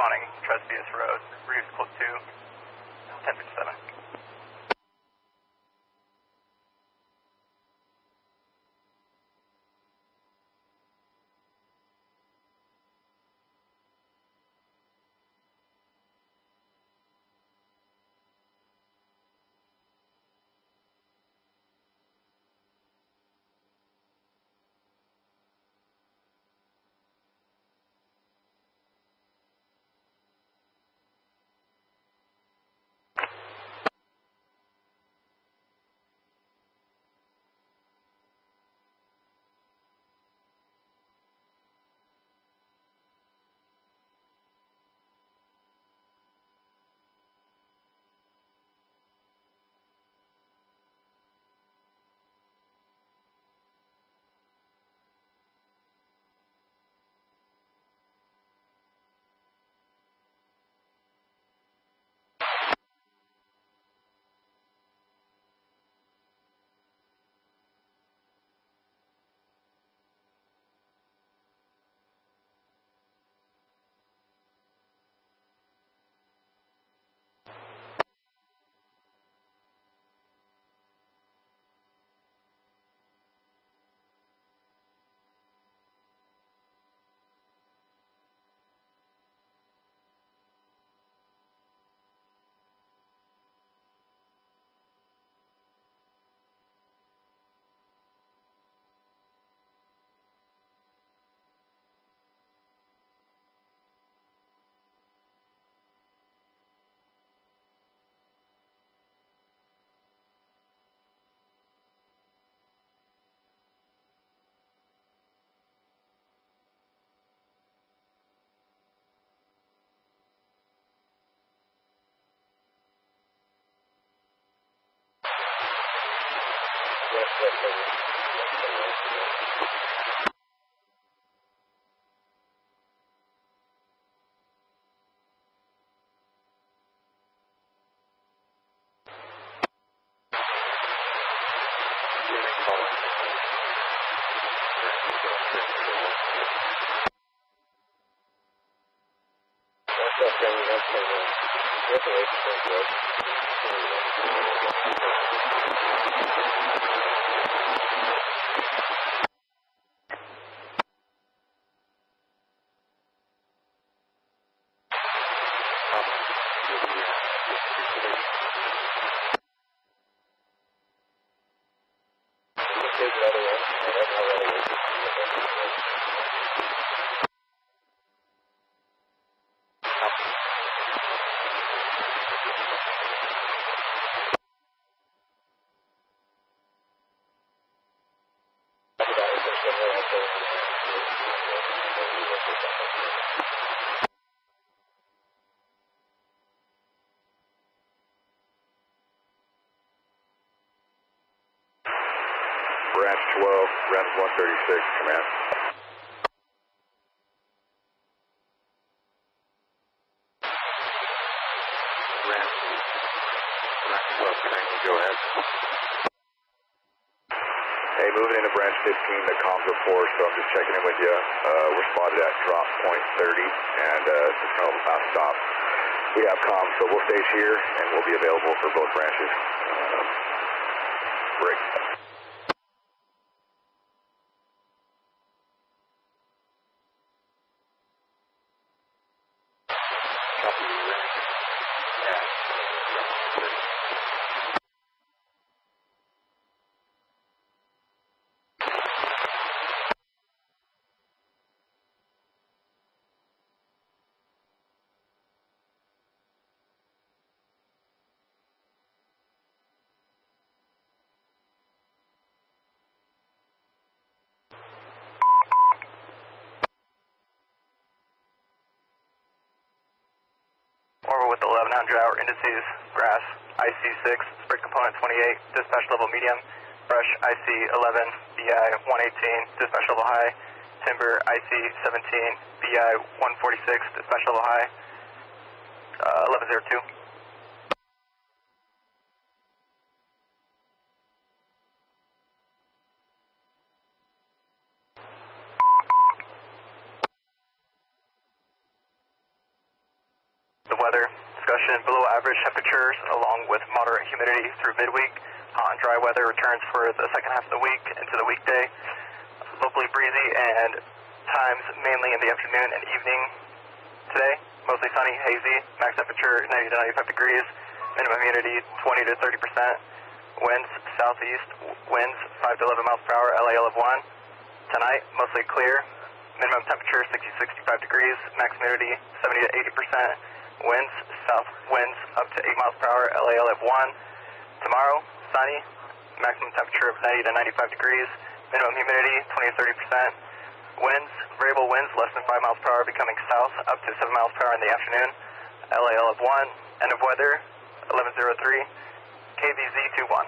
responding Tresbius Road, Reeves Club 2, 1057. Branch 12, Rems 136, command. Branch 12, command, go ahead. Hey, moving into branch 15, the comms are poor, so I'm just checking in with you. We're spotted at drop point 30, and just kind of a fast stop. We have comms, so we'll stage here, and we'll be available for both branches. Break. Orbital with 1100 hour indices, grass, IC6, spread component 28, dispatch level medium, brush IC 11, BI 118, dispatch level high, timber IC 17, BI 146, dispatch level high, 1102. weather discussion. Below average temperatures along with moderate humidity through midweek. Hot and dry weather returns for the second half of the week into the weekday. Locally breezy and times mainly in the afternoon and evening today. Mostly sunny, hazy, max temperature 90 to 95 degrees, minimum humidity 20 to 30%, winds southeast, winds 5 to 11 miles per hour, LAL of 1. Tonight, mostly clear, minimum temperature 60 to 65 degrees, max humidity 70 to 80%, winds south winds up to 8 miles per hour, LAL of 1. Tomorrow, sunny, maximum temperature of 90 to 95 degrees, minimum humidity 20 to 30%. Winds, variable winds less than 5 miles per hour becoming south up to 7 miles per hour in the afternoon. LAL of 1. End of weather, 1103. KBZ 21.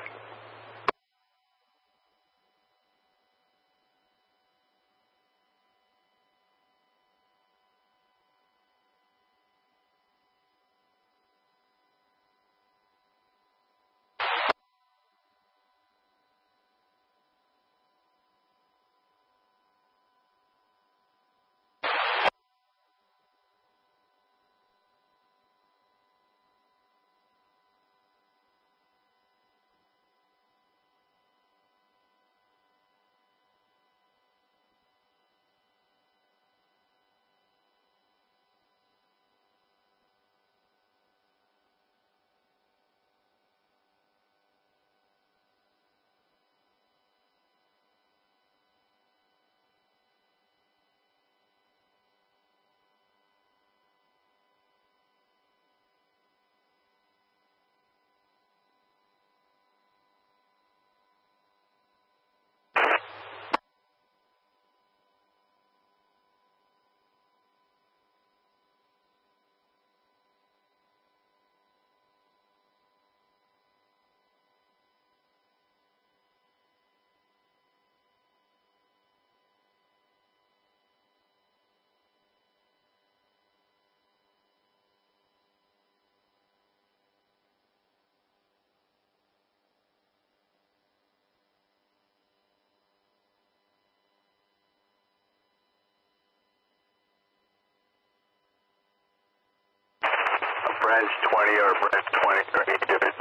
Branch 20 or branch 23, give it.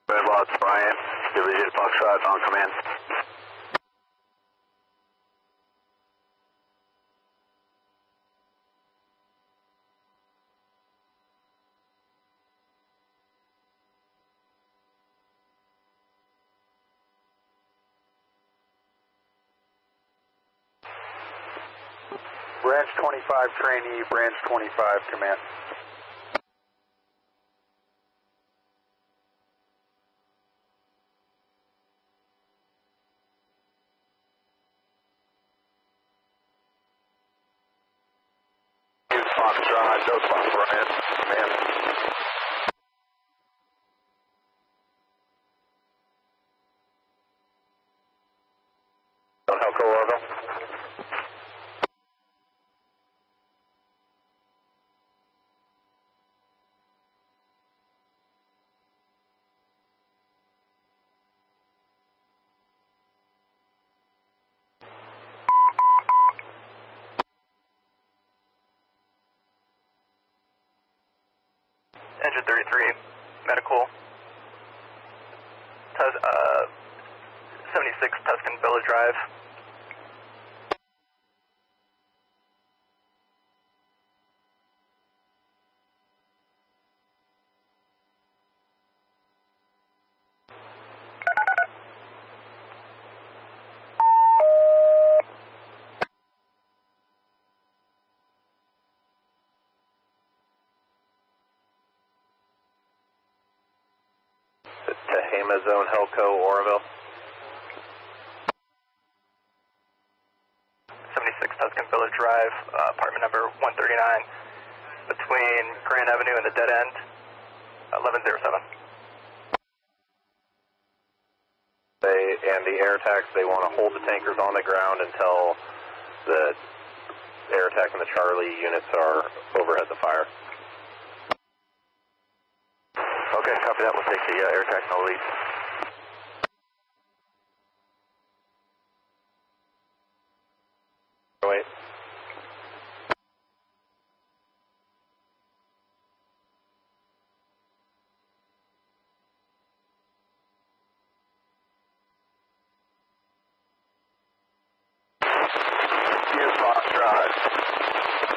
Red Lots, Brian, Division Foxtrot on command. Branch 25 trainee, branch 25 command. Foxtrot, Delta Brian, command. Helco Orville. Engine 33, medical, 76 Tuscan Villa Drive. Tehema Zone, Helco, Oroville. 76 Tuscan Village Drive, apartment number 139, between Grand Avenue and the dead end, 1107. And the air attacks, they want to hold the tankers on the ground until the air attack and the Charlie units are overhead the fire. Okay, copy that. We'll take the air attack no lead. Wait.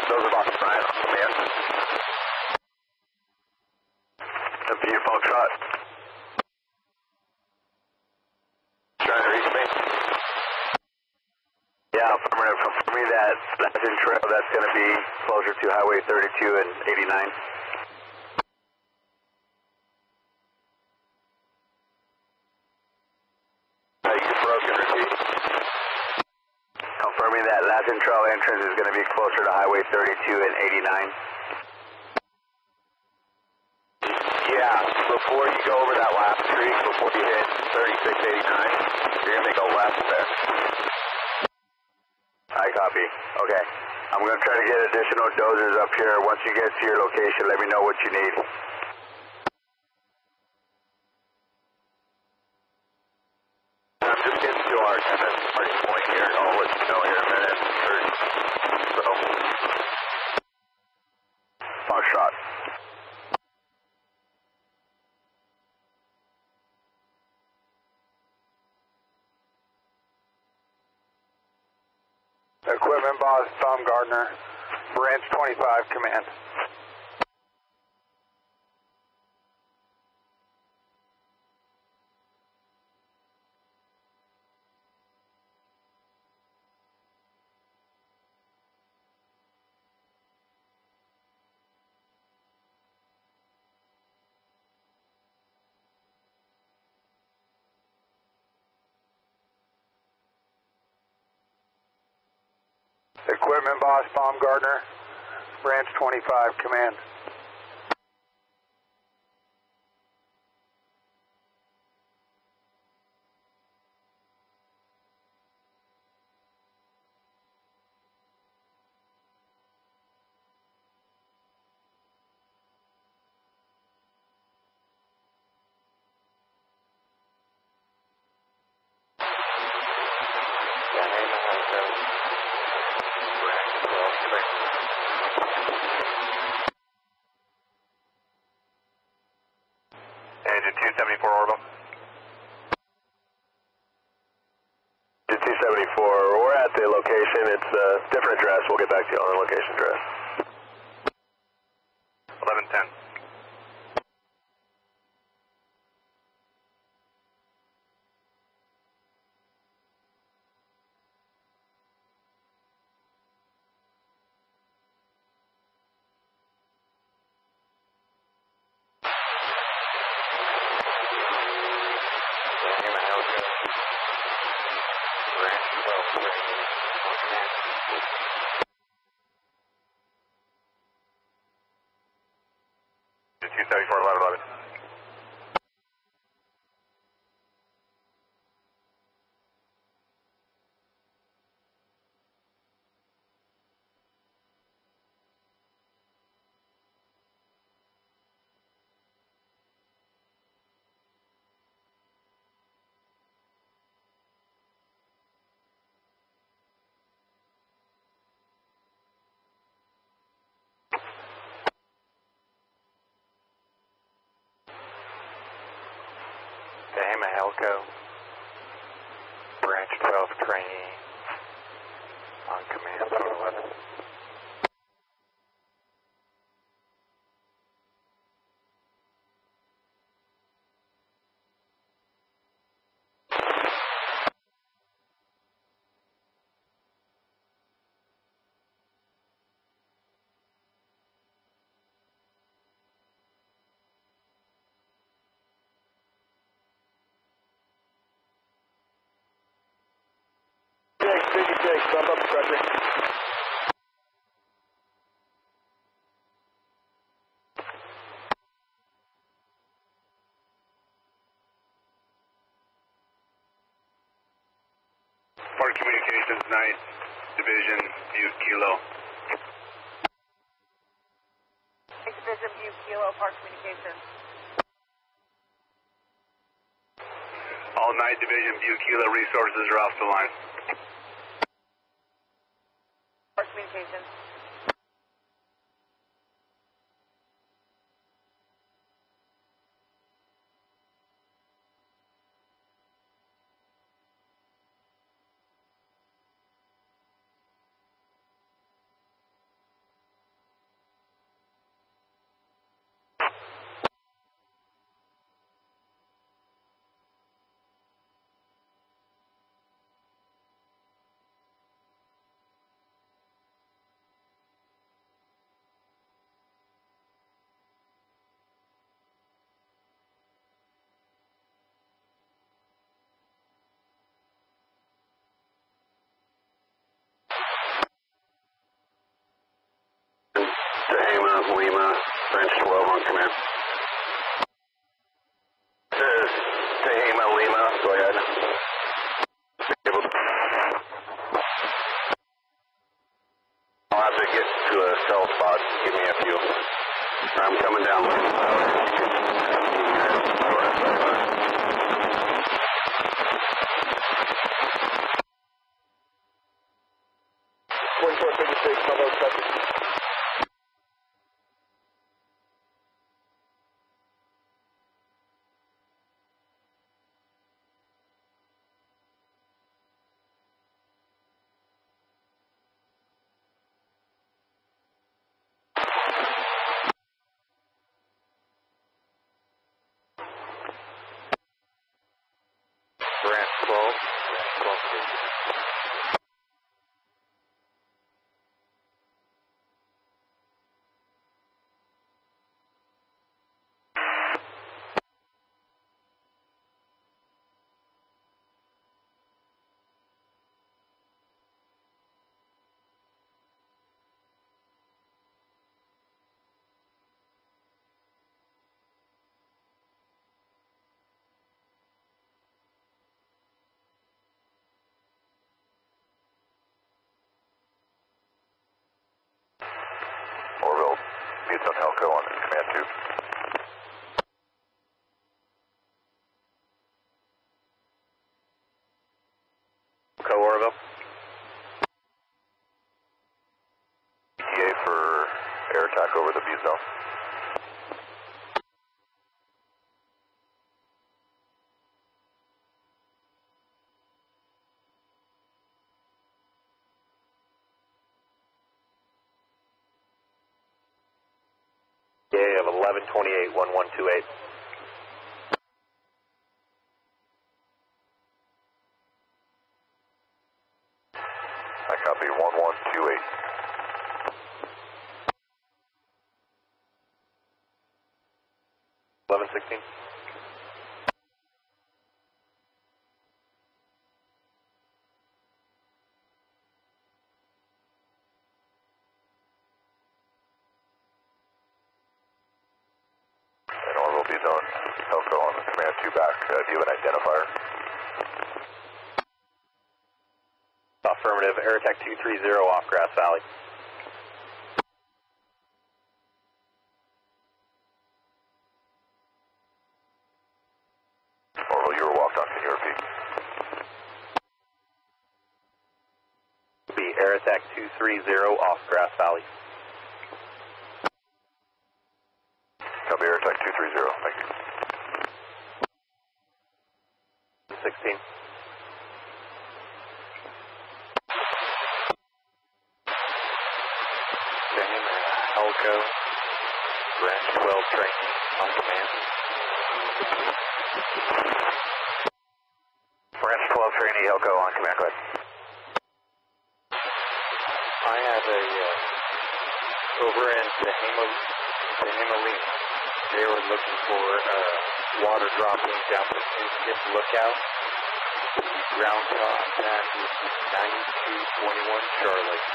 Those are Box Brian on command. The Butte Foxtrot. Trying to reach me. Yeah, for me that's in trail. That's going to be closer to Highway 32 and 89. You're broken, repeat. Confirming that Latin Trail entrance is going to be closer to Highway 32 and 89. Yeah, before you go over that last creek, before you hit 3689, you're going to make a left there. I copy. Okay. I'm going to try to get additional dozers up here. Once you get to your location, let me know what you need. I'm just getting to our kind of starting point here. I'll let you know here in a minute. So, Foxtrot. Equipment boss, Tom Gardner, Branch 25, command. Equipment boss, Baumgartner, Branch 25, command. Engine 274 orbital. Engine 274, we're at the location. It's a different address. We'll get back to you on the location address. 1110. Tehema Helco, Branch 12 trainee, on command 11. 236, bump up pressure. Park Communications, 9th Division, Butte Kilo. Division Butte Kilo, Park Communications. All 9th Division Butte Kilo resources are off the line. Park Communications. Tehema, Lima, Branch 12 on command. This is Tehema, Lima, go ahead. I'll have to get to a cell spot. Give me a few. I'm coming down. 2456, follow traffic. Branch 12. Orville, Butte on Helco on command 2. Orville. ETA for air attack over the Butte zone. ETA of 1128, 1128. I copy 1128. $11.16. And Orville be zone Helco on the command 2 back. Do you have an identifier? Affirmative, Air Attack 230 off Grass Valley. Orville, you were walked on, can you repeat? Be Air Attack 230 off Grass Valley. Copy, Air Attack 230, thank you. 16. Helco, Branch 12 training on command. Branch 12 trainee Helco on command, go ahead. I have a, over in Tehema, Lima. They were looking for water dropping down the Skip lookout. ground contact is 9221 Charlie.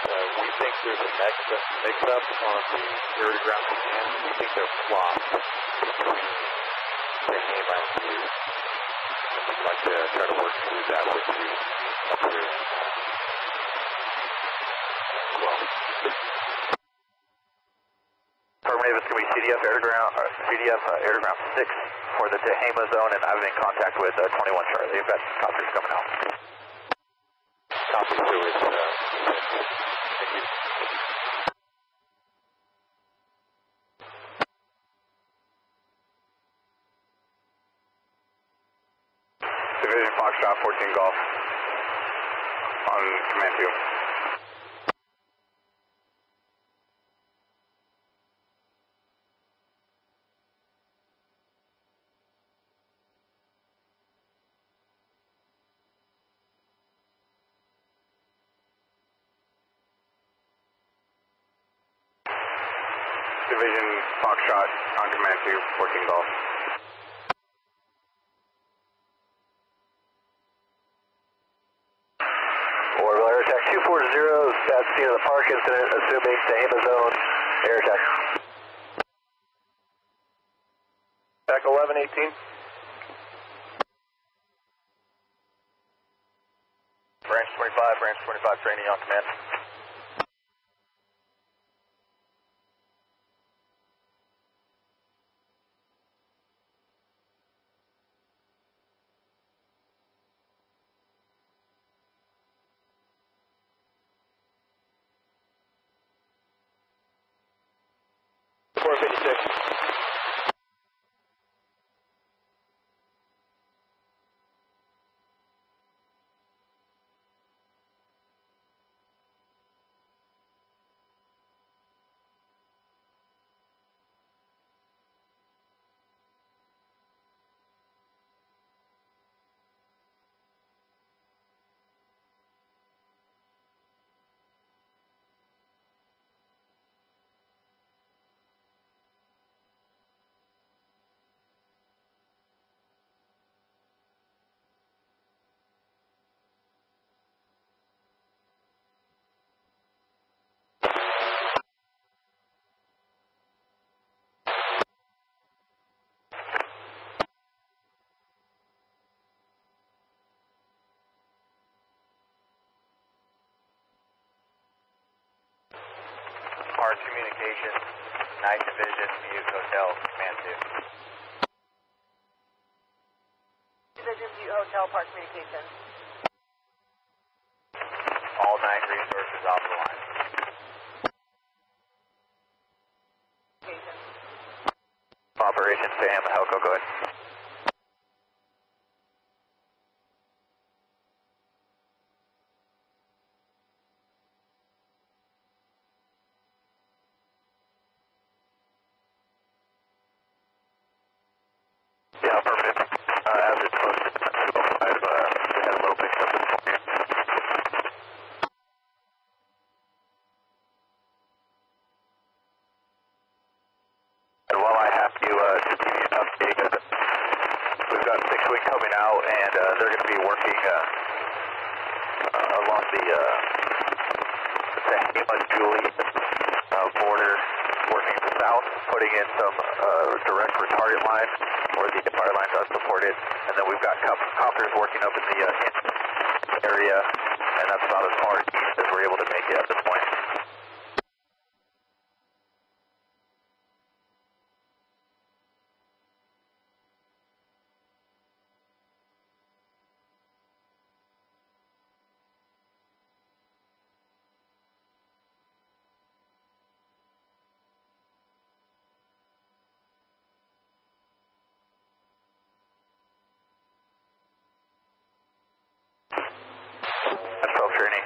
And we think there's a mix-up on the air-to-ground command. We think they're flopped between Tehema and Butte. And we'd like to try to work through that with you up here. Well. Affirmative, it's going to be CDF air-to-ground 6 for the Tehema zone, and I've been in contact with 21 Charlie. You've got copters coming out. Copy through it. Thank you. Division Foxtrot 14 Golf on command 2. Division Foxtrot on command 2, 14 Golf. Orbital air attack 240, that's scene of the park incident, assuming Tehema zone, air attack. Attack 1118. Branch 25 training on command. Park communication, 9th Division, Butte Hotel, command 2. Division Butte Hotel, Park communication. All 9 resources off the line. Operation Tehema, Helco, go ahead. Yeah, perfect. As it's posted, 205, we had a little mix-up this morning. And while I have you, to give you an update, we've got 6-wing coming out, and they're going to be working along the Tehema-Gilliam border, working to the south, putting in some direct retardant lines where the fire lines are supported, and then we've got copters working up in the area, and that's about as far east as we're able to make it at this point. That's self-training.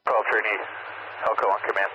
Self-training, Helco on command.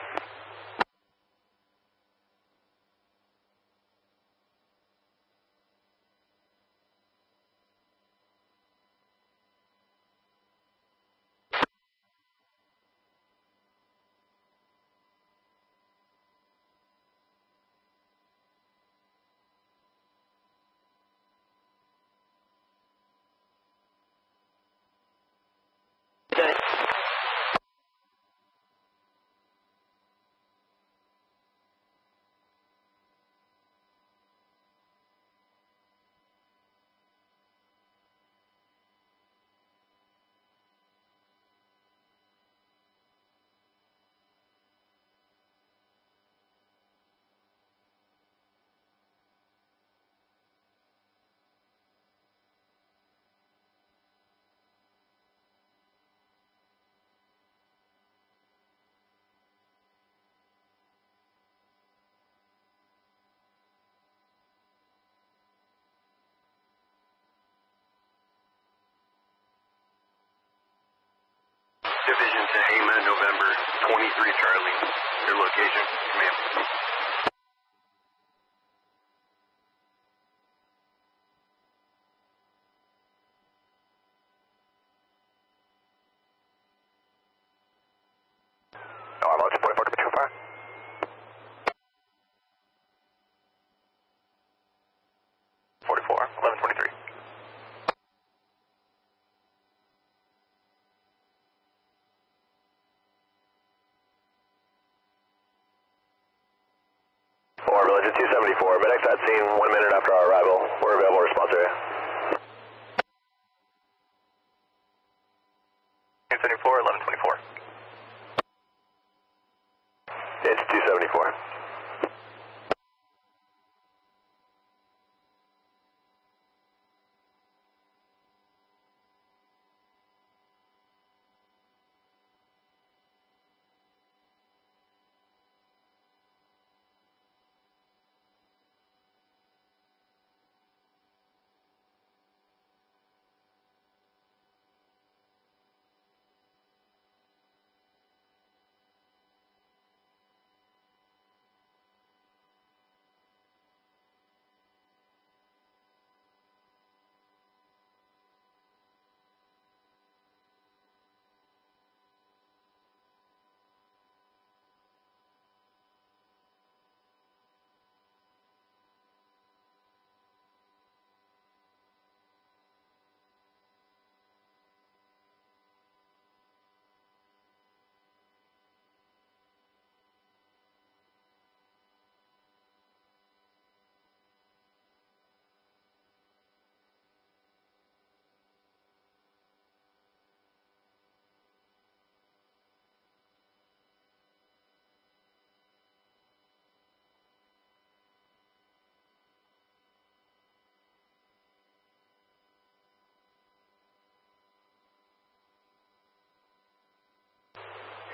Tehema, November 23 Charlie. Your location, command. No, I'm on 44 to 25. 44, 1123. Village 274, medics at scene 1 minute after our arrival. We're available to response area. 274, 1124. It's 274.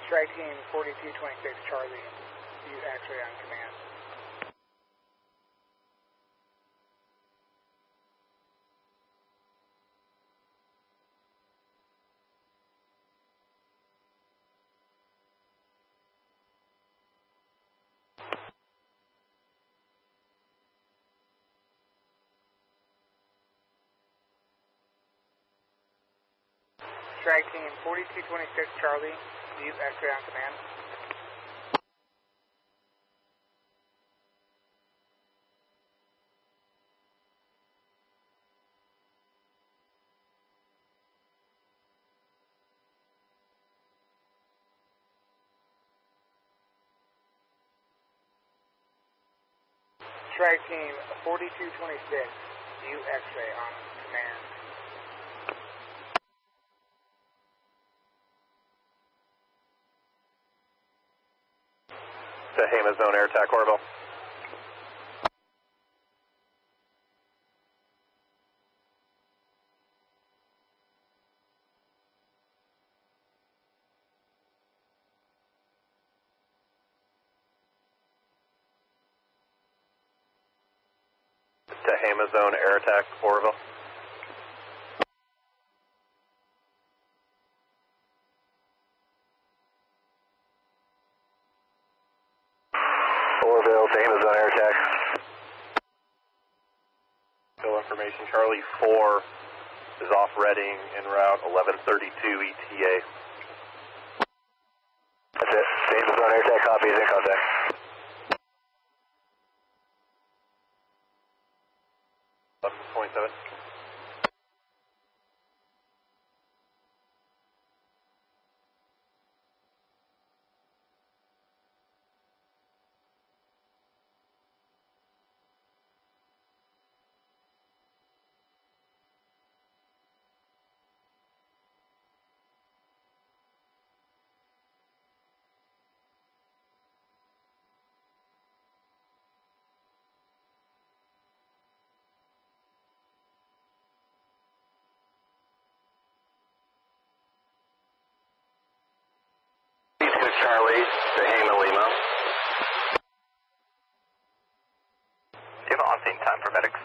Strike team 4226 Charlie, you actually on command. Strike team 4226 Charlie, you actually on command. Strike team 4226, you X-ray on command. Tehema zone air attack Orville. Tehema zone air attack Orville. Orville, Tehema zone air attack. Still information, Charlie 4 is off Reading en route 1132 ETA. That's it. Tehema zone air attack, copy, is in contact. Point 7. Charlie, Tehema Lima. Do you have an on-scene time for medics?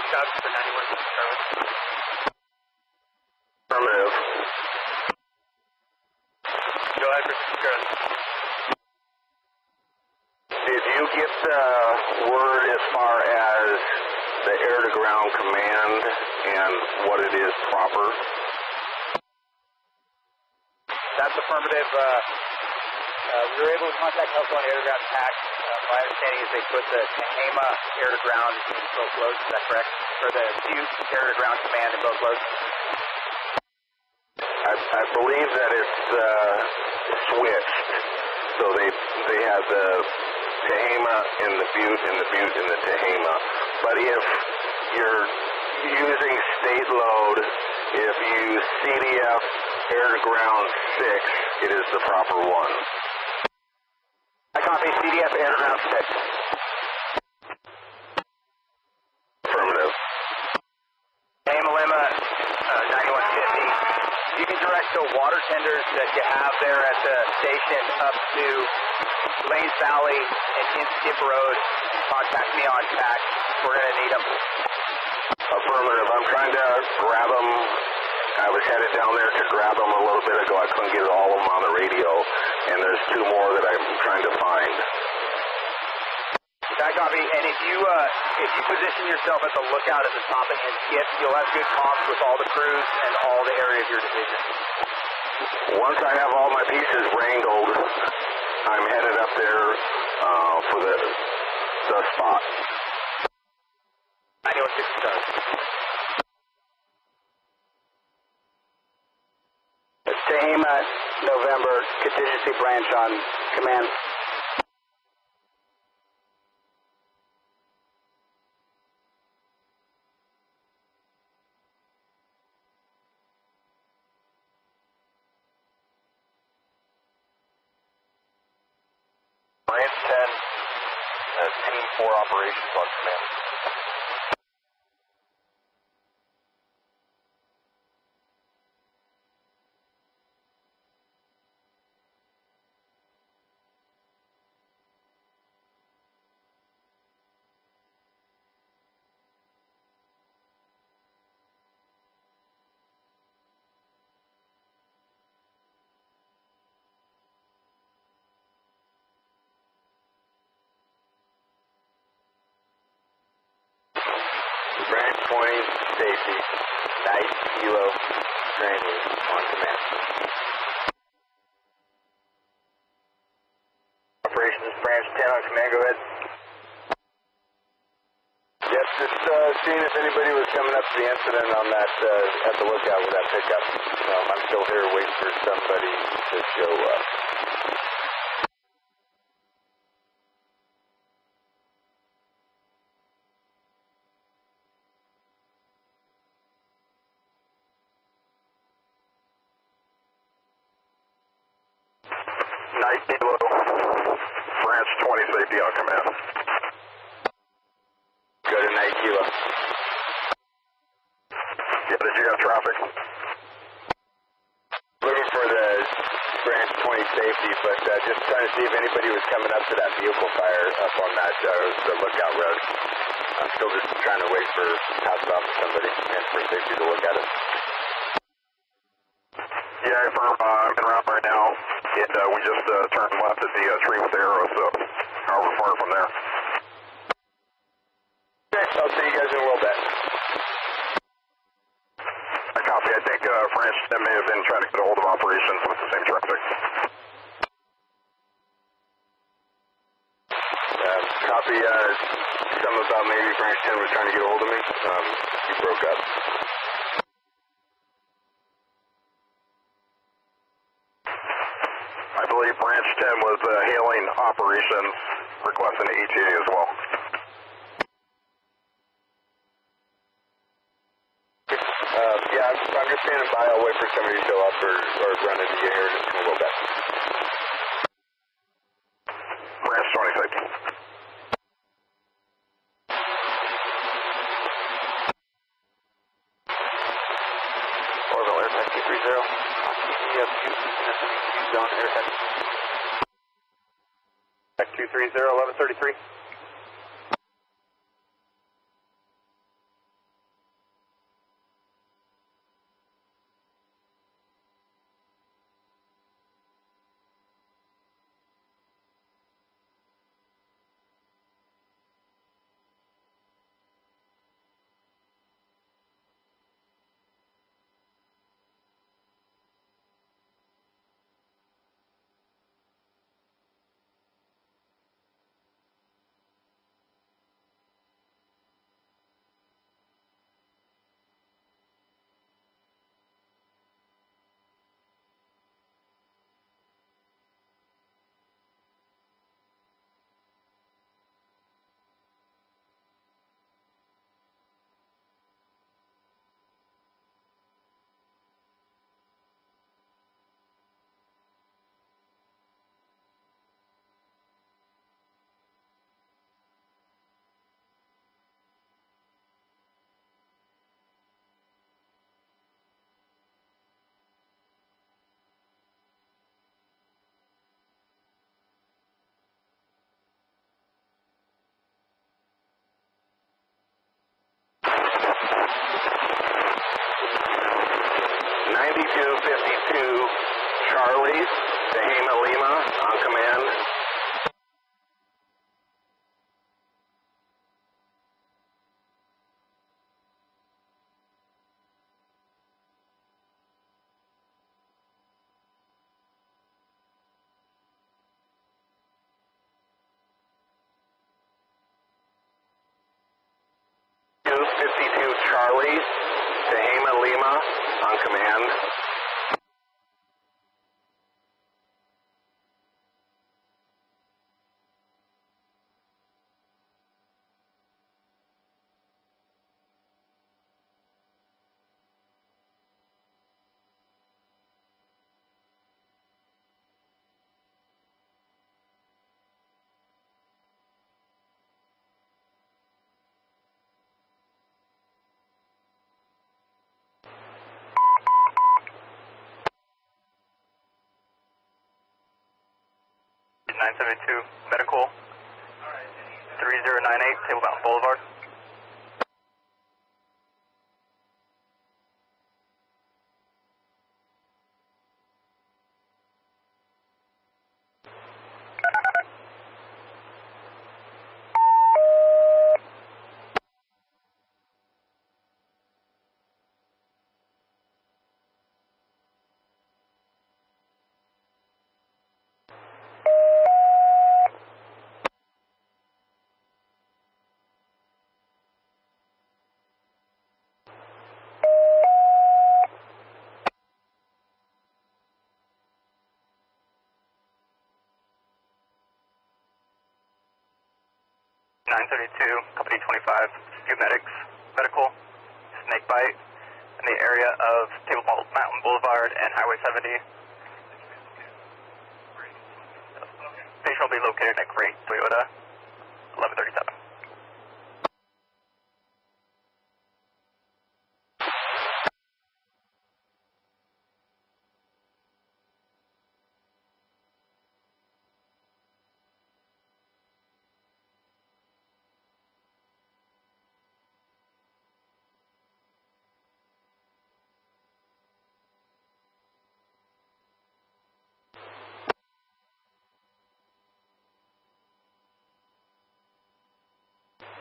Scouts for 91 Charlie. Affirmative. Go ahead for Charlie. Did you get the word as far as the air-to-ground command and what it is proper? That's affirmative. We were able to contact California Air-to-Ground TAC. My understanding is they put the Tehema air-to-ground in both loads. Is that correct? Or the Butte air-to-ground command in both loads? I believe that it's switched. So they have the Tehema in the Butte and the Butte in the Tehema. But if you're using state load, if you use CDF air-to-ground 6, it is the proper one. I copy CDF air-to-ground 6. Affirmative. Tehema Lima 9150. You can direct the water tenders that you have there at the station up to Lanes Valley and in Skip Road. Contact me on TAC. We're going to need them. Affirmative. I'm trying to grab them. I was headed down there to grab them a little bit ago. I couldn't get all of them on the radio, and there's 2 more that I'm trying to find. That copy. And if you position yourself at the lookout at the top and Skip, you'll have good comms with all the crews and all the area of your division. Once I have all my pieces wrangled, I'm headed up there for the spot. 9160 stars. Tehema, November, contingency branch on command. Branch 10, Team 4 operations on command. Branch 20, safety, night kilo, training on command. Operations branch 10 on command, go ahead. Yes, just seeing if anybody was coming up to the incident on that, at the lookout with that pickup. I'm still here waiting for somebody to show up. Night kilo, branch 20 safety on command. Go to night kilo. Yeah, did you have traffic? Looking for the branch 20 safety, but just trying to see if anybody was coming up to that vehicle fire up on that the lookout road. I'm still just trying to wait for pass it off to somebody and for safety to look at it. Yeah, I'm in route right now. And we just turned left at the tree with the arrow, so however far from there. Okay, I'll see you guys in a little bit. I copy. I think Branch 10 may have been trying to get a hold of operations with the same traffic. Copy. Something about maybe Branch 10 was trying to get a hold of me. You broke up. I believe Branch 10 was hailing operations, requesting an ETA as well. Yeah, I'm just standing by. I'll wait for somebody to show up or run into you here just in a little bit. Branch 20 safety. Orbital airtime 230. Zone airhead. 230, 1133. Charlie, Tehema Lima, on command. Charlie, Tehema Lima, on command. Medical, 3098, Table Mountain Boulevard. Company 25, Butte Medics, medical, snake bite in the area of Table Mountain Boulevard and Highway 70. Patient will be located at Great Toyota, 1137.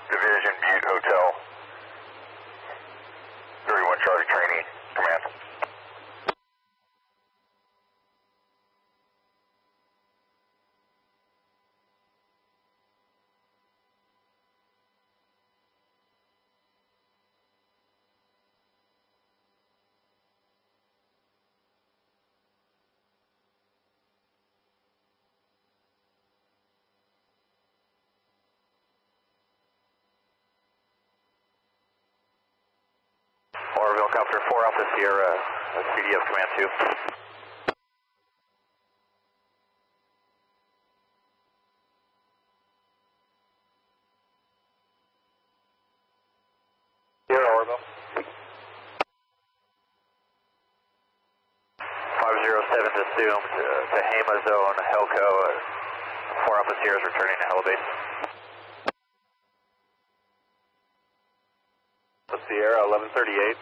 Division Butte Hotel, 31 Charlie Training, command. Helicopter 4 Alpha Sierra, CDF Command 2. Sierra Orville. 507 assumed, Tehema Zone, Helco, 4 Alpha Sierra is returning to Helibase. Sierra 1138.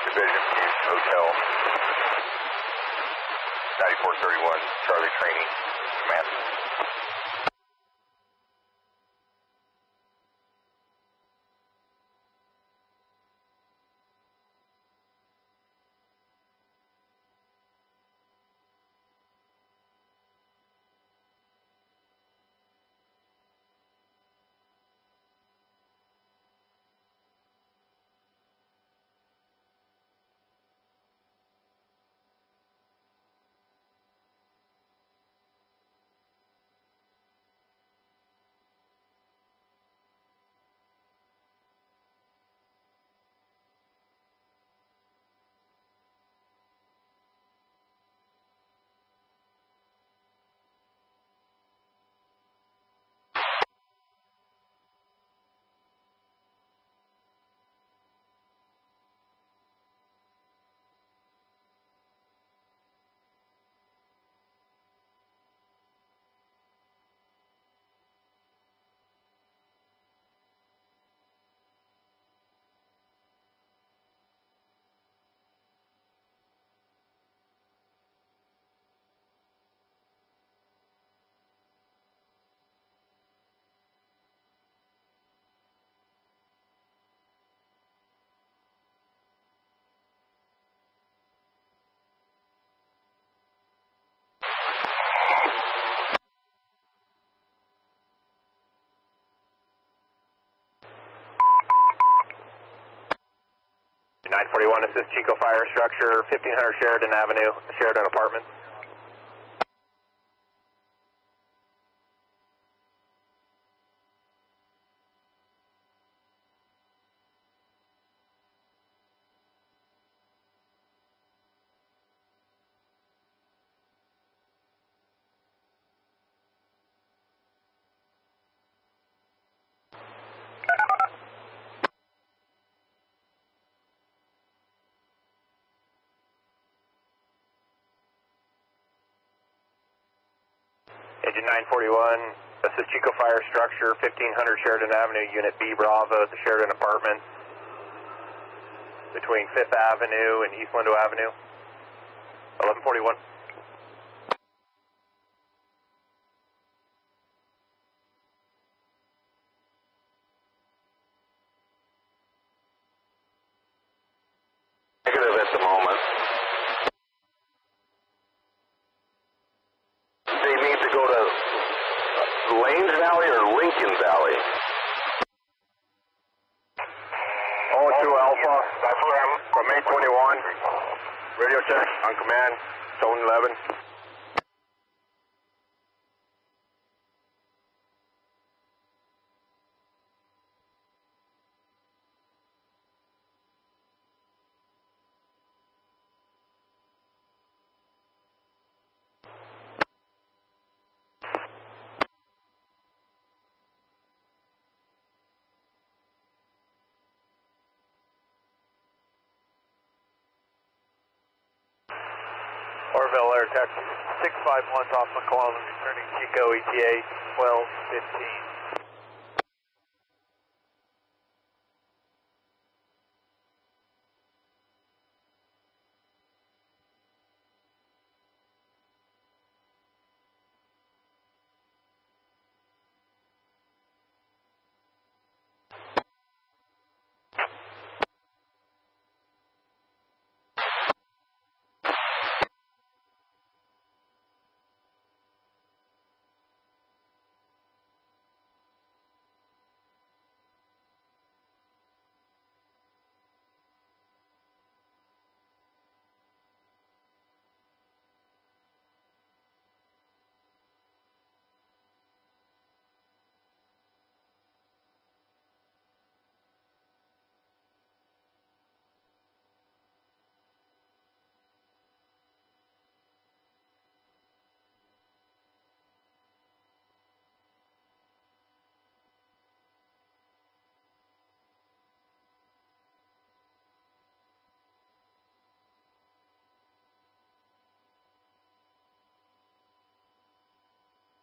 Division Butte Hotel, 9431, Charlie Training, command. 941, this is Chico Fire Structure, 1500 Sheridan Avenue, Sheridan Apartments. Engine 941, this is Chico Fire Structure, 1500 Sheridan Avenue, Unit B Bravo at the Sheridan Apartments, between 5th Avenue and East Window Avenue, 1141. Negative at the moment. They need to go to Lanes Valley or Lincoln Valley. Owens 2 Alpha, from 821, radio check, on command, zone 11. Orville Air Tech 651 off McClellan, returning Chico ETA 1215.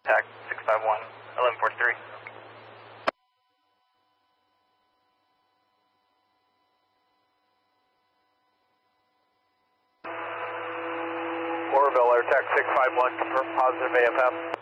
TAC 651, 1143. Orville Air Tech 651, confirm positive AFF.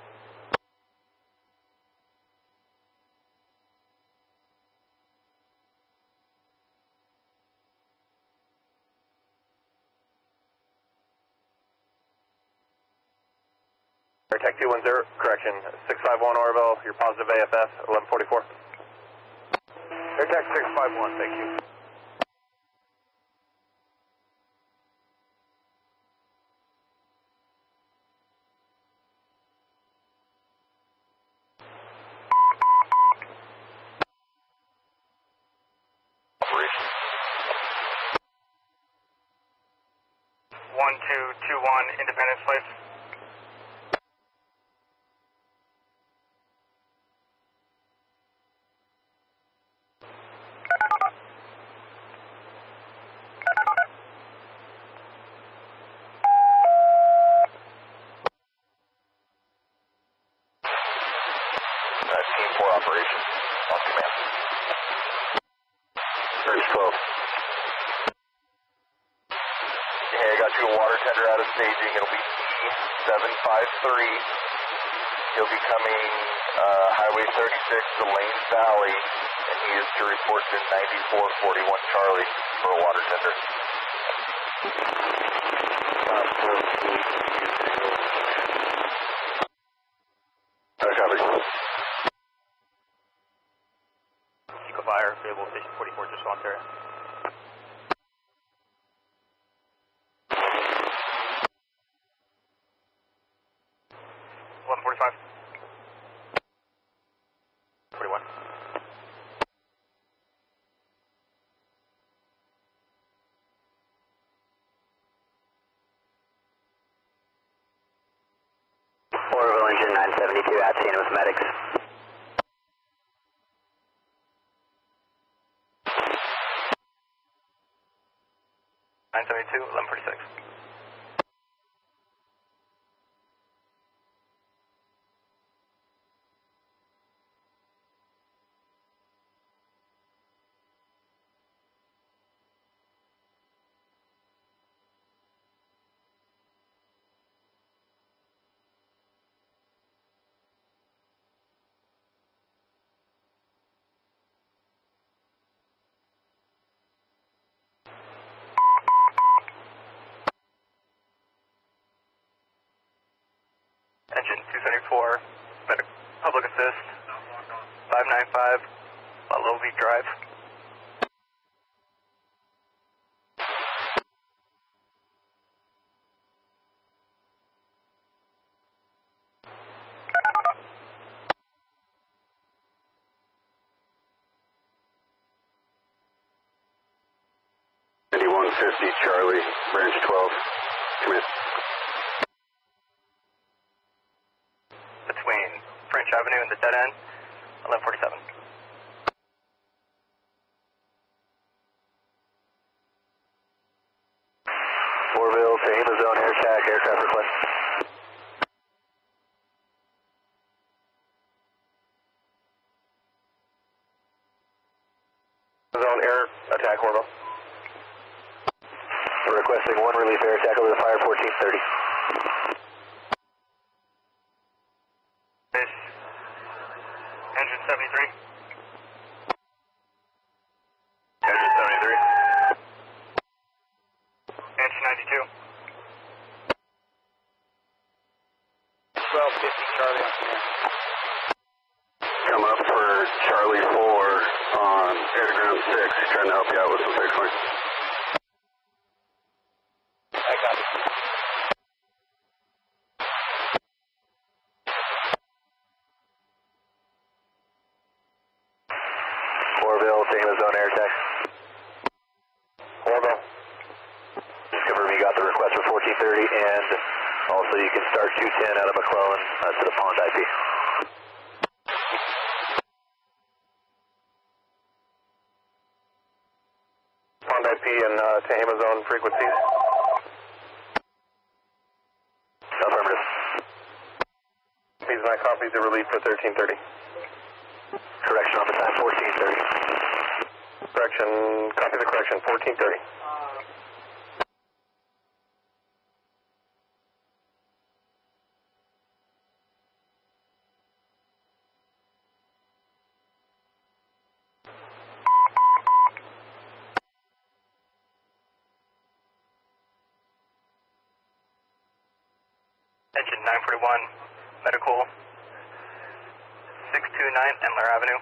Air Tech 210, correction, 651 Orville, you're positive AFF, 1144. Air Tech 651, thank you. Operation. 1221 Independence Place. Team 4 operation. On command. 3012. Hey, I got you a water tender out of staging. It'll be E753. He'll be coming Highway 36 to Lanes Valley, and he is to report to 9441 Charlie for a water tender. Chico Fire, available station 44, just on there. 972 at scene with medics. 972, 1146. Engine 274, public assist, 595, Low V Drive. Charlie, branch 12, come in. Between French Avenue and the dead end, 1147. Morrow, Tehema zone, air tag, aircraft request. Zone air attack, Morrow. Requesting one relief air attack over the fire, 1430. Engine 73. Engine 73. Engine 92. 1250 Charlie on command. Come up for Charlie 4 on air to ground 6, trying to help you out with some fixed line. I got it. Morville, Tehema zone air attack. Morville. Just confirm you got the request for 1430, and also you can start 210 out of McClellan to the pond IP. Pond IP and Tehema zone frequencies. Affirmative. These are my copies of relief for 1330. Correction on the time, 1430. Correction, copy the correction, 1430. Engine 941, medical, 629 Malheur Avenue.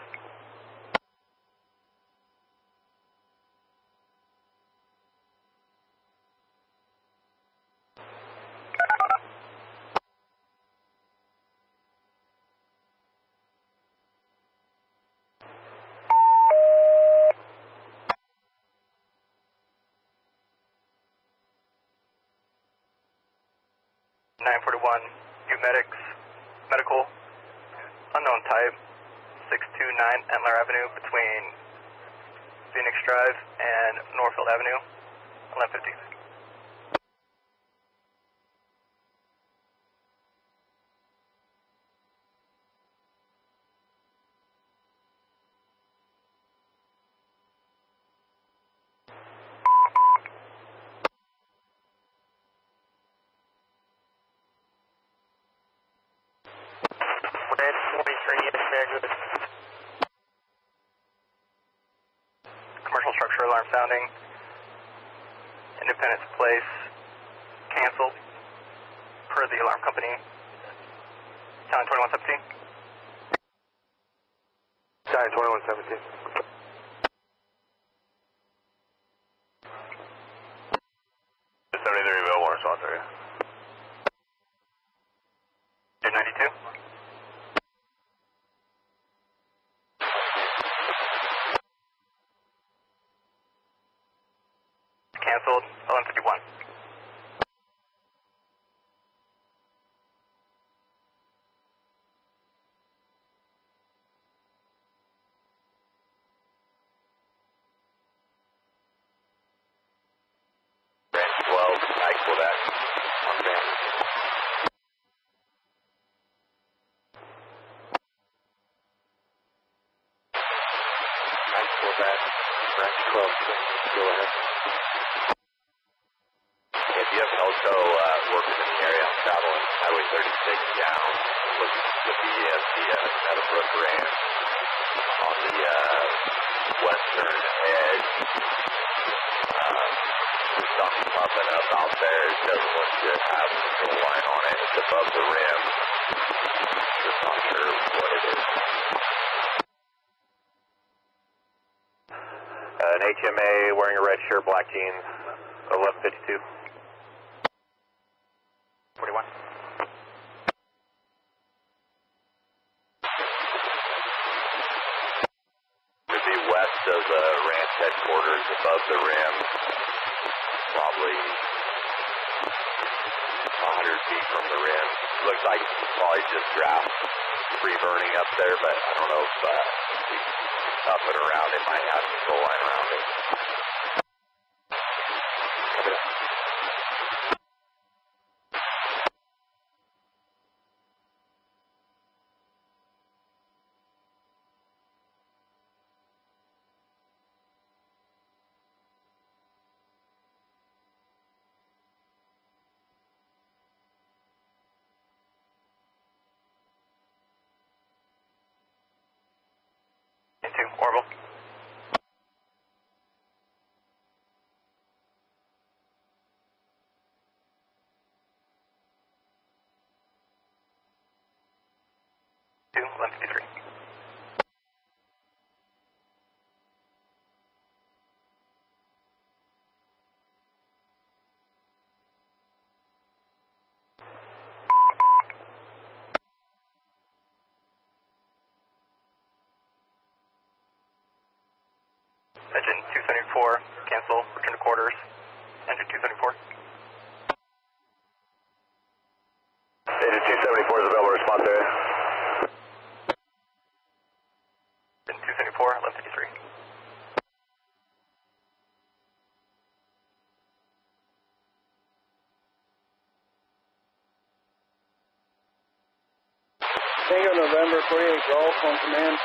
Medics, medical, unknown type, 629 Malheur Avenue between Phoenix Drive and Northfield Avenue, 1150. Commercial structure alarm sounding. Independence Place canceled per the alarm company. Town 2117. Town 2117. The 73 available response area. 92. Canceled, 1151. working in the area. I'm traveling Highway 36 down, looking to the Meadowbrook Ranch on the western edge. Something popping up out there. It doesn't look to have a line on it. It's above the rim. Just not sure what it is. An HMA wearing a red shirt, black jeans, 1152. 41. Could be west of the ranch headquarters, above the rim. Probably 100 feet from the rim. Looks like it's probably just grass pre-burning up there, but I don't know if up and around it might have a control line around it. Orville. Two, 1153. Engine 274, cancel, return to quarters. Engine 274. Engine 274 is available response area. Engine 274, 1153. Tango November 48 Golf on command.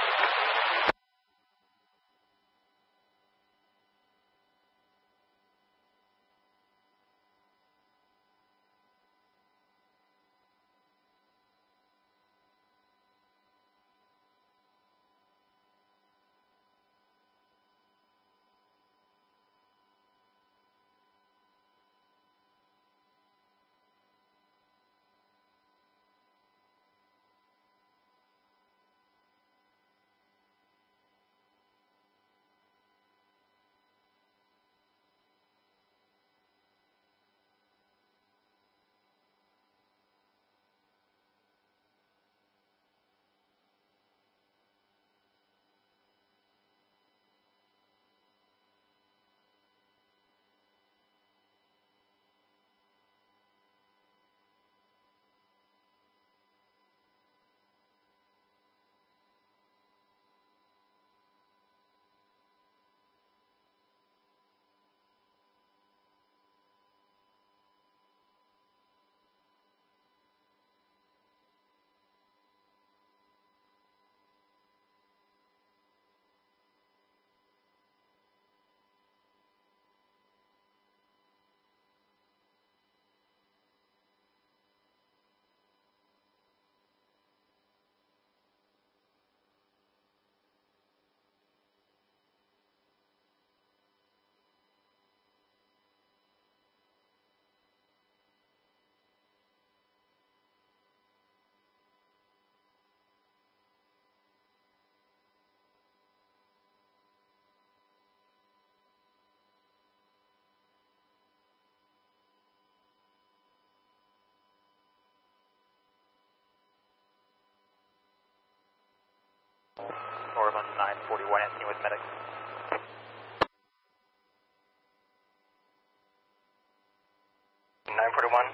Orville 941, Anthony with medic.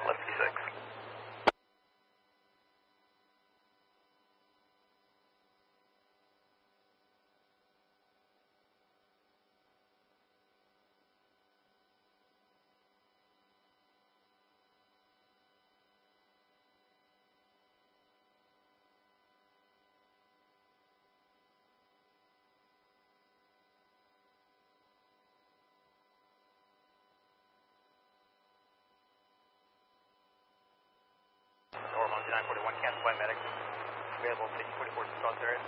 Let's be 6. point medic. Available to 44 response area.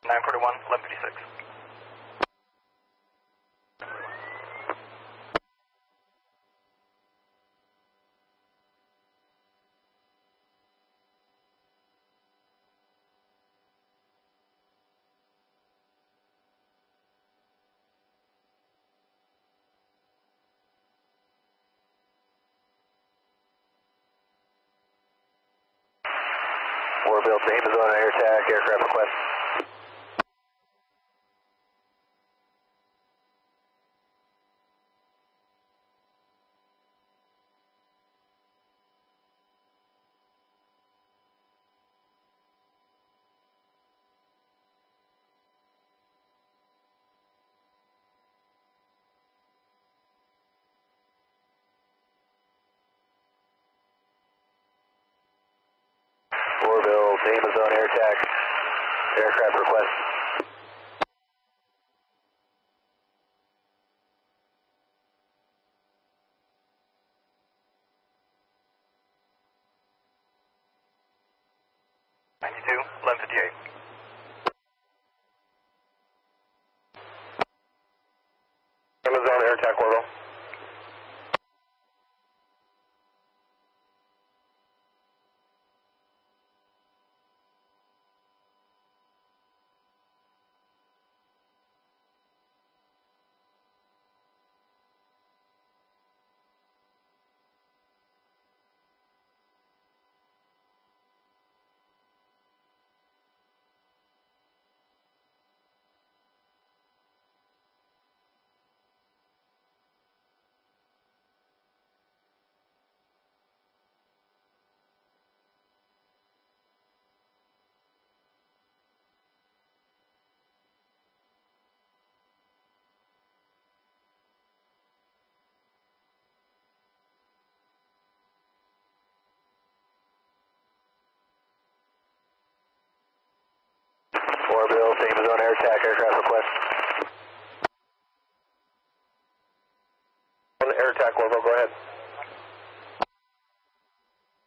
941, 1156. Warville, Tehema zone air attack, aircraft request. Warville, Tehema zone air attack, aircraft request. Tehema zone air attack, Warville. Warville, Tehema zone air attack, aircraft request. Air attack, Warville, go ahead.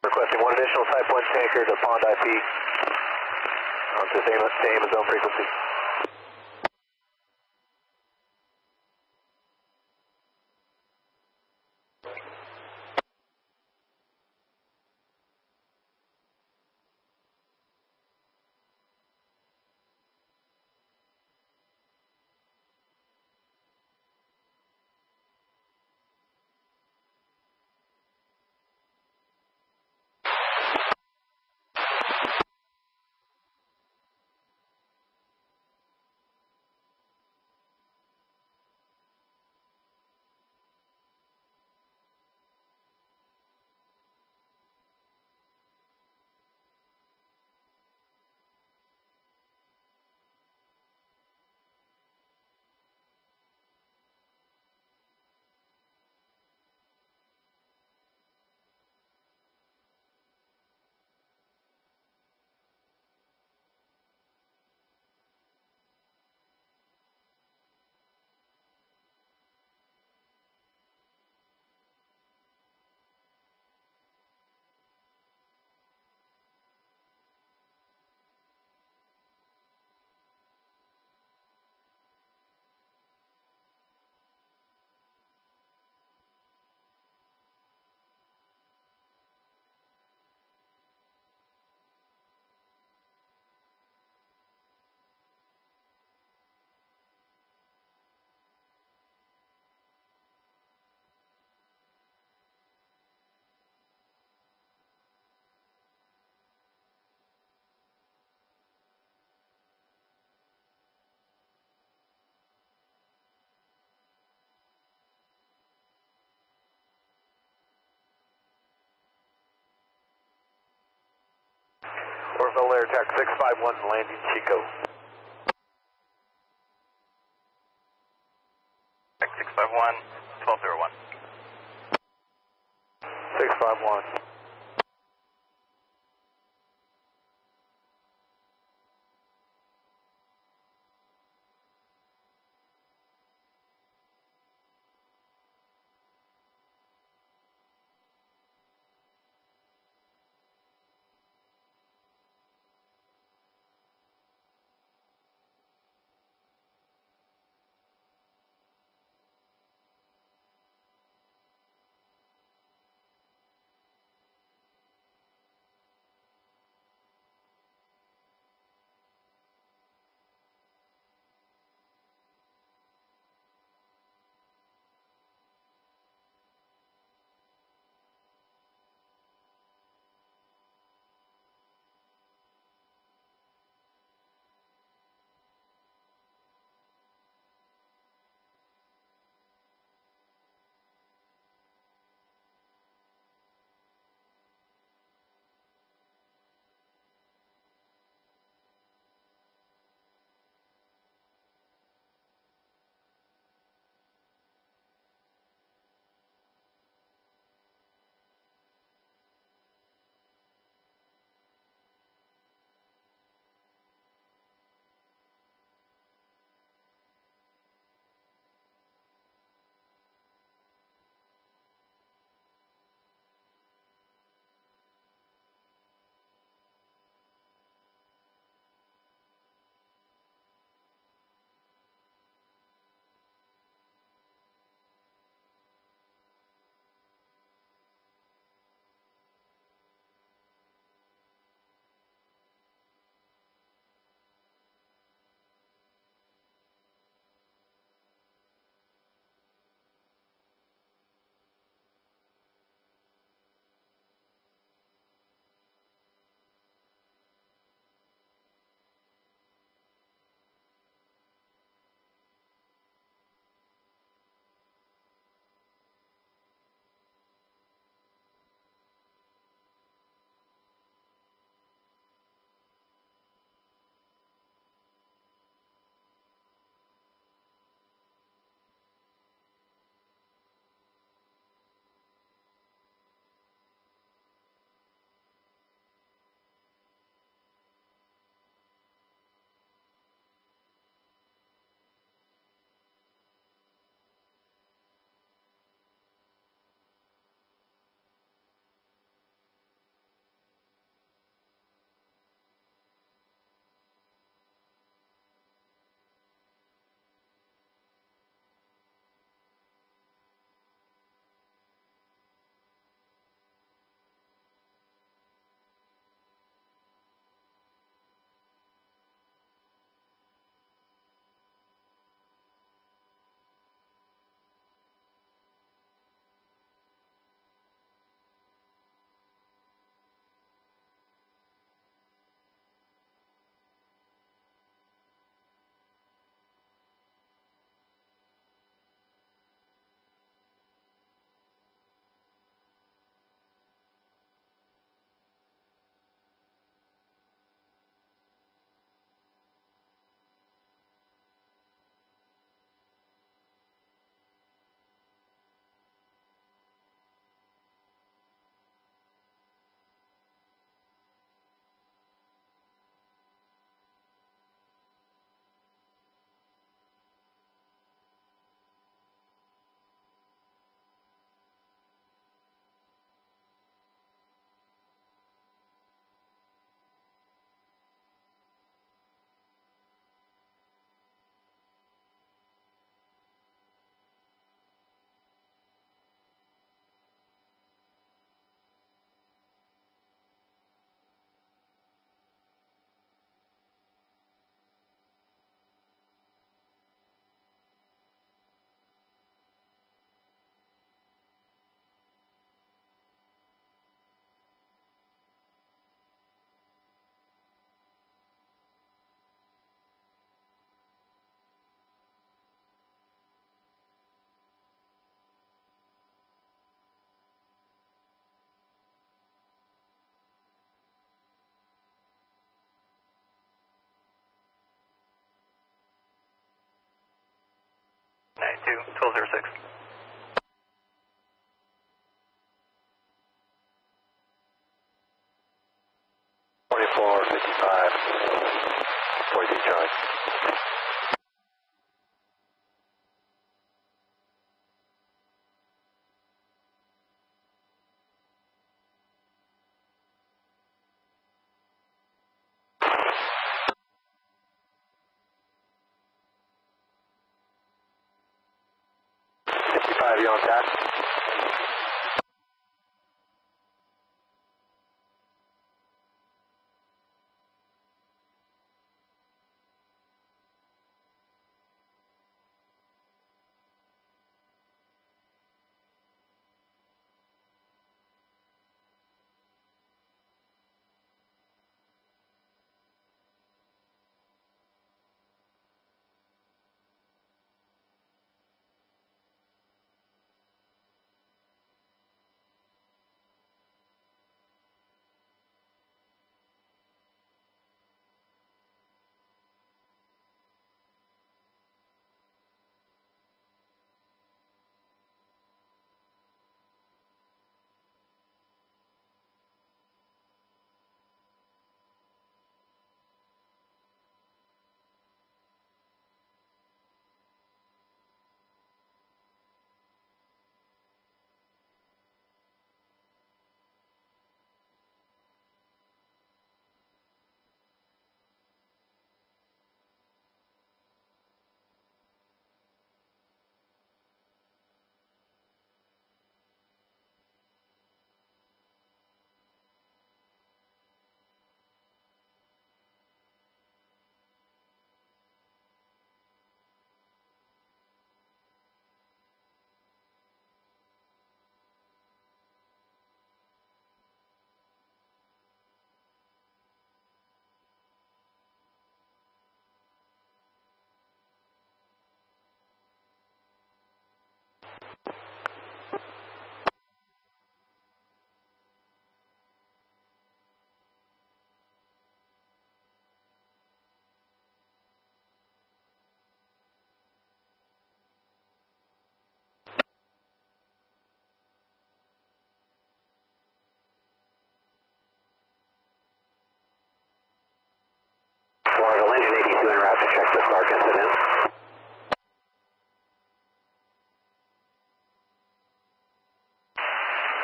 Requesting one additional Type 1 tanker to Pond IP. To Tehema zone frequency. Warville air attack 651 landing Chico. 651, 1201. 651. 92-1206. You on that?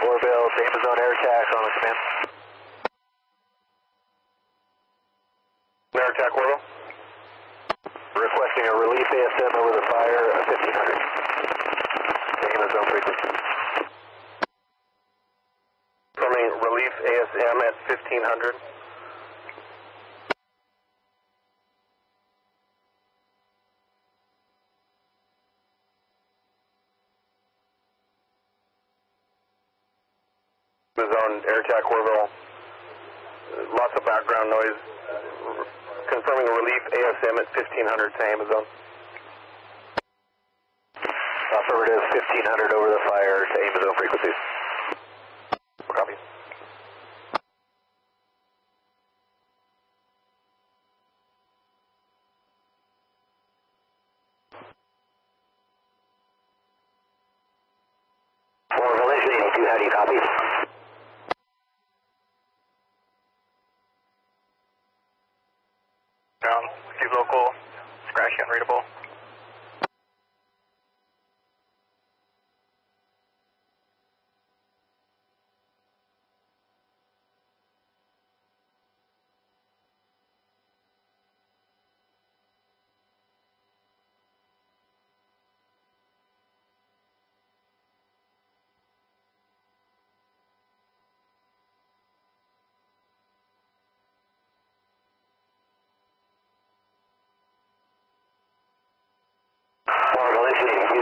Orville, Tehema zone air attack on the command. Air attack, Orville. Requesting a relief ASM over the fire at 1500. Tehema zone frequency. Confirming relief ASM at 1500. Zone air attack Orville. Lots of background noise. Confirming relief ASM at 1500 Tehema zone. Affirmative 1500 over the fire Tehema zone frequencies. Copy. Orville Engine 82, how do you copy? Few local, scratchy, unreadable.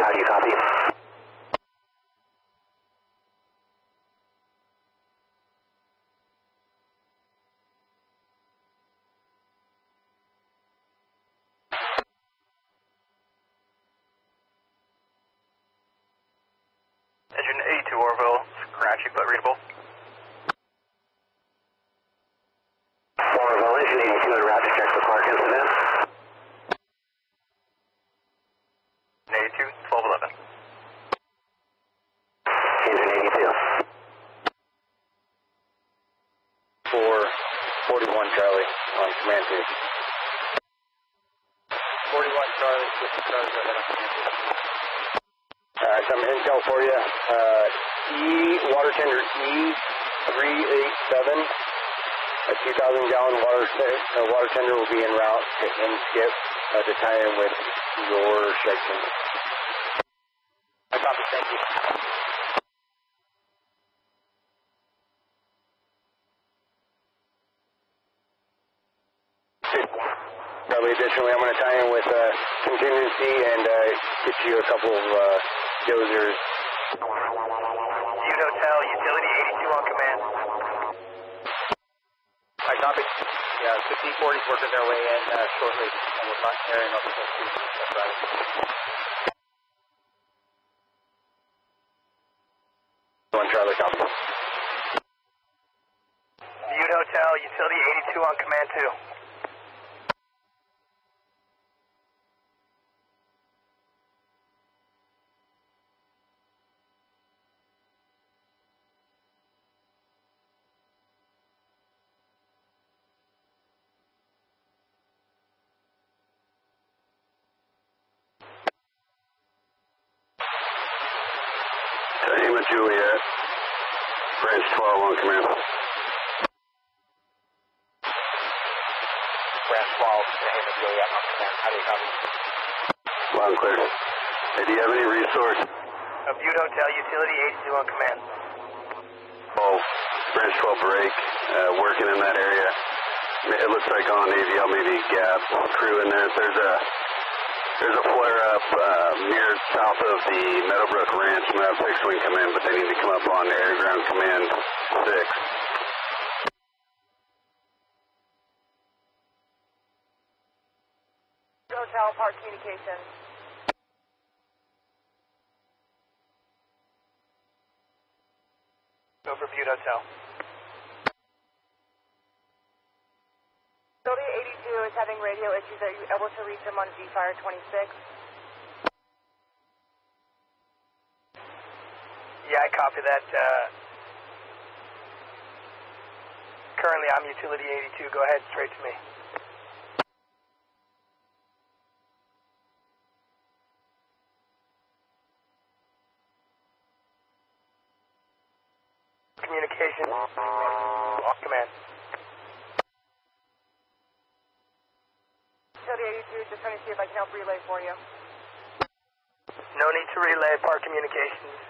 How do you copy? Engine 82 Orville, scratchy but readable. Orville, Engine 82 en route to check the park incident. 82, Charlie on command 2. 41 Charlie, 50 Charlie, go ahead on command 2. So I'm in California. Water tender E387. A 2,000-gallon water tender will be en route to Skip to tie in with your section. I copy, thank you. Probably additionally, I'm going to tie in with contingency and get you a couple of dozers. Butte Hotel, Utility 82 on command. I copy. Yeah, the T-40's working their way in shortly, and we're not carrying up the street. That's right. One Charlie, copy. Butte Hotel, Utility 82 on command 2. Tehema Juliet, branch 12 on command. Branch 12, Tehema Juliet on command. How do you copy? Loud and clear. Hey, do you have any resource? Butte Hotel, Utility 82 on command. Oh, branch 12 break, working in that area. It looks like on AVL, maybe Gap crew in there. There's a flare-up near south of the Meadowbrook Ranch. I'm going to have fixed wing come in, but they need to come up on Air Ground Command 6. Hotel, Park Communication. Over Butte Hotel. Utility 82 is having radio issues. Are you able to reach them on G-Fire 26? Yeah, I copy that. Currently, I'm Utility 82. Go ahead, straight to me. Communication. Off command. Utility 82, just trying to see if I can help relay for you. No need to relay, Park Communications.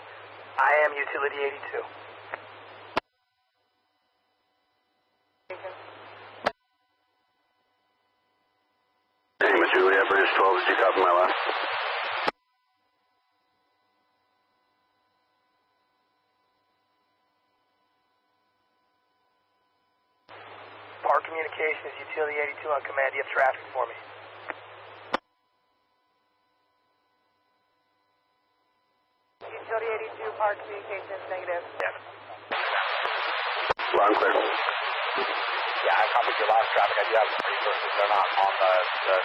I am Utility 82. Tehema Juliet, branch 12, did you copy my last? Park Communications, Utility 82 on command. Do you have traffic for me? Utility 82, Park Communications, negative. Yes. Loud and clear. Yeah, I copied your last traffic. I do have some resources. They're not on the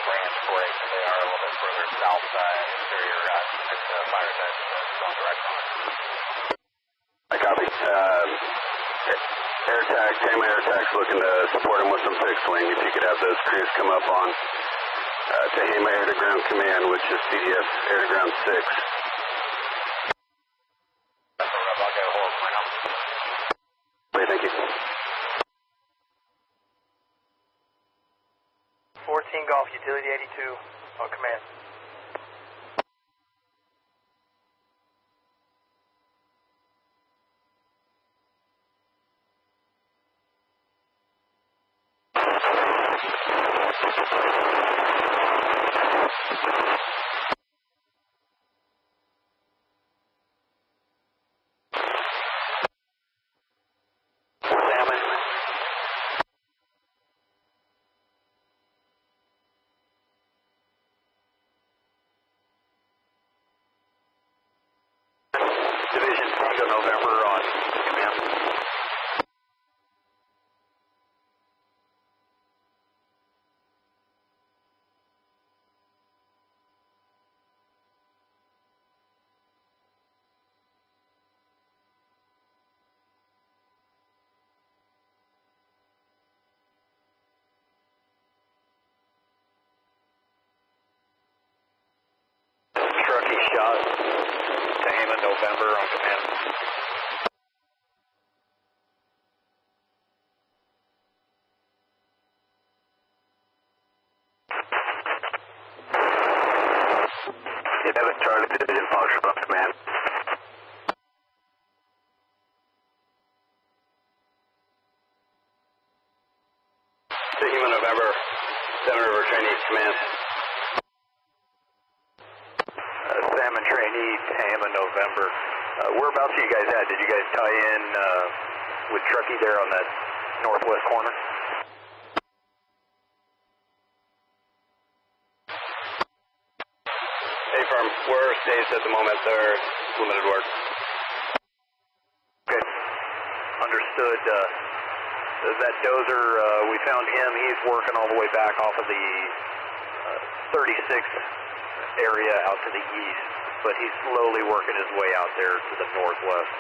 branch break. They are a little bit further south interior at the fire's edge, wrong direction on it. I copy. Air Tax, Tehema Air Tax looking to support them with some fixed wing. If you could have those crews come up on Tehema Air to Ground Command, which is CDF Air to Ground 6. I'll get a hold of them right now. Okay, thank you. 14 Golf, Utility 82 on command. Tehema, November on command. Evac Charlie, Division Foxtrot on command. Tehema, November, 7 River Trainee command. Salmon Trainee, Tehema, November. Whereabouts are you guys at? Did you guys tie in with Truckee there on that northwest corner? Hey, firm. We're staged at the moment. There's limited work. Okay. Understood. That dozer, we found him. He's working all the way back off of the 36th area out to the east, but he's slowly working his way out there to the northwest.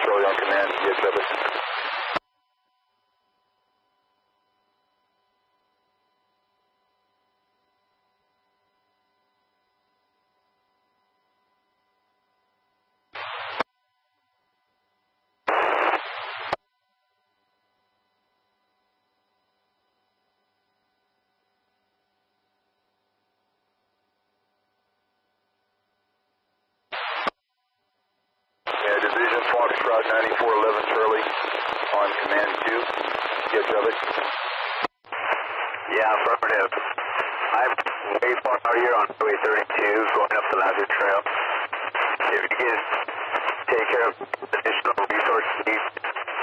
Charlie on command, yes, Evac. Division Foxtrot 9411 Charlie on command 2. Yes, Evac. Yeah, affirmative. I'm way far out here on Highway 32 going up the Lazarus Trail. If you can take care of additional resource needs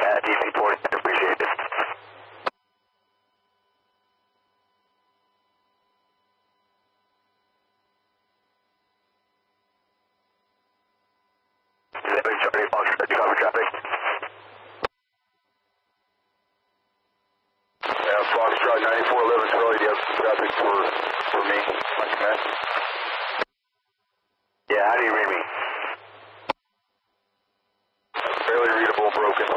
at DC-40, I'd appreciate it. Charlie Foxtrot, you cover traffic? Yeah, Foxtrot 9411 Charlie, do you have traffic for me on command? Yeah, how do you read me? Barely readable, broken.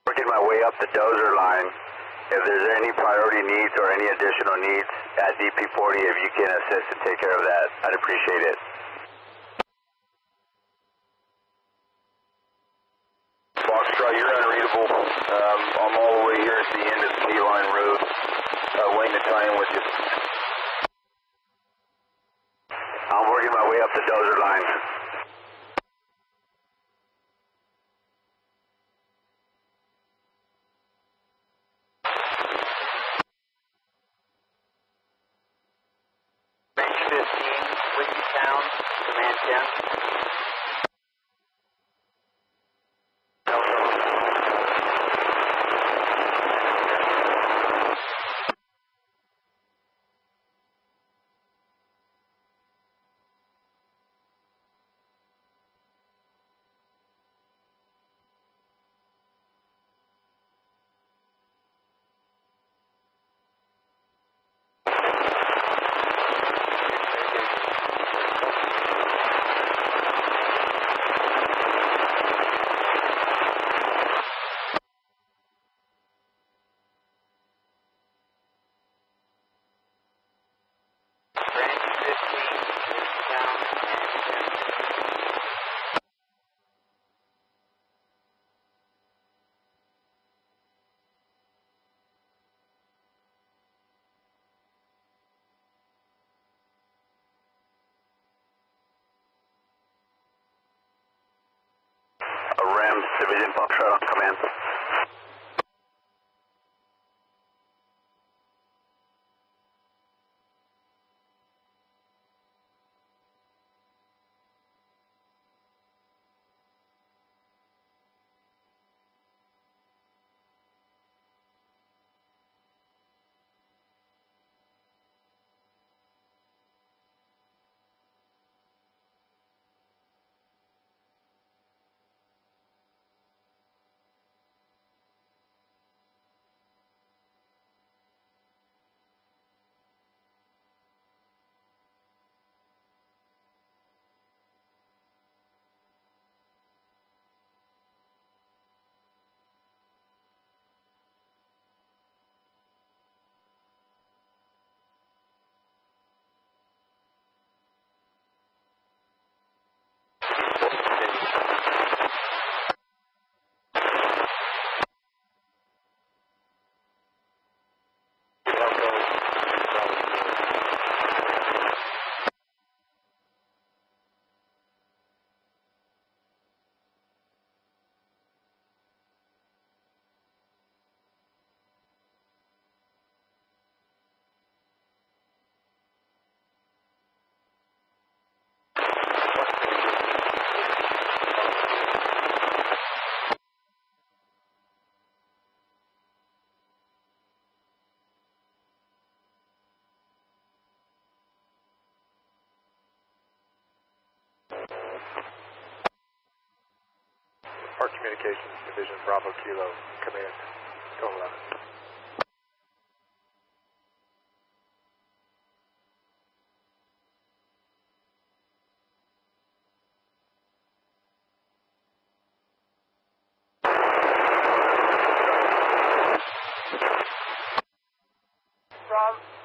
Working my way up the dozer line. If there's any priority needs or any additional needs at DP40, if you can assist and take care of that, I'd appreciate it. Foxtrot, you're unreadable. I'm all the way here at the end of the T-Line Road, waiting to tie in with you. I'm working my way up the dozer line. Range 15, Whitney Town, command 10. Division Foxtrot on command. Park Communications Division, Bravo Kilo, Command, Total 11.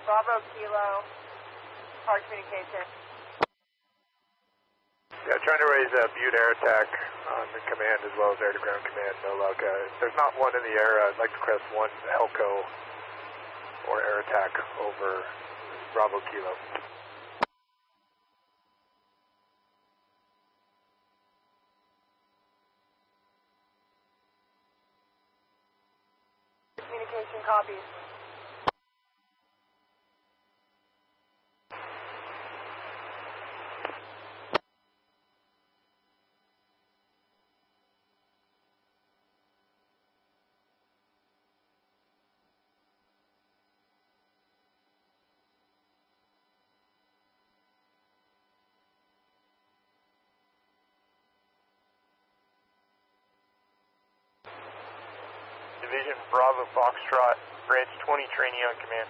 Bravo Kilo, Park Communication. Yeah, trying to raise a Butte air attack on the command as well as air-to-ground command, no luck. If there's not one in the air, I'd like to request one Helco or air attack over Bravo Kilo. Communication copies. Division Bravo Foxtrot, Branch 20 trainee on command.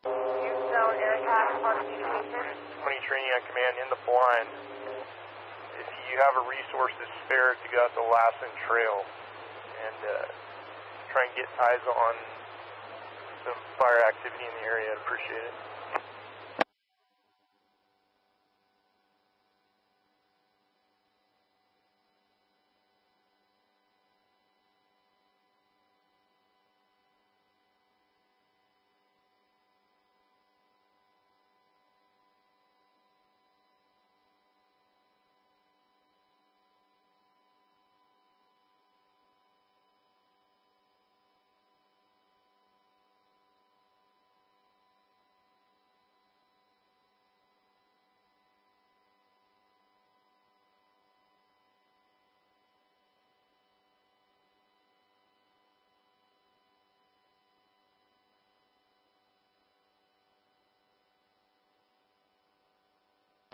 Zone air attack, Park Communication. 20 trainee on command in the blind. If you have a resource to spare to go out the Lassen Trail and try and get eyes on some fire activity in the area, I'd appreciate it.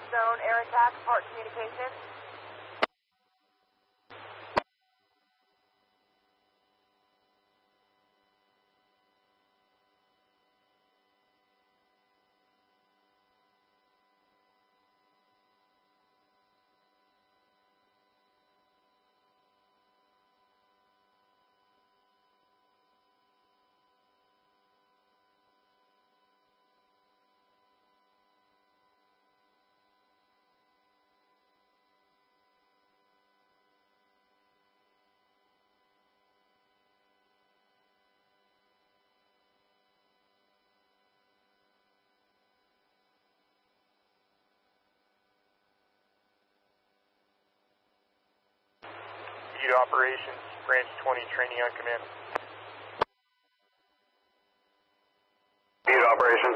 Zone air attack, Park Communication. Butte Operations, Branch 20 trainee on command. Butte Operations.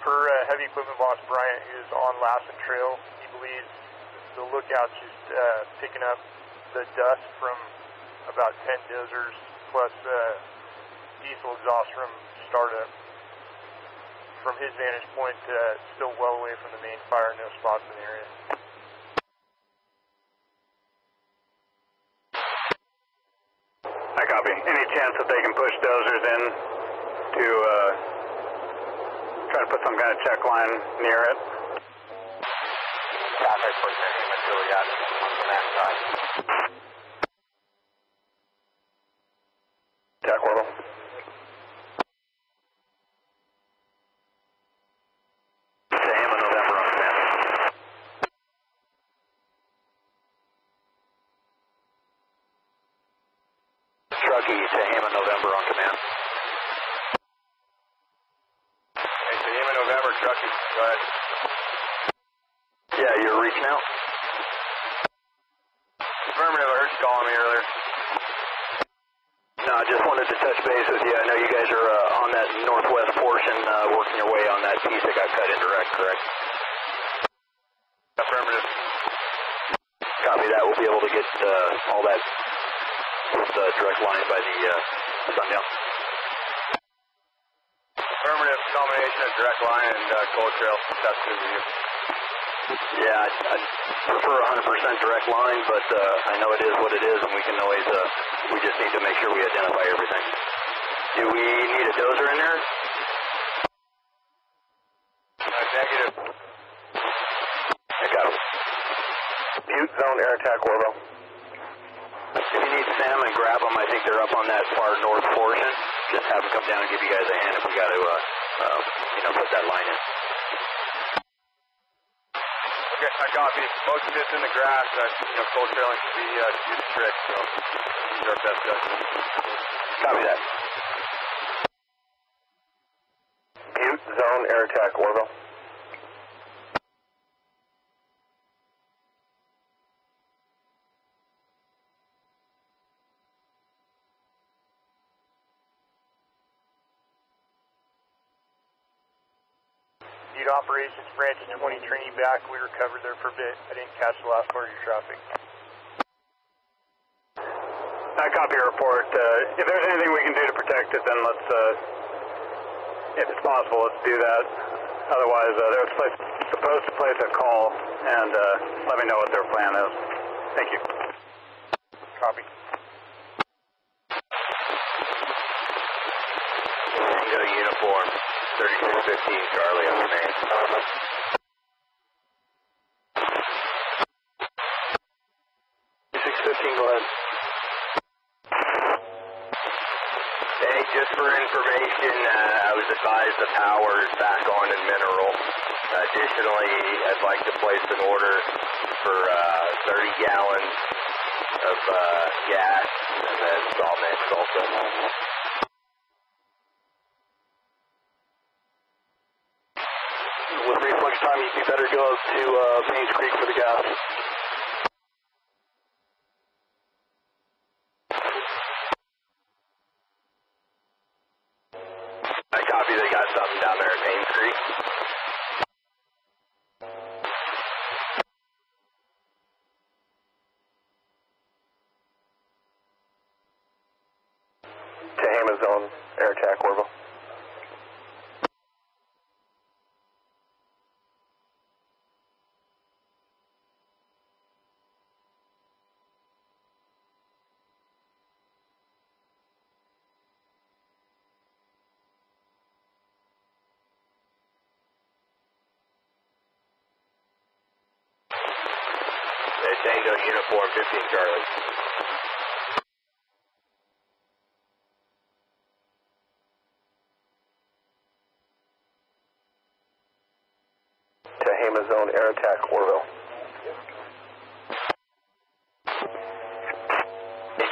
Per heavy equipment boss Bryant, who is on Lassen Trail, he believes the lookout's just picking up the dust from about 10 dozers plus diesel exhaust from startup. From his vantage point, still well away from the main fire, no spots in the area. I copy. Any chance that they can push dozers in to try to put some kind of check line near it? Traffic for Umatilla on command side. Jack Orbital. Tehema November on command. Truckee, Tehema November on command. Hey, Tehema November, Truckee, go ahead. Yeah, you're reaching out? Affirmative, I heard you calling me earlier. No, I just wanted to touch base with you. I know you guys are on that northwest portion, working your way on that piece that got cut indirect, correct? Affirmative. Copy that. We'll be able to get all that direct line by the sundown. Affirmative, combination of direct line and cold trail. That's good with you. Yeah, I'd prefer 100% direct line, but I know it is what it is, and we can always, we just need to make sure we identify everything. Do we need a dozer in there? Negative. I got it. Butte zone air attack, Orville. If you need salmon, grab them. I think they're up on that far north portion. Just have them come down and give you guys a hand if we got to, put that line in. Okay, I copy. Most of it's in the grass. Cold trailing should be the trick, so use our best judgment. Copy that. Butte zone air attack, Orville. Operations branch 20 trainee back. We recovered there for a bit. I didn't catch the last part of your traffic. I copy your report. If there's anything we can do to protect it, then let's, if it's possible, let's do that. Otherwise, they're supposed to place a call and let me know what their plan is. Thank you. Copy. Tango uniform. 3615 Charlie on the man. 3615, go ahead. Hey, just for information, I was advised the power is back on in Mineral. Additionally, I'd like to place an order for 30 gallons of gas and then salt mix also. With reflex time, you'd be better go to Paynes Creek for the gas. I copy, they got something down there at Paynes Creek. Tehema zone, air attack, Orville. Tango uniform 15 Charlie. Tehema zone air attack, Orville.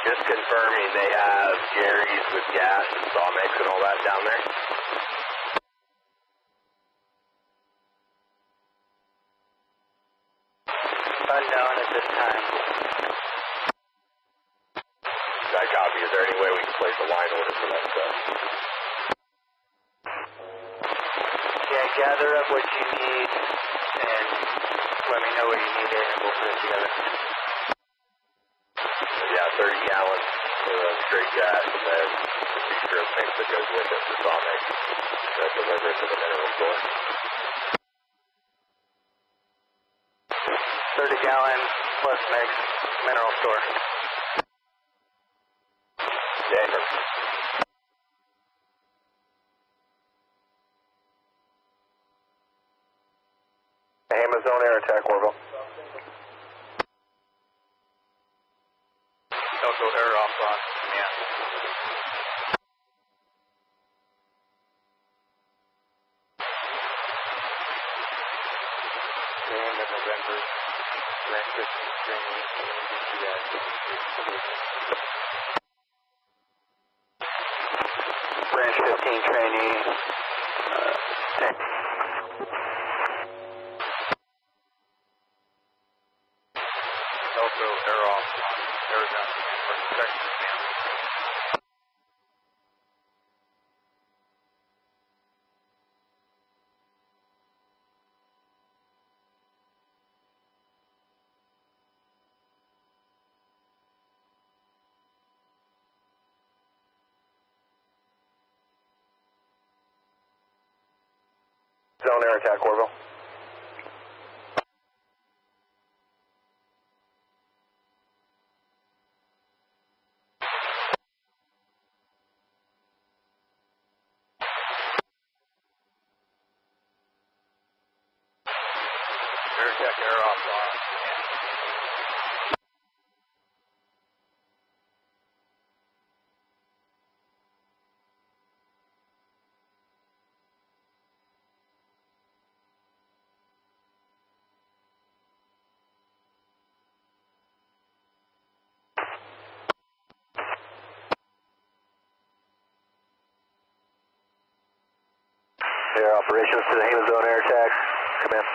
Just confirming they have Jerry's with gas and saw mix and all that down there. Unknown at this time. I copy. Is there any way we can place a line order for that stuff? Yeah, gather up what you need and let me know what you need and we'll put it together. Yeah, 30 gallons for straight gas and then the mixture of mix that goes with it for saw mix that deliver it to the mineral store. 30 gallon plus mix mineral store. Denver. Tehema zone air attack, Orville. Don't go air off on command. November. Branch 15 trainee. Also air off on Arizona for Texas. Zone air attack, Orville. Air attack, air offline. Air operations to the Tehema zone air attack. Come in.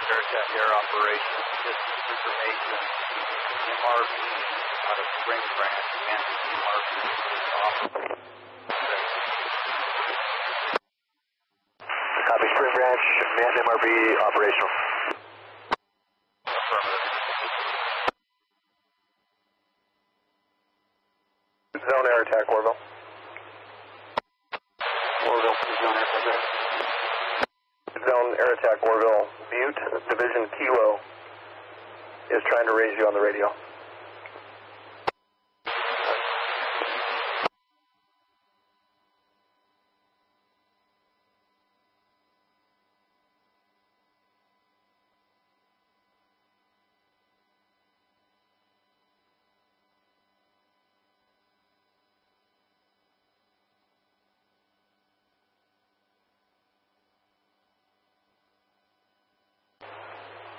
Air attack, air operations. Distance information. MRV out of Spring Branch. And MRV off. Copy Spring Branch. Man MRV operational. Zone air attack, Orville. Orville, zone air attack. Zone air attack, Orville. Butte, Division Kilo is trying to raise you on the radio.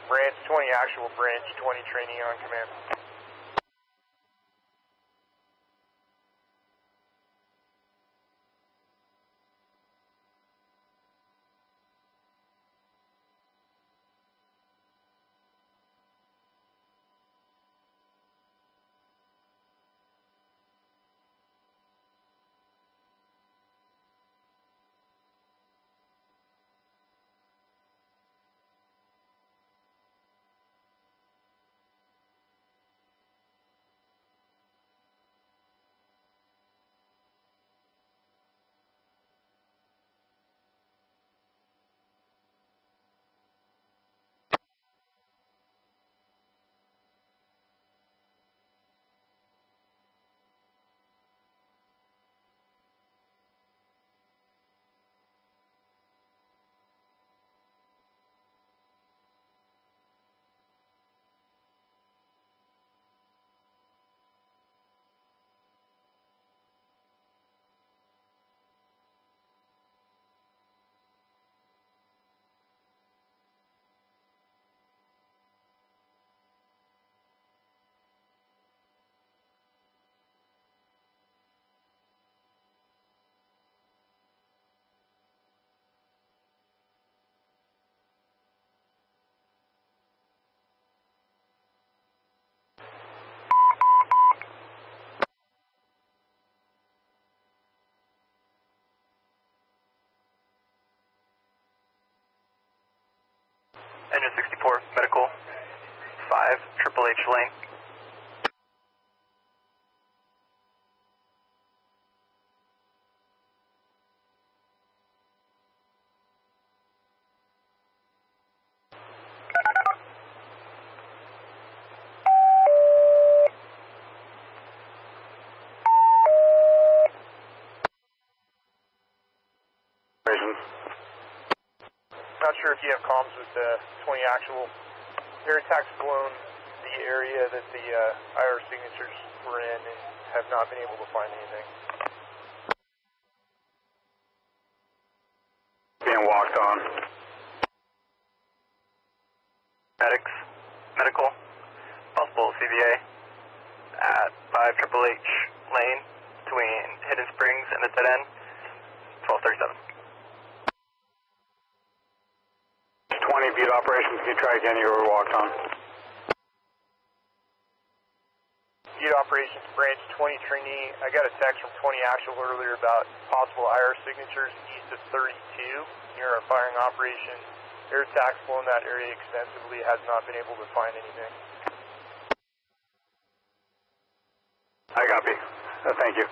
Branch 20 actual, Branch 20 trainee on command. Engine 64, medical, 5, Triple H lane. Not sure if you have comms with the 20 actual. Air attack's blown the area that the IR signatures were in and have not been able to find anything. Being walked on. Medics, medical, possible CVA at 5 Triple H lane between Hidden Springs and the dead end, 1237. 20 Butte operations, can you try again? You were walked on. Butte operations, branch 20 trainee. I got a text from 20 actual earlier about possible IR signatures east of 32 near our firing operation. Air attack's blown that area extensively, has not been able to find anything. I copy. Thank you.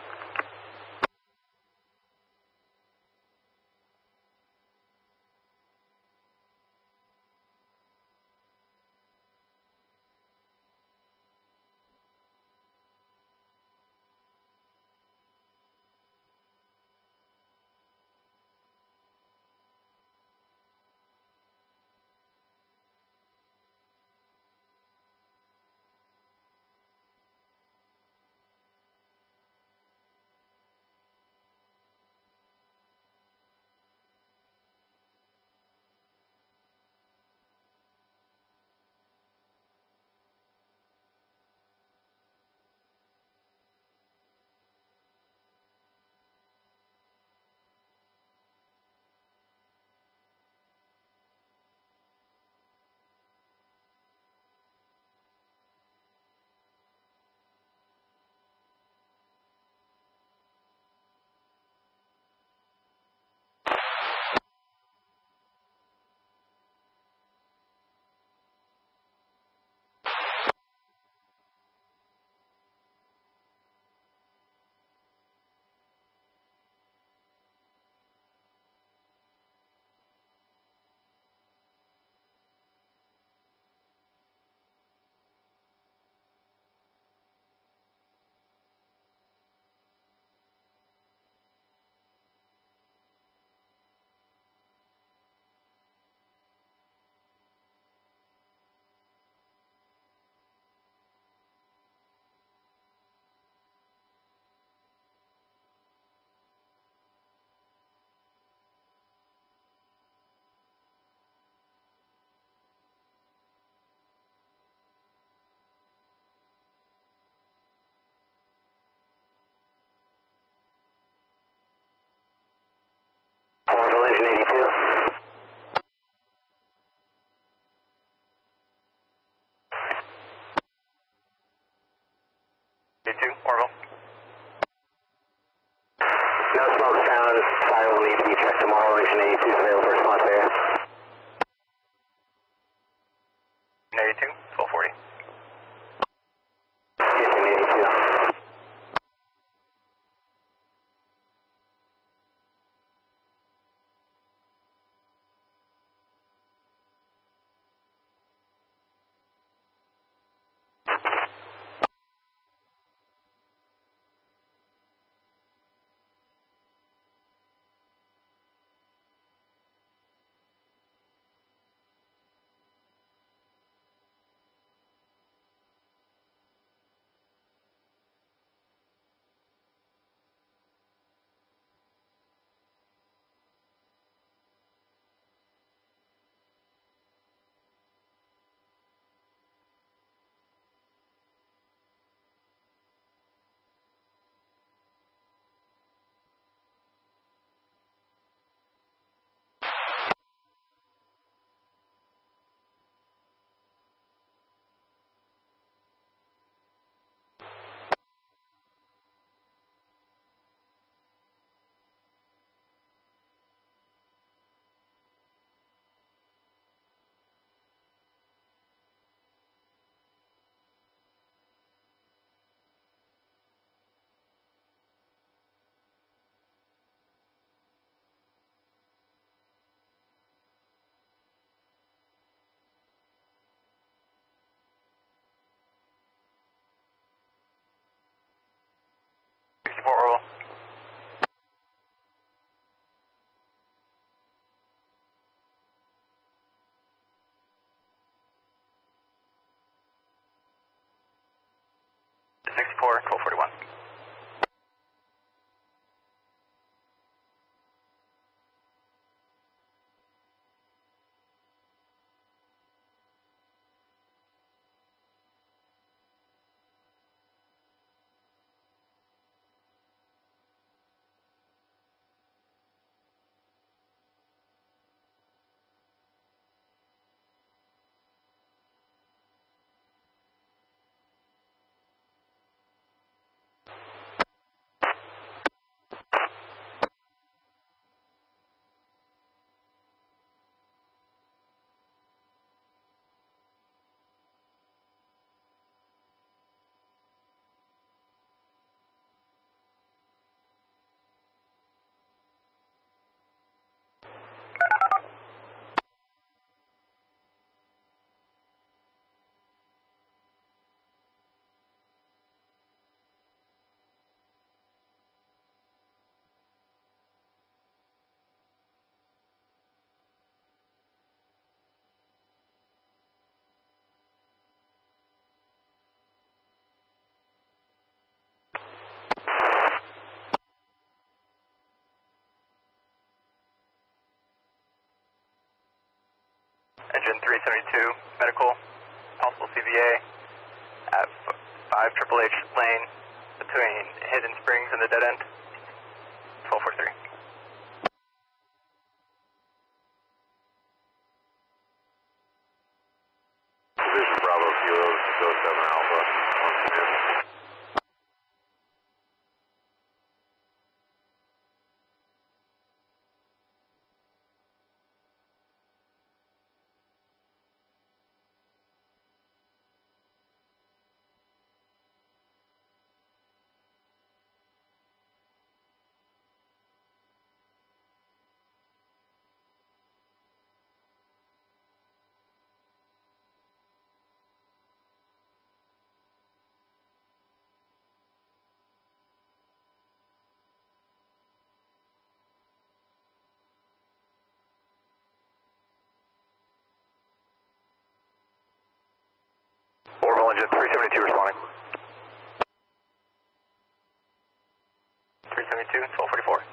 No smoke found. Fire will need to be checked tomorrow. Engine 82 is available for response there. 82, 1240. Engine 82. Oral. Four, 1241. Engine 372, medical, possible CVA at 5 Triple H lane between Hidden Springs and the dead end. 1243. Division Bravo Kilo 07 Alpha. Once again. Orbital engine 372 responding. 372, 1244.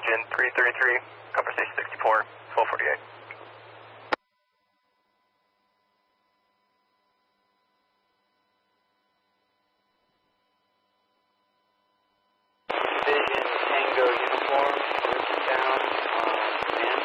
Division 333, conversation 64, 1248. Division Tango Uniform, listen down on command.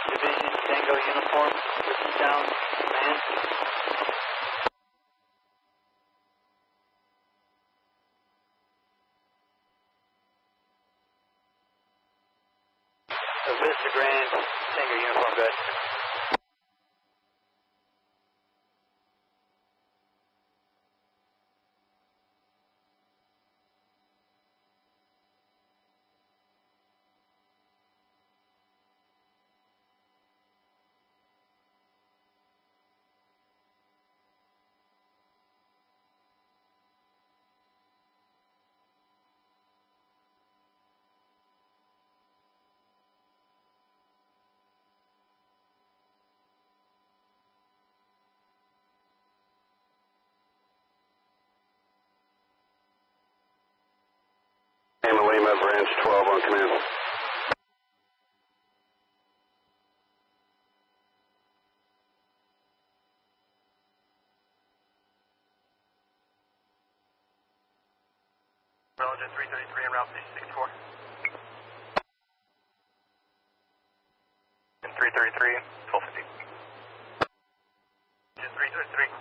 Division Tango Uniform, listen down, command. Vista Grand, Tango Uniform, good. Tehema, branch 12 on command. Relative 333 en route 64. And 333, 1250. Just 333.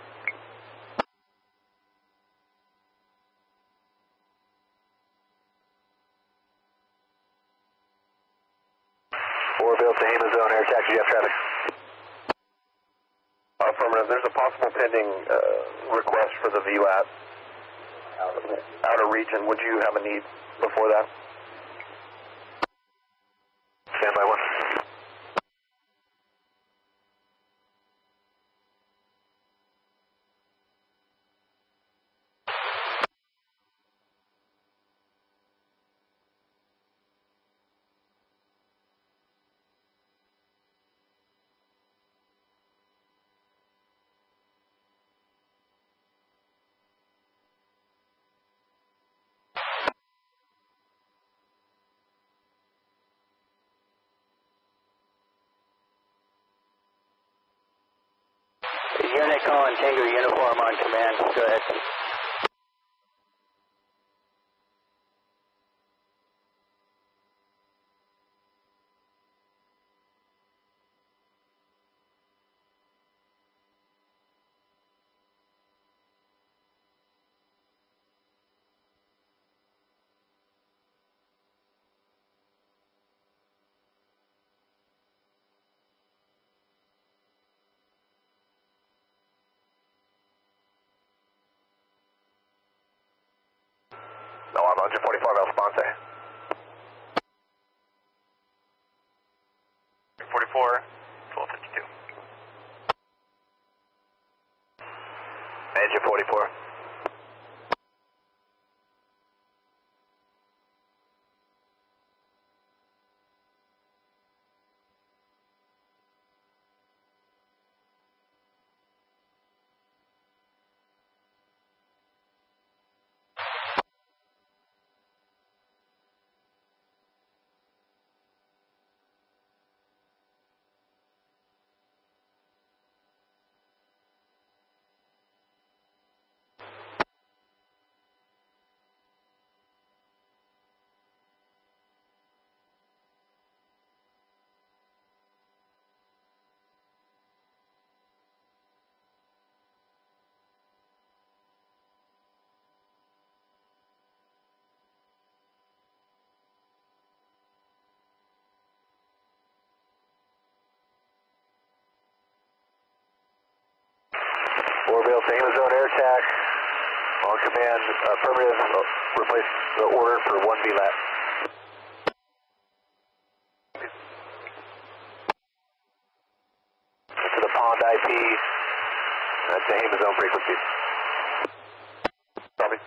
Orville, Tehema zone, air taxi, jet traffic. Affirmative, there's a possible pending request for the VLAT out of region. Would you have a need before that? Stand by one. Unit calling Tango Uniform on command, go ahead. No, I'm 145 El Sponte. 44, 1252. Engine 44. Orville, Tehema zone air attack. On command, affirmative, replace the order for 1 VLAT. To the pond IP, Tehema zone frequency. Copy.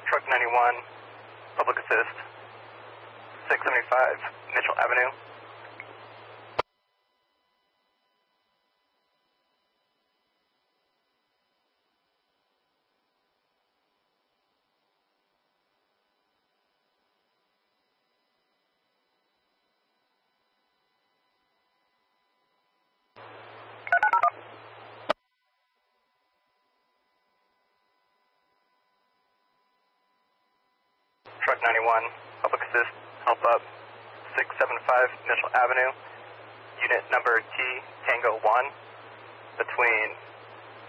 Truck 91, public assist, 675 Mitchell Avenue. Truck 91, public assist, help up, 675 Mitchell Avenue, unit number T Tango 1, between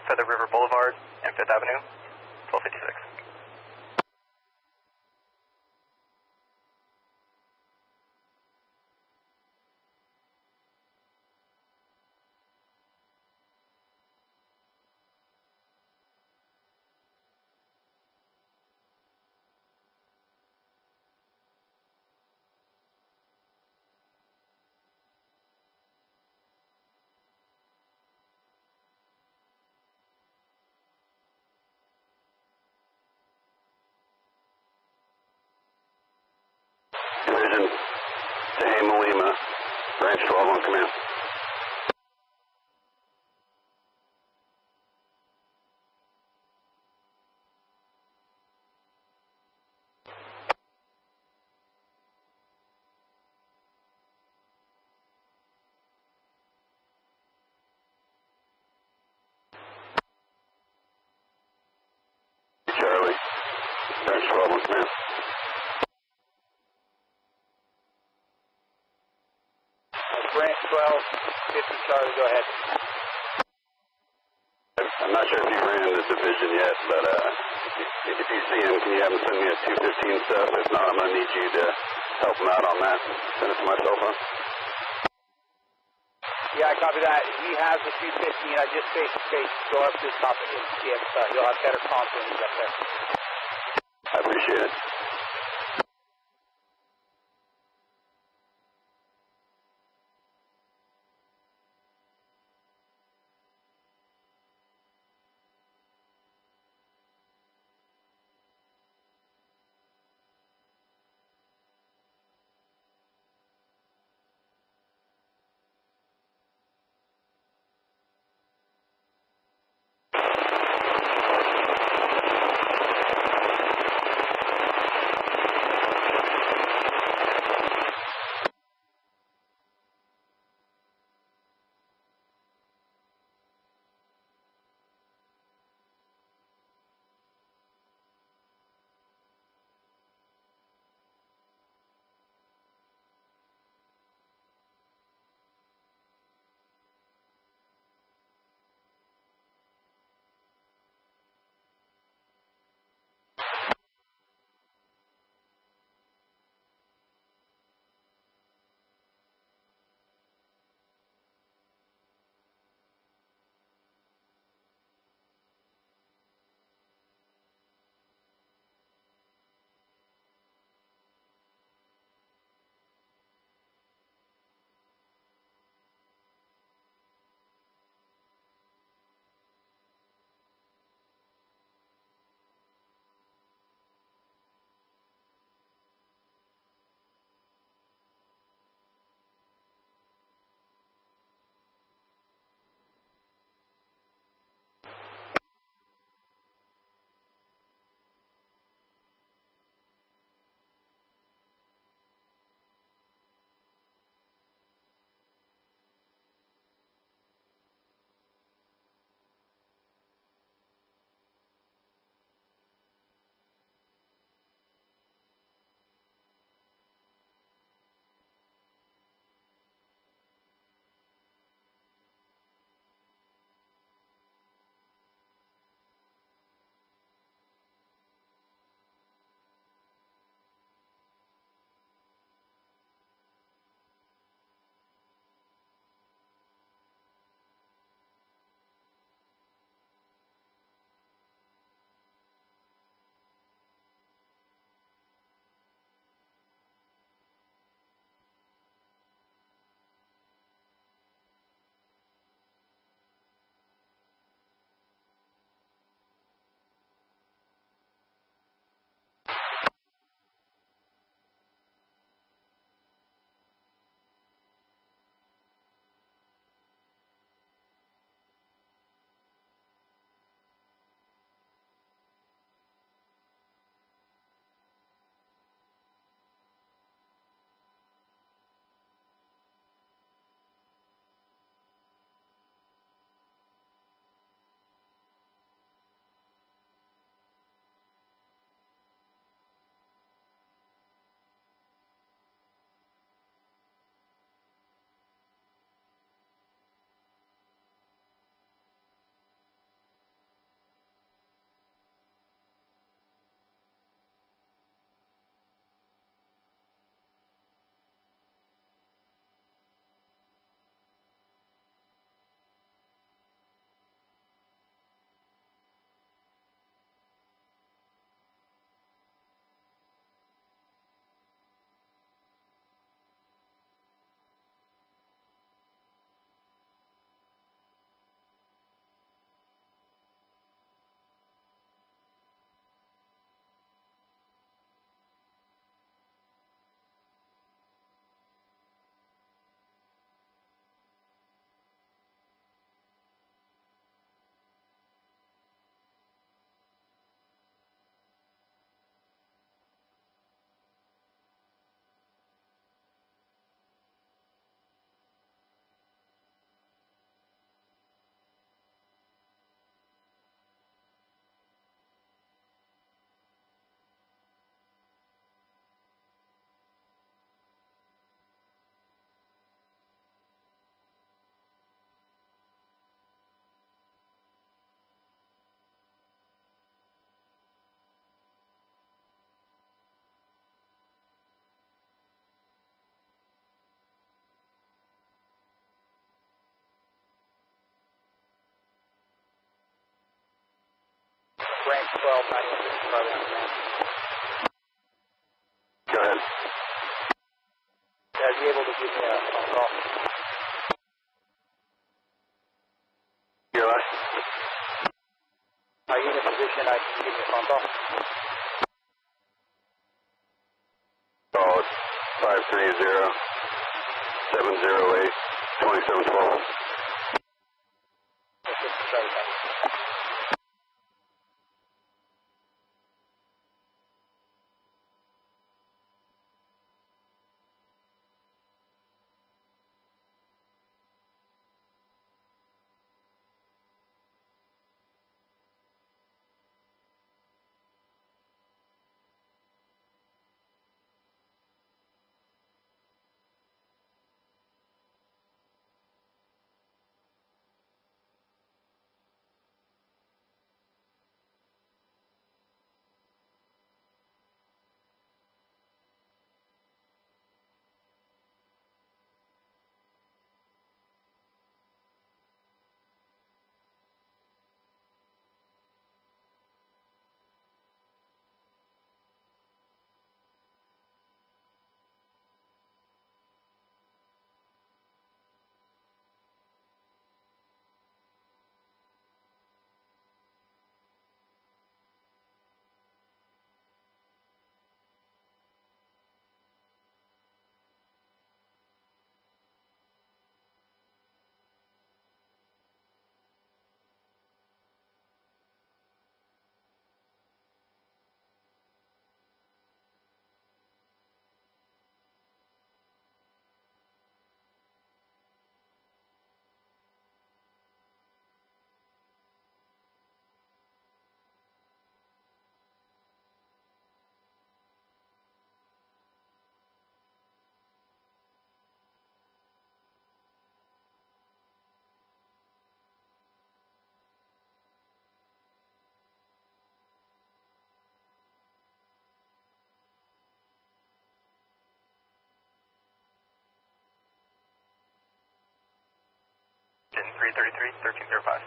Feather River Boulevard and 5th Avenue, 1256. Division, Tehema Lima, branch 12 on command. Charlie, branch 12 on command. Branch 12, 50 Charlie, go ahead. I'm not sure if you ran this division yet, but if you see him, can you have him send me a 215 stuff? If not, I'm going to need you to help him out on that. Send it to my cell phone. Yeah, I copy that. He has the 215. I just face-to-face go up to the top of him and see if he'll have better comms when he's up there. I appreciate it. Branch 12, 91 Charlie on command. Go ahead. Are you able to give me a phone call? You're right. Are you in a position I can give you a phone call? Call 530-708-2712. In 333, 1305.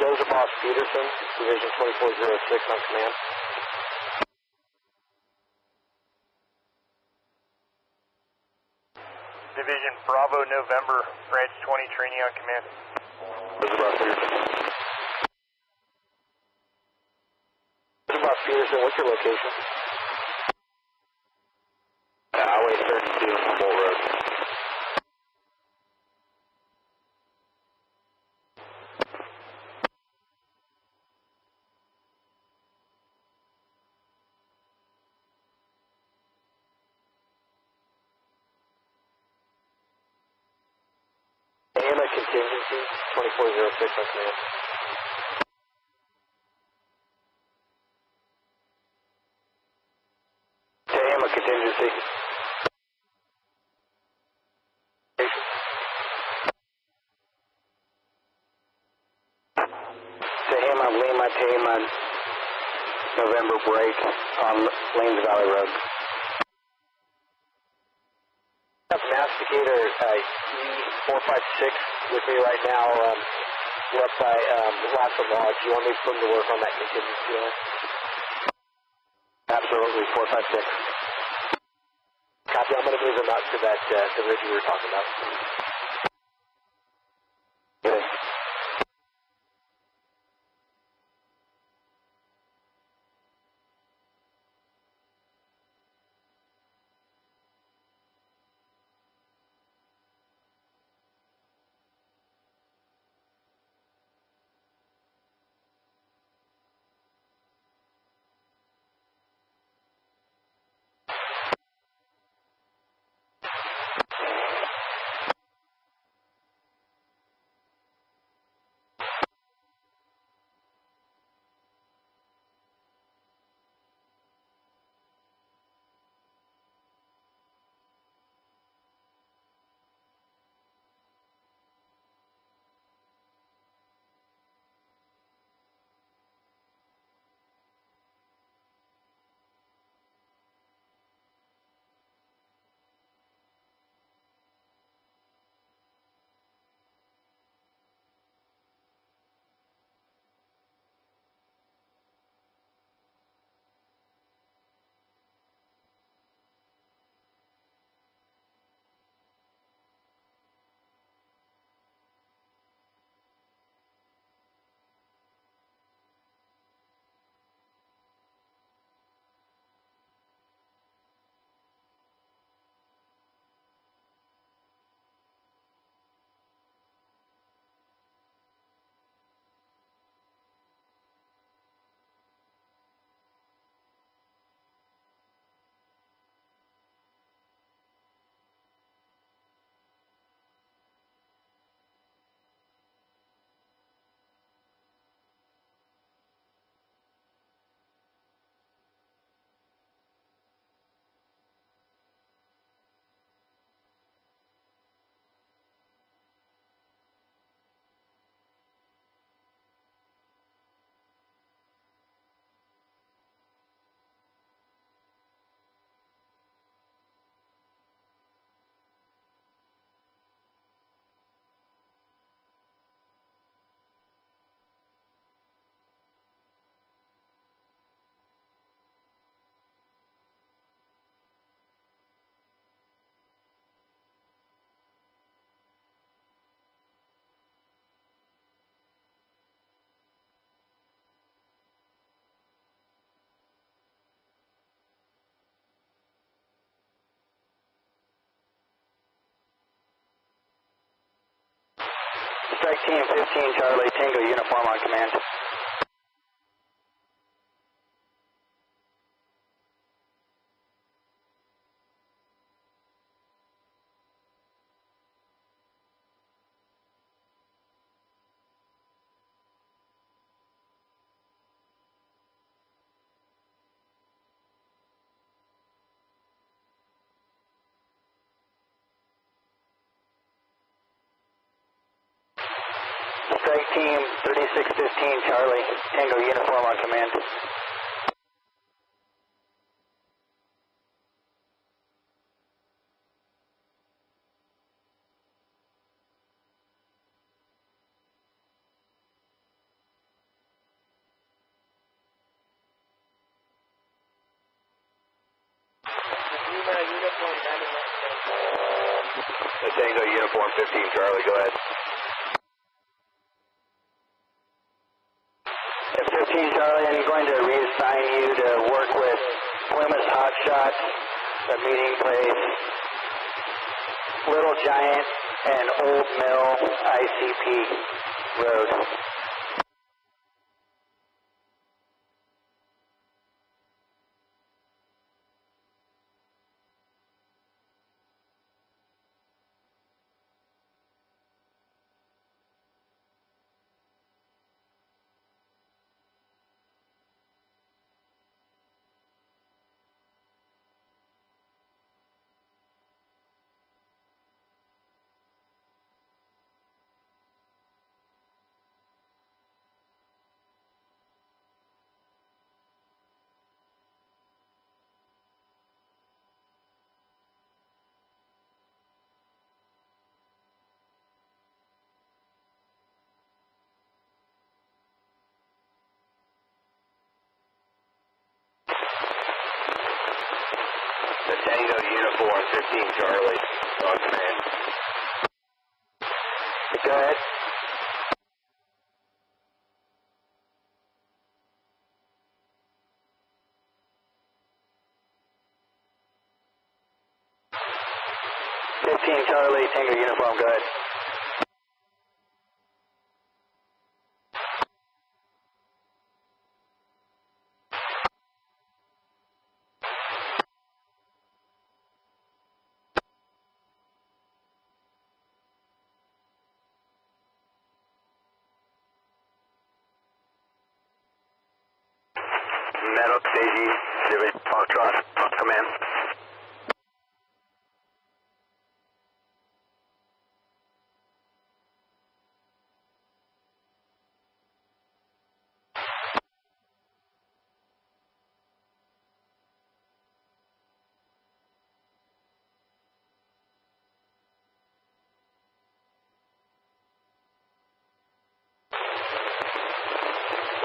Joseph Boss Peterson, Division 2406 on command. Division Bravo November, Branch 20 training on command. Peterson, what's your location? Highway 32, Bull Road. Tehema contingency, 2406 on command. Tehema contingency. Tehema, Lima, Tehema, November break on Lanes Valley Road. Navigator E456 with me right now, left by Lassa Lodge. You want me to put him to work on that contingency line? Absolutely, 456. Copy, I'm going to move him out to that, the ridge we were talking about. Good. Strike Team 15, Charlie, Tango uniform on command. Strike Team 3615, Charlie, Tango uniform on command. Tango uniform 15, Charlie, go ahead. Hotshot, the meeting place, Little Giant, and Old Mill ICP Road. Tango Uniform 15 Charlie, on command. Go ahead. Charlie, Tango Uniform, go ahead. Meadow, Stagey, Civic, Foxtrot, command.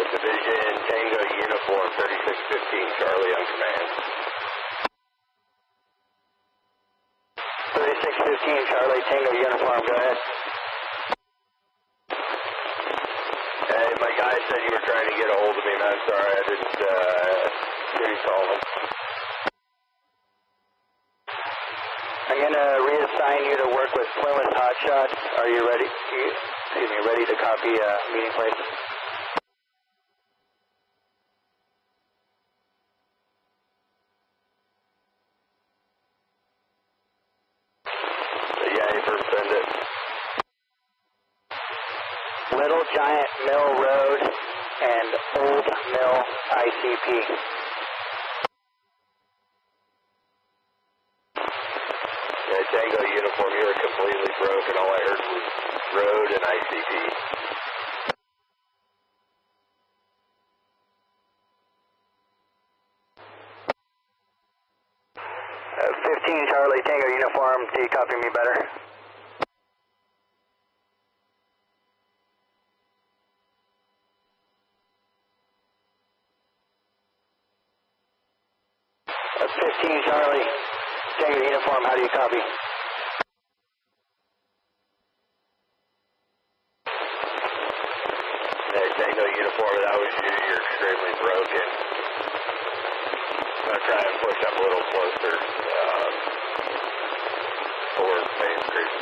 Division Tango Uniform 3615 Charlie on command. 3615 Charlie, Tango Uniform, go ahead. Hey, my guy said you were trying to get a hold of me, man. Sorry, I didn't hear you calling. I'm going to reassign you to work with Plymouth Hotshot. Are you ready? Excuse me, ready to copy meeting place? Send it. Little Giant Mill Road and Old Mill ICP. Yeah, Tango Uniform, you were completely broken. All I heard was road and ICP. Uh, 15 Charlie, Tango Uniform, do you copy me better? Charlie, Tango Uniform, how do you copy? Hey, Tango Uniform, that was you. You're extremely broken. I'm going to try and push up a little closer towards Main Street.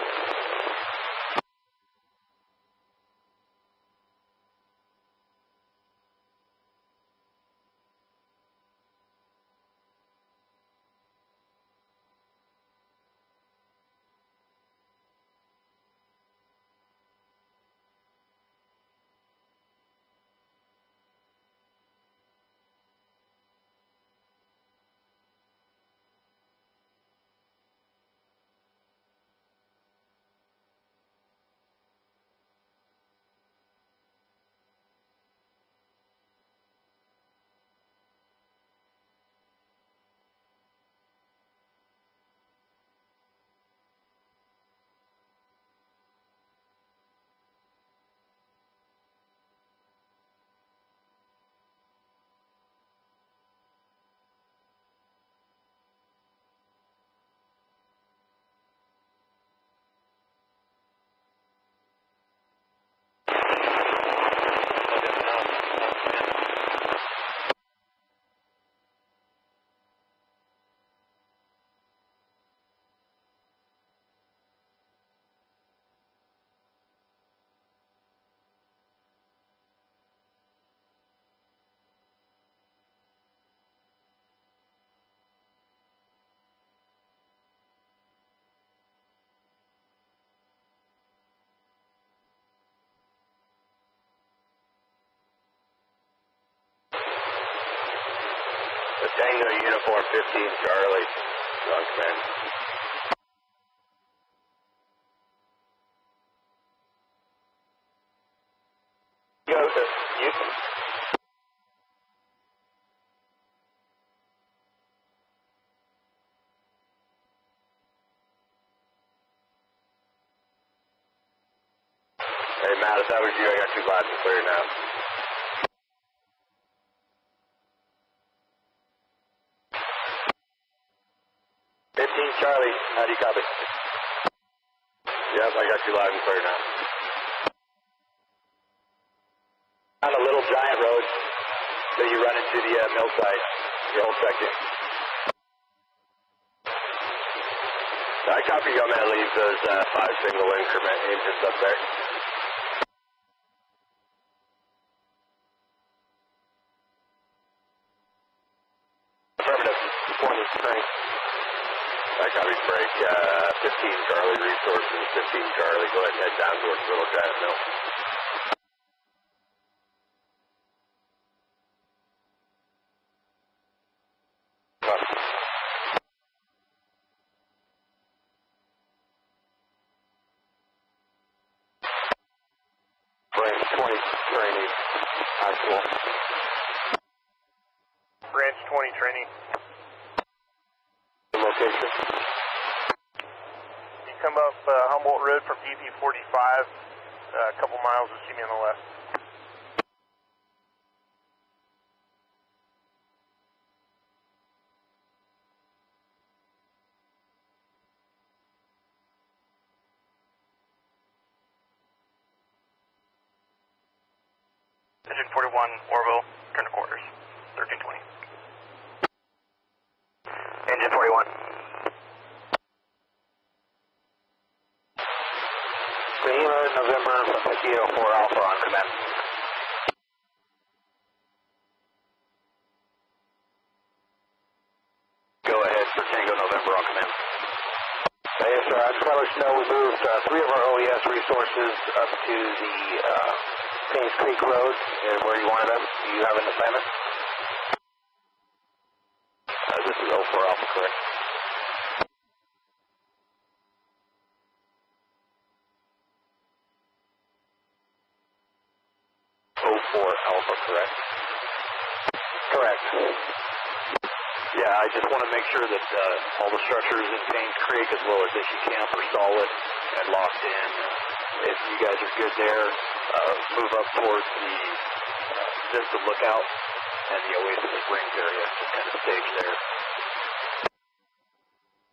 Tango Uniform 15 Charlie, on command. Go to Houston. Hey Matt, if that was you, I got you loud and clear now. Charlie, how do you copy? Yep, I got you loud and clear now. On a little giant road that you run into the mill site, your whole section. I copy you. I'm going to leave those 5 single increment engines up there. Affirmative, 20 strength. I copy break, 15 Charlie resources, 15 Charlie, go ahead and head down towards Little Giant Mill. Branch 20 training, actual. Branch 20 training. Location. You come up Humboldt Road from DP 45, a couple miles, and see me on the left. Engine 41, Orville, turn to quarters, 1320. Engine 41. Tehema, November, Kilo 4 Alpha on command. Go ahead for Tango November on command. Yes, sir. I just want to let you know we moved 3 of our OES resources up to the Paynes Creek Road, where you wanted them. Do you have an assignment? This is 04 Alpha, correct? Alpha, correct? Correct. Yeah, I just want to make sure that all the structures in Paynes Creek, as well as issue camp, are solid and locked in. If you guys are good there, move up towards the Vista Lookout and the Oasis Springs area. Just kind of stage there.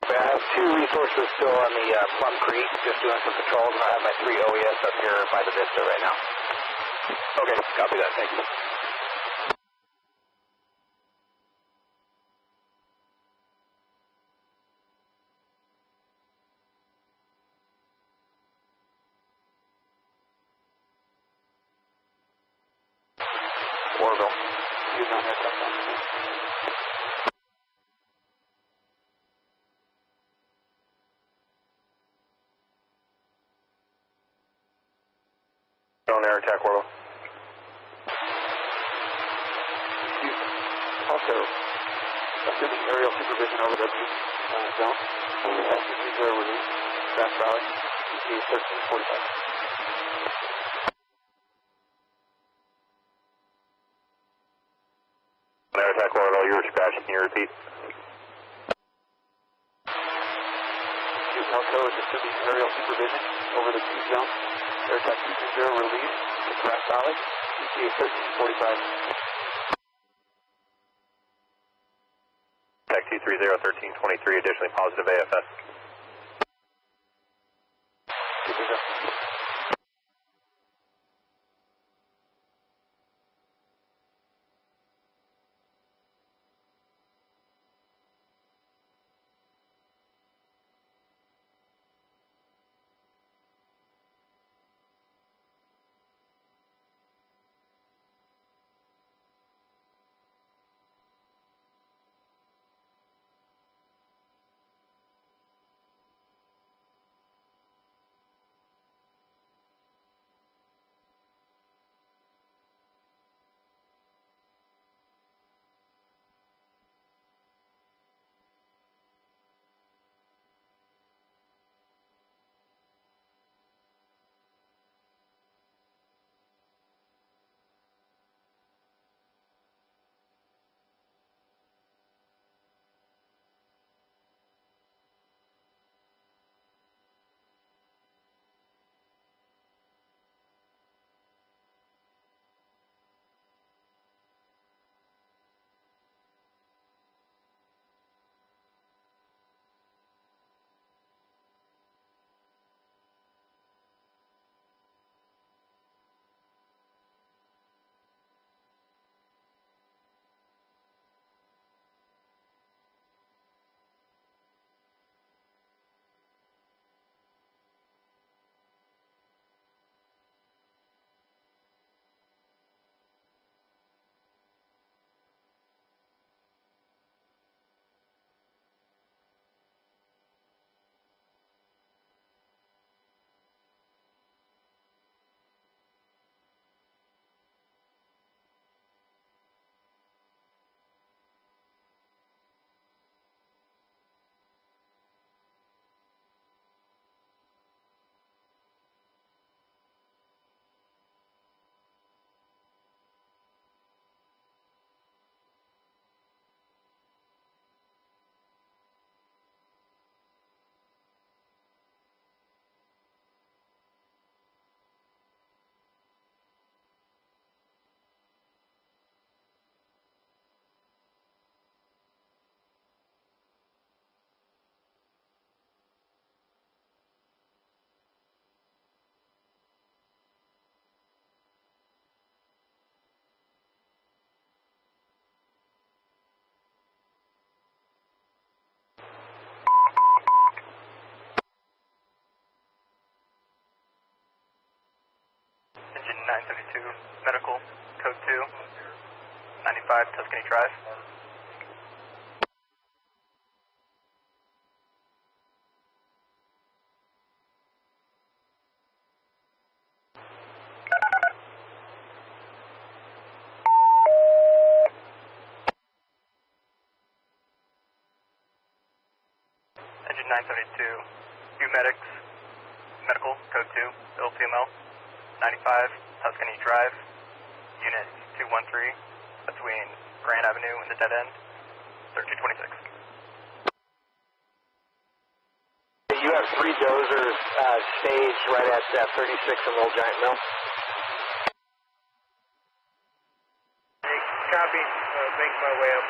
I have 2 resources still on the Plum Creek, just doing some patrols, and I have my 3 OES up here by the Vista right now. Okay, copy that. Thank you. Orville. You don't have that. On air attack, Orville. Also, assuming aerial supervision over the zone, SCV 0 release, Grass Valley, ETA 1345. Air attack, Orville, you were scratching, can you repeat? Also, assuming aerial supervision over the Q zone, air attack 230 release, Grass Valley, ETA 1345. Tech 230-1323, additionally positive AFS. 95 Tuscany Drive. Engine 972, Medics, Medical, Code 2, LTML, 95 Tuscany Drive, Unit 213, between Grand Avenue and the dead end, 1326. You have 3 dozers staged right at 36 and Little Giant Mill. Copy. Making my way up.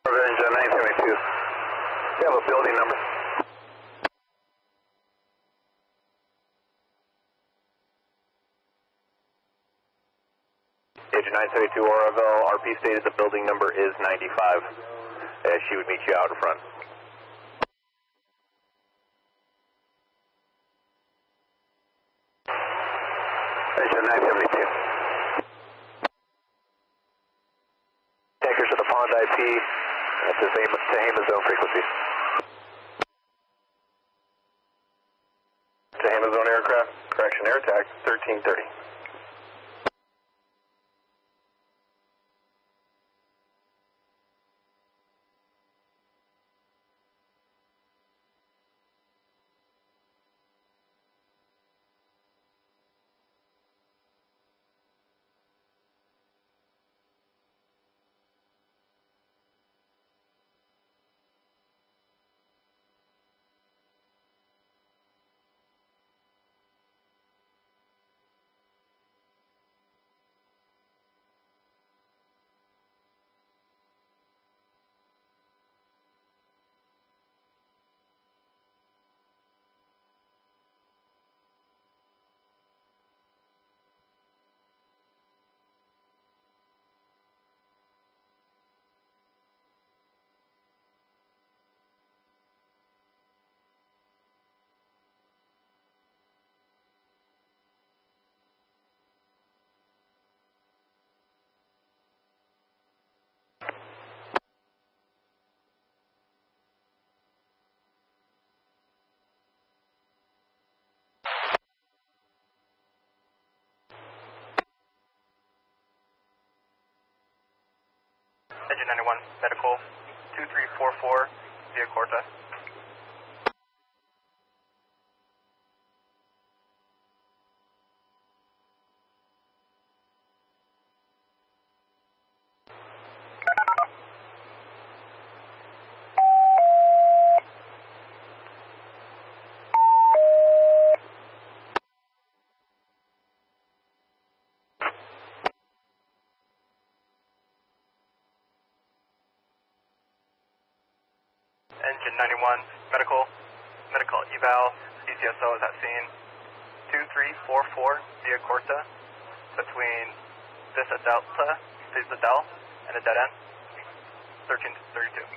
Revenge 972. You have a building number. Agent 972 Oroville, RP stated the building number is 95. She would meet you out in front. Agent 972. Tankers to the pond IP. That's the Tehema zone frequency. Tehema zone aircraft, correction, air attack, 1330. Engine 91, medical 2344 via Corta. Engine 91, medical eval, CCSO is at scene 2344 via Corta between Vista Del, and a dead end, 1332.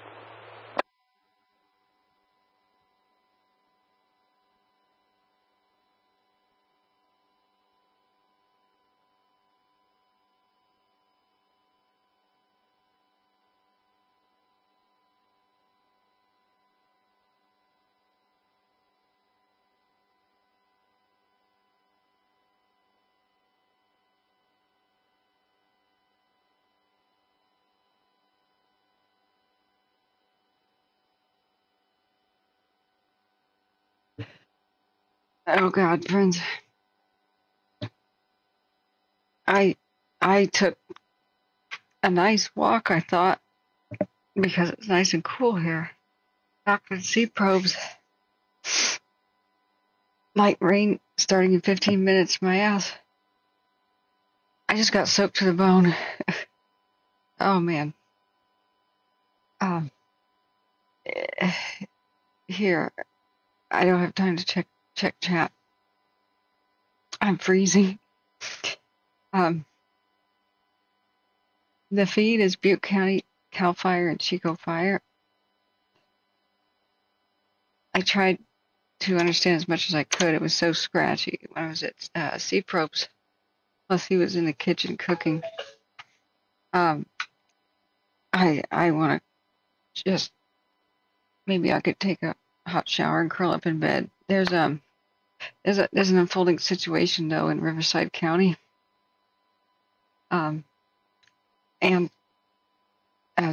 Oh God, friends. I took a nice walk, I thought, because it's nice and cool here. Back with sea probes. Light rain starting in 15 minutes, my ass. I just got soaked to the bone. Oh man. Here, I don't have time to check chat. I'm freezing. The feed is Butte County, Cal Fire, and Chico Fire. I tried to understand as much as I could. It was so scratchy when I was at Sea Probes. Plus, he was in the kitchen cooking. I want to just maybe I could take a hot shower and curl up in bed. There's an unfolding situation though in Riverside County. And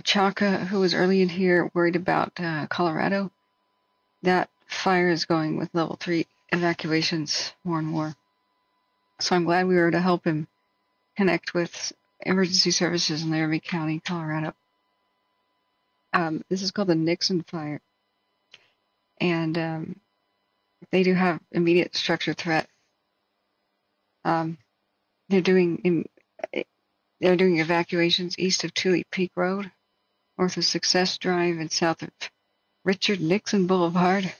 Chaka, who was early in here, worried about Colorado. That fire is going with level 3 evacuations more and more. So I'm glad we were to help him connect with emergency services in Laramie County, Colorado. This is called the Nixon fire. And they do have immediate structure threat. They're doing evacuations east of Tule Peak Road, north of Success Drive, and south of Richard Nixon Boulevard.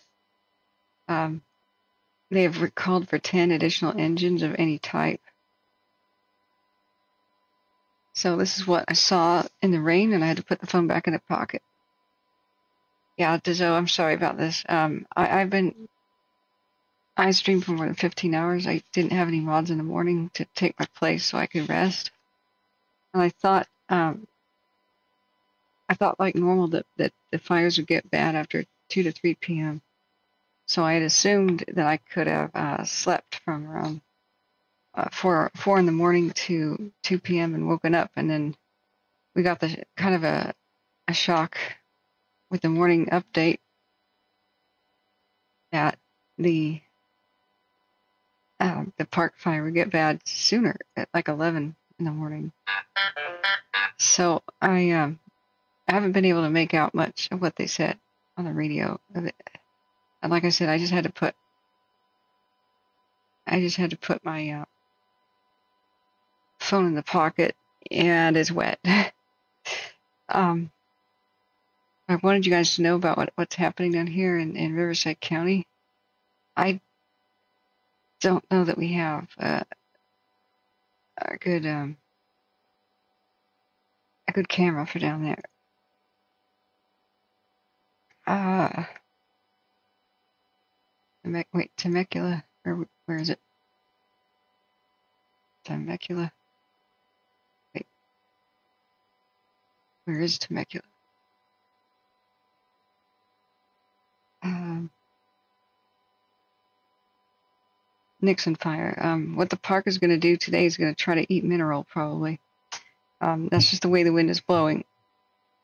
They have called for 10 additional engines of any type. So this is what I saw in the rain, and I had to put the phone back in the pocket. Yeah, Dizzo, I'm sorry about this. I streamed for more than 15 hours. I didn't have any mods in the morning to take my place so I could rest. And I thought like normal that the fires would get bad after 2 to 3 p.m. So I had assumed that I could have slept from around 4 in the morning to 2 p.m. and woken up, and then we got the kind of a shock with the morning update that the park fire would get bad sooner at like 11 in the morning. So I haven't been able to make out much of what they said on the radio. And like I said, I just had to put my phone in the pocket, and it's wet. I wanted you guys to know about what's happening down here in Riverside County. I don't know that we have a good camera for down there. Temecula, or where is it? Temecula. Wait, where is Temecula? Nixon fire. What the park is going to do today is going to try to eat mineral, probably. That's just the way the wind is blowing.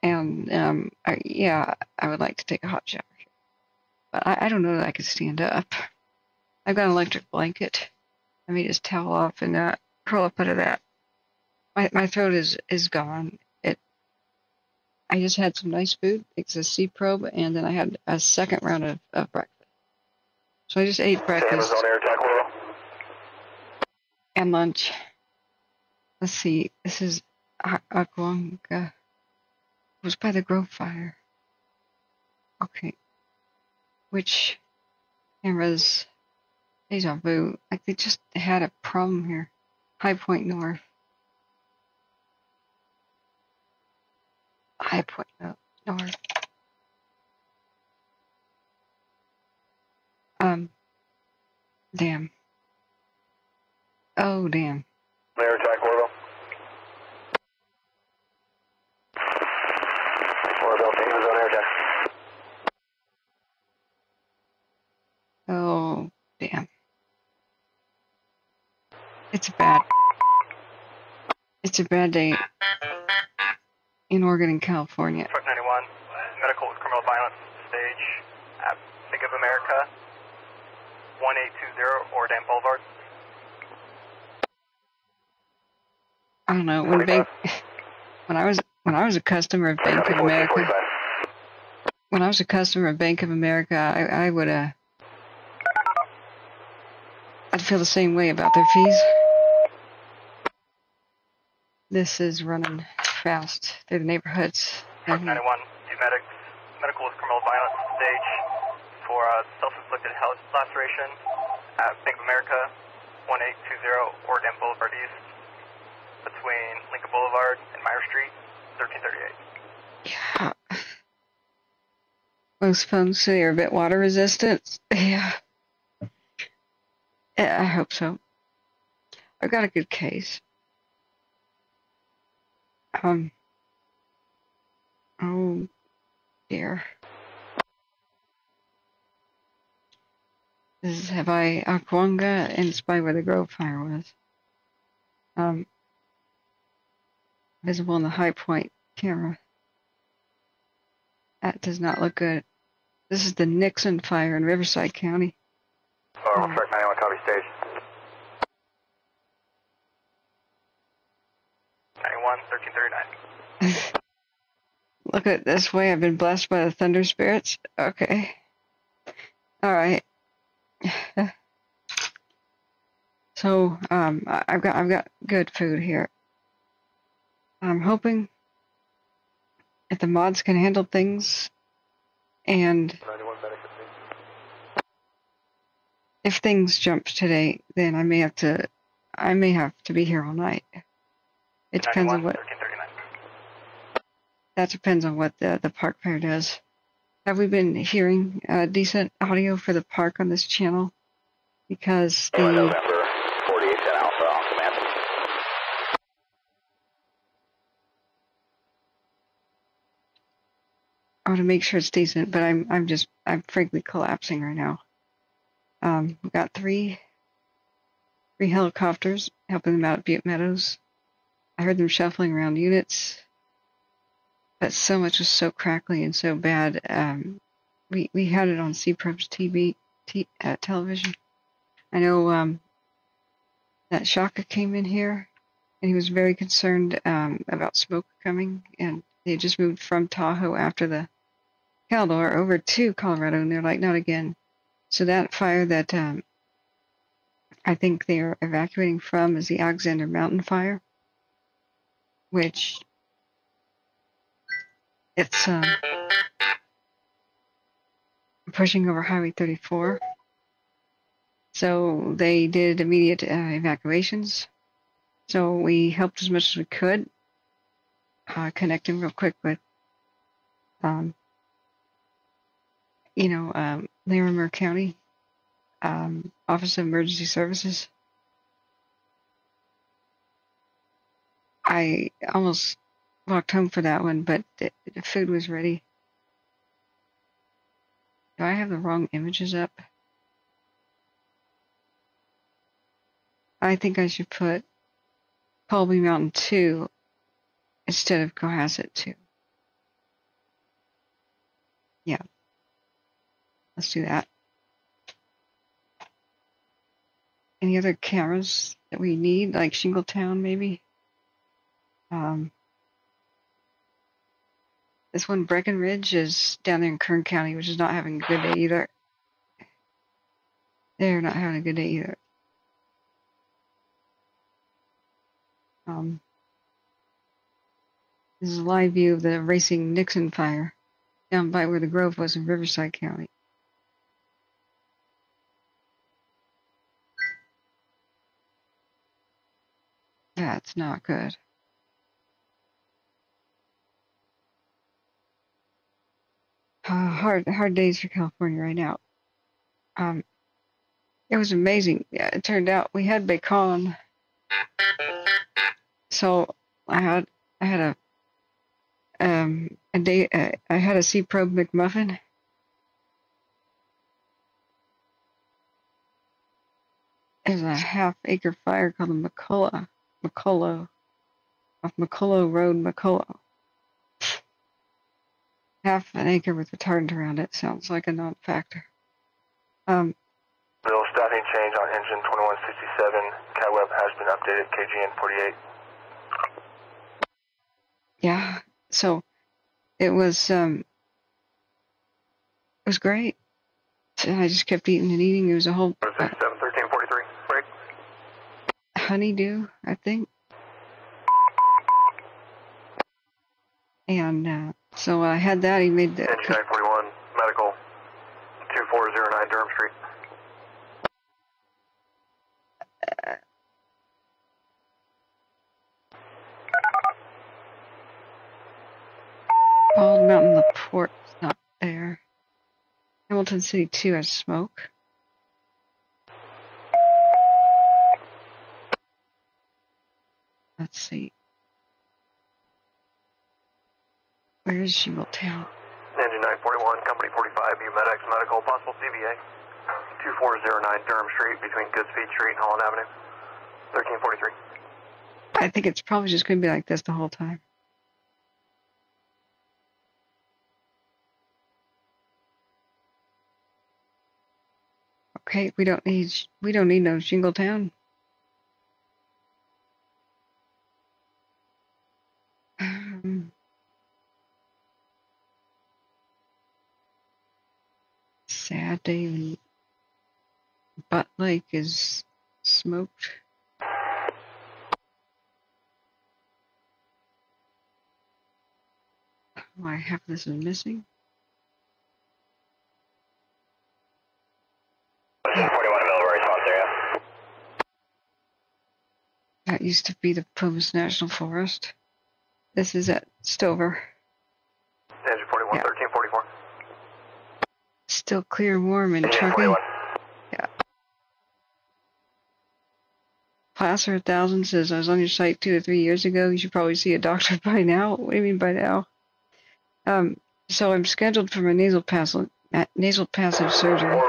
And yeah, I would like to take a hot shower here, but I don't know that I could stand up. I've got an electric blanket. I may just towel off and curl up under that. My throat is gone. I just had some nice food. It's a sea probe, and then I had a second round of breakfast. So I just ate breakfast and lunch. Let's see. This is Akwanga. It was by the Grove Fire. Okay. Which cameras? Deja vu. Like they just had a problem here. High Point North. High Point North. Damn. Oh, damn. Malheur attack Orville. Orville, Tehema zone air attack. Oh, damn. It's a bad day in Oregon and California. Truck 91, medical with criminal violence stage at Bank of America, 1820 Oregon Boulevard. I don't know, when I was a customer of Bank of America, I would I'd feel the same way about their fees. This is running fast through the neighborhoods. Truck 91, do medical with criminal violence stage for self-inflicted health laceration at Bank of America, 1820 Oregon Boulevard East, between Lincoln Boulevard and Meyer Street, 1338. Yeah. Most phones say are a bit water resistant. Yeah. I hope so. I've got a good case. Oh dear. This is Akwanga, and it's by where the Grove Fire was. Visible in the High Point camera. That does not look good. This is the Nixon fire in Riverside County. Truck 91, copy stage. 91, 1339. Look at this way. I've been blessed by the thunder spirits. Okay. All right. So I've got good food here. I'm hoping if the mods can handle things, and if things jump today, then I may have to be here all night. It depends on what. That depends on what the park fair does. Have we been hearing decent audio for the park on this channel? Because the November 4810 Alpha on command. I want to make sure it's decent, but I'm frankly collapsing right now. We've got three helicopters helping them out at Butte Meadows. I heard them shuffling around units, but so much was so crackly and so bad. We had it on C-Prob's television. I know that Shaka came in here, and he was very concerned about smoke coming, and they just moved from Tahoe after the Caldor over to Colorado, and they're like, not again. So that fire that I think they are evacuating from is the Alexander Mountain Fire, which it's pushing over Highway 34. So they did immediate evacuations. So we helped as much as we could, connecting real quick with, Malheur County Office of Emergency Services. I almost walked home for that one, but the food was ready. Do I have the wrong images up? I think I should put Colby Mountain 2 instead of Cohasset 2. Yeah. Let's do that. Any other cameras that we need, like Shingletown, maybe? This one, Breckenridge, is down there in Kern County, which is not having a good day either. They're not having a good day either. This is a live view of the racing Nixon fire down by where the Grove was in Riverside County. That's not good. Hard days for California right now. It was amazing. Yeah, it turned out we had bacon. So I had a Sea Probe McMuffin. There's a half-acre fire called the McCullough, off McCullough Road, McCullough. Half an acre with retardant around it sounds like a non-factor. Bill, staffing change on engine 2167. CATWeb has been updated, KGN 48. Yeah, so it was great. And I just kept eating and eating. It was a whole 1343, break. honeydew, I think. And so I had that. He made the NG 941, medical, 2409 Durham Street. Bald Mountain Laporte's not there. Hamilton City 2 has smoke. Let's see. Where is Shingletown? Engine 941, Company 45, UMedX Medical, possible CVA. 2409 Durham Street, between Goodspeed Street and Holland Avenue. 1343. I think it's probably just going to be like this the whole time. Okay, we don't need no Shingletown. Sad day when Butte Lake is smoked. Why half of this is missing? 41 available response area. That used to be the Pumas National Forest. This is at Stover. Engine 41, yeah. 1344. Still clear, warm, and trucking. 41. Yeah. Placer 1000 says, I was on your site 2 to 3 years ago. You should probably see a doctor by now. What do you mean by now? So I'm scheduled for my nasal passage surgery.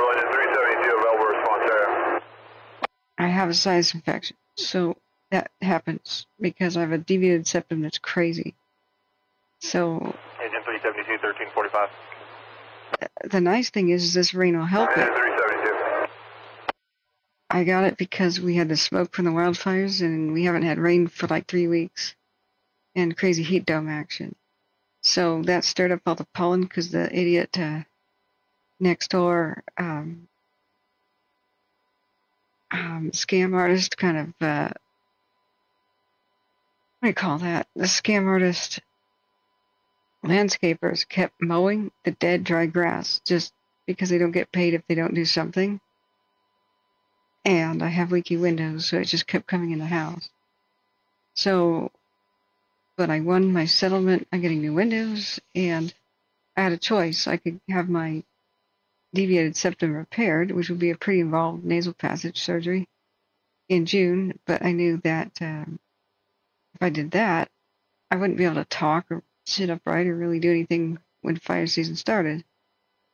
I have a sinus infection, so that happens because I have a deviated septum that's crazy. So Engine 372, 1345. The nice thing is this rain will help it. 372. I got it because we had the smoke from the wildfires and we haven't had rain for like 3 weeks and crazy heat dome action. So that stirred up all the pollen because the idiot next door scam artist kind of, what do you call that? The scam artist landscapers kept mowing the dead, dry grass just because they don't get paid if they don't do something. And I have leaky windows, so it just kept coming in the house. So, but I won my settlement on getting new windows, and I had a choice. I could have my deviated septum repaired, which would be a pretty involved nasal passage surgery in June, but I knew that if I did that, I wouldn't be able to talk or sit upright or really do anything when fire season started.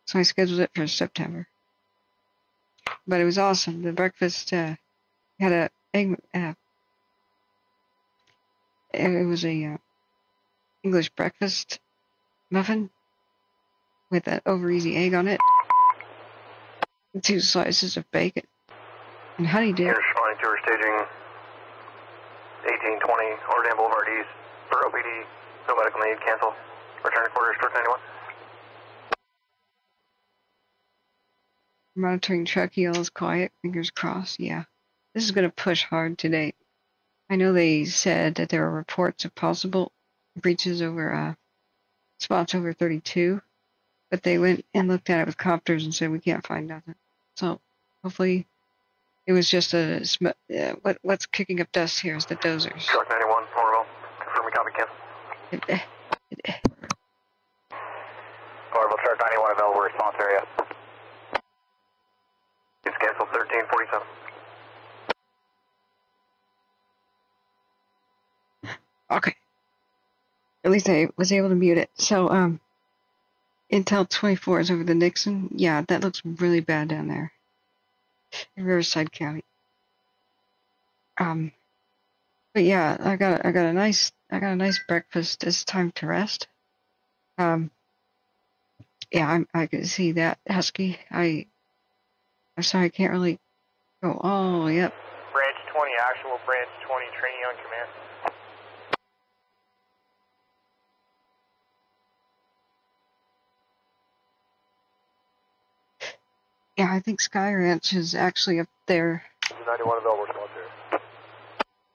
So I scheduled it for September. But it was awesome. The breakfast had a egg. It was a English breakfast muffin with an over easy egg on it, 2 slices of bacon, and honey dip. Here's 22, we're staging 1820 Ordam Boulevard East for OPD, no medical need, cancel. Return quarters towards 91. Monitoring truck yells quiet, fingers crossed. Yeah, this is going to push hard today. I know they said that there were reports of possible breaches over spots over 32, but they went and looked at it with copters and said we can't find nothing. So hopefully it was just a what's kicking up dust here is the dozers. Truck 91, Morrow, confirm copy, cancel. Morrow, truck 91 available response area. It's canceled 1347. Okay. At least I was able to mute it. So, Intel 24 is over the Nixon. Yeah, that looks really bad down there in Riverside County. But yeah, I got a nice breakfast. It's time to rest. Yeah, I can see that husky. I'm sorry, I can't really go. Oh, yep. Branch 20 actual, branch 20 training on command. Yeah, I think Sky Ranch is actually up there. 91 available response area.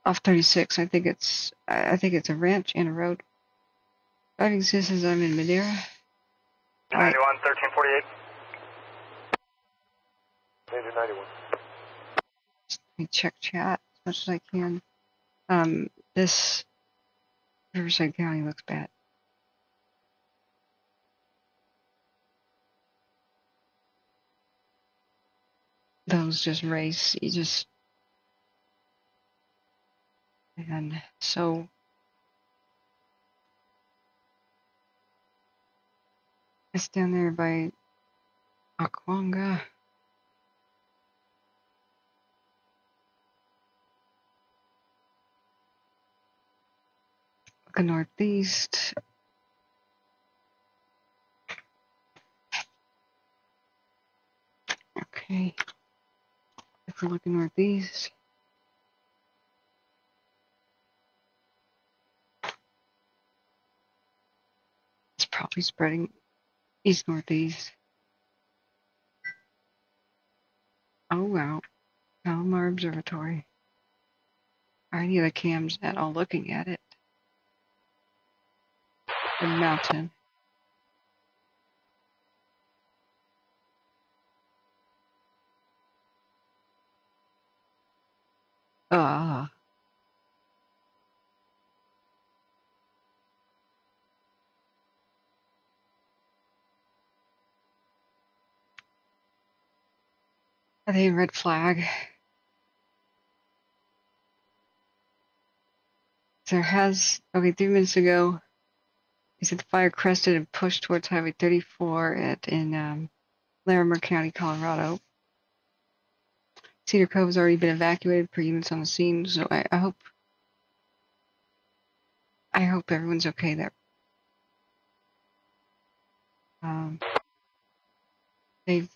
Off 36. I think it's a ranch and a road. Driving says I'm in Madeira. 91, 1348. Major 91. Let me check chat as much as I can. This Riverside County looks bad. Those just race. And so it's down there by Akwanga. Look northeast. Okay. If we're looking northeast. It's probably spreading east-northeast. Oh, wow. Palomar Observatory. I need the cams at all looking at it. The mountain. Ah. Are they in red flag? There has, okay, 3 minutes ago, they said the fire crested and pushed towards Highway 34 in Larimer County, Colorado. Cedar Cove has already been evacuated per units on the scene, so I hope everyone's okay there. They've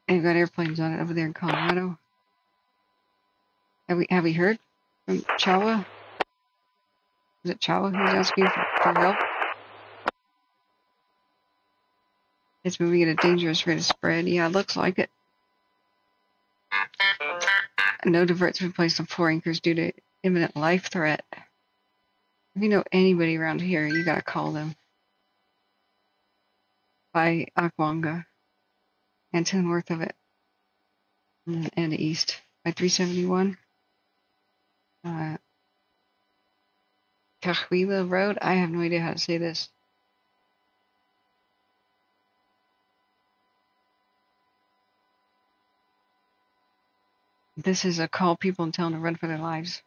got airplanes on it over there in Colorado. Have we heard from Chawa? Is it Chawa who's asking for help? It's moving at a dangerous rate of spread. Yeah, it looks like it. No diverts have been placed on 4 anchors due to imminent life threat. If you know anybody around here, you gotta call them. By Akwanga. And to the north of it. And east. By 371. Cahuila Road? I have no idea how to say this. This is a call people and tell them to run for their lives.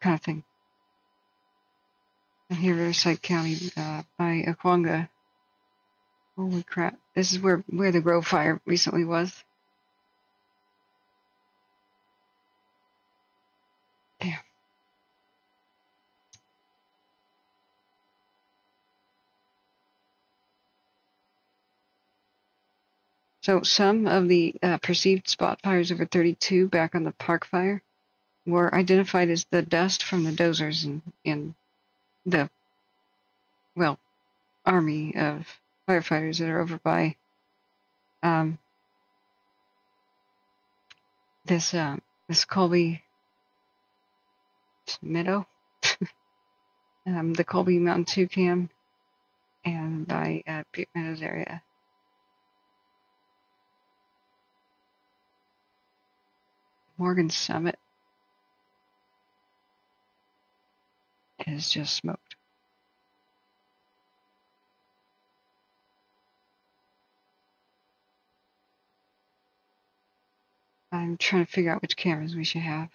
Kind of thing. And here, Riverside County, by Akwanga. Holy crap. This is where the Grove fire recently was. Damn. So some of the perceived spot fires over 32 back on the park fire were identified as the dust from the dozers and the, well, army of firefighters that are over by this Colby Meadow, the Colby Mountain Toucan, and by Butte Meadows area. Morgan Summit is just smoked. I'm trying to figure out which cameras we should have.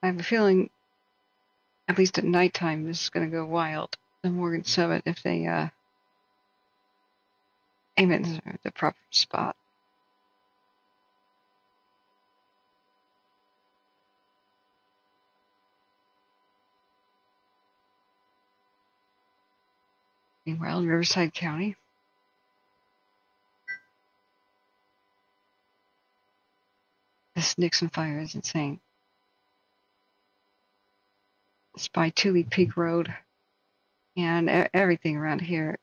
I have a feeling, at least at nighttime, this is going to go wild. The Morgan Summit, if they aim it in the proper spot. Meanwhile, in Riverside County, this Nixon fire is insane. It's by Tule Peak Road, and everything around here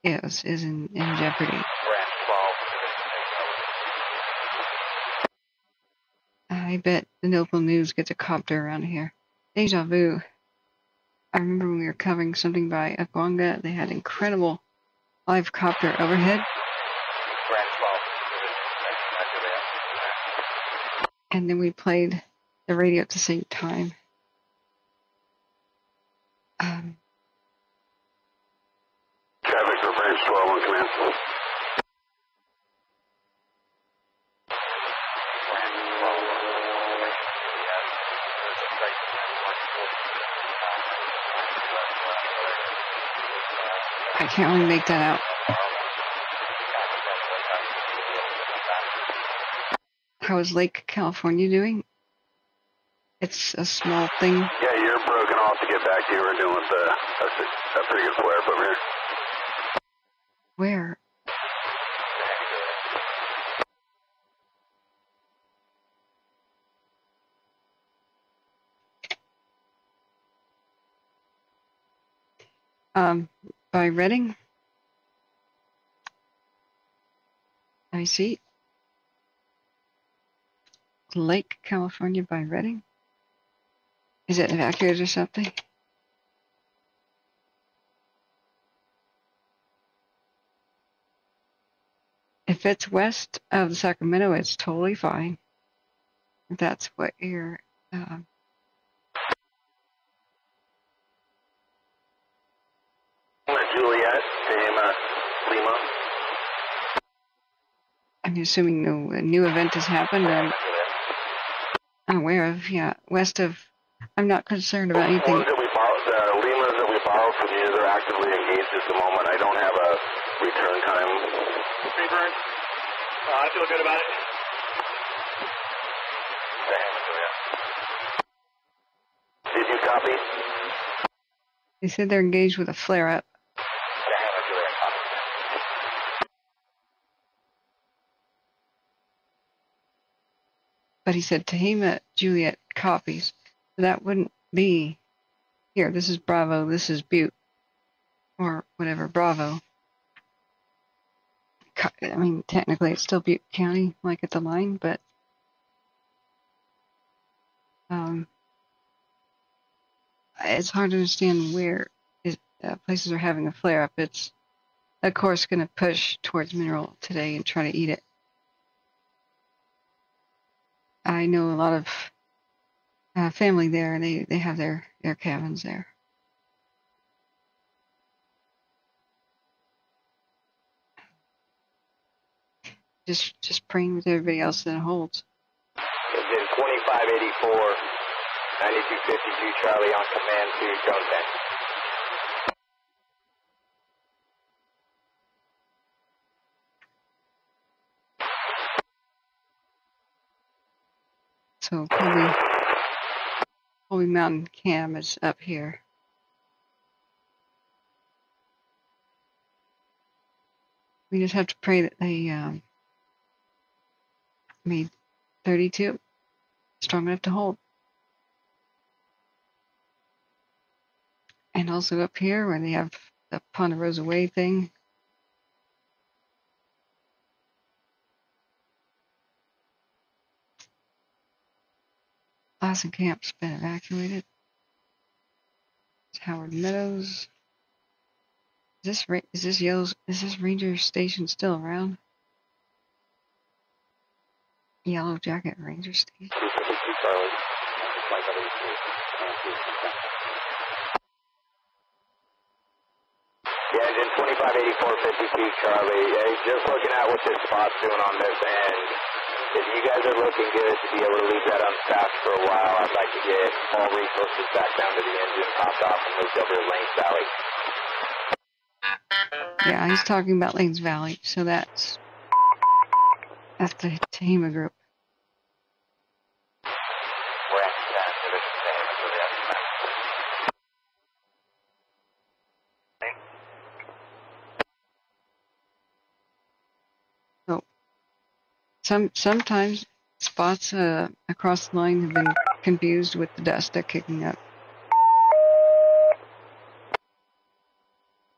is in jeopardy. I bet the local news gets a copter around here. Deja vu. I remember when we were covering something by Akwanga, they had incredible live copter overhead. And then we played the radio at the same time. Traffic for Branch 12 on command. I can't really make that out. How is Lake California doing? It's a small thing. Yeah, you're broken off to get back to you. We're doing a pretty good flare up over here. Where? By Redding? I see. Lake California by Redding? Is it evacuated or something? If it's west of Sacramento, it's totally fine. If that's what you're... Juliet, Tehema, Lima. I'm assuming no new event has happened. I'm aware of, yeah, west of... I'm not concerned about anything. The Limas that we borrowed from you, they're actively engaged at the moment. I don't have a return time. Okay, Vern. I feel good about it. Did you copy? They said they're engaged with a flare-up. But he said Tehema, Juliet copies. So that wouldn't be here. This is Bravo. This is Butte. Or whatever, Bravo. I mean, technically it's still Butte County, like at the line, but it's hard to understand where places are having a flare-up. It's, of course, going to push towards Mineral today and try to eat it. I know a lot of family there, and they have their cabins there. Just praying with everybody else that holds. It's in 2584, 9252 Charlie on command to Zone 10. So Colby Holy Mountain Cam is up here. We just have to pray that they made 32 strong enough to hold. And also up here where they have the Ponderosa Way thing. Lassen Camp's been evacuated. It's Howard Meadows. Is this Ranger Station still around? Yellow Jacket Ranger Station. Yeah, engine 258452 Charlie. Just looking at what this spot's doing on this end. If you guys are looking good to be able to leave that unstaffed for a while, I'd like to get all resources back down to the engine, topped off, and moved over to Lanes Valley. Yeah, he's talking about Lanes Valley, so that's the Tehema group. So sometimes spots across the line have been confused with the dust they're kicking up.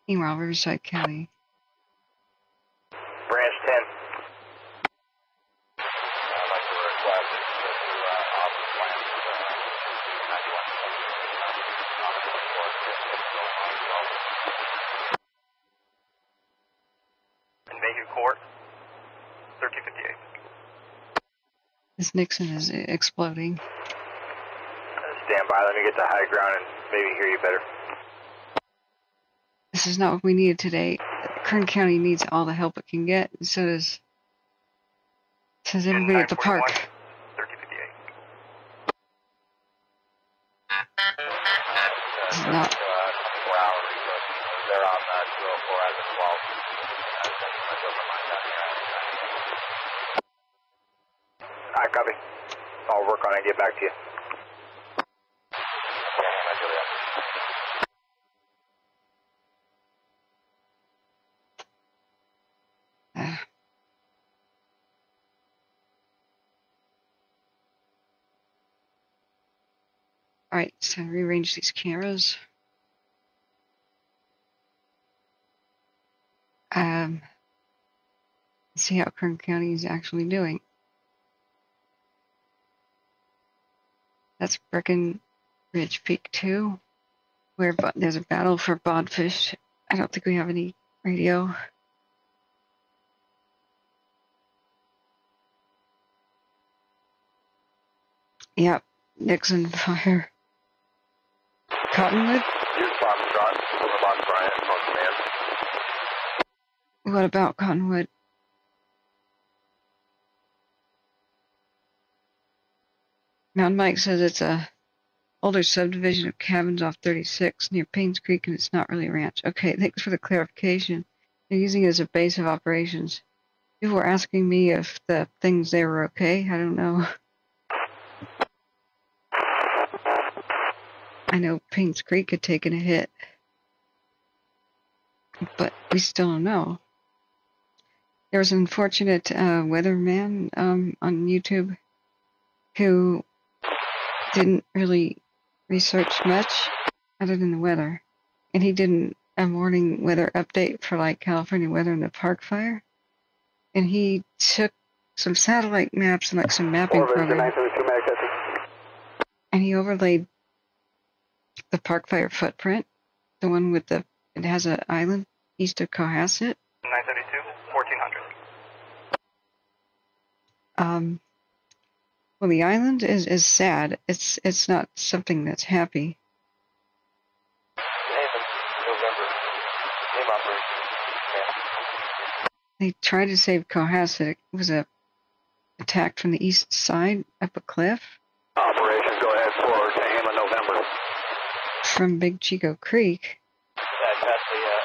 Meanwhile, Riverside County. Branch 10. In Mayhew Court, 1358. This Nixon is exploding. Stand by, let me get to high ground and maybe hear you better. This is not what we needed today. Kern County needs all the help it can get, and so does everybody at the park. 1358. This is not. They're on 204 as of 12. I copy. I'll work on it and get back to you. Alright, so rearrange these cameras. See how Kern County is actually doing. That's Breckenridge Peak 2, where there's a battle for bodfish. I don't think we have any radio. Yep, Nixon fire. Cottonwood? What about Cottonwood? Mountain Mike says it's a older subdivision of cabins off 36 near Paynes Creek, and it's not really a ranch. Okay, thanks for the clarification. They're using it as a base of operations. People were asking me if the things there were okay. I don't know. I know Paynes Creek had taken a hit, but we still don't know. There was an unfortunate weatherman on YouTube who didn't really research much other than the weather, and he did a morning weather update for like California weather and the park fire, and he took some satellite maps and like some mapping program, and he overlaid the park fire footprint, the one with it has an island east of Cohasset. 972, 1400. Well, the island is sad. It's not something that's happy. They tried to save Cohasset. It was attacked from the east side up a cliff. Operation, go ahead forward, Tehema, November. From Big Chico Creek. That's the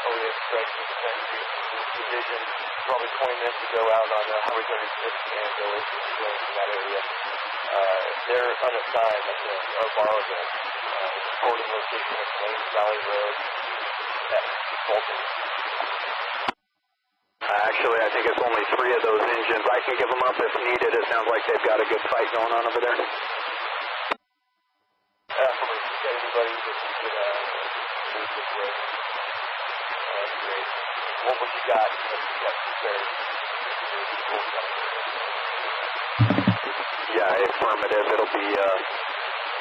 OES strike division, probably 20 minutes to go out on Highway 36 and go into the flames in that area. They're unassigned, or borrowed them. Reporting location of Wayne Valley Road at Fulton. Actually, I think it's only 3 of those engines. I can give them up if needed. It sounds like they've got a good fight going on over there. Anybody that you could move this way. Great. What would you got? Prepared? Yeah, affirmative. It'll be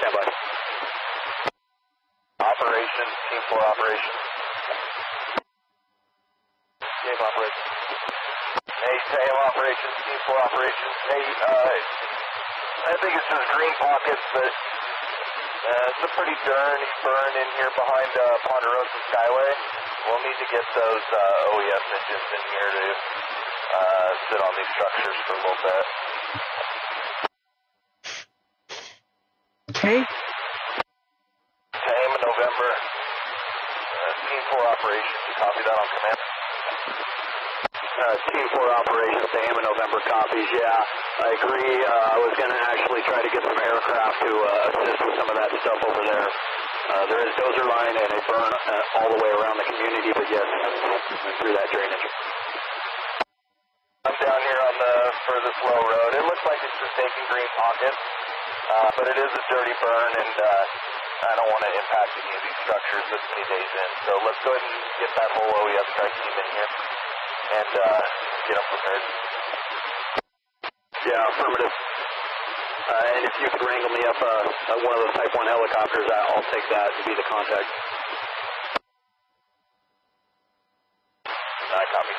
standby. Operation, Team 4 operation. Team operation. Hey, Tehema operation, Team 4 operation. Hey, I think it's just green pockets, but it's a pretty dirty burn in here behind Ponderosa Skyway. We'll need to get those OES engines in here to sit on these structures for a little bit. Okay. Tehema, November. Team 4 operations. You copy that on command? Team 4 operations, Tehema, November copies. Yeah, I agree. I was going to actually try to get some aircraft to assist with some of that stuff over there. There is dozer line and a burn all the way around the community, but yes, through that drainage. I'm down here on the furthest low road. It looks like it's just taking green pockets, but it is a dirty burn, and I don't want to impact any of these structures this many days in. So let's go ahead and get that whole OES strike team in here and get them prepared. Yeah, affirmative. And if you could wrangle me up one of those Type 1 helicopters, I'll take that to be the contact. Copy.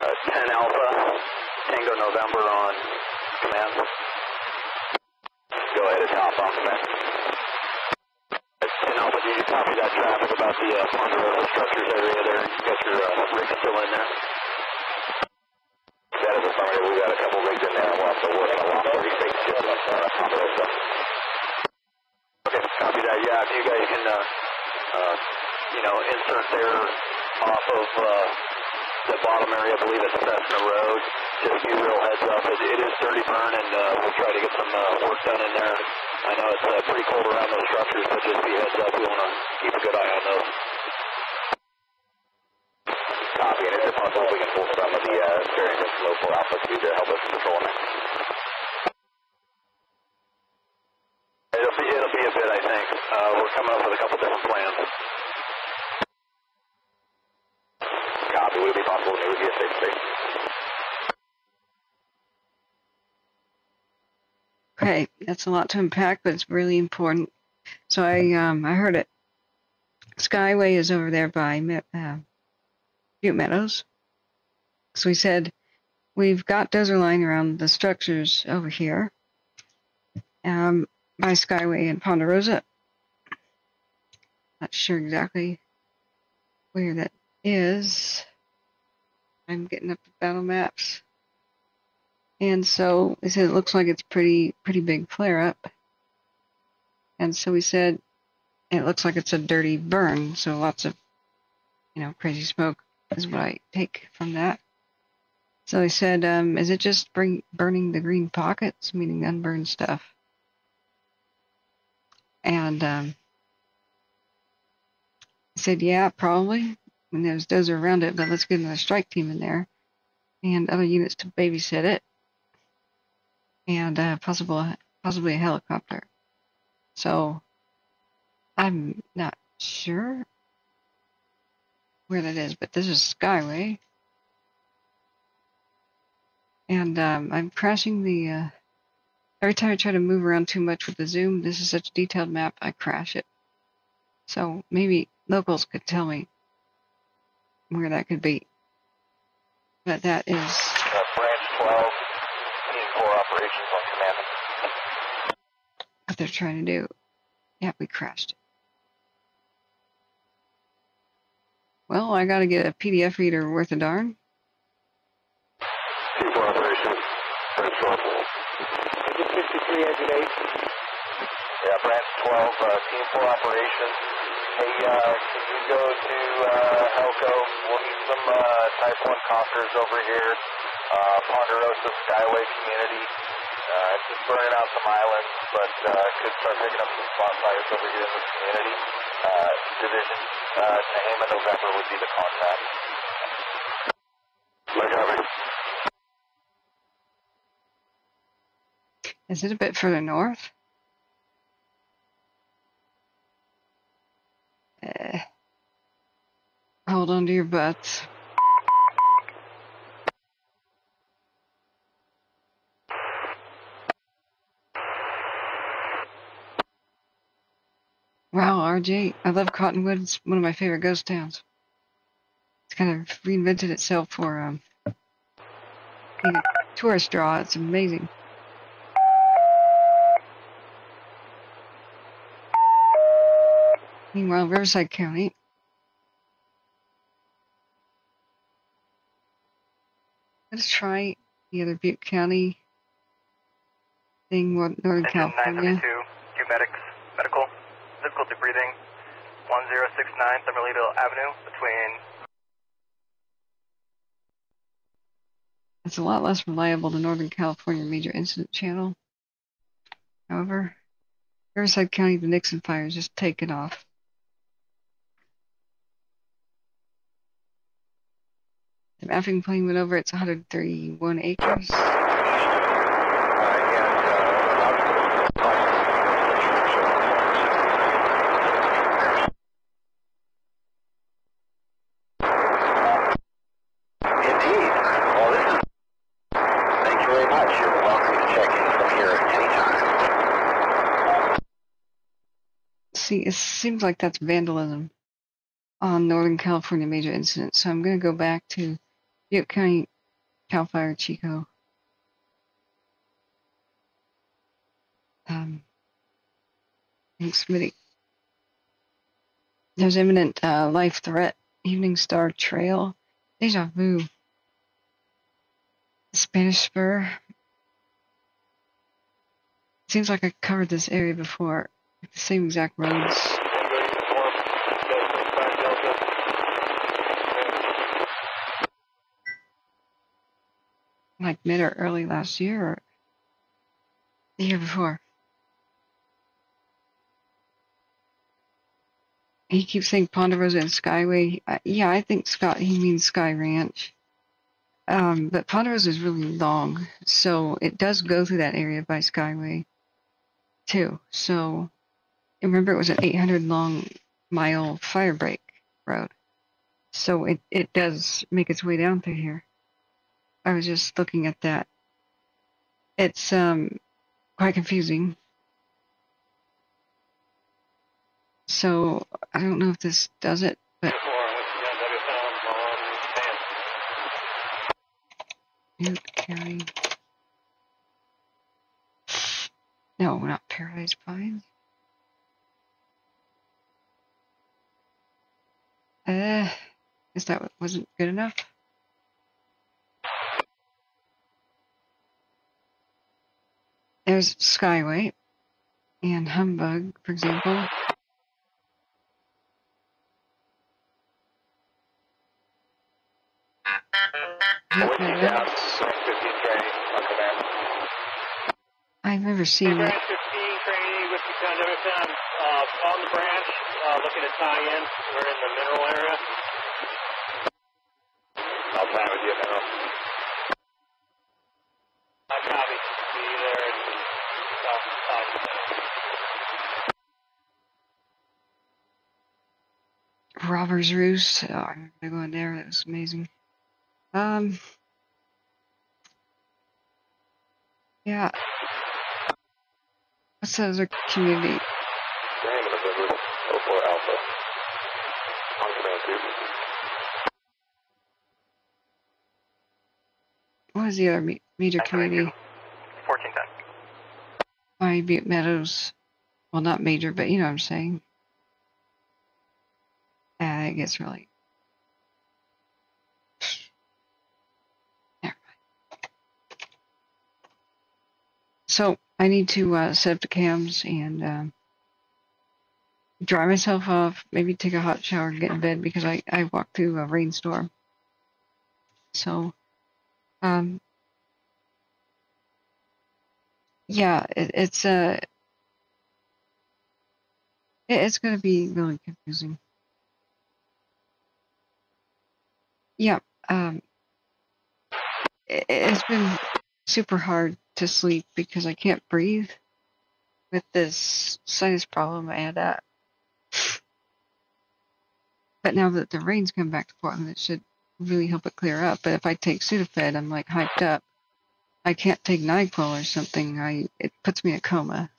10 Alpha, Tango November on command. Go ahead and hop on command. 10 Alpha, did you copy that traffic about the Ponderosa structures area there? You got your rig still in there? That is affirmative. We've got a couple rigs in there, and we'll have to work on a lot more retakes to get them Ponderosa. Okay, copy that. Yeah, if you guys can, insert there off of the bottom area, I believe it's Cessna Road. Just be real heads up. It is dirty burn, and we'll try to get some work done in there. I know it's pretty cold around those structures, but just be heads up. We want to keep a good eye on those. Copy, and is it possible we can pull some of the various local Alpha 2 to help us control them? It'll be a bit, I think. We're coming up with a couple different plans. Copy, would it be possible to move you a safe space? Okay, that's a lot to unpack, but it's really important. So I heard it. Skyway is over there by Butte Meadows. So we said we've got dozer line around the structures over here by Skyway and Ponderosa. Not sure exactly where that is. I'm getting up the battle maps. And so they said it looks like it's pretty big flare up. And so we said it looks like it's a dirty burn, so lots of crazy smoke is what I take from that. So they said, is it just burning the green pockets, meaning unburned stuff? And I said, yeah, probably. And there's dozer around it, but let's get another strike team in there and other units to babysit it, and possibly a helicopter. So I'm not sure where that is, but this is Skyway. And I'm crashing the, every time I try to move around too much with the zoom, this is such a detailed map, I crash it. So maybe locals could tell me where that could be. But that is... Branch 12, Team 4 operations on command. What they're trying to do. Yeah, we crashed it. Well, I gotta get a PDF reader worth a darn. Team 4 operations, Branch 12. 53 exit 8. Yeah, Branch 12, Team 4 operations. Hey, can you go to Elko? We'll need some Type 1 Conquerors over here. Ponderosa Skyway community. It's just burning out some islands, but could start picking up some spot fires over here in this community. Division Tehema November would be the contact. Is it a bit further north? Hold on to your butts. Wow, RJ, I love Cottonwood. It's one of my favorite ghost towns. It's kind of reinvented itself for being a tourist draw. It's amazing. Meanwhile, Riverside County. Let's try the other Butte County thing, Northern California. 972, do medical, difficulty breathing, 1069 Summerleville Avenue between. It's a lot less reliable than Northern California Major Incident Channel. However, Riverside County, the Nixon fire is just taken off. The mapping plane went over, it's 131 acres. See, it seems like that's vandalism on Northern California Major Incident, so I'm going to go back to Butte County Cal Fire Chico. Thanks, Smitty. There's imminent life threat. Evening Star Trail. Deja vu. Spanish Spur. Seems like I covered this area before. The same exact roads. Like mid or early last year or the year before. He keeps saying Ponderosa and Skyway. Yeah, I think he means Sky Ranch. But Ponderosa is really long, so it does go through that area by Skyway too. So remember, it was an 800-mile fire break road, so it does make its way down through here. I was just looking at that. It's quite confusing. So I don't know if this does it, but Butte County. No, not Paradise Pines. Guess that wasn't good enough. There's Skyway and Humbug, for example. I've never seen Branch it. 15, trainee, Whiskey Sound WSM, on the branch, looking to tie in. We're in the mineral area. I'll plan with you, mineral. I copy. See you there in Robber's Roost. Oh, I remember going there. That was amazing. Yeah. What's the other community? November 04 Alpha. On command 2. What is the other major community? 1410. By Butte Meadows. Well, not major, but you know what I'm saying. It gets really. Never mind. So I need to set up the cams and dry myself off, maybe take a hot shower and get in bed because I walked through a rainstorm. So, yeah, it's going to be really confusing. Yeah, it's been super hard to sleep because I can't breathe with this sinus problem I had. But now that the rain's come back to Portland, it should really help it clear up. But if I take Sudafed, I'm like hyped up. I can't take NyQuil or something. It puts me in a coma.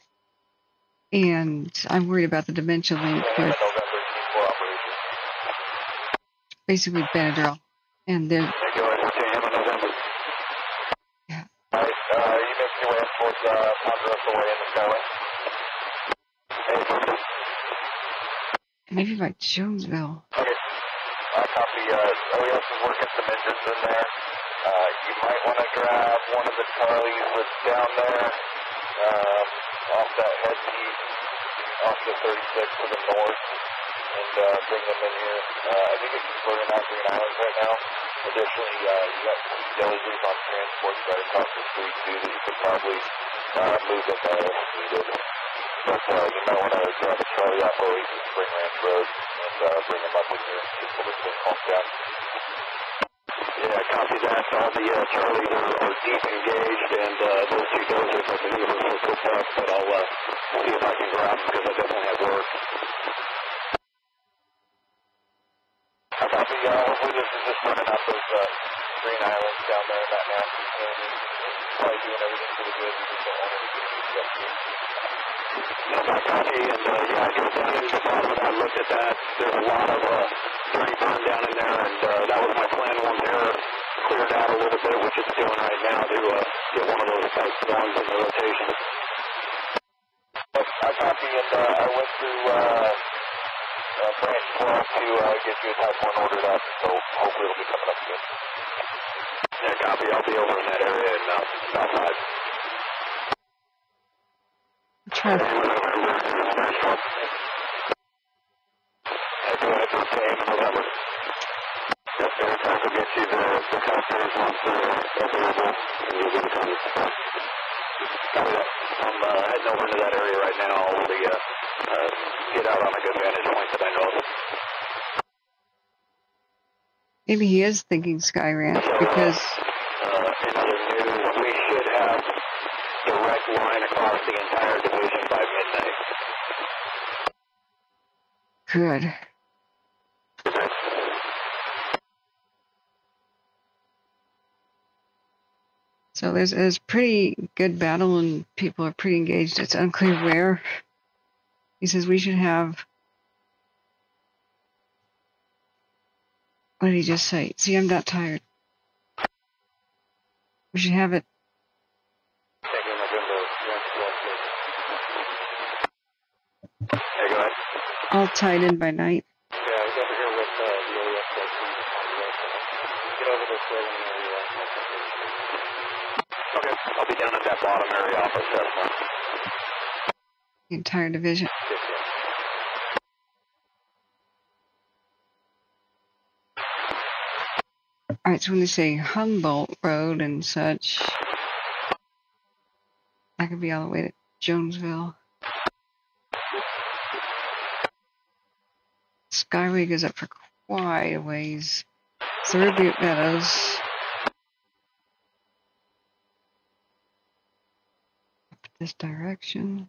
And I'm worried about the dementia link with basically Benadryl. And then yeah. Alright, you making your way towards Ponderosa Way in the Skyway? Maybe by Jonesville. Okay. Copy. OES is working some engines in there. You might want to grab one of the Charlies that's down there off that head east, off the 36 to the north, and bring them in here. I think it's burning out Green Islands right now. Additionally, you got some dozers on transport right across the street too that you could probably move in there if needed. But you might want to grab a Charlie off Oasis Spring Ranch Road and bring them up with you just so we can calm down. Yeah, copy that. All the Charlies are deep engaged, and those two dozers I believe are hooked up, but I'll see if I can grab them because I definitely have work. I copy. Hopefully this is just running out those Green Islands down there in that nasty canyon. Probably doing everything pretty good. We just don't want anything to get to. I copy, and yeah, I drove down into the bottom of that, looked at that. There's a lot of dirty burn down in there, and that was my plan once air cleared out a little bit, which it's doing right now, to get one of those type storms in the rotation. But I copy, and I went through branch 12 to get you a type 1 ordered up, so hopefully it'll be coming up soon. Yeah, copy. I'll be over in that area in Southside. Try to... Go ahead for Tehema, November. Yes, sir. Try to get you the customers once they're available, and you'll get them. Copy that. I'm heading over into that area right now. I'll get out on a good vantage point that I know of. Maybe he is thinking Sky Ranch because... in other news, we should have direct line across the entire division by midnight. Good. So there's pretty good battle and people are pretty engaged. It's unclear where. He says we should have... What did he just say? See, I'm not tired. We should have it... Hey, go ahead. all tied in by night. Yeah, he's over here with the OES section. Get over this way when you're okay, I'll be down at that bottom area off of Cessna. The entire division. Alright, so when they say Humboldt Road and such, that could be all the way to Jonesville. Skyway goes up for quite a ways. Through Butte Meadows. Up this direction.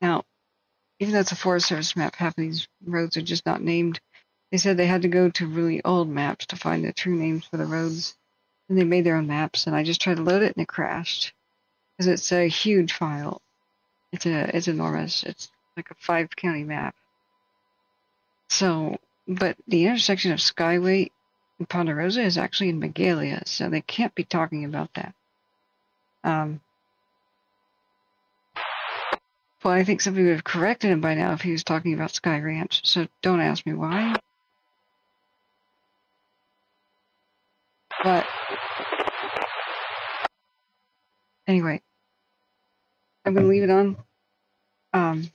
Now, even though it's a Forest Service map, half of these roads are just not named. They said they had to go to really old maps to find the true names for the roads. And they made their own maps, and I just tried to load it and it crashed. Because it's a huge file. It's enormous. It's like a 5-county map. So, but the intersection of Skyway and Ponderosa is actually in Magalia, so they can't be talking about that. Well, I think somebody would have corrected him by now if he was talking about Sky Ranch, so don't ask me why. But anyway, I'm going to leave it on. kind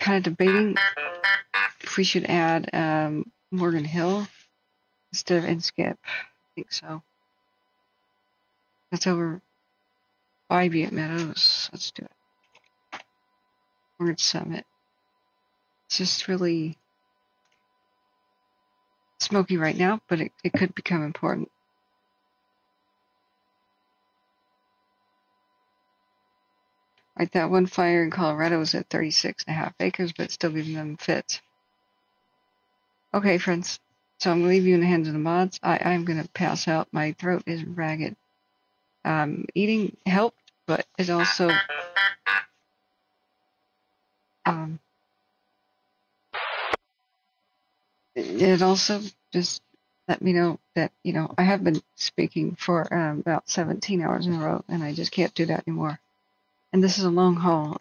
of debating if we should add Morgan Hill instead of Inskip. I think so. That's over by Butte Meadows. Let's do it. Morgan Summit. It's just really smoky right now, but it could become important. Right, that one fire in Colorado was at 36.5 acres, but still giving them fits. Okay, friends. So I'm going to leave you in the hands of the mods. I'm going to pass out. My throat is ragged. Eating helped, but it also just let me know that, I have been speaking for about 17 hours in a row, and I just can't do that anymore. And this is a long haul.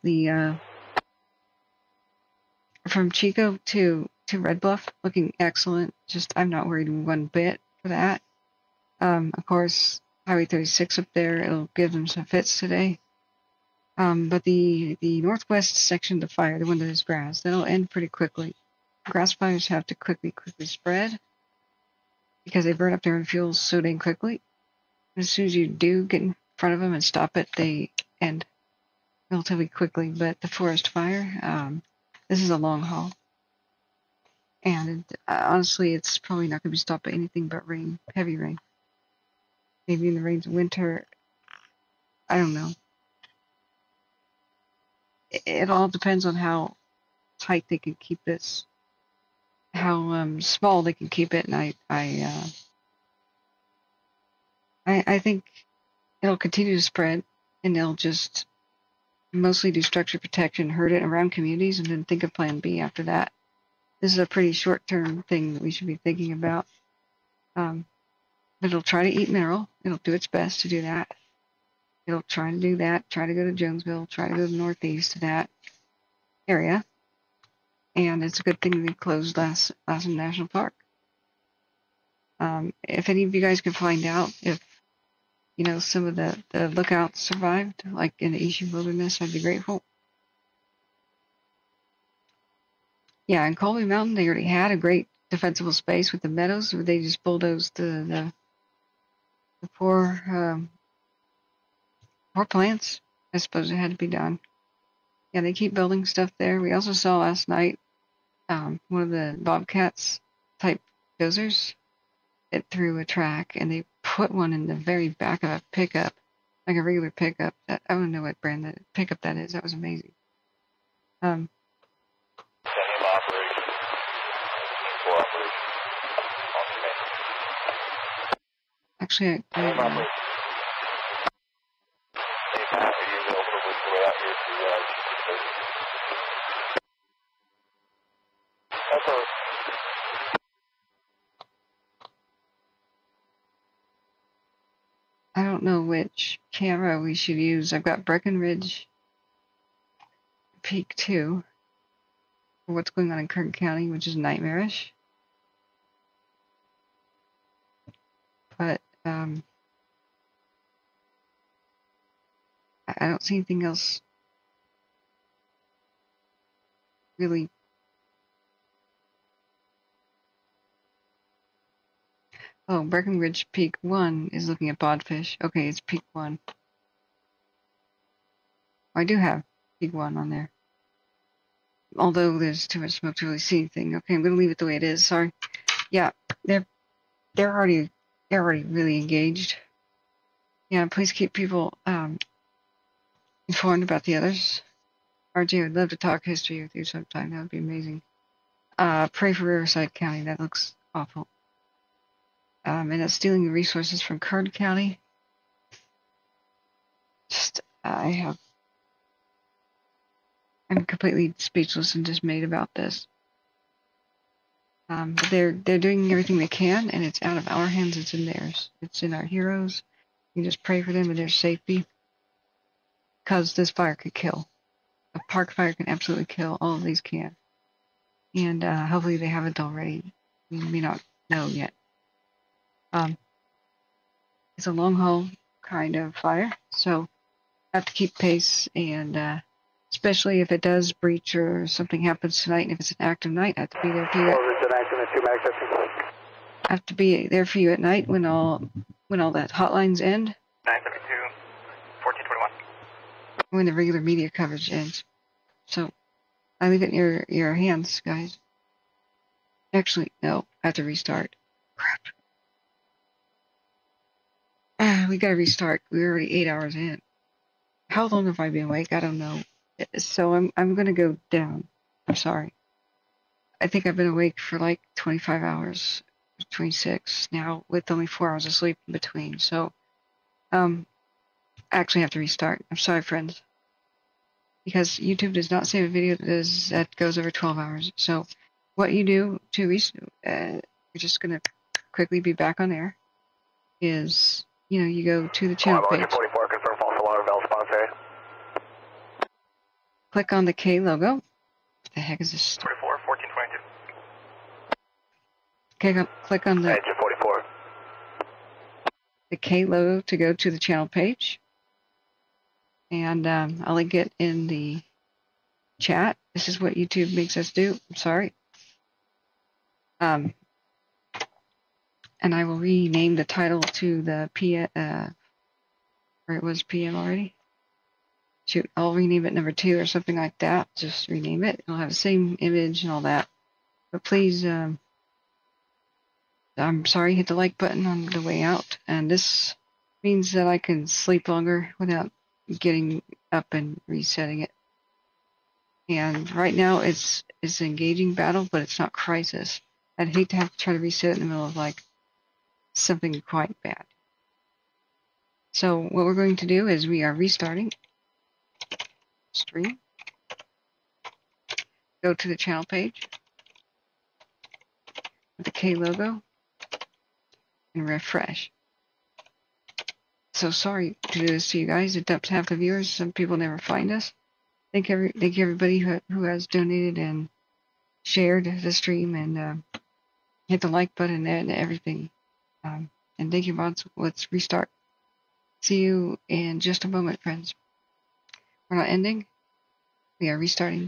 From Chico to Red Bluff, looking excellent. Just, I'm not worried one bit for that. Of course, Highway 36 up there, it'll give them some fits today. But the northwest section of the fire, the one that is grass, that'll end pretty quickly. Grass fires have to quickly spread because they burn up their own fuels so dang quickly. And as soon as you do get in front of them and stop it, they end relatively quickly. But the forest fire, this is a long haul. And honestly, it's probably not going to be stopped by anything but rain, heavy rain. Maybe in the rains of winter. I don't know. It all depends on how tight they can keep this, how small they can keep it, and I think it'll continue to spread, and they'll just mostly do structure protection, herd it around communities, and then think of Plan B after that. This is a pretty short-term thing that we should be thinking about. But it'll try to eat mineral. It'll do its best to do that. It'll try to do that, try to go to Jonesville, try to go to the northeast to that area. And it's a good thing they closed last National Park. If any of you guys can find out if, some of the lookouts survived, like in the Ishi Wilderness, I'd be grateful. Yeah, in Colby Mountain, they already had a great defensible space with the meadows, where they just bulldozed the poor plants. I suppose it had to be done. Yeah, they keep building stuff there. We also saw last night one of the Bobcats type dozers. It threw a track, and they put one in the very back of a pickup, like a regular pickup. I don't know what brand that pickup that is. That was amazing. Tehema operation. Team 4 operation. Actually, Hey, Pat, are you available to work your way out here to That's all. I don't know which camera we should use. I've got Breckenridge Peak 2 for what's going on in Kern County, which is nightmarish. But I don't see anything else really. Oh, Breckenridge Peak 1 is looking at bodfish. Okay, it's Peak 1. I do have Peak 1 on there. Although there's too much smoke to really see anything. Okay, I'm going to leave it the way it is. Sorry. Yeah, they're already really engaged. Yeah, please keep people informed about the others. RJ, I'd love to talk history with you sometime. That would be amazing. Pray for Riverside County. That looks awful. And that's stealing the resources from Kern County. I'm completely speechless and dismayed about this. But they're doing everything they can, and it's out of our hands. It's in theirs. It's in our heroes. You just pray for them and their safety, because this fire could kill. A park fire can absolutely kill. All of these can. And hopefully they haven't already. We may not know yet. It's a long haul kind of fire, so have to keep pace, and especially if it does breach or something happens tonight, and if it's an active night, I have to be there for you. I have to be there for you at night when all that hotlines end. 972, 1421. When the regular media coverage ends. So I leave it in your hands, guys. Actually, no, I have to restart. Crap. We gotta restart. We're already 8 hours in. How long have I been awake? I don't know. So I'm gonna go down. I'm sorry. I think I've been awake for like 25 hours, 26 now, with only 4 hours of sleep in between. So, I actually have to restart. I'm sorry, friends, because YouTube does not save a video that goes over 12 hours. So, what you do to we're just gonna quickly be back on air. Is you go to the channel page. 44, confirm false alarm, bell response area. Click on the K logo. What the heck is this? 44, 1422. Click on the 44. The K logo to go to the channel page. And I'll link it in the chat. This is what YouTube makes us do. I'm sorry. And I will rename the title to the where it was PM already. Shoot, I'll rename it number 2 or something like that. Just rename it. It'll have the same image and all that. But please, I'm sorry, hit the like button on the way out. And this means that I can sleep longer without getting up and resetting it. And right now it's an engaging battle, but it's not crisis. I'd hate to have to try to reset it in the middle of like something quite bad. So what we're going to do is we are restarting stream. Go to the channel page with the K logo and refresh. So sorry to do this to you guys. It dumps half the viewers. Some people never find us. Thank you everybody who has donated and shared the stream and hit the like button and everything. And thank you, mods. Let's restart. See you in just a moment, friends. We're not ending. We are restarting.